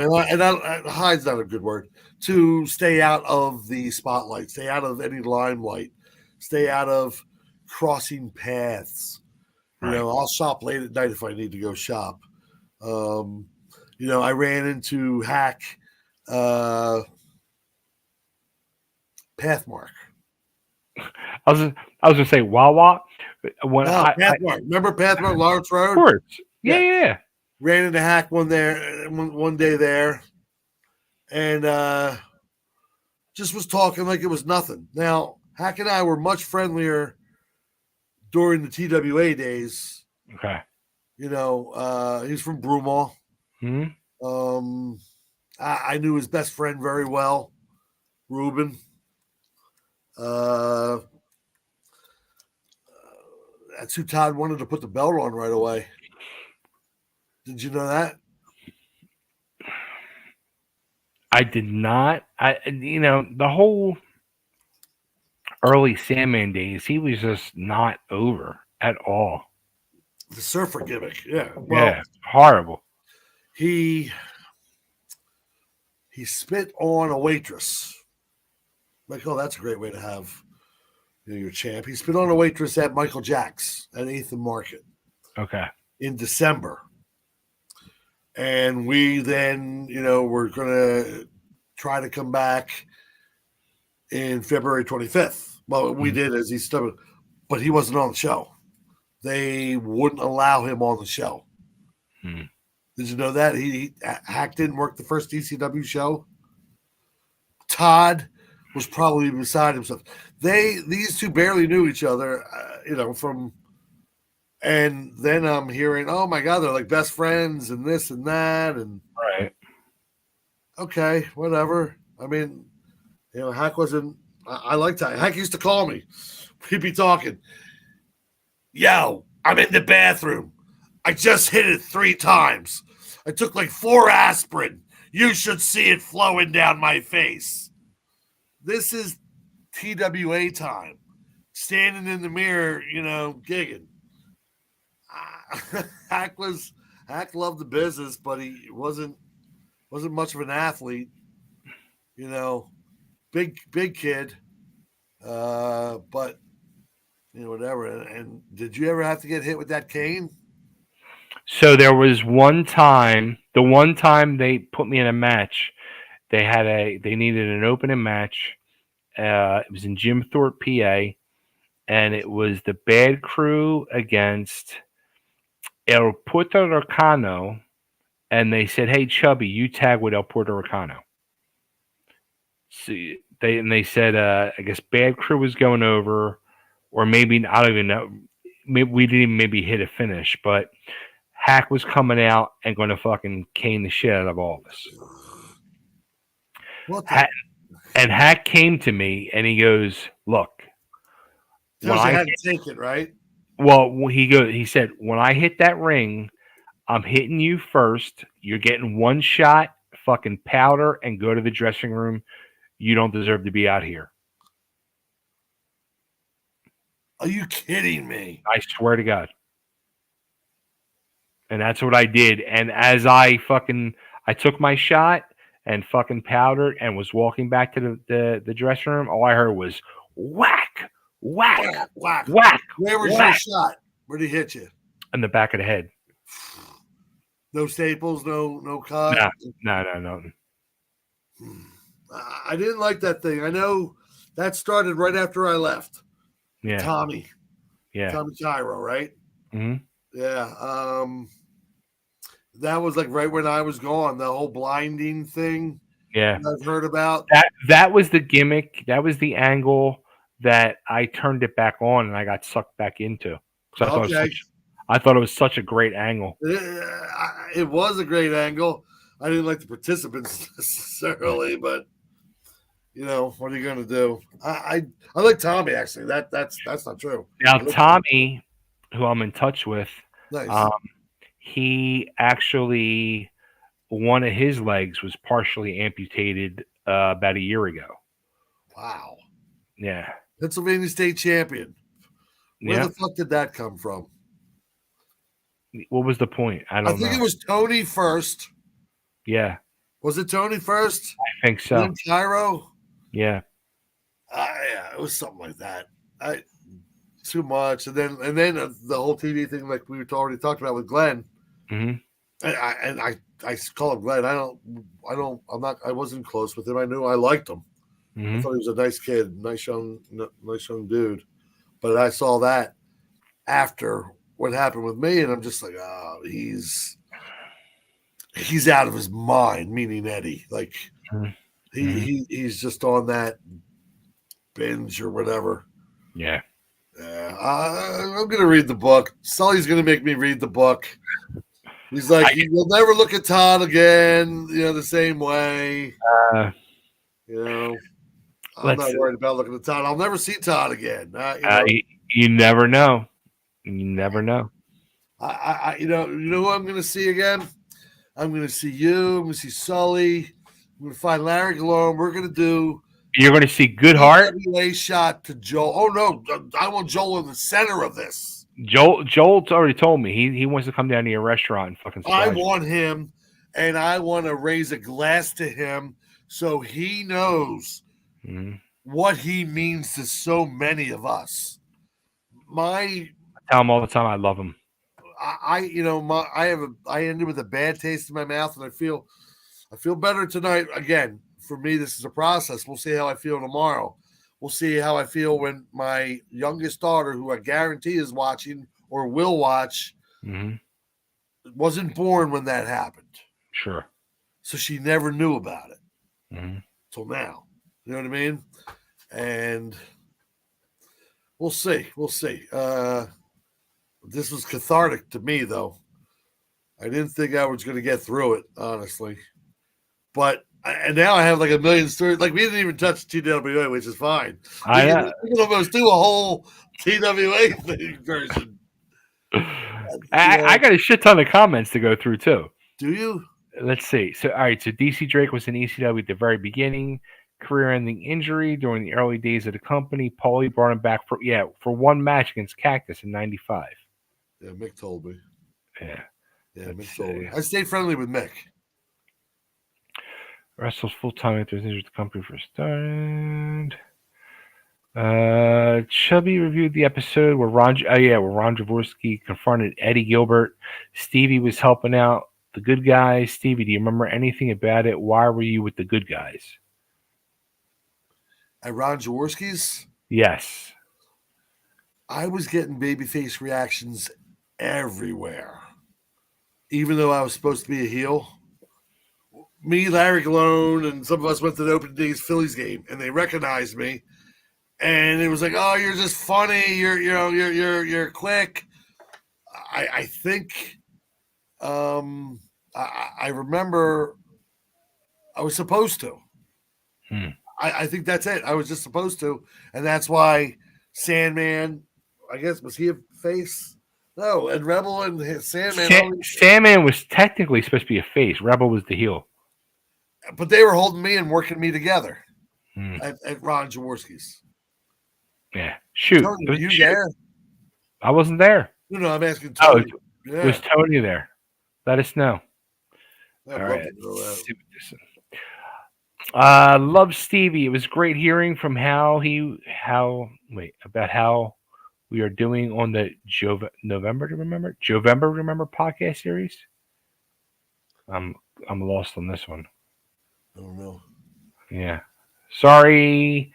Hide's not a good word. To stay out of the spotlight, stay out of any limelight, stay out of crossing paths. Right. I'll shop late at night if I need to go shop. I ran into Hack Pathmark. I was gonna say Wawa. When Pathmark. Remember Pathmark, Lawrence Road? Of course. Yeah. Ran into Hack one day there, and just was talking like it was nothing. Now, Hack and I were much friendlier during the TWA days. Okay. He's from Broomall. Hmm. I knew his best friend very well, Ruben. That's who Todd wanted to put the belt on right away. Did you know that? I did not. The whole early Sandman days, he was just not over at all. The surfer gimmick, yeah. Well, yeah, horrible. He spit on a waitress. Like, oh, that's a great way to have your champ. He spit on a waitress at Michael Jack's at 8th and Market. Okay. In December. And we then, we're going to try to come back in February 25th. Well, we did as he stubborn, but he wasn't on the show. They wouldn't allow him on the show. Did you know that? Hack didn't work the first ECW show. Todd was probably beside himself. These two barely knew each other, from. And then I'm hearing, oh my God, they're like best friends and this and that. And right. Okay, whatever. I mean, Hack wasn't, I liked Hack. Hack used to call me. We'd be talking. Yo, I'm in the bathroom. I just hit it 3 times. I took like 4 aspirin. You should see it flowing down my face. This is TWA time. Standing in the mirror, gigging. Hack loved the business, but he wasn't much of an athlete. Big kid. But whatever. And did you ever have to get hit with that cane? So there was one time. The one time they put me in a match, they needed an opening match. It was in Jim Thorpe, PA, and it was the Bad Crew against El Puerto Ricano, and they said, "Hey, Chubby, you tag with El Puerto Ricano." So they said, I guess Bad Crew was going over, or maybe I don't even know. Maybe we didn't maybe hit a finish, but Hack was coming out and going to fucking cane the shit out of all of us. And Hack came to me and he goes, "Look, when I had to take it, right?" Well, he said, when I hit that ring, I'm hitting you first. You're getting one shot, fucking powder, and go to the dressing room. You don't deserve to be out here. Are you kidding me? I swear to God. And that's what I did. And as I took my shot and fucking powdered and was walking back to the dressing room, all I heard was whack, whack, whack, whack. Where was your shot? Where did he hit you? In the back of the head. No staples, no cut? No, nothing. I didn't like that thing. I know that started right after I left. Yeah. Tommy. Yeah. Tommy Cairo, right? Mm-hmm. Yeah. That was like right when I was gone. The whole blinding thing. Yeah. I've heard about. That was the gimmick. That was the angle that I turned it back on and I got sucked back into. So Okay. I thought it was such a great angle. It was a great angle. I didn't like the participants necessarily, but what are you going to do? I like Tommy actually. That's not true. Now Tommy, who I'm in touch with, nice. He actually one of his legs was partially amputated about a year ago. Wow. Yeah. Pennsylvania State champion. Where the fuck did that come from? What was the point? I think it was Tony first. Yeah. Was it Tony first? I think so. Then Cairo? Yeah. Yeah, it was something like that. Too much, and then the whole TV thing, like we already talked about with Glenn. Mm-hmm. I call him Glenn. I wasn't close with him. I knew I liked him. Mm-hmm. I thought he was a nice kid, nice young dude. But I saw that after what happened with me, and I'm just like, oh, he's out of his mind. Meaning Eddie, like he's just on that binge or whatever. Yeah. I'm going to read the book. Sully's going to make me read the book. He's like, you'll never look at Todd again, the same way. I'm not worried about looking at Todd. I'll never see Todd again. You never know. You never know. You know who I'm going to see again? I'm going to see you. I'm going to see Sully. I'm going to find Larry Galone. We're going to do. You're going to see Goodhart. A shot to Joel. Oh no, I want Joel in the center of this. Joel's already told me he wants to come down to your restaurant and fucking. I want him, and I want to raise a glass to him so he knows what he means to so many of us. I tell him all the time I love him. I ended with a bad taste in my mouth, and I feel better tonight. Again, for me, this is a process. We'll see how I feel tomorrow. We'll see how I feel when my youngest daughter, who I guarantee is watching or will watch, wasn't born when that happened. Sure. So she never knew about it till now. You know what I mean? And we'll see. This was cathartic to me, though. I didn't think I was going to get through it, honestly. But and now I have like a million stories. Like, we didn't even touch TWA, which is fine. We can almost do a whole TWA thing version. I got a shit ton of comments to go through, too. Do you? Let's see. So, all right. So, DC Drake was in ECW at the very beginning. Career-ending injury during the early days of the company. Paulie brought him back for one match against Cactus in '95. Yeah, Mick told me. Yeah, Mick told me. I stayed friendly with Mick. Wrestles full-time after his injury with the company for started. Chubby reviewed the episode where Ron Jaworski confronted Eddie Gilbert. Stevie was helping out the good guys. Stevie, do you remember anything about it? Why were you with the good guys? At Ron Jaworski's? Yes. I was getting babyface reactions everywhere. Even though I was supposed to be a heel. Me, Larry Galone, and some of us went to the Open Days Phillies game, and they recognized me. And it was like, oh, you're just funny. You're quick. I think I remember I was supposed to. I think that's it. I was just supposed to. And that's why Sandman, I guess, was he a face? No, and Rebel and Sandman. Sandman was technically supposed to be a face. Rebel was the heel. But they were holding me and working me together at Ron Jaworski's. Yeah. Shoot. Tony, were you there? I wasn't there. No, I'm asking Tony. Oh, was Tony there? Let us know. All right. Love Stevie. It was great hearing from how we are doing on the November to Remember podcast series. I'm lost on this one. I don't know. Yeah. Sorry,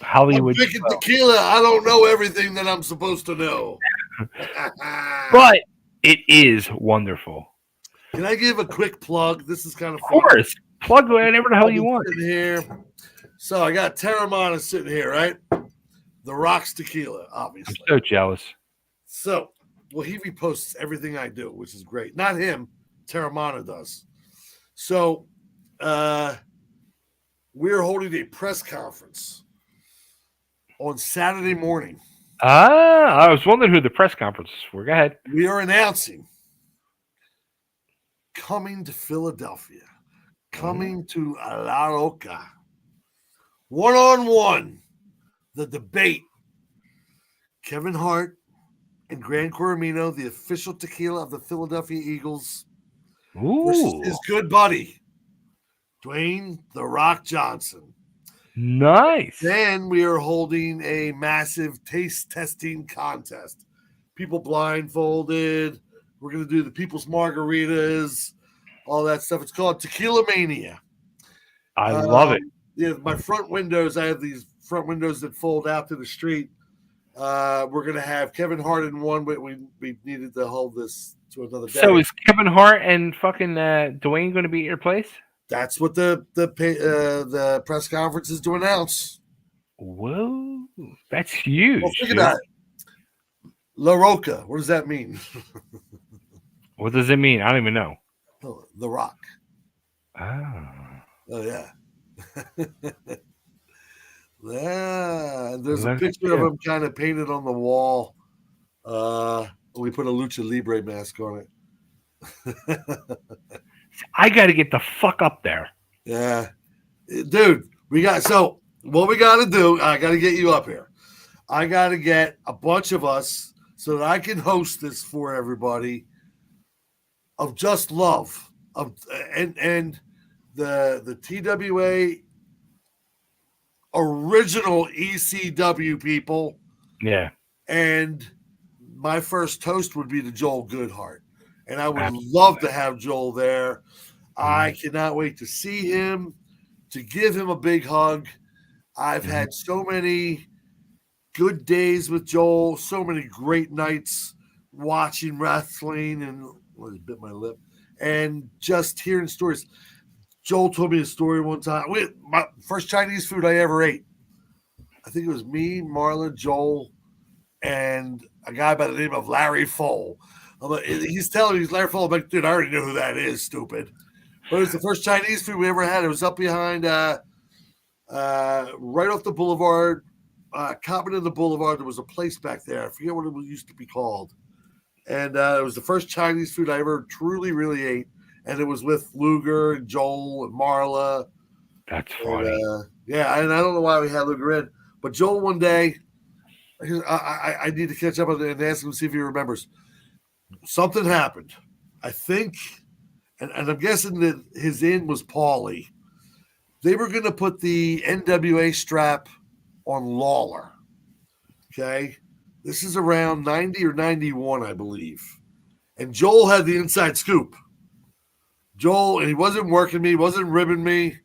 Hollywood. I'm drinking tequila. I don't know everything that I'm supposed to know. But it is wonderful. Can I give a quick plug? This is kind of fun. Of course. Plug whatever the hell you want. Here. So I got Terramana sitting here, right? The Rock's tequila, I'm obviously. so jealous. So, well, he reposts everything I do, which is great. Not him, Terramana does. So, we're holding a press conference on Saturday morning. I was wondering who the press conference was for. Go ahead. We are announcing coming to Philadelphia, coming to La Roca, one-on-one, the debate. Kevin Hart and Gran Coromino, the official tequila of the Philadelphia Eagles, versus Ooh, his good buddy, Dwayne "The Rock" Johnson. nice. Then we are holding a massive taste testing contest. People blindfolded. We're going to do the people's margaritas, all that stuff. It's called Tequila Mania. I love it. Yeah, my front windows, I have these front windows that fold out to the street. We're going to have Kevin Hart in one, but we needed to hold this to another day. So is Kevin Hart and fucking Dwayne going to be at your place? That's what the press conference is to announce. Whoa, that's huge. Well, think about it. La Roca. What does that mean? What does it mean? I don't even know. Oh, The Rock. Oh. Oh yeah. Yeah. There's a picture of him kind of painted on the wall. We put a Lucha Libre mask on it. I got to get the fuck up there. Yeah. Dude, what we got to do, I got to get you up here. I got to get a bunch of us so that I can host this for everybody of just love and the TWA original ECW people. Yeah. And my first toast would be to Joel Goodhart. And I would love to have Joel there. I cannot wait to see him, to give him a big hug. I've had so many good days with Joel, so many great nights watching wrestling, and I bit my lip, and just hearing stories. Joel told me a story one time. My first Chinese food I ever ate. I think it was me, Marla, Joel, and a guy by the name of Larry Fole. He's telling me he's Larry Fole. I'm like, dude, I already know who that is, stupid. But it was the first Chinese food we ever had. It was up behind, right off the boulevard, Coppin and the Boulevard. There was a place back there. I forget what it used to be called. And it was the first Chinese food I ever truly, really ate. And it was with Luger and Joel and Marla. That's funny. Yeah, and I don't know why we had Luger in. But Joel one day, I need to catch up with him and ask him to see if he remembers. Something happened. I think, and I'm guessing that his in was Paulie. They were going to put the NWA strap on Lawler. Okay? This is around 90 or 91, I believe. And Joel had the inside scoop. Joel, and he wasn't working me, wasn't ribbing me.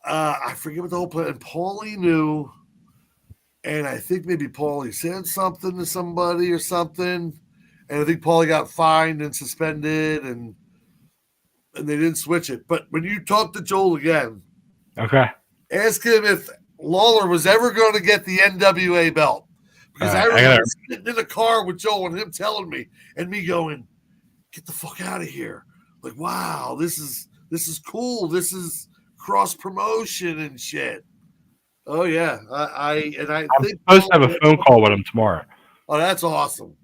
I forget what the whole plan. And Paulie knew, and I think maybe Paulie said something to somebody or something. And I think Paulie got fined and suspended, and they didn't switch it. But when you talk to Joel again, okay, ask him if Lawler was ever going to get the NWA belt. Because I remember sitting in the car with Joel and him telling me, and me going, "Get the fuck out of here!" Like, wow, this is cool. This is cross promotion and shit. Oh yeah, I'm think supposed to have a phone call with him tomorrow. Oh, that's awesome.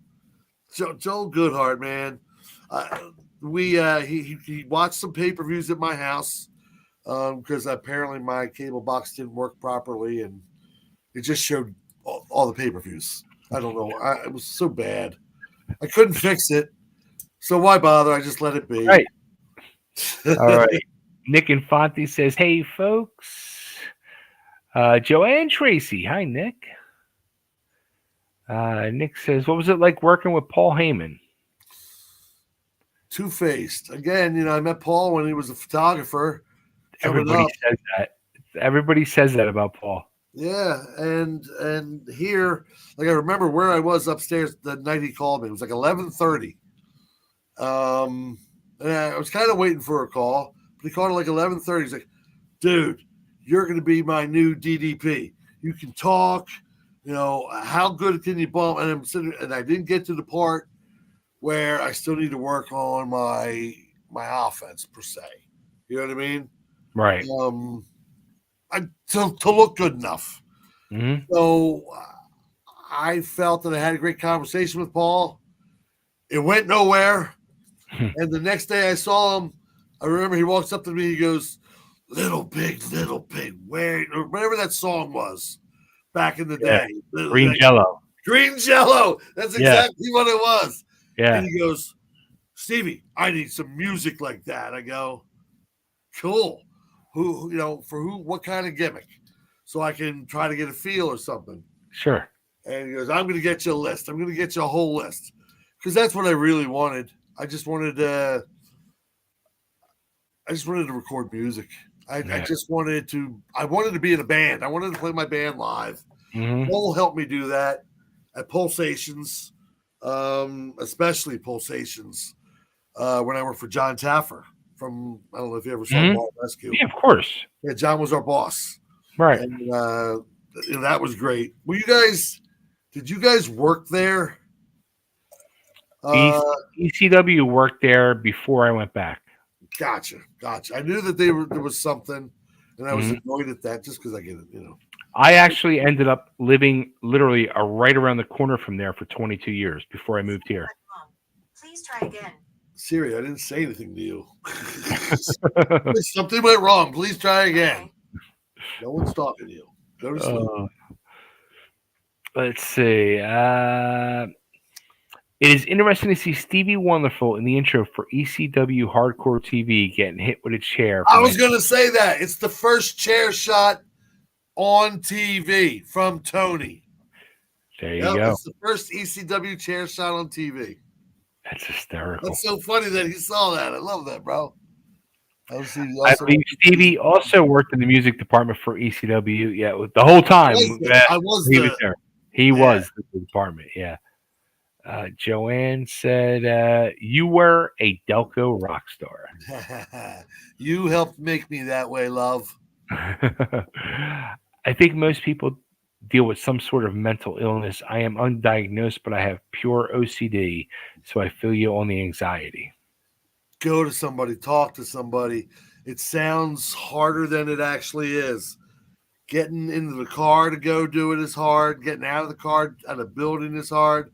Joel Goodhart, man. He watched some pay-per-views at my house because apparently my cable box didn't work properly, and it just showed all the pay-per-views. I don't know. It was so bad. I couldn't fix it. So why bother? I just let it be. Right. All right. Nick Infante says, "Hey, folks. Joanne Tracy. Hi, Nick." Nick says, "What was it like working with Paul Heyman?" Two-faced. Again, I met Paul when he was a photographer. Everybody says that. Everybody says that about Paul. Yeah, and here, like I remember where I was upstairs the night he called me. It was like 11:30. And I was kind of waiting for a call, but he called at like 11:30. He's like, "Dude, you're going to be my new DDP. You can talk. how good can you bump? And I'm sitting, and I didn't get to the part where I still need to work on my offense per se. You know what I mean? Right. To look good enough. Mm-hmm. So I felt that I had a great conversation with Paul. It went nowhere. And the next day I saw him, I remember he walks up to me. He goes, little pig, where, or whatever that song was back in the day. Green Jello. Green Jello. That's exactly what it was. Yeah. And he goes, Stevie, I need some music like that. I go, cool. What kind of gimmick? So I can try to get a feel or something. Sure. And he goes, I'm going to get you a list. I'm going to get you a whole list. Because that's what I really wanted. I just wanted to record music. I just wanted to be in a band. I wanted to play my band live. Mm-hmm. Paul helped me do that at Pulsations, especially Pulsations, when I worked for John Taffer from, I don't know if you ever saw Ball Rescue. Yeah, of course. Yeah, John was our boss. Right. And that was great. Did you guys work there? ECW worked there before I went back. Gotcha. I knew that there was something, and I was annoyed at that just because I get it, I actually ended up living literally right around the corner from there for 22 years before I moved here. Please try again. Siri, I didn't say anything to you. Something went wrong. Please try again. No one's talking to you. Go to sleep. Let's see. It is interesting to see Stevie Wonderful in the intro for ECW Hardcore TV getting hit with a chair. I was going to say that. It's the first chair shot on TV from Tony. There you go. It's the first ECW chair shot on TV. That's hysterical. That's so funny that he saw that. I love that, bro. I believe Stevie also worked in the music department for ECW. Yeah, the whole time. He was there. He was the department. Yeah. Joanne said, "You were a Delco rock star." You helped make me that way, love. I think most people deal with some sort of mental illness. I am undiagnosed, but I have pure OCD, so I feel you on the anxiety. Go to somebody, talk to somebody. It sounds harder than it actually is. Getting into the car to go do it is hard. Getting out of the car at a building is hard.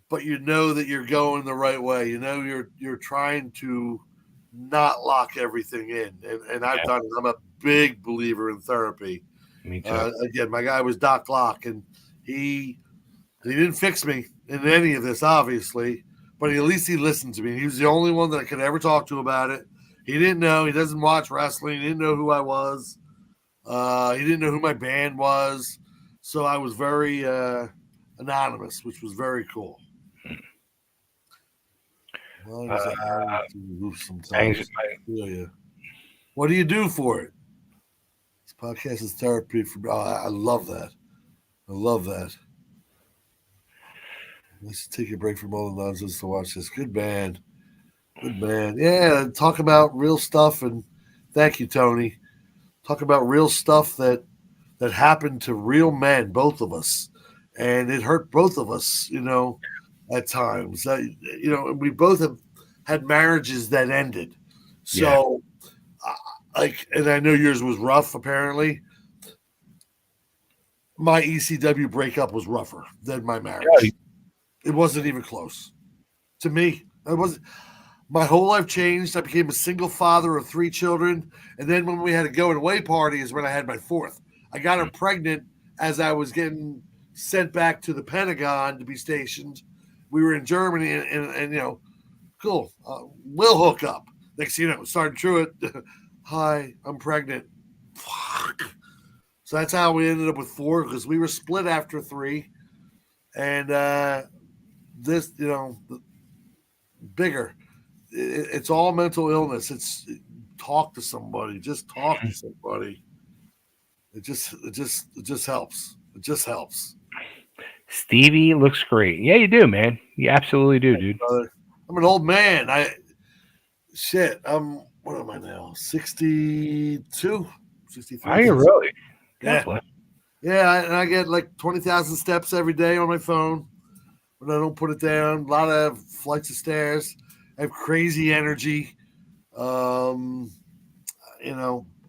But you know that you're going the right way. You know you're trying to not lock everything in. And I've done it. I'm a big believer in therapy. Me too. Again, my guy was Doc Locke, and he didn't fix me in any of this, obviously, but at least he listened to me. He was the only one that I could ever talk to about it. He didn't know. He doesn't watch wrestling. He didn't know who I was. He didn't know who my band was. So I was very anonymous, which was very cool. Sometimes. What do you do for it? This podcast is therapy for. I love that. I love that. Let's take a break from all the nonsense to watch this. Good band. Yeah, talk about real stuff, and thank you, Tony. Talk about real stuff that happened to real men, both of us, and it hurt both of us. At times, we both have had marriages that ended. So, and I know yours was rough. Apparently, my ECW breakup was rougher than my marriage. Yeah. It wasn't even close to me. It wasn't. My whole life changed. I became a single father of 3 children, and then when we had a going away party is when I had my 4th. I got her pregnant as I was getting sent back to the Pentagon to be stationed. We were in Germany, and cool. We'll hook up. Next thing you know, Sergeant Truitt, hi, I'm pregnant. Fuck. So that's how we ended up with 4, because we were split after 3. And this, bigger. It's all mental illness. It's talk to somebody. Just talk to somebody. It just helps. It just helps. Stevie looks great. Yeah, you do, man. You absolutely do, dude. I'm an old man. What am I now? 62, 63. Are you really? Yeah. Yeah, and I get like 20,000 steps every day on my phone when I don't put it down. A lot of flights of stairs. I have crazy energy. Um,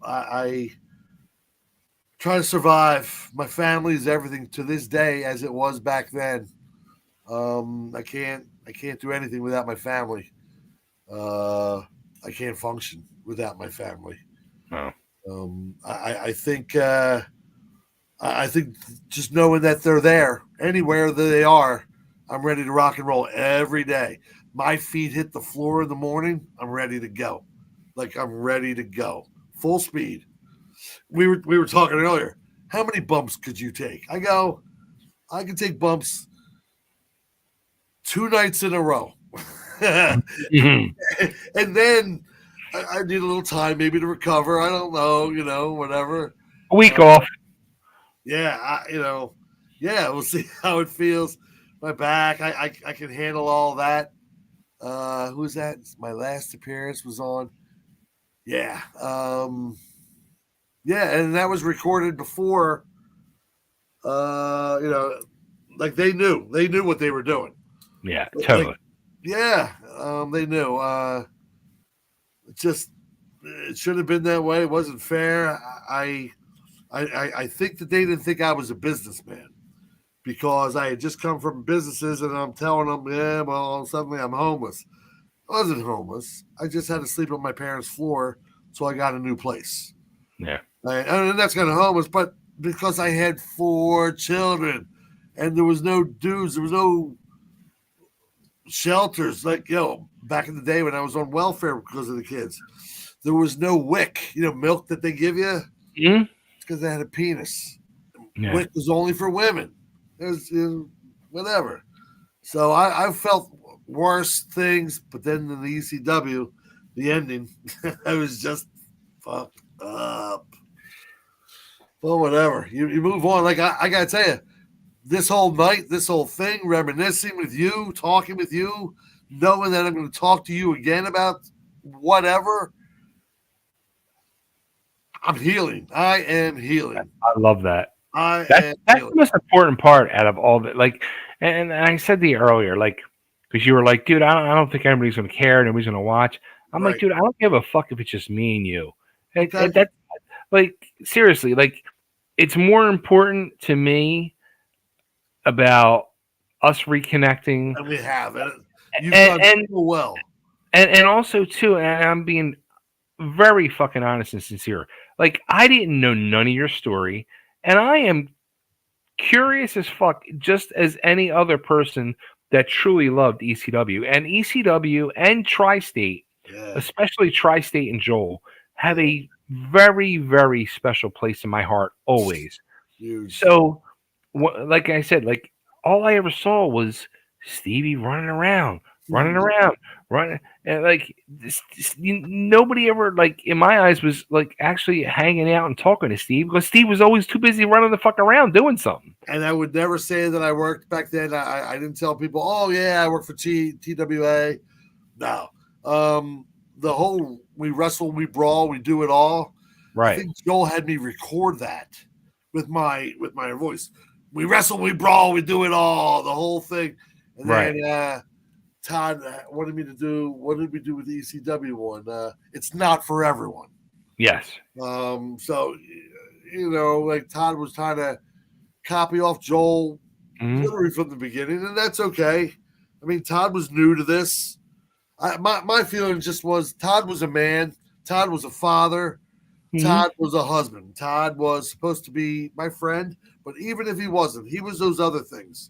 I try to survive. My family is everything to this day as it was back then. I can't do anything without my family. Uh, I can't function without my family. Oh. I think just knowing that they're there anywhere that they are, I'm ready to rock and roll every day. My feet hit the floor in the morning, I'm ready to go. Like I'm ready to go. Full speed. We were talking earlier. How many bumps could you take? I go, I can take bumps 2 nights in a row. And Mhm. then I need a little time maybe to recover. I don't know, whatever. A week Uh, off. yeah, yeah, we'll see how it feels. My back, I can handle all that. Who's that? My last appearance was on. Yeah, yeah, and that was recorded before. Uh, you know, like they knew what they were doing. Yeah, Like, totally. yeah, they knew. It just it should have been that way. It wasn't fair. I think that they didn't think I was a businessman because I had just come from businesses and I'm telling them, yeah, well, suddenly I'm homeless. I wasn't homeless. I just had to sleep on my parents' floor, so I got a new place. Yeah. And that's kind of homeless, but because I had 4 children and there was no dues, there was no shelters. Like, back in the day when I was on welfare because of the kids, there was no WIC, milk that they give you. Mhm. It's because they had a penis. Yeah. WIC was only for women. It was, whatever. So I felt worse things, but then in the ECW, the ending, I was just fucked up. Well, whatever. You move on. Like I gotta tell you, this whole night, this whole thing, reminiscing with you, talking with you, knowing that I'm going to talk to you again about whatever, I'm healing. I am healing. I love that. I That's am that's healing. the most important part out of all that. Like, and I said to you earlier, like, because you were like, dude, I don't think anybody's gonna care, nobody's gonna watch. I'm like, Right. dude, I don't give a fuck if it's just me and you. Okay. That like seriously, like, it's more important to me about us reconnecting, And we have it. You've and done and so well. and also too, and I'm being very fucking honest and sincere. Like, I didn't know none of your story, and I am curious as fuck, just as any other person that truly loved ECW. And ECW and Tri State, Yeah. especially Tri State and Joel, have Yeah. a very, very special place in my heart always. Huge. So, like I said, like, all I ever saw was Stevie running around, running, and like nobody ever, like, in my eyes, was like actually hanging out and talking to Steve, because Steve was always too busy running the fuck around doing something. And I would never say that I worked back then. I didn't tell people, oh, yeah, I work for TWA. No. The whole we wrestle, we brawl, we do it all. I Right, think Joel had me record that with my voice. We wrestle, we brawl, we do it all, the whole thing. And right. then Todd wanted me to do. What did we do with the ECW one? It's not for everyone. Yes. So like Todd was trying to copy off Joel Mhm. literally from the beginning, and that's okay. I mean, Todd was new to this. My feeling just was Todd was a man. Todd was a father. Mhm. Todd was a husband. Todd was supposed to be my friend, but even if he wasn't, he was those other things.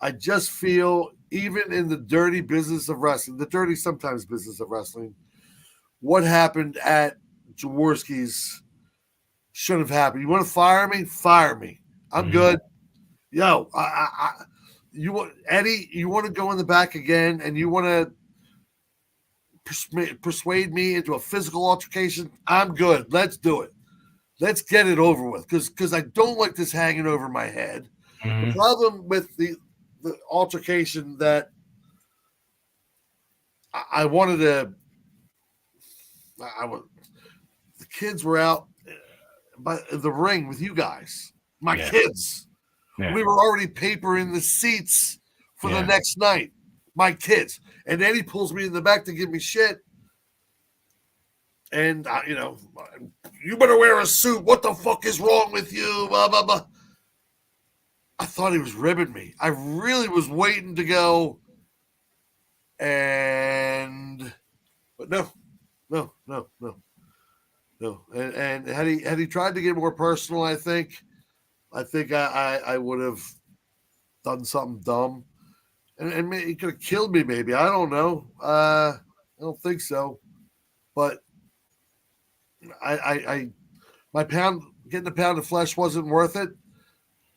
I just feel, even in the dirty business of wrestling, the dirty sometimes business of wrestling, what happened at Jaworski's shouldn't have happened. You want to fire me? Fire me. I'm Mhm. good. Yo, you want Eddie? You want to go in the back again, and you want to persuade me into a physical altercation? I'm good. Let's do it. Let's get it over with, because I don't like this hanging over my head. The Mhm. problem with the altercation that I wanted to, I was, the kids were out by the ring with you guys. my kids. Yeah. We were already papering the seats for the next night. My kids. And then he pulls me in the back to give me shit. And, you better wear a suit. What the fuck is wrong with you? Blah, blah, blah. I thought he was ribbing me. I really was waiting to go. But no. And had he tried to get more personal, I think I would have done something dumb. And he could have killed me, maybe. I don't know. I don't think so. But getting a pound of flesh wasn't worth it,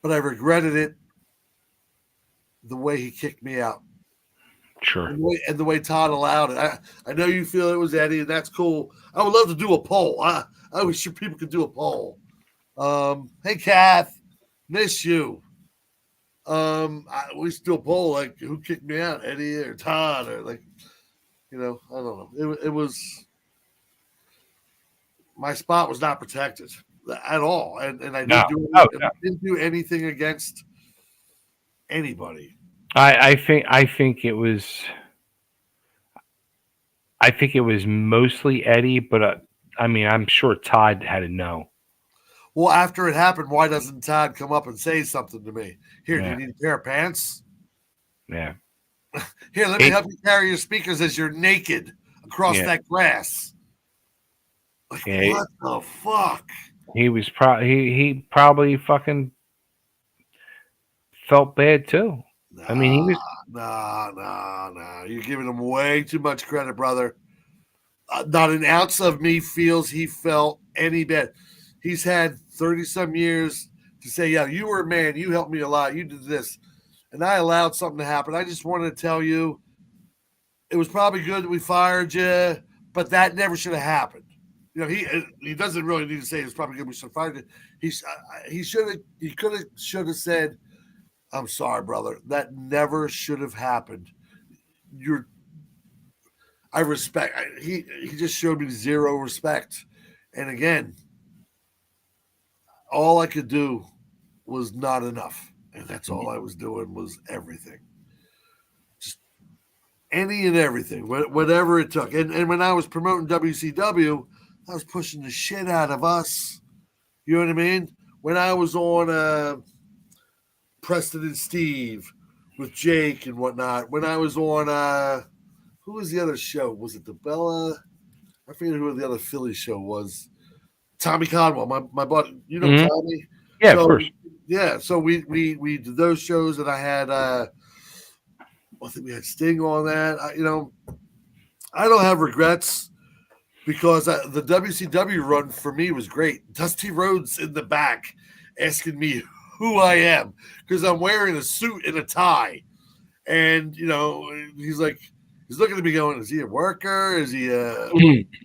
but I regretted it the way he kicked me out. Sure. And the way Todd allowed it. I know you feel it was Eddie, and that's cool. I would love to do a poll. I wish people could do a poll. Hey, Kath, miss you. We still poll, like, who kicked me out, Eddie or Todd, or like, I don't know. It was, my spot was not protected at all, and I didn't do anything against anybody. I think it was. I think it was mostly Eddie, but I'm sure Todd had to know. Well, after it happened, why doesn't Todd come up and say something to me? Here, do you need a pair of pants? Yeah. Here, let me help you carry your speakers as you're naked across that grass. Like, what the fuck? He was he probably fucking felt bad too. He was. Nah. You're giving him way too much credit, brother. Not an ounce of me feels he felt any bad. He's had 30-some years to say, yeah, you were a man. You helped me a lot. You did this. And I allowed something to happen. I just wanted to tell you it was probably good that we fired you, but that never should have happened. He doesn't really need to say it's probably good we should have fired you. He should have said, I'm sorry, brother. That never should have happened. I respect. He just showed me zero respect. And again, all I could do was not enough. And that's all I was doing was everything. Just any and everything, whatever it took. And when I was promoting WCW, I was pushing the shit out of us. You know what I mean? When I was on Preston and Steve with Jake and whatnot, when I was on who was the other show? Was it the Bella? I forget who the other Philly show was. Tommy Conwell, my buddy. You know Tommy? Yeah, of course. Yeah, so we did those shows, and I had I think we had Sting on that. I don't have regrets because the WCW run for me was great. Dusty Rhodes in the back asking me who I am because I'm wearing a suit and a tie, and he's looking at me going, is he a worker? Is he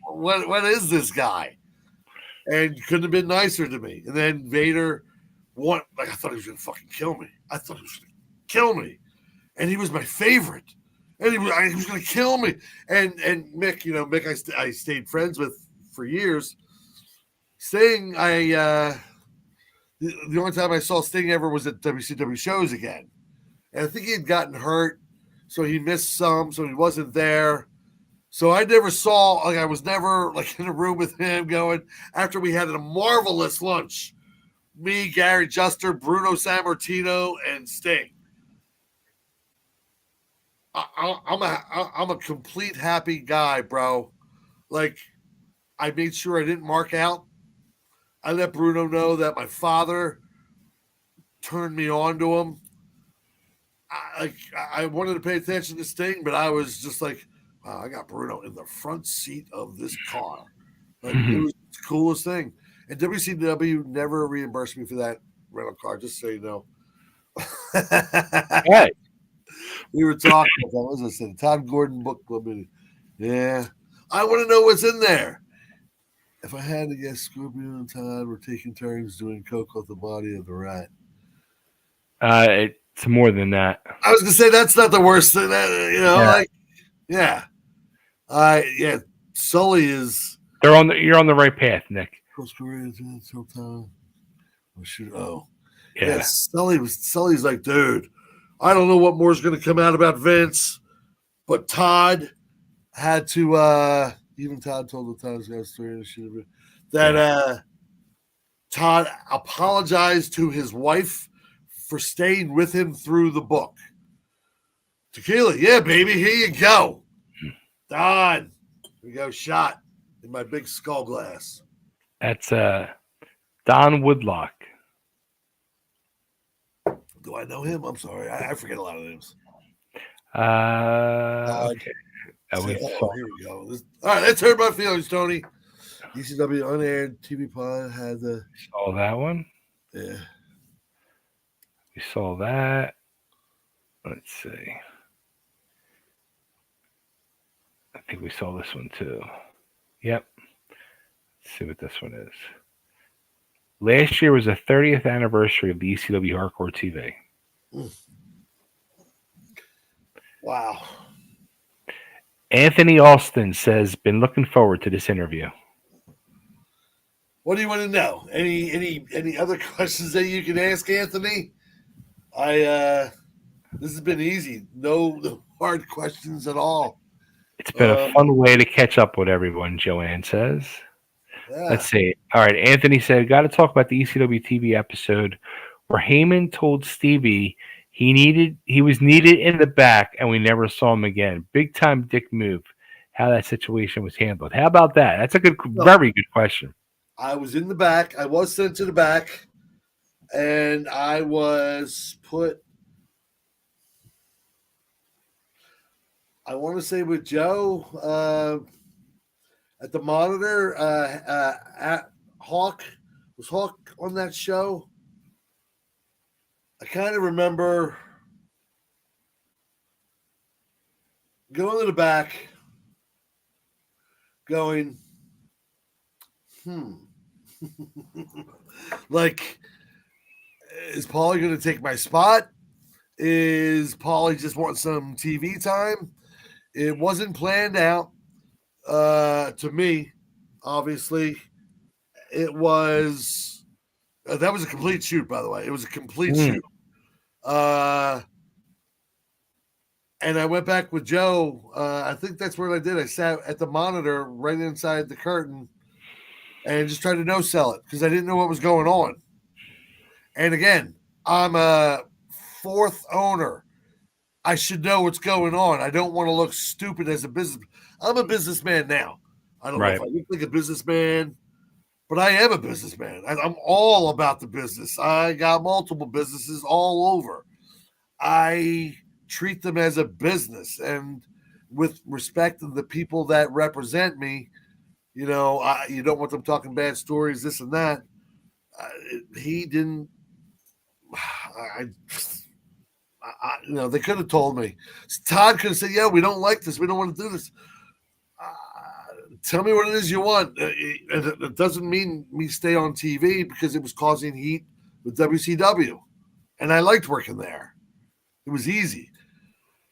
what is this guy? And couldn't have been nicer to me. And then Vader I thought he was going to fucking kill me. I thought he was going to kill me. And he was my favorite. And he was going to kill me. And Mick, Mick I stayed friends with for years. Sting, the only time I saw Sting ever was at WCW shows again. And I think he had gotten hurt, so he missed some, so he wasn't there. So I never saw, I was never in a room with him going, after we had a marvelous lunch, me, Gary Juster, Bruno Sammartino, and Sting. I'm a complete happy guy, bro. I made sure I didn't mark out. I let Bruno know that my father turned me on to him. I wanted to pay attention to Sting, but I was just like, wow, I got Bruno in the front seat of this car. It was the coolest thing. And WCW never reimbursed me for that rental car, just so you know. Right. We were talking about, what was I saying? Todd Gordon book club meeting. Yeah. I want to know what's in there. If I had to guess, Scorpio and Todd were taking turns doing coke off the body of the rat. It's more than that. I was gonna say that's not the worst thing. Sully is. You're on the right path, Nick. Oh, Yeah, Sully's like, dude, I don't know what more is going to come out about Vince, but Todd had to. Even Todd told the Times guy story that Todd apologized to his wife for staying with him through the book. Tequila, yeah, baby, here you go. Don, here we go, shot in my big skull glass. That's Don Woodlock. Do I know him? I'm sorry, I forget a lot of names. Okay. Here we go. All right, let's hurt my feelings, Tony. ECW unaired TV pod had the. Saw that one. Yeah. We saw that. Let's see. I think we saw this one too. Yep. Let's see what this one is. Last year was the 30th anniversary of the ECW Hardcore TV. Wow. Anthony Alston says, been looking forward to this interview. What do you want to know? Any other questions that you can ask, Anthony? This has been easy. No hard questions at all. It's been a fun way to catch up with everyone, Joanne says. Yeah. Let's see. All right, Anthony said, got to talk about the ECW TV episode where Heyman told Stevie he was needed in the back and we never saw him again. Big time dick move. How that situation was handled. How about that? That's a very good question. I was in the back. I was sent to the back, and I was put. I want to say with Joe at the monitor. At Hawk was Hawk on that show. I kind of remember going to the back, going, like, is Paulie going to take my spot? Is Paulie just want some TV time? It wasn't planned out to me, obviously. It was that was a complete shoot, by the way. It was a complete shoot. And I went back with Joe. I think that's what I did. I sat at the monitor right inside the curtain and just tried to no-sell it because I didn't know what was going on. And again, I'm a fourth owner. I should know what's going on. I don't want to look stupid as a business. I'm a businessman now. I don't know if I look like a businessman, but I am a businessman. I'm all about the business. I got multiple businesses all over. I treat them as a business, and with respect to the people that represent me, you don't want them talking bad stories, this and that. He didn't. They could have told me. Todd could have said, "Yeah, we don't like this. We don't want to do this." Tell me what it is you want. It doesn't mean me stay on TV because it was causing heat with WCW, and I liked working there. It was easy.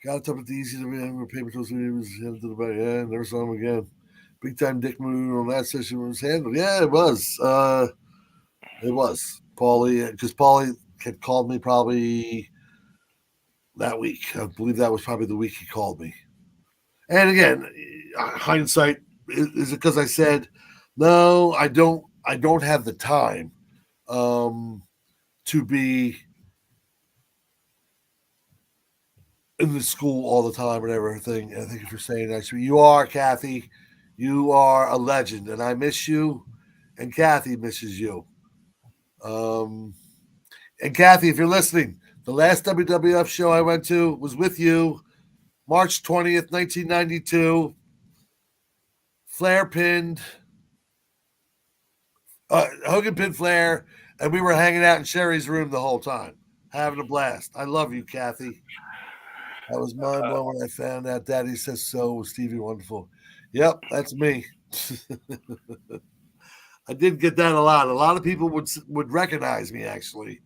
Got to talk about the ECW paper toast. He was headed to the back. Yeah, never saw him again. Big time dick move on that session was handled. Yeah, it was. It was Paulie, because Paulie had called me probably that week. I believe that was probably the week he called me. And again, hindsight, is it because I said, no, I don't have the time to be in the school all the time and everything. And thank you for saying that. You are, Kathy. You are a legend, and I miss you, and Kathy misses you. And Kathy, if you're listening, the last WWF show I went to was with you, March 20th, 1992. Flair pinned, Hogan pinned Flair, and we were hanging out in Sherry's room the whole time, having a blast. I love you, Kathy. That was mind blowing when I found out Daddy Says So with Stevie Wonderful. Yep, that's me. I did get that a lot. A lot of people would recognize me, actually,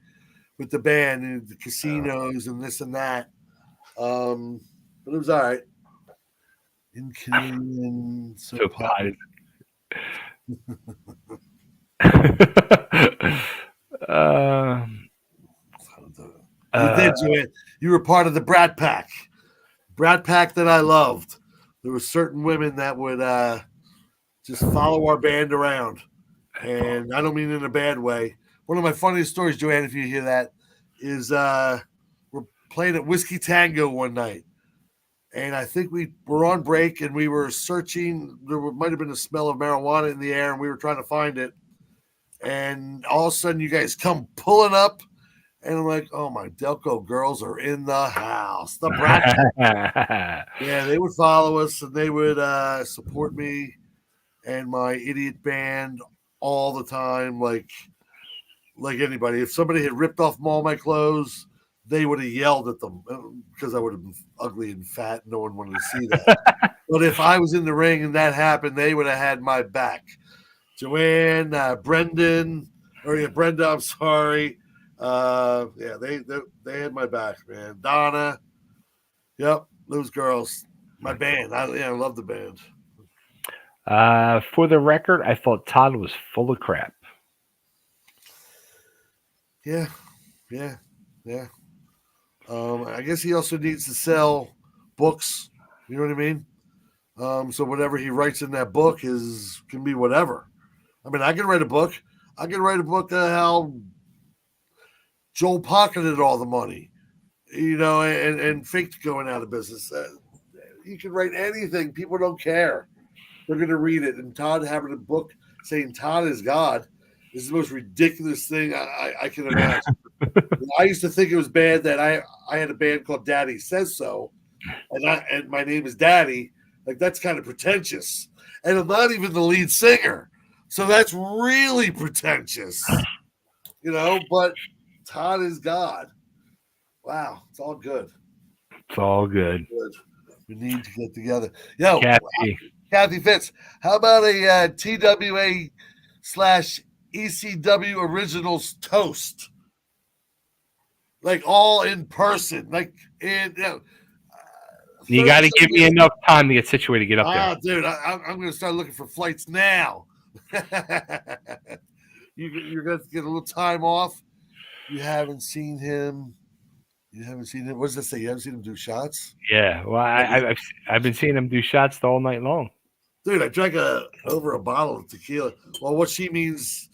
with the band and the casinos and this and that. But it was all right. In Canadian, so Joanne. You were part of the Brat Pack. Brat Pack that I loved. There were certain women that would just follow our band around. And I don't mean in a bad way. One of my funniest stories, Joanne, if you hear that, is we're playing at Whiskey Tango one night. And I think we were on break and we were searching. There might have been a smell of marijuana in the air and we were trying to find it. And all of a sudden you guys come pulling up. And I'm like, oh, my Delco girls are in the house. The Brat. Yeah, they would follow us and they would support me and my idiot band all the time, like anybody. If somebody had ripped off all my clothes, they would have yelled at them because I would have been ugly and fat. No one wanted to see that. But if I was in the ring and that happened, they would have had my back. Joanne, Brenda, I'm sorry. They had my back, man. Donna, yep, those girls. My band. I love the band. For the record, I thought Todd was full of crap. Yeah. I guess he also needs to sell books. You know what I mean? So whatever he writes in that book can be whatever. I mean, I can write a book. I can write a book on how Joel pocketed all the money, and faked going out of business. You can write anything. People don't care. They're going to read it. And Todd having a book saying Todd is God is the most ridiculous thing I can imagine. I used to think it was bad that I had a band called Daddy Says So, and my name is Daddy. Like, that's kind of pretentious. And I'm not even the lead singer. So that's really pretentious. But Todd is God. Wow, it's all good. It's all good. We need to get together. Yo, Kathy Fitz, how about a TWA/ECW Originals toast? Like all in person. Like, you got to give me enough time to get situated to get up there. Dude, I'm going to start looking for flights now. You're going to get a little time off. You haven't seen him. What does that say? You haven't seen him do shots? Yeah. Well, I've been seeing him do shots all night long. Dude, I drank over a bottle of tequila. Well, what she means,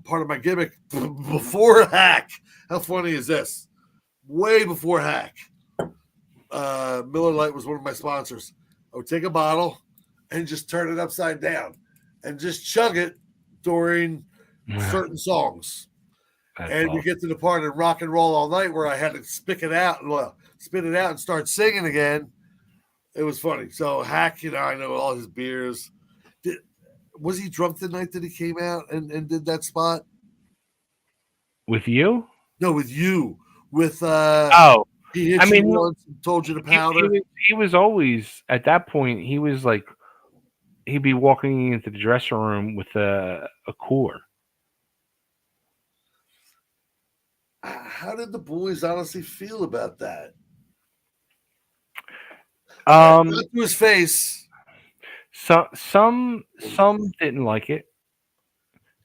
part of my gimmick, before Hack. How funny is this? Way before Hack. Miller Lite was one of my sponsors. I would take a bottle and just turn it upside down and just chug it during certain songs. And we get to the part of Rock and Roll All Night where I had to spit it out and start singing again. It was funny. So Hack, I know all his beers. Was he drunk the night that he came out and did that spot? With you? No, with you. With he hit you once and told you to powder. He was always at that point. He was like, he'd be walking into the dressing room with a cooler. How did the boys honestly feel about that? Not to his face. Some didn't like it.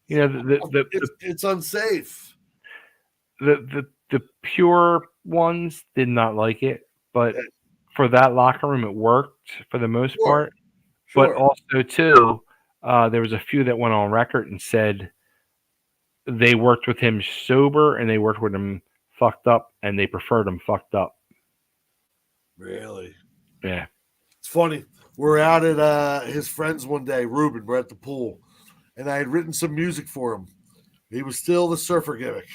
It's unsafe. The pure ones did not like it, but for that locker room, it worked for the most part. Sure. But also too, there was a few that went on record and said they worked with him sober and they worked with him fucked up, and they preferred him fucked up. Really? Yeah. It's funny. We're out at his friends one day, Ruben. We're at the pool, and I had written some music for him. He was still the surfer gimmick,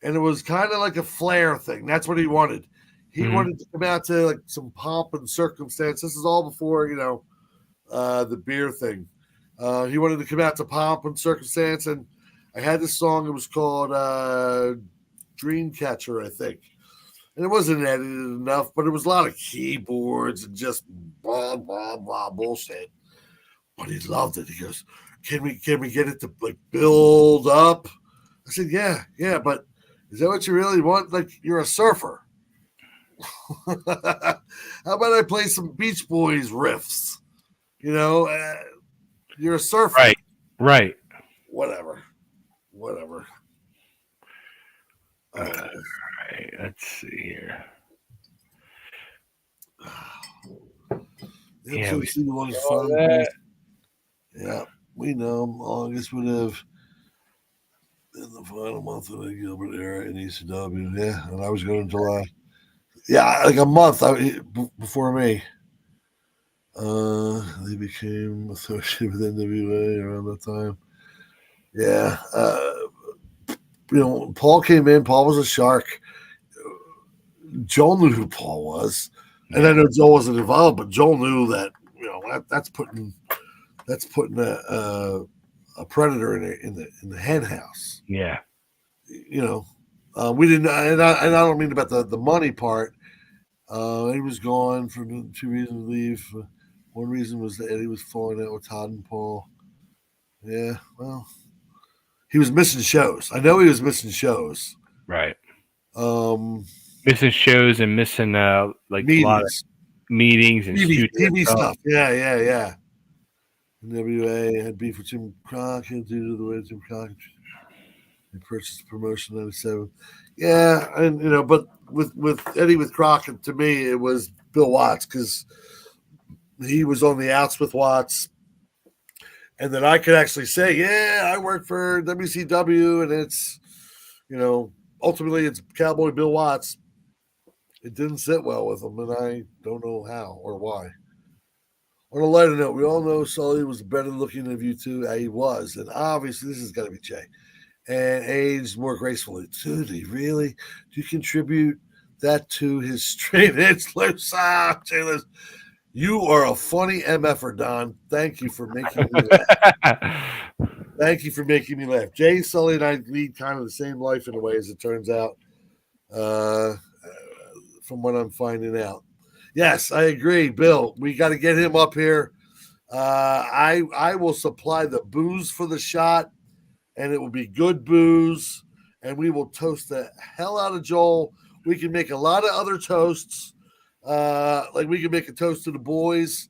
and it was kind of like a flair thing. That's what he wanted. He wanted to come out to like some pomp and circumstance. This is all before the beer thing. He wanted to come out to pomp and circumstance, and I had this song. It was called Dreamcatcher, I think. And it wasn't edited enough, but it was a lot of keyboards and just blah, blah, blah bullshit. But he loved it. He goes, can we get it to like build up? I said, yeah, but is that what you really want? Like, you're a surfer. How about I play some Beach Boys riffs? You're a surfer. Right. Whatever. Right. let's see here. The Yeah, episode we Stevie Wonder's saw final that. Yeah, we know. August would have in the final month of the Gilbert era in ECW. Yeah, and I was going in July. Yeah, like a month before me. They became associated with NWA around that time. Yeah. Paul came in. Paul was a shark. Joel knew who Paul was. And I know Joel wasn't involved, but Joel knew that, that's putting a predator in the hen house. Yeah. We didn't, and I don't mean about the money part. He was gone for 2 reasons to leave. One reason was that Eddie was falling out with Todd and Paul. Yeah, well, he was missing shows. I know he was missing shows. Right. Um, Missing shows and missing like meetings. a lot of meetings and TV stuff. Yeah. NWA had beef with Jim Crockett due to the way Jim Crockett purchased the promotion in '97. Yeah, and but with Eddie with Crockett, to me it was Bill Watts because he was on the outs with Watts, and then I could actually say, yeah, I work for WCW, and it's ultimately it's Cowboy Bill Watts. It didn't sit well with him, and I don't know how or why. On a lighter note, we all know Sulli was better looking of you two. He was, and obviously this has got to be Jay. And aged more gracefully. Did he really? Do you contribute that to his straight edge lips? Taylor, you are a funny MFer, Don. Thank you for making me laugh. Thank you for making me laugh. Jay Sulli and I lead kind of the same life in a way, as it turns out, from what I'm finding out. Yes, I agree, Bill. We got to get him up here. I will supply the booze for the shot, and it will be good booze, and we will toast the hell out of Joel. We can make a lot of other toasts. Like we can make a toast to the boys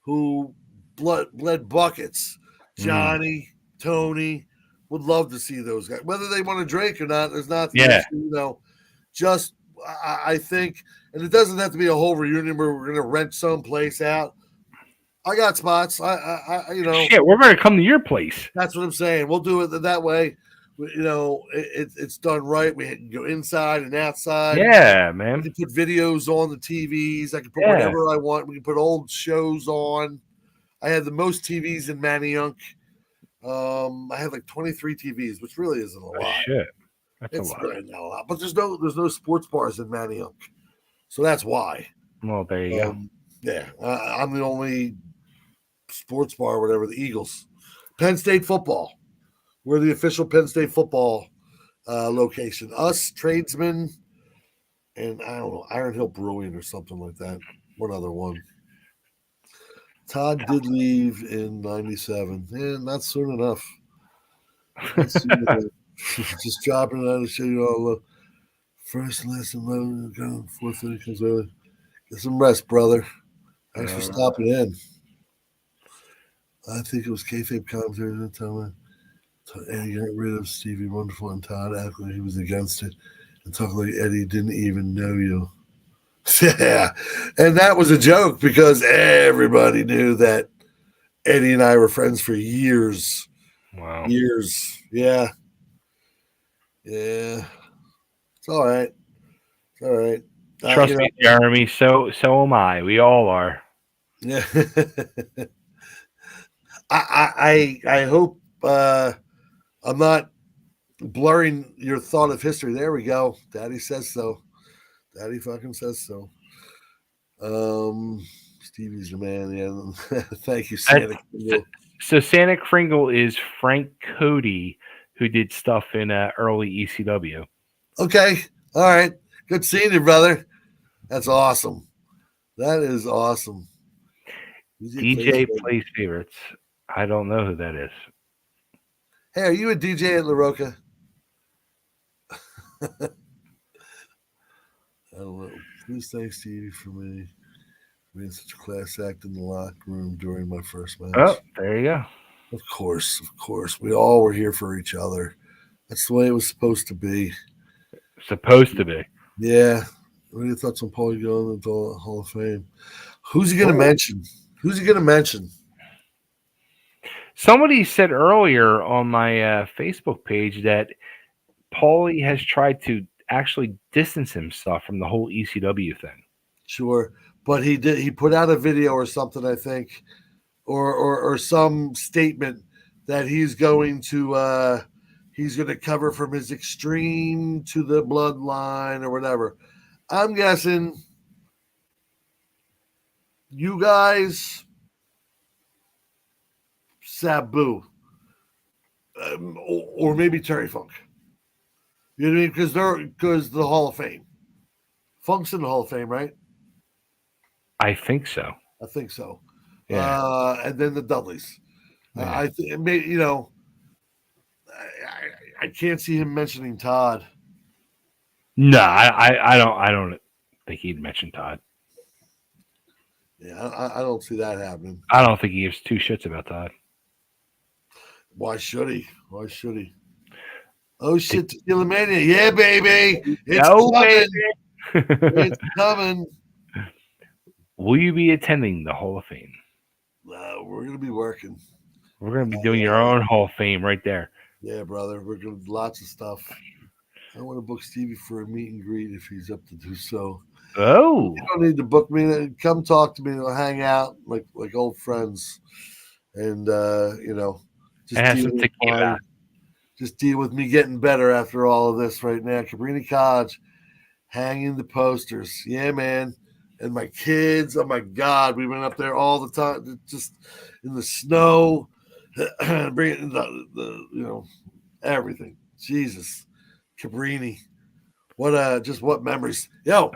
who bled buckets. Johnny, Tony, would love to see those guys. Whether they want to drink or not, there's not the issue, Just I think, and it doesn't have to be a whole reunion where we're going to rent some place out. I got spots. Shit, we're going to come to your place. That's what I'm saying. We'll do it that way. It's done right. We can go inside and outside. Yeah, man. We can put videos on the TVs. I can put whatever I want. We can put old shows on. I had the most TVs in Manayunk. I had like 23 TVs, which really isn't a lot. Shit. It's really not a lot. But there's no sports bars in Manayunk. So that's why. Well, there you go. Yeah. I'm the only sports bar or whatever, the Eagles. Penn State football. We're the official Penn State football location. Us, tradesmen, and I don't know, Iron Hill Brewing or something like that. One other one. Todd did leave in '97. Not soon enough. Just dropping it out to show you all the first and last 11, 4:30 comes early. Get some rest, brother. Thanks for stopping in. I think it was kayfabe commentary at the time. Eddie got rid of Stevie Wonderful and Todd acting like he was against it and talking like Eddie didn't even know you. Yeah. And that was a joke because everybody knew that Eddie and I were friends for years. Wow. Years. Yeah. Yeah. It's all right. It's all right. Trust me, Jeremy. So am I. We all are. Yeah. I hope I'm not blurring your thought of history. There we go. Daddy says so. Daddy fucking says so. Stevie's the man. Yeah. Thank you, Santa. So Santa Kringle is Frank Cody, who did stuff in early ECW. Okay. All right. Good seeing you, brother. That's awesome. That is awesome. DJ plays favorites. I don't know who that is. Hey, are you a DJ at La Roca? I don't know. Please thank Stevie for me being such a class act in the locker room during my first match. Oh, there you go. Of course. We all were here for each other. That's the way it was supposed to be. Supposed to be. Yeah. What are your thoughts on Paulie going into the Hall of Fame? Who's he going to mention? Who's he going to mention? Somebody said earlier on my Facebook page that Paulie has tried to actually distance himself from the whole ECW thing. Sure. But he did. He put out a video or something, I think, or some statement that he's going to cover from his extreme to the bloodline or whatever. I'm guessing you guys, Sabu, or maybe Terry Funk. You know what I mean? Because the Hall of Fame. Funk's in the Hall of Fame, right? I think so. I think so. Yeah. And then the Dudleys. Yeah. I think you know. I can't see him mentioning Todd. No, I don't think he'd mention Todd. Yeah, I don't see that happening. I don't think he gives two shits about Todd. Why should he? Why should he? Oh shit, Tequila Mania. Yeah, baby. It's coming. Baby. It's coming. Will you be attending the Hall of Fame? We're gonna be working. We're gonna be doing your own Hall of Fame right there. Yeah, brother. We're gonna do lots of stuff. I want to book Stevie for a meet and greet if he's up to do so. Oh, You don't need to book me. Come talk to me. We'll hang out like old friends, and just deal with me getting better after all of this right now. Cabrini College, hanging the posters. Yeah, man. And my kids, oh my God, we went up there all the time, just in the snow, bringing the everything. Jesus, Cabrini, what memories. Yo,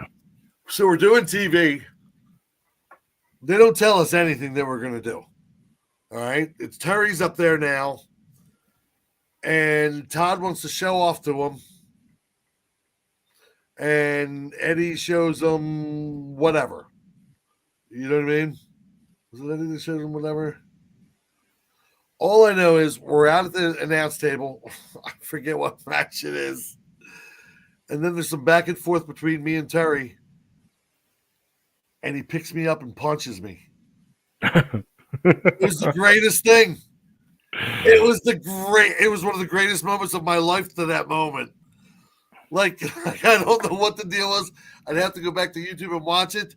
so we're doing TV. They don't tell us anything that we're gonna do. All right, it's Terry's up there now, and Todd wants to show off to him. And Eddie shows him whatever. You know what I mean? Was it Eddie that shows him whatever? All I know is we're out at the announce table. I forget what match it is. And then there's some back and forth between me and Terry. And he picks me up and punches me. It was the greatest thing. It was one of the greatest moments of my life to that moment. Like, I don't know what the deal was. I'd have to go back to YouTube and watch it.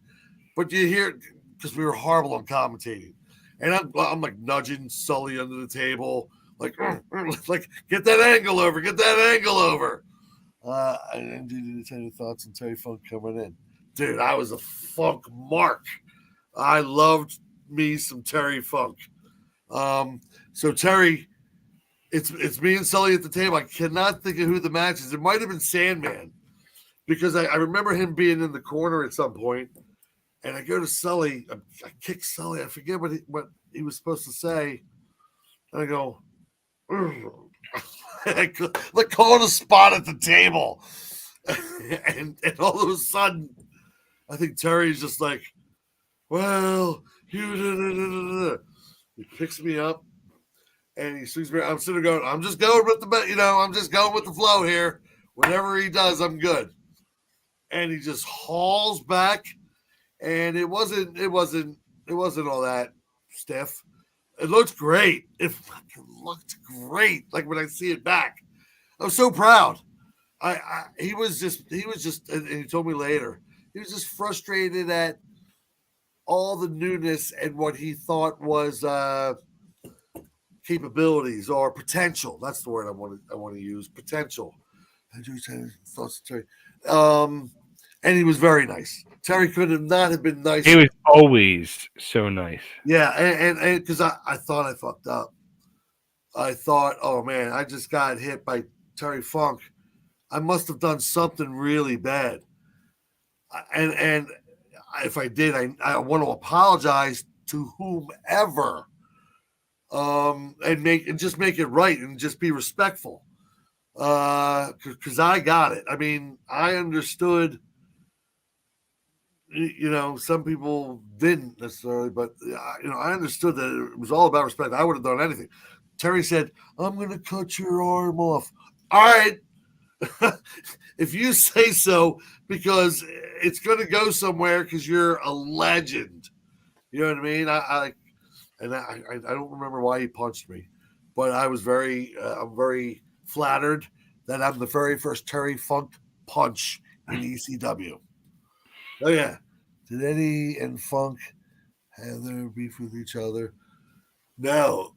But you hear it because we were horrible on commentating. And I'm like nudging Sully under the table. Like, get that angle over. Get that angle over. And did you any thoughts on Terry Funk coming in? Dude, I was a Funk mark. I loved me some Terry Funk. So Terry... It's me and Sully at the table. I cannot think of who the match is. It might have been Sandman because I remember him being in the corner at some point, and I go to Sully. I kick Sully. I forget what he was supposed to say. And I go, like calling a spot at the table. and all of a sudden, I think Terry's just like, well, he picks me up. And he swings me. I'm sitting there going, I'm just going with I'm just going with the flow here. Whatever he does, I'm good. And he just hauls back, and it wasn't all that stiff. It looked great. It fucking looked great. Like when I see it back, I'm so proud. He was just, and he told me later, he was just frustrated at all the newness and what he thought was capabilities or potential. That's the word I want to use. Potential. And he was very nice. Terry could not have been nicer. He was always so nice. Yeah, and because I thought I fucked up. I thought, oh man, I just got hit by Terry Funk. I must have done something really bad. And if I did, I want to apologize to whomever. And just make it right and just be respectful. Because I got it. I mean, I understood. Some people didn't necessarily, but I understood that it was all about respect. I would have done anything. Terry said, "I'm going to cut your arm off." All right, if you say so, because it's going to go somewhere because you're a legend. You know what I mean? I don't remember why he punched me, but I'm very flattered that I'm the very first Terry Funk punch in ECW. Oh yeah, did Eddie and Funk have their beef with each other? No.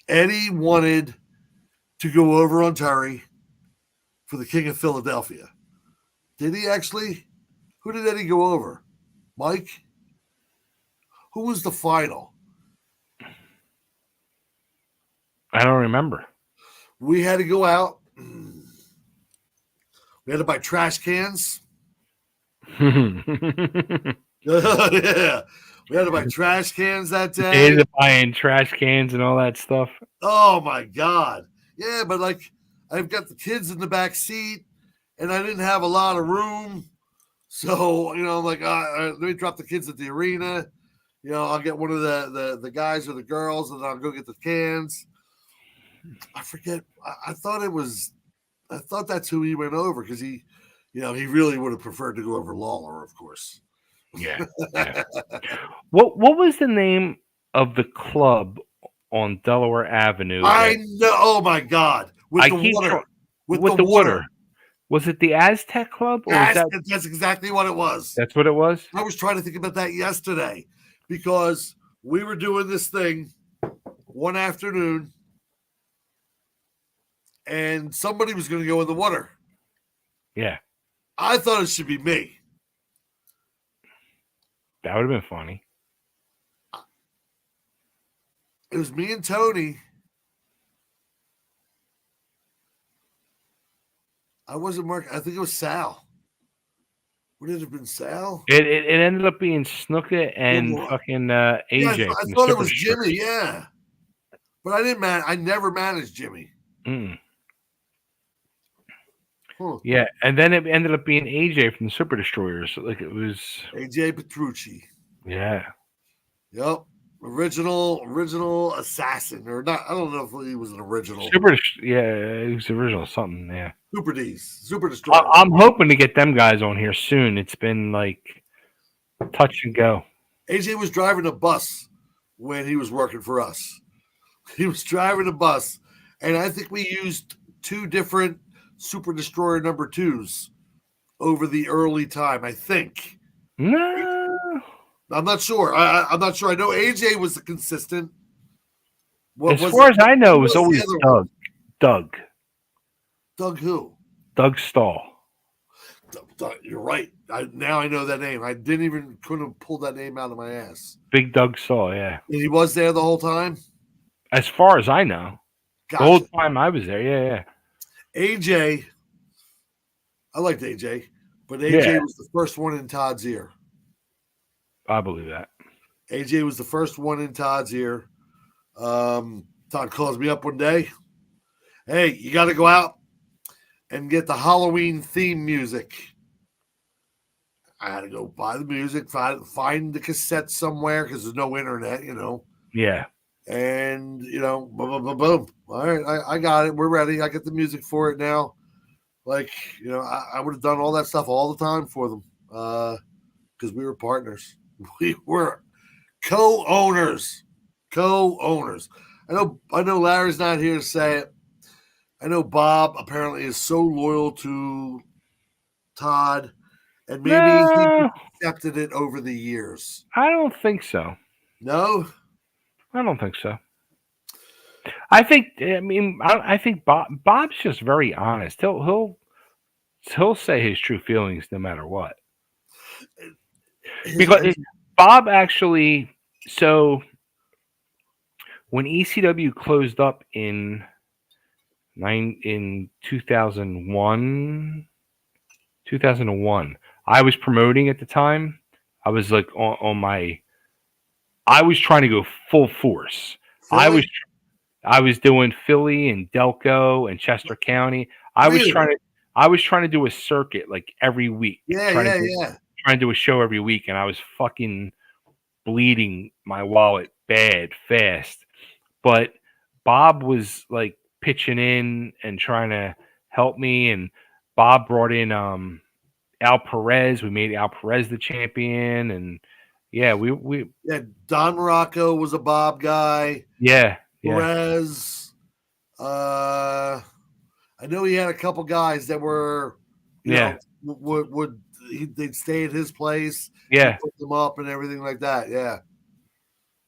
Eddie wanted to go over on Terry for the King of Philadelphia. Did he actually? Who did Eddie go over? Mike? Who was the final? I don't remember. We had to go out. We had to buy trash cans. Yeah. We had to buy trash cans that day. Days buying trash cans and all that stuff. Oh my God. Yeah, but like I've got the kids in the back seat and I didn't have a lot of room. So, I'm like, let me drop the kids at the arena. I'll get one of the guys or the girls and I'll go get the cans. I forget. I thought that's who he went over because he really would have preferred to go over Lawler, of course. Yeah. What was the name of the club on Delaware Avenue? I know. Oh my God! With the water. Was it the Aztec Club? Or that's exactly what it was. That's what it was? I was trying to think about that yesterday because we were doing this thing one afternoon and somebody was going to go in the water. Yeah. I thought it should be me. That would have been funny. It was me and Tony. I wasn't Mark. I think it was Sal. Would it have been Sal? It ended up being Snuka and fucking AJ. Yeah, I thought it was Jimmy. Yeah, but I didn't I never managed Jimmy. Mm. Huh. Yeah, and then it ended up being AJ from the Super Destroyers. Like it was AJ Petrucci. Yeah. Yep. Original assassin, or not? I don't know if he was an original. He was original something. Yeah. Super Destroyer. I'm hoping to get them guys on here soon. It's been like touch and go. AJ was driving a bus when he was working for us. He was driving a bus, and I think we used 2 different Super Destroyer number 2s over the early time. I think. No, I'm not sure. I'm not sure. I know AJ was the consistent. As far as I know, it was always Doug. Doug who? Doug Stahl. You're right. Now I know that name. I couldn't pull that name out of my ass. Big Doug Stahl, yeah. And he was there the whole time? As far as I know. Gotcha. The whole time I was there, yeah. AJ, I liked AJ, but AJ was the first one in Todd's ear. I believe that. AJ was the first one in Todd's ear. Todd calls me up one day. Hey, you got to go out and get the Halloween theme music. I had to go buy the music, find the cassette somewhere because there's no internet, Yeah. And, boom. All right, I got it. We're ready. I get the music for it now. Like, I would have done all that stuff all the time for them because we were partners. We were co-owners. I know Larry's not here to say it. I know Bob apparently is so loyal to Todd, and maybe he accepted it over the years. I don't think so. No? I don't think so. I think Bob's just very honest. He'll say his true feelings no matter what. Because Bob actually, so when ECW closed up in 2001, I was promoting at the time. I was like I was trying to go full force. Philly? I was doing Philly and Delco and Chester County. I was trying to do a circuit like every week. Trying to do a show every week, and I was fucking bleeding my wallet bad fast. But Bob was like pitching in and trying to helped me, and Bob brought in Al Perez. We made Al Perez the champion, and yeah, we Yeah, Don Morocco was a Bob guy. yeah. Perez. I know he had a couple guys that were, Yeah. they'd stay at his place. Yeah. He'd put them up and everything like that. Yeah.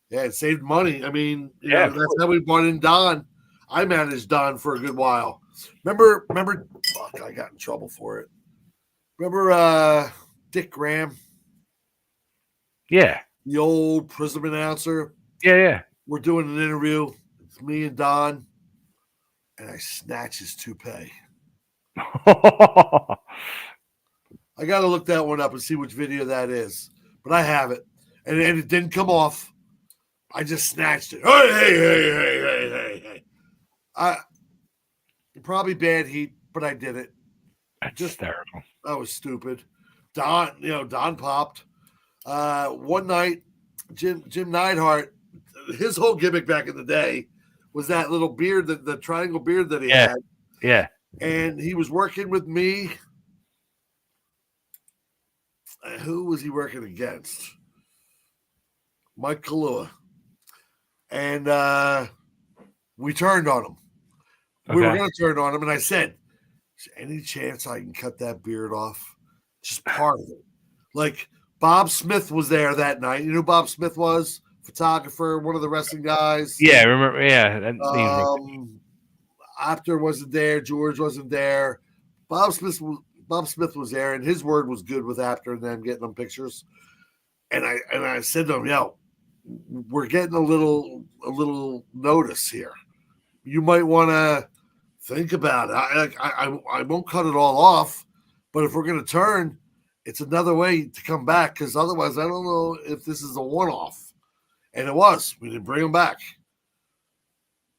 Yeah, it saved money. I mean, Yeah, that's how we brought in Don. I managed Don for a good while. Remember, fuck, I got in trouble for it. Remember Dick Graham, Yeah. the old Prism announcer? Yeah. We're doing an interview. It's me and Don, and I snatch his toupee. I got to look that one up and see which video that is. But I have it. And it didn't come off. I just snatched it. Hey. Probably bad heat, but I did it. That's just terrible. That was stupid. Don popped. One night, Jim Neidhart, his whole gimmick back in the day was that little beard, the triangle beard that he had. Yeah. And he was working with me. Who was he working against? Mike Kalua. And we turned on him. We were going to turn on him, and I said, is there any chance I can cut that beard off? Just part of it. Like, Bob Smith was there that night. You know who Bob Smith was? Photographer, one of the wrestling guys. Yeah, I remember. Yeah. Apter wasn't there. George wasn't there. Bob Smith was there, and his word was good with Apter and them getting them pictures. And I said to him, yo, we're getting a little notice here. You might want to think about it. I won't cut it all off, but if we're going to turn, it's another way to come back, because otherwise I don't know if this is a one-off. And it was. We didn't bring him back.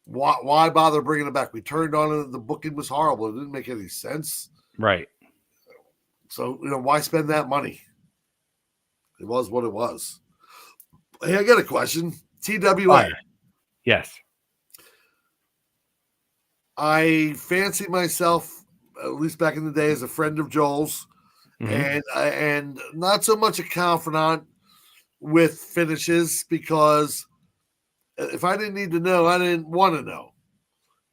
Why bother bringing him back? We turned on it. The booking was horrible. It didn't make any sense. Right. So, why spend that money? It was what it was. Hey, I got a question. TWA. Yes. I fancy myself, at least back in the day, as a friend of Joel's, and not so much a confidant with finishes, because if I didn't need to know, I didn't want to know.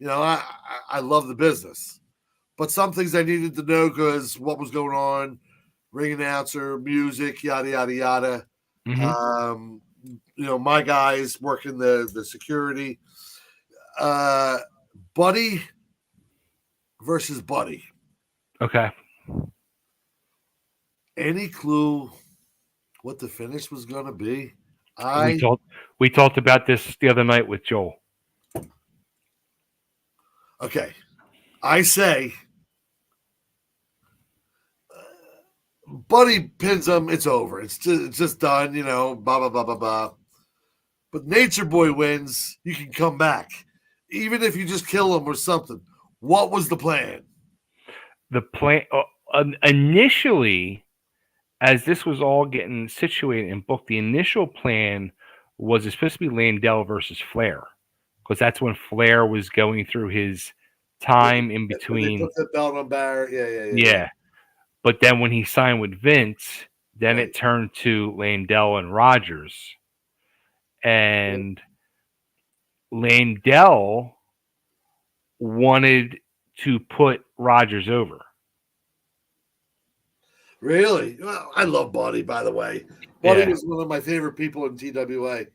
I love the business, but some things I needed to know because what was going on, ring announcer, music, yada yada yada. My guys working the security. Buddy versus Buddy. Okay. Any clue what the finish was going to be? We talked about this the other night with Joel. Okay. I say Buddy pins him. It's over. It's just done, blah, blah, blah, blah, blah. But Nature Boy wins. You can come back. Even if you just kill him or something. What was the plan? The plan initially, as this was all getting situated and booked, the initial plan was supposed to be Landell versus Flair, because that's when Flair was going through his time in between. They put the belt on Barrett. Yeah. But then when he signed with Vince, then it turned to Landell and Rogers. And Landell wanted to put Rogers over. Really? Well, I love Buddy, by the way. Buddy was one of my favorite people in TWA.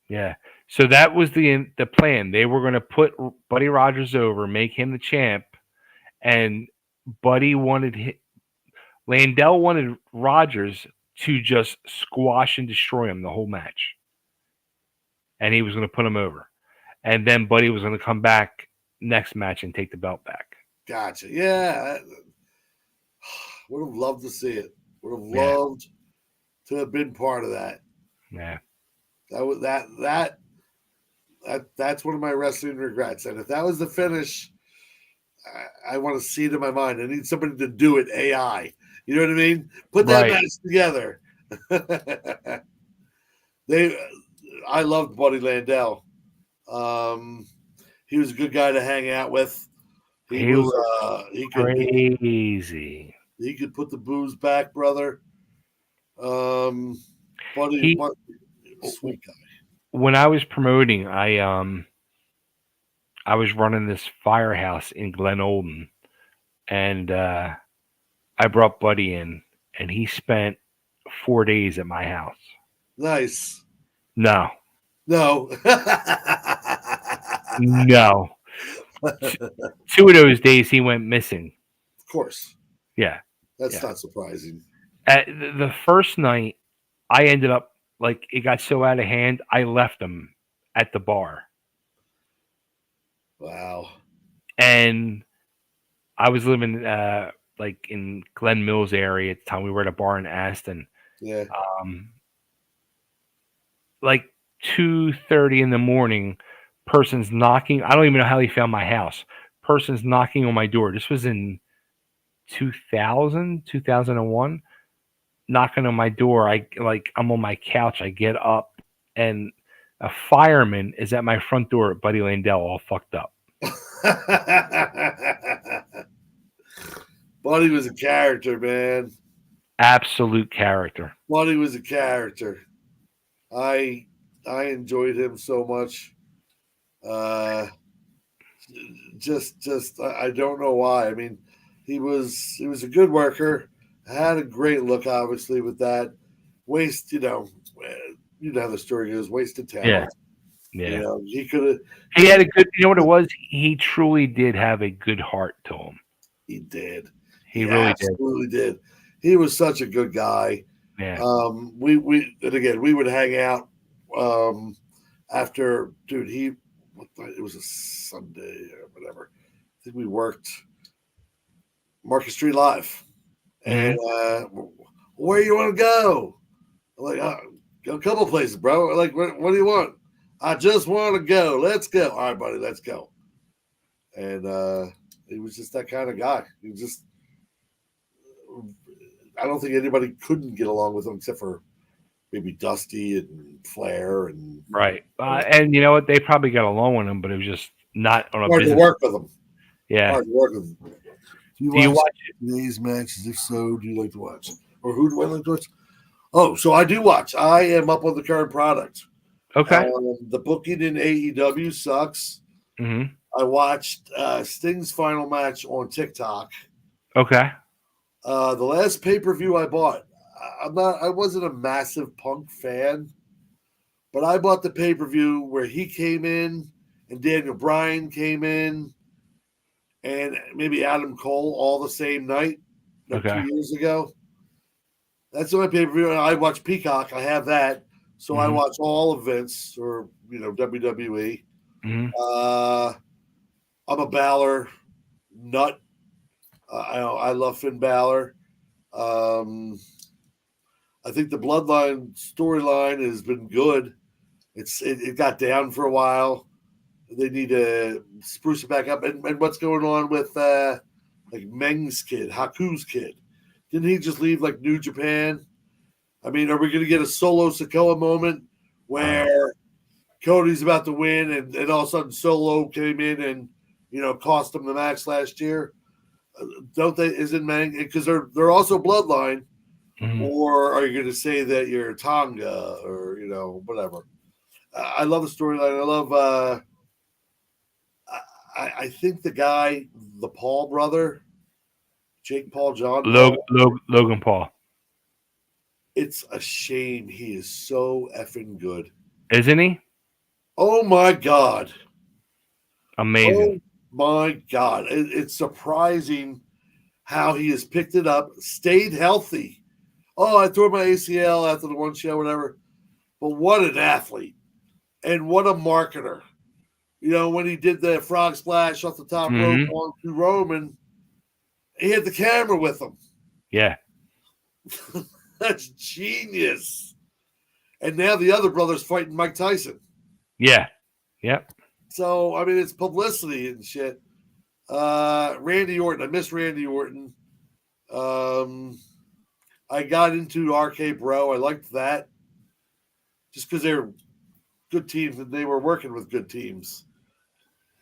Yeah. So that was the plan. They were going to put Buddy Rogers over, make him the champ, and Landell wanted Rogers to just squash and destroy him the whole match. And he was going to put him over. And then Buddy was going to come back next match and take the belt back. Gotcha. Yeah. Would have loved to see it. Would have loved to have been part of that. Yeah. That's one of my wrestling regrets. And if that was the finish, I want to see it in my mind. I need somebody to do it AI. You know what I mean? Put that match together. I loved Buddy Landell. He was a good guy to hang out with. He was was he crazy. could put the booze back, brother. Buddy, He sweet guy. when I was promoting, I was running this firehouse in Glen Olden, and I brought Buddy in, and he spent 4 days at my house. Nice. No, No. no. Two of those days he went missing. Of course. Yeah, That's yeah. not surprising. At the first night, I ended up like it got so out of hand. I left him at the bar, Wow. and I was living like in Glen Mills area at the time. We were at a bar in Aston. Yeah. Like 2:30 in the morning, person's knocking. I don't even know how he found my house. Person's knocking on my door. This was in 2001. Knocking on my door. I'm on my couch. I get up, and a fireman is at my front door at Buddy Landell, all fucked up. Buddy was a character, man. Absolute character. Buddy was a character. I enjoyed him so much. I don't know why. I mean, he was a good worker. Had a great look, obviously, with that. You know how the story goes. Wasted talent. Yeah. Yeah. You know, he could have. He had a good. You know what it was? He truly did have a good heart to him. He did. He really absolutely did. He was such a good guy. Yeah. We would hang out after, dude. It was a Sunday or whatever. I think we worked Market Street Live, and where you want to go? I'm like, go a couple places, bro. Like, what do you want? I just want to go. Let's go. All right, buddy, let's go. And he was just that kind of guy. He was just. I don't think anybody couldn't get along with him except for maybe Dusty and Flair and right. And you know what? They probably got along with him, but it was just not on a hard business. to work with him. Yeah. Hard to work with him. Do you watch today's matches? If so, do you like to watch? Or who do I like to watch? Oh, so I do watch. I am up on the current product. Okay. The booking in AEW sucks. Mm-hmm. I watched Sting's final match on TikTok. Okay. The last pay-per-view I bought, I wasn't a massive Punk fan, but I bought the pay-per-view where he came in and Daniel Bryan came in and maybe Adam Cole all the same night, like 2 years ago. That's my pay-per-view. I watch Peacock. I have that. So I watch all of Vince or, WWE. Mm-hmm. I'm a Balor nut. I love Finn Balor. I think the Bloodline storyline has been good. It got down for a while. They need to spruce it back up. And what's going on with like Meng's kid, Haku's kid? Didn't he just leave like New Japan? I mean, are we going to get a Solo Sikoa moment where Cody's about to win and all of a sudden Solo came in and cost him the match last year? Don't they? Isn't Meng because they're also Bloodline, or are you going to say that you're Tonga or whatever? I love the storyline. I love. I think the guy, the Paul brother, Jake Paul, John Logan Paul. It's a shame he is so effing good, isn't he? Oh my God! Amazing. Oh my God! It's surprising how he has picked it up, stayed healthy. Oh, I tore my ACL after the one show, whatever. But what an athlete, and what a marketer! When he did the frog splash off the top rope onto Roman, he had the camera with him. Yeah. That's genius. And now the other brother's fighting Mike Tyson. Yeah. Yep. So, I mean, it's publicity and shit. Randy Orton. I miss Randy Orton. I got into RK Bro. I liked that. Just because they were good teams and they were working with good teams.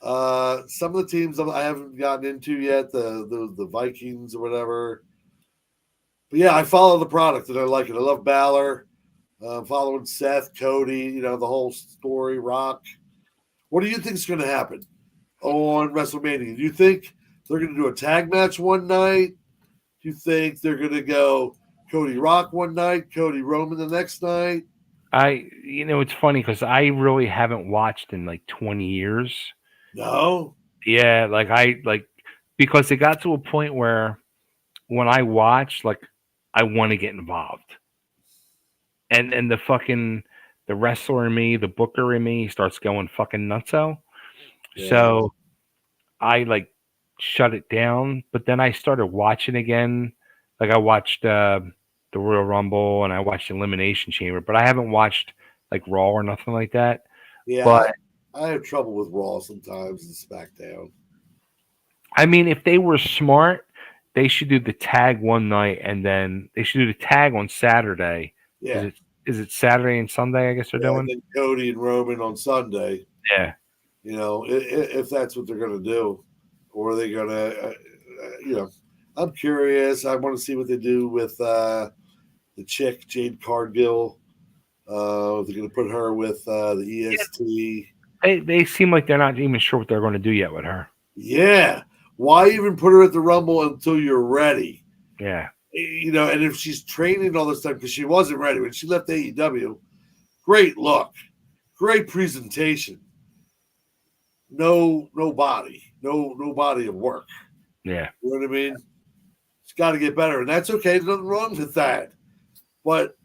Some of the teams I haven't gotten into yet, the Vikings or whatever. But yeah, I follow the product and I like it. I love Balor. Following Seth, Cody, the whole story, Rock. What do you think is going to happen on WrestleMania? Do you think they're going to do a tag match one night? Do you think they're going to go Cody Rock one night, Cody Roman the next night? It's funny because I really haven't watched in like 20 years. No. Yeah, because it got to a point where when I watch, like, I want to get involved. And the wrestler in me, the booker in me starts going fucking nutso. Yeah. So I like shut it down, but then I started watching again. Like I watched the Royal Rumble and I watched Elimination Chamber, but I haven't watched like Raw or nothing like that. Yeah, But I have trouble with Raw sometimes and SmackDown. I mean, if they were smart, they should do the tag one night and then they should do the tag on Saturday. Yeah. Is it Saturday and Sunday? I guess they're doing. And then Cody and Roman on Sunday. Yeah. If that's what they're going to do, or are they going to, I'm curious. I want to see what they do with the chick, Jade Cargill. They're going to put her with the EST. They seem like they're not even sure what they're going to do yet with her. Yeah. Why even put her at the Rumble until you're ready? Yeah. And if she's training all this time, because she wasn't ready when she left AEW, great look, great presentation. No body of work. Yeah. You know what I mean? It's got to get better, and that's okay. There's nothing wrong with that. But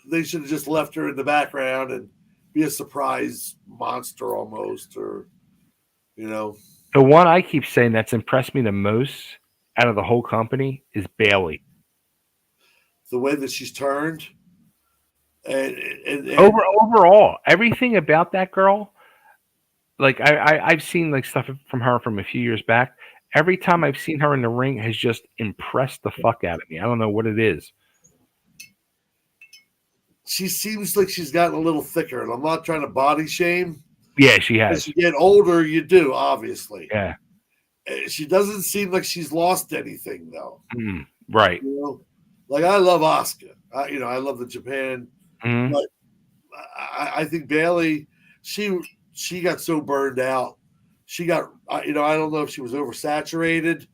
they should have just left her in the background and be a surprise monster almost, or. The one I keep saying that's impressed me the most out of the whole company is Bailey. The way that she's turned, and overall, everything about that girl. Like I've seen like stuff from her from a few years back. Every time I've seen her in the ring has just impressed the fuck out of me. I don't know what it is. She seems like she's gotten a little thicker, and I'm not trying to body shame. Yeah, she has. As you get older, you do, obviously. Yeah. She doesn't seem like she's lost anything, though. Right. Like I love Asuka. I love the Japan. Mm-hmm. But I think Bailey, she got so burned out. She got, I don't know if she was oversaturated,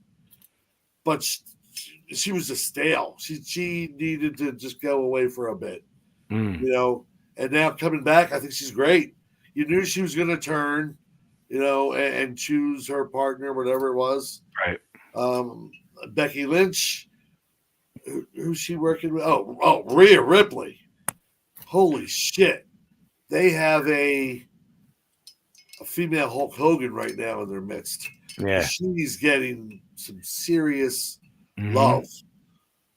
but she was just stale. She needed to just go away for a bit, and now coming back, I think she's great. You knew she was going to turn, and choose her partner, whatever it was. Right. Becky Lynch, who's she working with? Oh, Rhea Ripley. Holy shit. They have a female Hulk Hogan right now in their midst. Yeah. She's getting some serious love.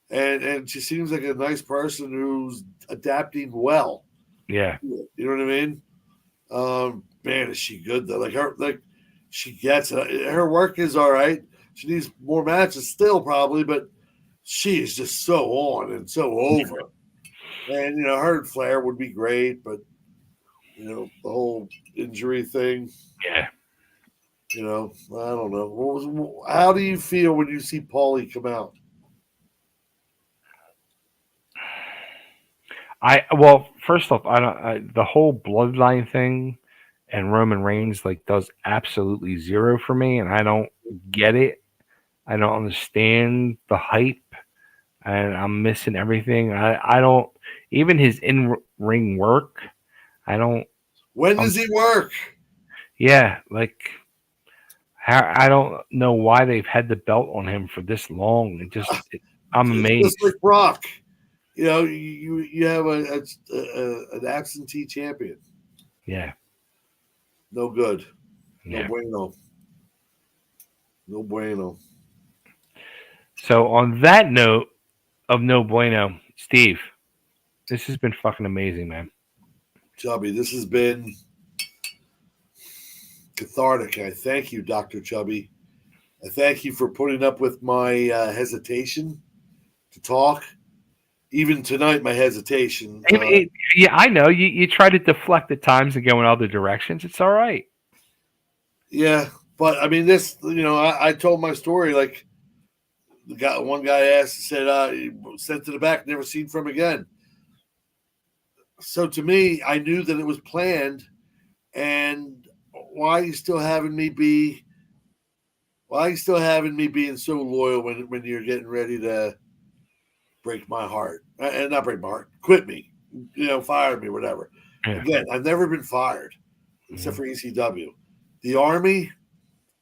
And she seems like a nice person who's adapting well. Yeah. You know what I mean? Man, is she good though? She gets it. Her work is all right. She needs more matches still, probably, but she is just so on and so over. And her and Flair would be great, but the whole injury thing. Yeah. I don't know. How do you feel when you see Paulie come out? First off, the whole bloodline thing and Roman Reigns does absolutely zero for me, and I don't get it. I don't understand the hype, and I'm missing everything. I don't even his in-ring work. I don't. When does he work? Yeah, I don't know why they've had the belt on him for this long. I'm amazed. Just like Brock. You have an absentee champion. Yeah. No good. Yeah. No bueno. So on that note of no bueno, Steve, this has been fucking amazing, man. Chubby, this has been cathartic. I thank you, Dr. Chubby. I thank you for putting up with my hesitation to talk. Even tonight, my hesitation. I know. You try to deflect at times and go in other directions. It's all right. Yeah, but I mean, this. I told my story like one guy asked, said, sent to the back, never seen from again. So to me, I knew that it was planned, and why are you still having me be? Why are you still having me being so loyal when you're getting ready to break my heart and not break my heart, quit me, fire me, whatever. Yeah. Again, I've never been fired except Mhm. for ECW. The Army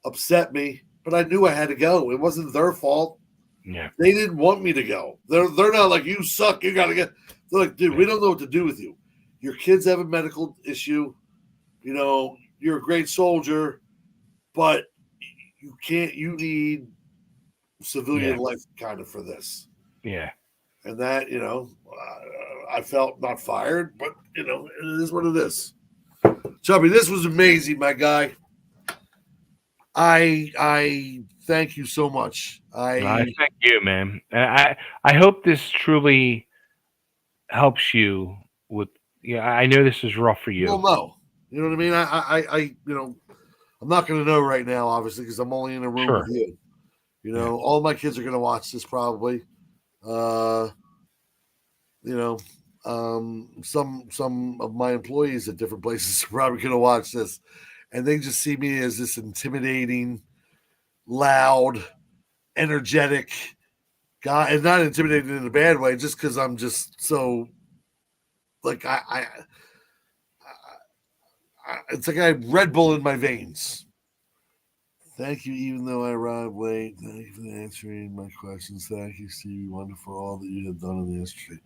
upset me, but I knew I had to go. It wasn't their fault. Yeah. They didn't want me to go. They're not like, you suck, you gotta get. They're like, dude, we don't know what to do with you. Your kids have a medical issue. You're a great soldier, but you can't. You need civilian Yeah. life kind of for this. Yeah. And that, I felt not fired, but it is what it is. Chubby, this was amazing, my guy. I thank you so much. I thank you, man. I hope this truly helps you with. Yeah, I know this is rough for You'll you. know. You know what I mean? I'm not going to know right now, obviously, because I'm only in a room Sure. with you. Yeah. All my kids are going to watch this probably. You know, some of my employees at different places are probably going to watch this, and they just see me as this intimidating, loud, energetic guy, and not intimidating in a bad way, just because I'm just so like it's like I have Red Bull in my veins. Thank you, even though I arrived late. Thank you for answering my questions. Thank you, Stevie Wonder, for all that you have done in the industry.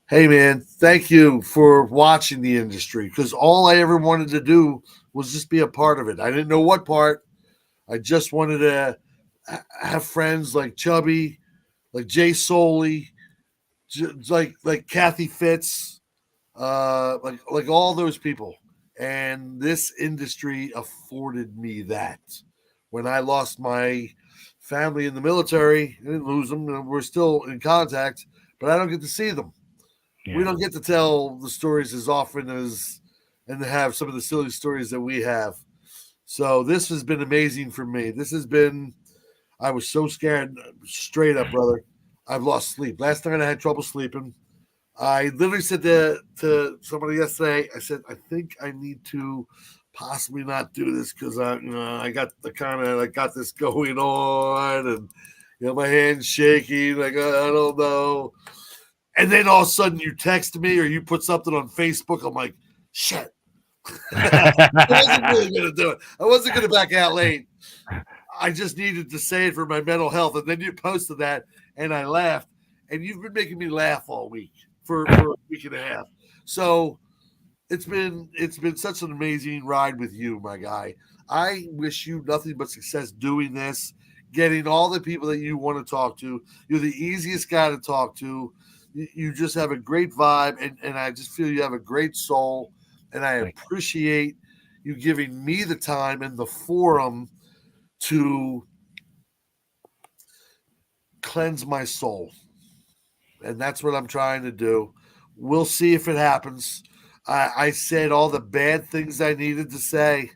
Hey, man, thank you for watching the industry, because all I ever wanted to do was just be a part of it. I didn't know what part. I just wanted to have friends like Chubby, like Jay Sulli, like Kathy Fitz, like all those people. And this industry afforded me that. When I lost my family in the military, I didn't lose them. We're still in contact, but I don't get to see them. We Yeah. don't get to tell the stories as often as and have some of the silly stories that we have. So this has been amazing for me. I was so scared, straight up, brother. I've lost sleep. Last night I had trouble sleeping. I literally said to somebody yesterday, I said, I think I need to possibly not do this because I got the kind of like got this going on, and my hands shaking, like I don't know. And then all of a sudden you text me or you put something on Facebook. I'm like, shit. I wasn't really gonna do it. I wasn't gonna back out late. I just needed to say it for my mental health. And then you posted that and I laughed. And you've been making me laugh all week for a week and a half. So it's been such an amazing ride with you, my guy. I wish you nothing but success doing this, getting all the people that you want to talk to. You're the easiest guy to talk to. You just have a great vibe, and I just feel you have a great soul. And I appreciate you giving me the time and the forum to cleanse my soul. And that's what I'm trying to do. We'll see if it happens. I said all the bad things I needed to say.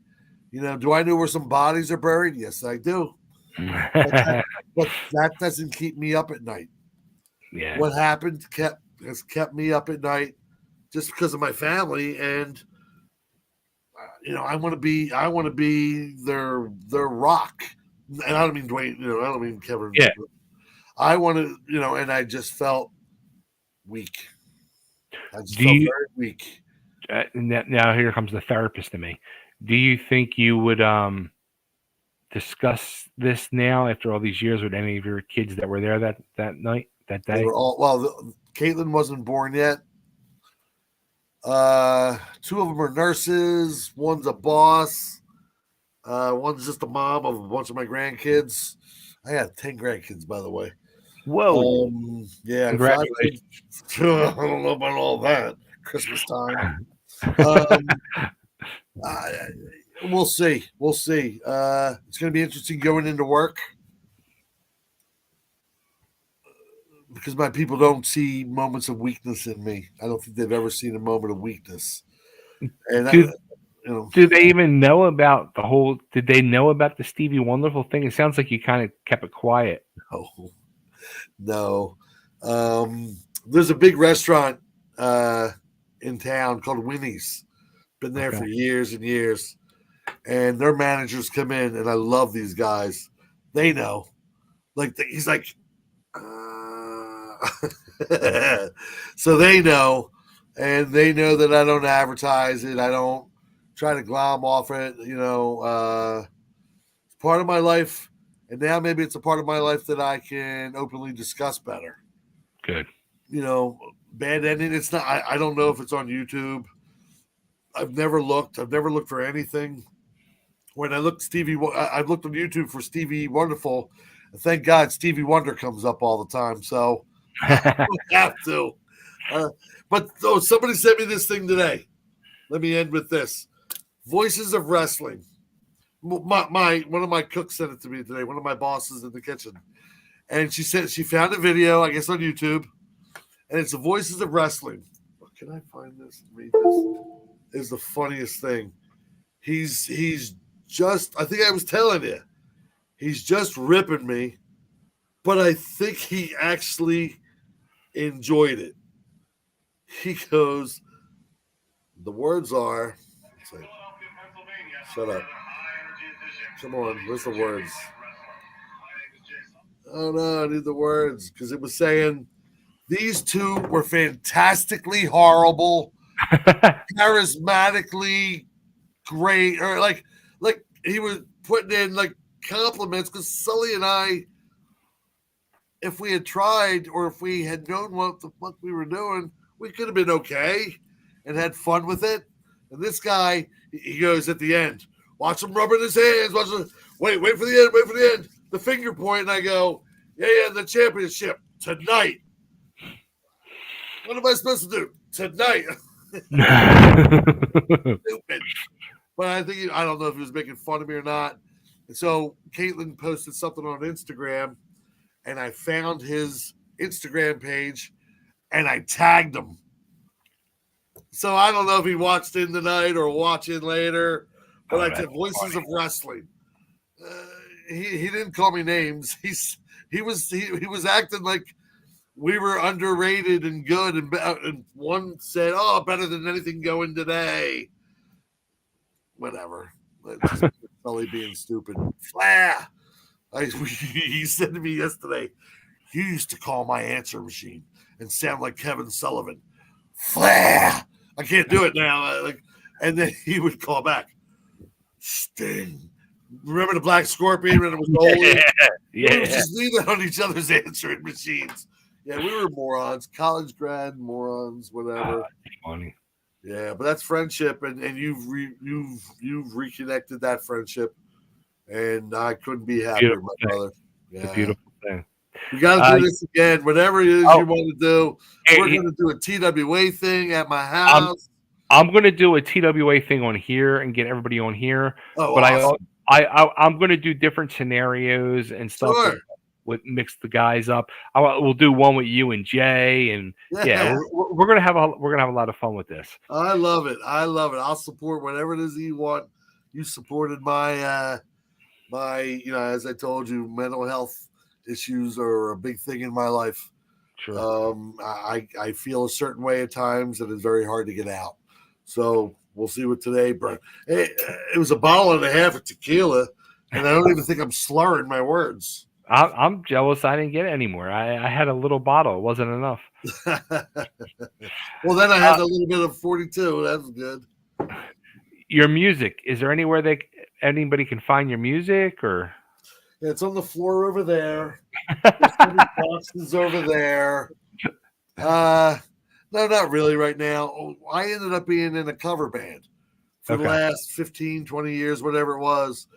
Do I know where some bodies are buried? Yes, I do. But that doesn't keep me up at night. Yeah. What happened has kept me up at night just because of my family, and I want to be their rock. And I don't mean Dwayne. I don't mean Kevin. Yeah. I want to, and I just felt weak. I just Do felt you very weak. now here comes the therapist to me. Do you think you would discuss this now after all these years with any of your kids that were there that night, that They day? were all Caitlin wasn't born yet. Two of them are nurses. One's a boss. One's just a mom of a bunch of my grandkids. I had 10 grandkids, by the way. Whoa. Yeah, 5 Congratulations. kids. I don't know about all that. Christmas time. We'll see. We'll see. It's going to be interesting going into work because my people don't see moments of weakness in me. I don't think they've ever seen a moment of weakness. And do Do they even know about the whole? Did they know about the Stevie Wonderful thing? It sounds like you kind of kept it quiet. No. There's a big restaurant in town called Winnie's. Been there for years and years. And their managers come in, and I love these guys. They know. He's like, so they know. And they know that I don't advertise it. I don't try to glom off it. It's part of my life. And now maybe it's a part of my life that I can openly discuss better. Good. Bad ending. It's not. I don't know if it's on YouTube. I've never looked. I've never looked for anything. When I looked I've looked on YouTube for Stevie Wonderful. And thank God Stevie Wonder comes up all the time. So I don't have to. But somebody sent me this thing today. Let me end with this. Voices of Wrestling. One of my cooks sent it to me today. One of my bosses in the kitchen. And she said she found a video, I guess on YouTube. And it's the Voices of Wrestling. Can I find this and read this? It's the funniest thing. He's just, I think I was telling you, he's just ripping me. But I think he actually enjoyed it. He goes, the words are, shut up. Come on, where's the words? Oh no, I need the words because it was saying these two were fantastically horrible, charismatically great, or like he was putting in like compliments because Sully and I, if we had tried or if we had known what the fuck we were doing, we could have been okay and had fun with it. And this guy, he goes at the end, watch him rubbing his hands, wait for the end, the finger point, and I go, yeah, the championship tonight. What am I supposed to do tonight? Stupid. But I don't know if he was making fun of me or not. And so Caitlin posted something on Instagram, and I found his Instagram page, and I tagged him. So I don't know if he watched in tonight or watching later, but I said Voices of Wrestling. He didn't call me names. He was acting like we were underrated and good, and one said, "Oh, better than anything going today." Whatever. Just Sully being stupid. Flair. He said to me yesterday, "You used to call my answer machine and sound like Kevin Sullivan." Flair. I can't do it now. And then he would call back, Sting. Remember the Black Scorpion when it was old? Yeah. We were just leaning on each other's answering machines. Yeah, we were morons, college grad morons, whatever. Funny. Yeah, but that's friendship, and you've reconnected that friendship, and I couldn't be happier, my brother. Yeah. It's a beautiful thing. We got to do this again. Whatever it is you want to do, we're going to do a TWA thing at my house. I'm going to do a TWA thing on here and get everybody on here. Oh, but awesome. I'm going to do different scenarios and stuff. Sure. With mix the guys up. We'll do one with you and Jay, and we're gonna have a lot of fun with this. I love it. I'll support whatever it is that you want. You supported my as I told you, mental health issues are a big thing in my life. Sure. I feel a certain way at times, and it's very hard to get out. So we'll see what today brings. It was a bottle and a half of tequila, and I don't even think I'm slurring my words. I'm jealous I didn't get it anymore. I had a little bottle. It wasn't enough. Well, then I had a little bit of 42. That's good. Your music. Is there anywhere anybody can find your music? Or yeah, it's on the floor over there. There's some boxes over there. No, not really right now. I ended up being in a cover band for the last 15, 20 years, whatever it was.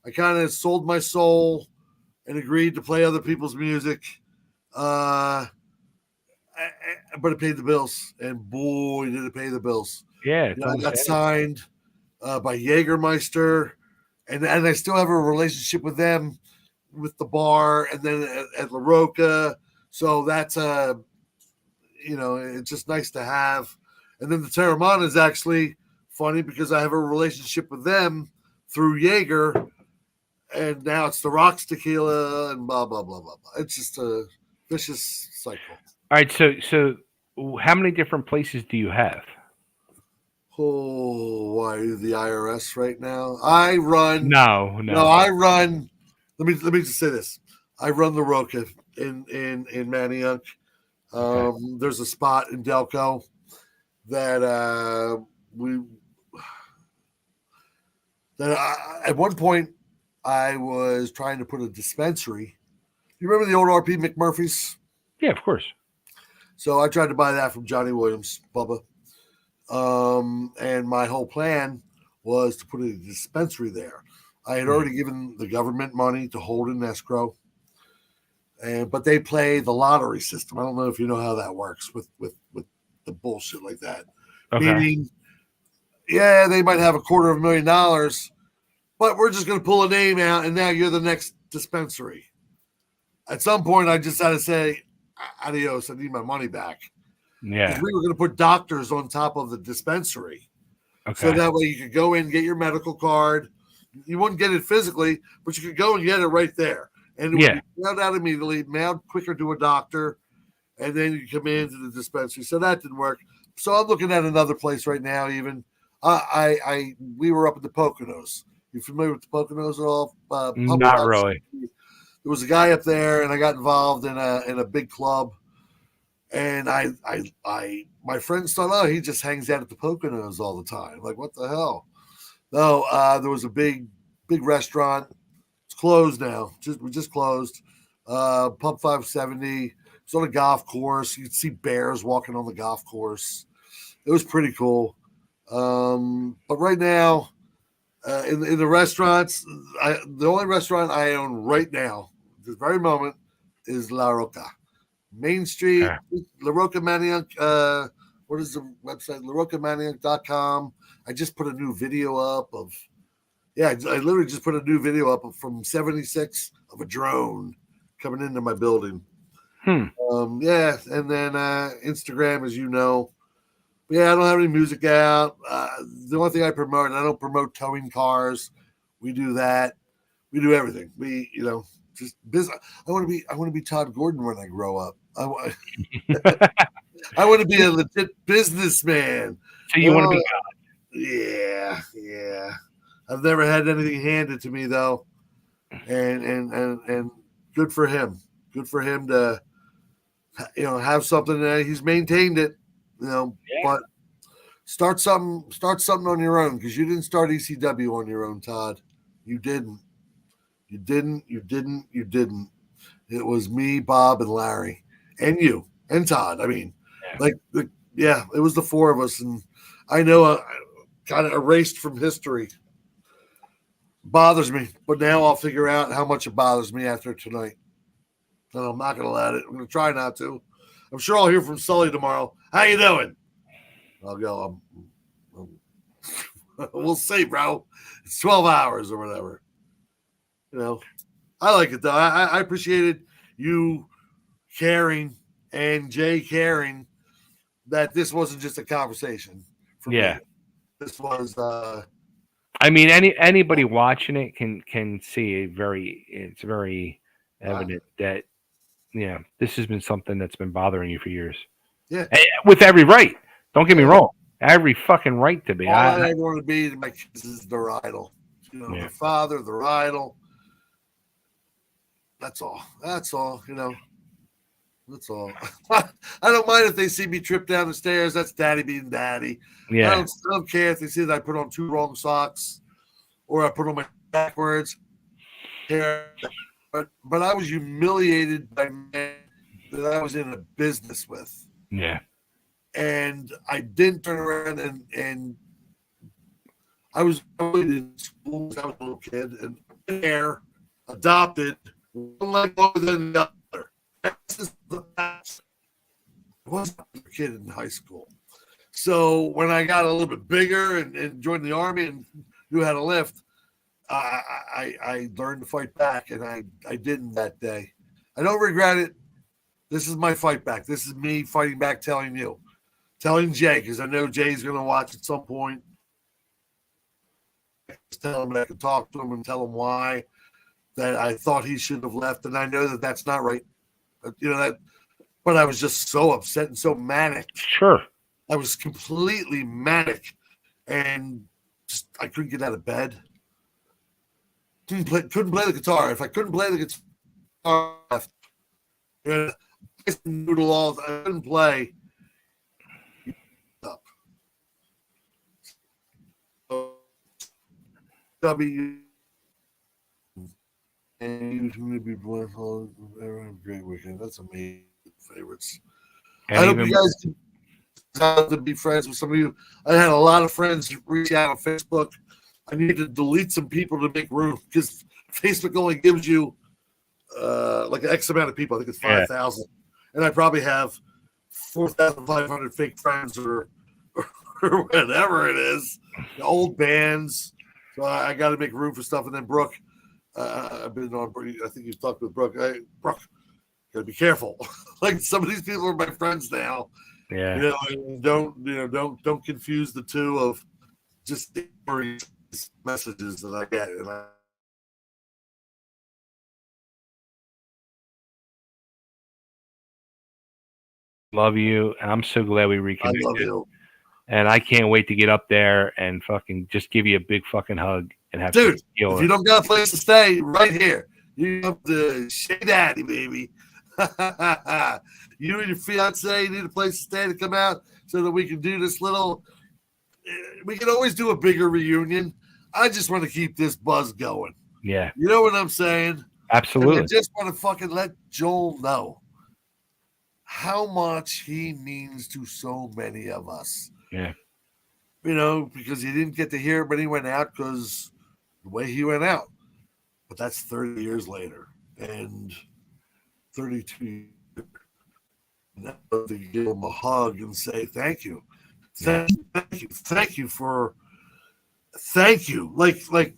I kind of sold my soul and agreed to play other people's music. But it paid the bills. And boy, did it pay the bills. Yeah. I got signed by Jägermeister. And I still have a relationship with them with the bar and then at La Roca. So that's it's just nice to have. And then the Terramana is actually funny because I have a relationship with them through Jaeger, and now it's the Rocks tequila and blah blah blah blah blah. It's just a vicious cycle. All right, so how many different places do you have? Oh, why the IRS right now? I run. No. I run. Let me just say this. I run the Roca in Manayunk. Okay. There's a spot in Delco that at one point I was trying to put a dispensary. You remember the old RP McMurphy's? Yeah, of course. So I tried to buy that from Johnny Williams, Bubba. And my whole plan was to put a dispensary there. I had already given the government money to hold in escrow, but they play the lottery system. I don't know if you know how that works with the bullshit like that. Okay. Meaning, yeah, they might have $250,000, but we're just going to pull a name out, and now you're the next dispensary. At some point, I just had to say, adios, I need my money back. Yeah. We were going to put doctors on top of the dispensary. Okay. So that way you could go in, get your medical card. You wouldn't get it physically, but you could go and get it right there. And it would be mailed out immediately, mailed quicker to a doctor, and then you come into the dispensary. So that didn't work. So I'm looking at another place right now even. We were up at the Poconos. You familiar with the Poconos at all? Not really. There was a guy up there, and I got involved in a big club. And my friends thought, oh, he just hangs out at the Poconos all the time. Like, what the hell? No, there was a big restaurant. It's closed now. We just closed. Pub 570. It's on a golf course. You could see bears walking on the golf course. It was pretty cool. But right now, in the restaurants, the only restaurant I own right now, this very moment, is La Roca. Main Street, La Roca Manayunk. What is the website? LaRocaManayunk.com. I just put a new video up of, I literally just put a new video up from 76 of a drone coming into my building. And then Instagram, as you know. But I don't have any music out. The only thing I don't promote towing cars. We do that. We do everything. Just business. I want to be Todd Gordon when I grow up. I want to be a legit businessman. So you want to be God? Yeah. I've never had anything handed to me though, and good for him. Good for him to have something that he's maintained it. But start something on your own, because you didn't start ECW on your own, Todd. You didn't. It was me, Bob, and Larry, and you, and Todd. I mean, it was the four of us, and I know I kind of erased from history. Bothers me, but now I'll figure out how much it bothers me after tonight. And I'm not going to let it. I'm going to try not to. I'm sure I'll hear from Sully tomorrow. How you doing? I'll go, we'll see, bro. It's 12 hours or whatever. I like it, though. I appreciated you caring and Jay caring that this wasn't just a conversation. For me. This was... I mean, anybody watching it can see it's very evident that this has been something that's been bothering you for years. Yeah, with every right. Don't get me wrong. Every fucking right to be. All I want to be to my kids is their idol. Their father, their idol. That's all. That's all. That's all. I don't mind if they see me trip down the stairs. That's daddy being daddy. Yeah. I don't care if they see that I put on two wrong socks or I put on my backwards. But I was humiliated by men that I was in a business with. Yeah. And I didn't turn around and I was in school. I was a little kid and there adopted one leg longer than the other. I wasn't a kid in high school. So when I got a little bit bigger and joined the Army and knew how to lift, I learned to fight back, and I didn't that day. I don't regret it. This is my fight back. This is me fighting back, telling Jay, because I know Jay's going to watch at some point. tell him that I could talk to him and tell him why that I thought he should have left, and I know that that's not right. That, but I was just so upset and so manic. Sure. I was completely manic, and just I couldn't get out of bed. Couldn't play the guitar. If I couldn't play the guitar, noodle all. I couldn't play. Chubby and you be blessed. Great weekend. That's amazing favorites. And I hope you guys can to be friends with some of you. I had a lot of friends reach out on Facebook. I need to delete some people to make room because Facebook only gives you like an X amount of people. I think it's 5,000, and I probably have 4,500 fake friends or whatever it is, old bands. So I got to make room for stuff. And then Brooke, I've been on. I think you've talked with Brooke. Brooke, gotta be careful. Like some of these people are my friends now. Yeah. And don't confuse the two of just messages that I get. And love you, and I'm so glad we I reconnected. love you. And I can't wait to get up there and fucking just give you a big fucking hug and have Dude, tequila. if you don't got a place to stay, right here. You have to Shea Daddy, baby. You and your fiance need a place to stay to come out so that we can do this little. We can always do a bigger reunion. I just want to keep this buzz going. Yeah. You know what I'm saying? Absolutely. And I just want to fucking let Joel know how much he means to so many of us. Yeah. Because he didn't get to hear it when he went out because the way he went out. But that's 30 years later and 32 years. Now to give him a hug and say thank you. Thank you for like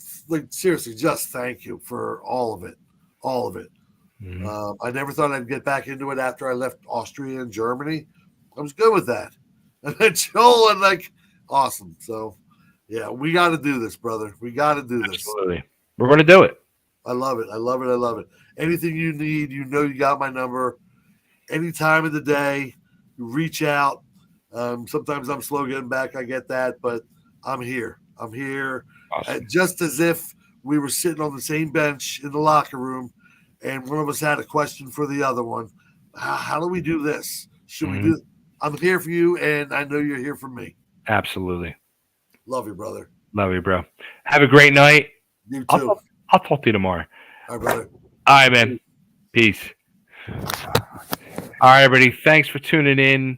seriously, just thank you for all of it. Mm-hmm. I never thought I'd get back into it after I left Austria and Germany. I was good with that. And then Joel and awesome. So yeah, we got to do this, brother. We got to do this. Absolutely. We're going to do it. I love it. Anything you need, you got my number. Any time of the day, reach out. Sometimes I'm slow getting back. I get that, but I'm here. Awesome. Just as if we were sitting on the same bench in the locker room and one of us had a question for the other one. How do we do this? Should we do? I'm here for you, and I know you're here for me. Absolutely. Love you, brother. Love you, bro. Have a great night. You too. I'll talk to you tomorrow. All right, brother. All right, man. Peace. All right, everybody. Thanks for tuning in.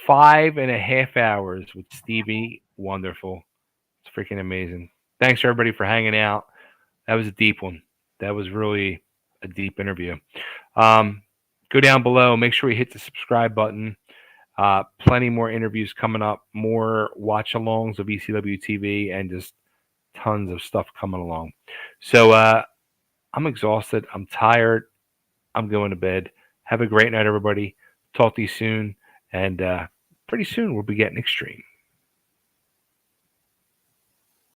5.5 hours with Stevie. Wonderful. It's freaking amazing. Thanks, everybody, for hanging out. That was a deep one. That was really a deep interview. Go down below. Make sure you hit the subscribe button. Plenty more interviews coming up. More watch-alongs of ECW TV and just tons of stuff coming along. So I'm exhausted. I'm tired. I'm going to bed. Have a great night, everybody. Talk to you soon. And pretty soon we'll be getting extreme.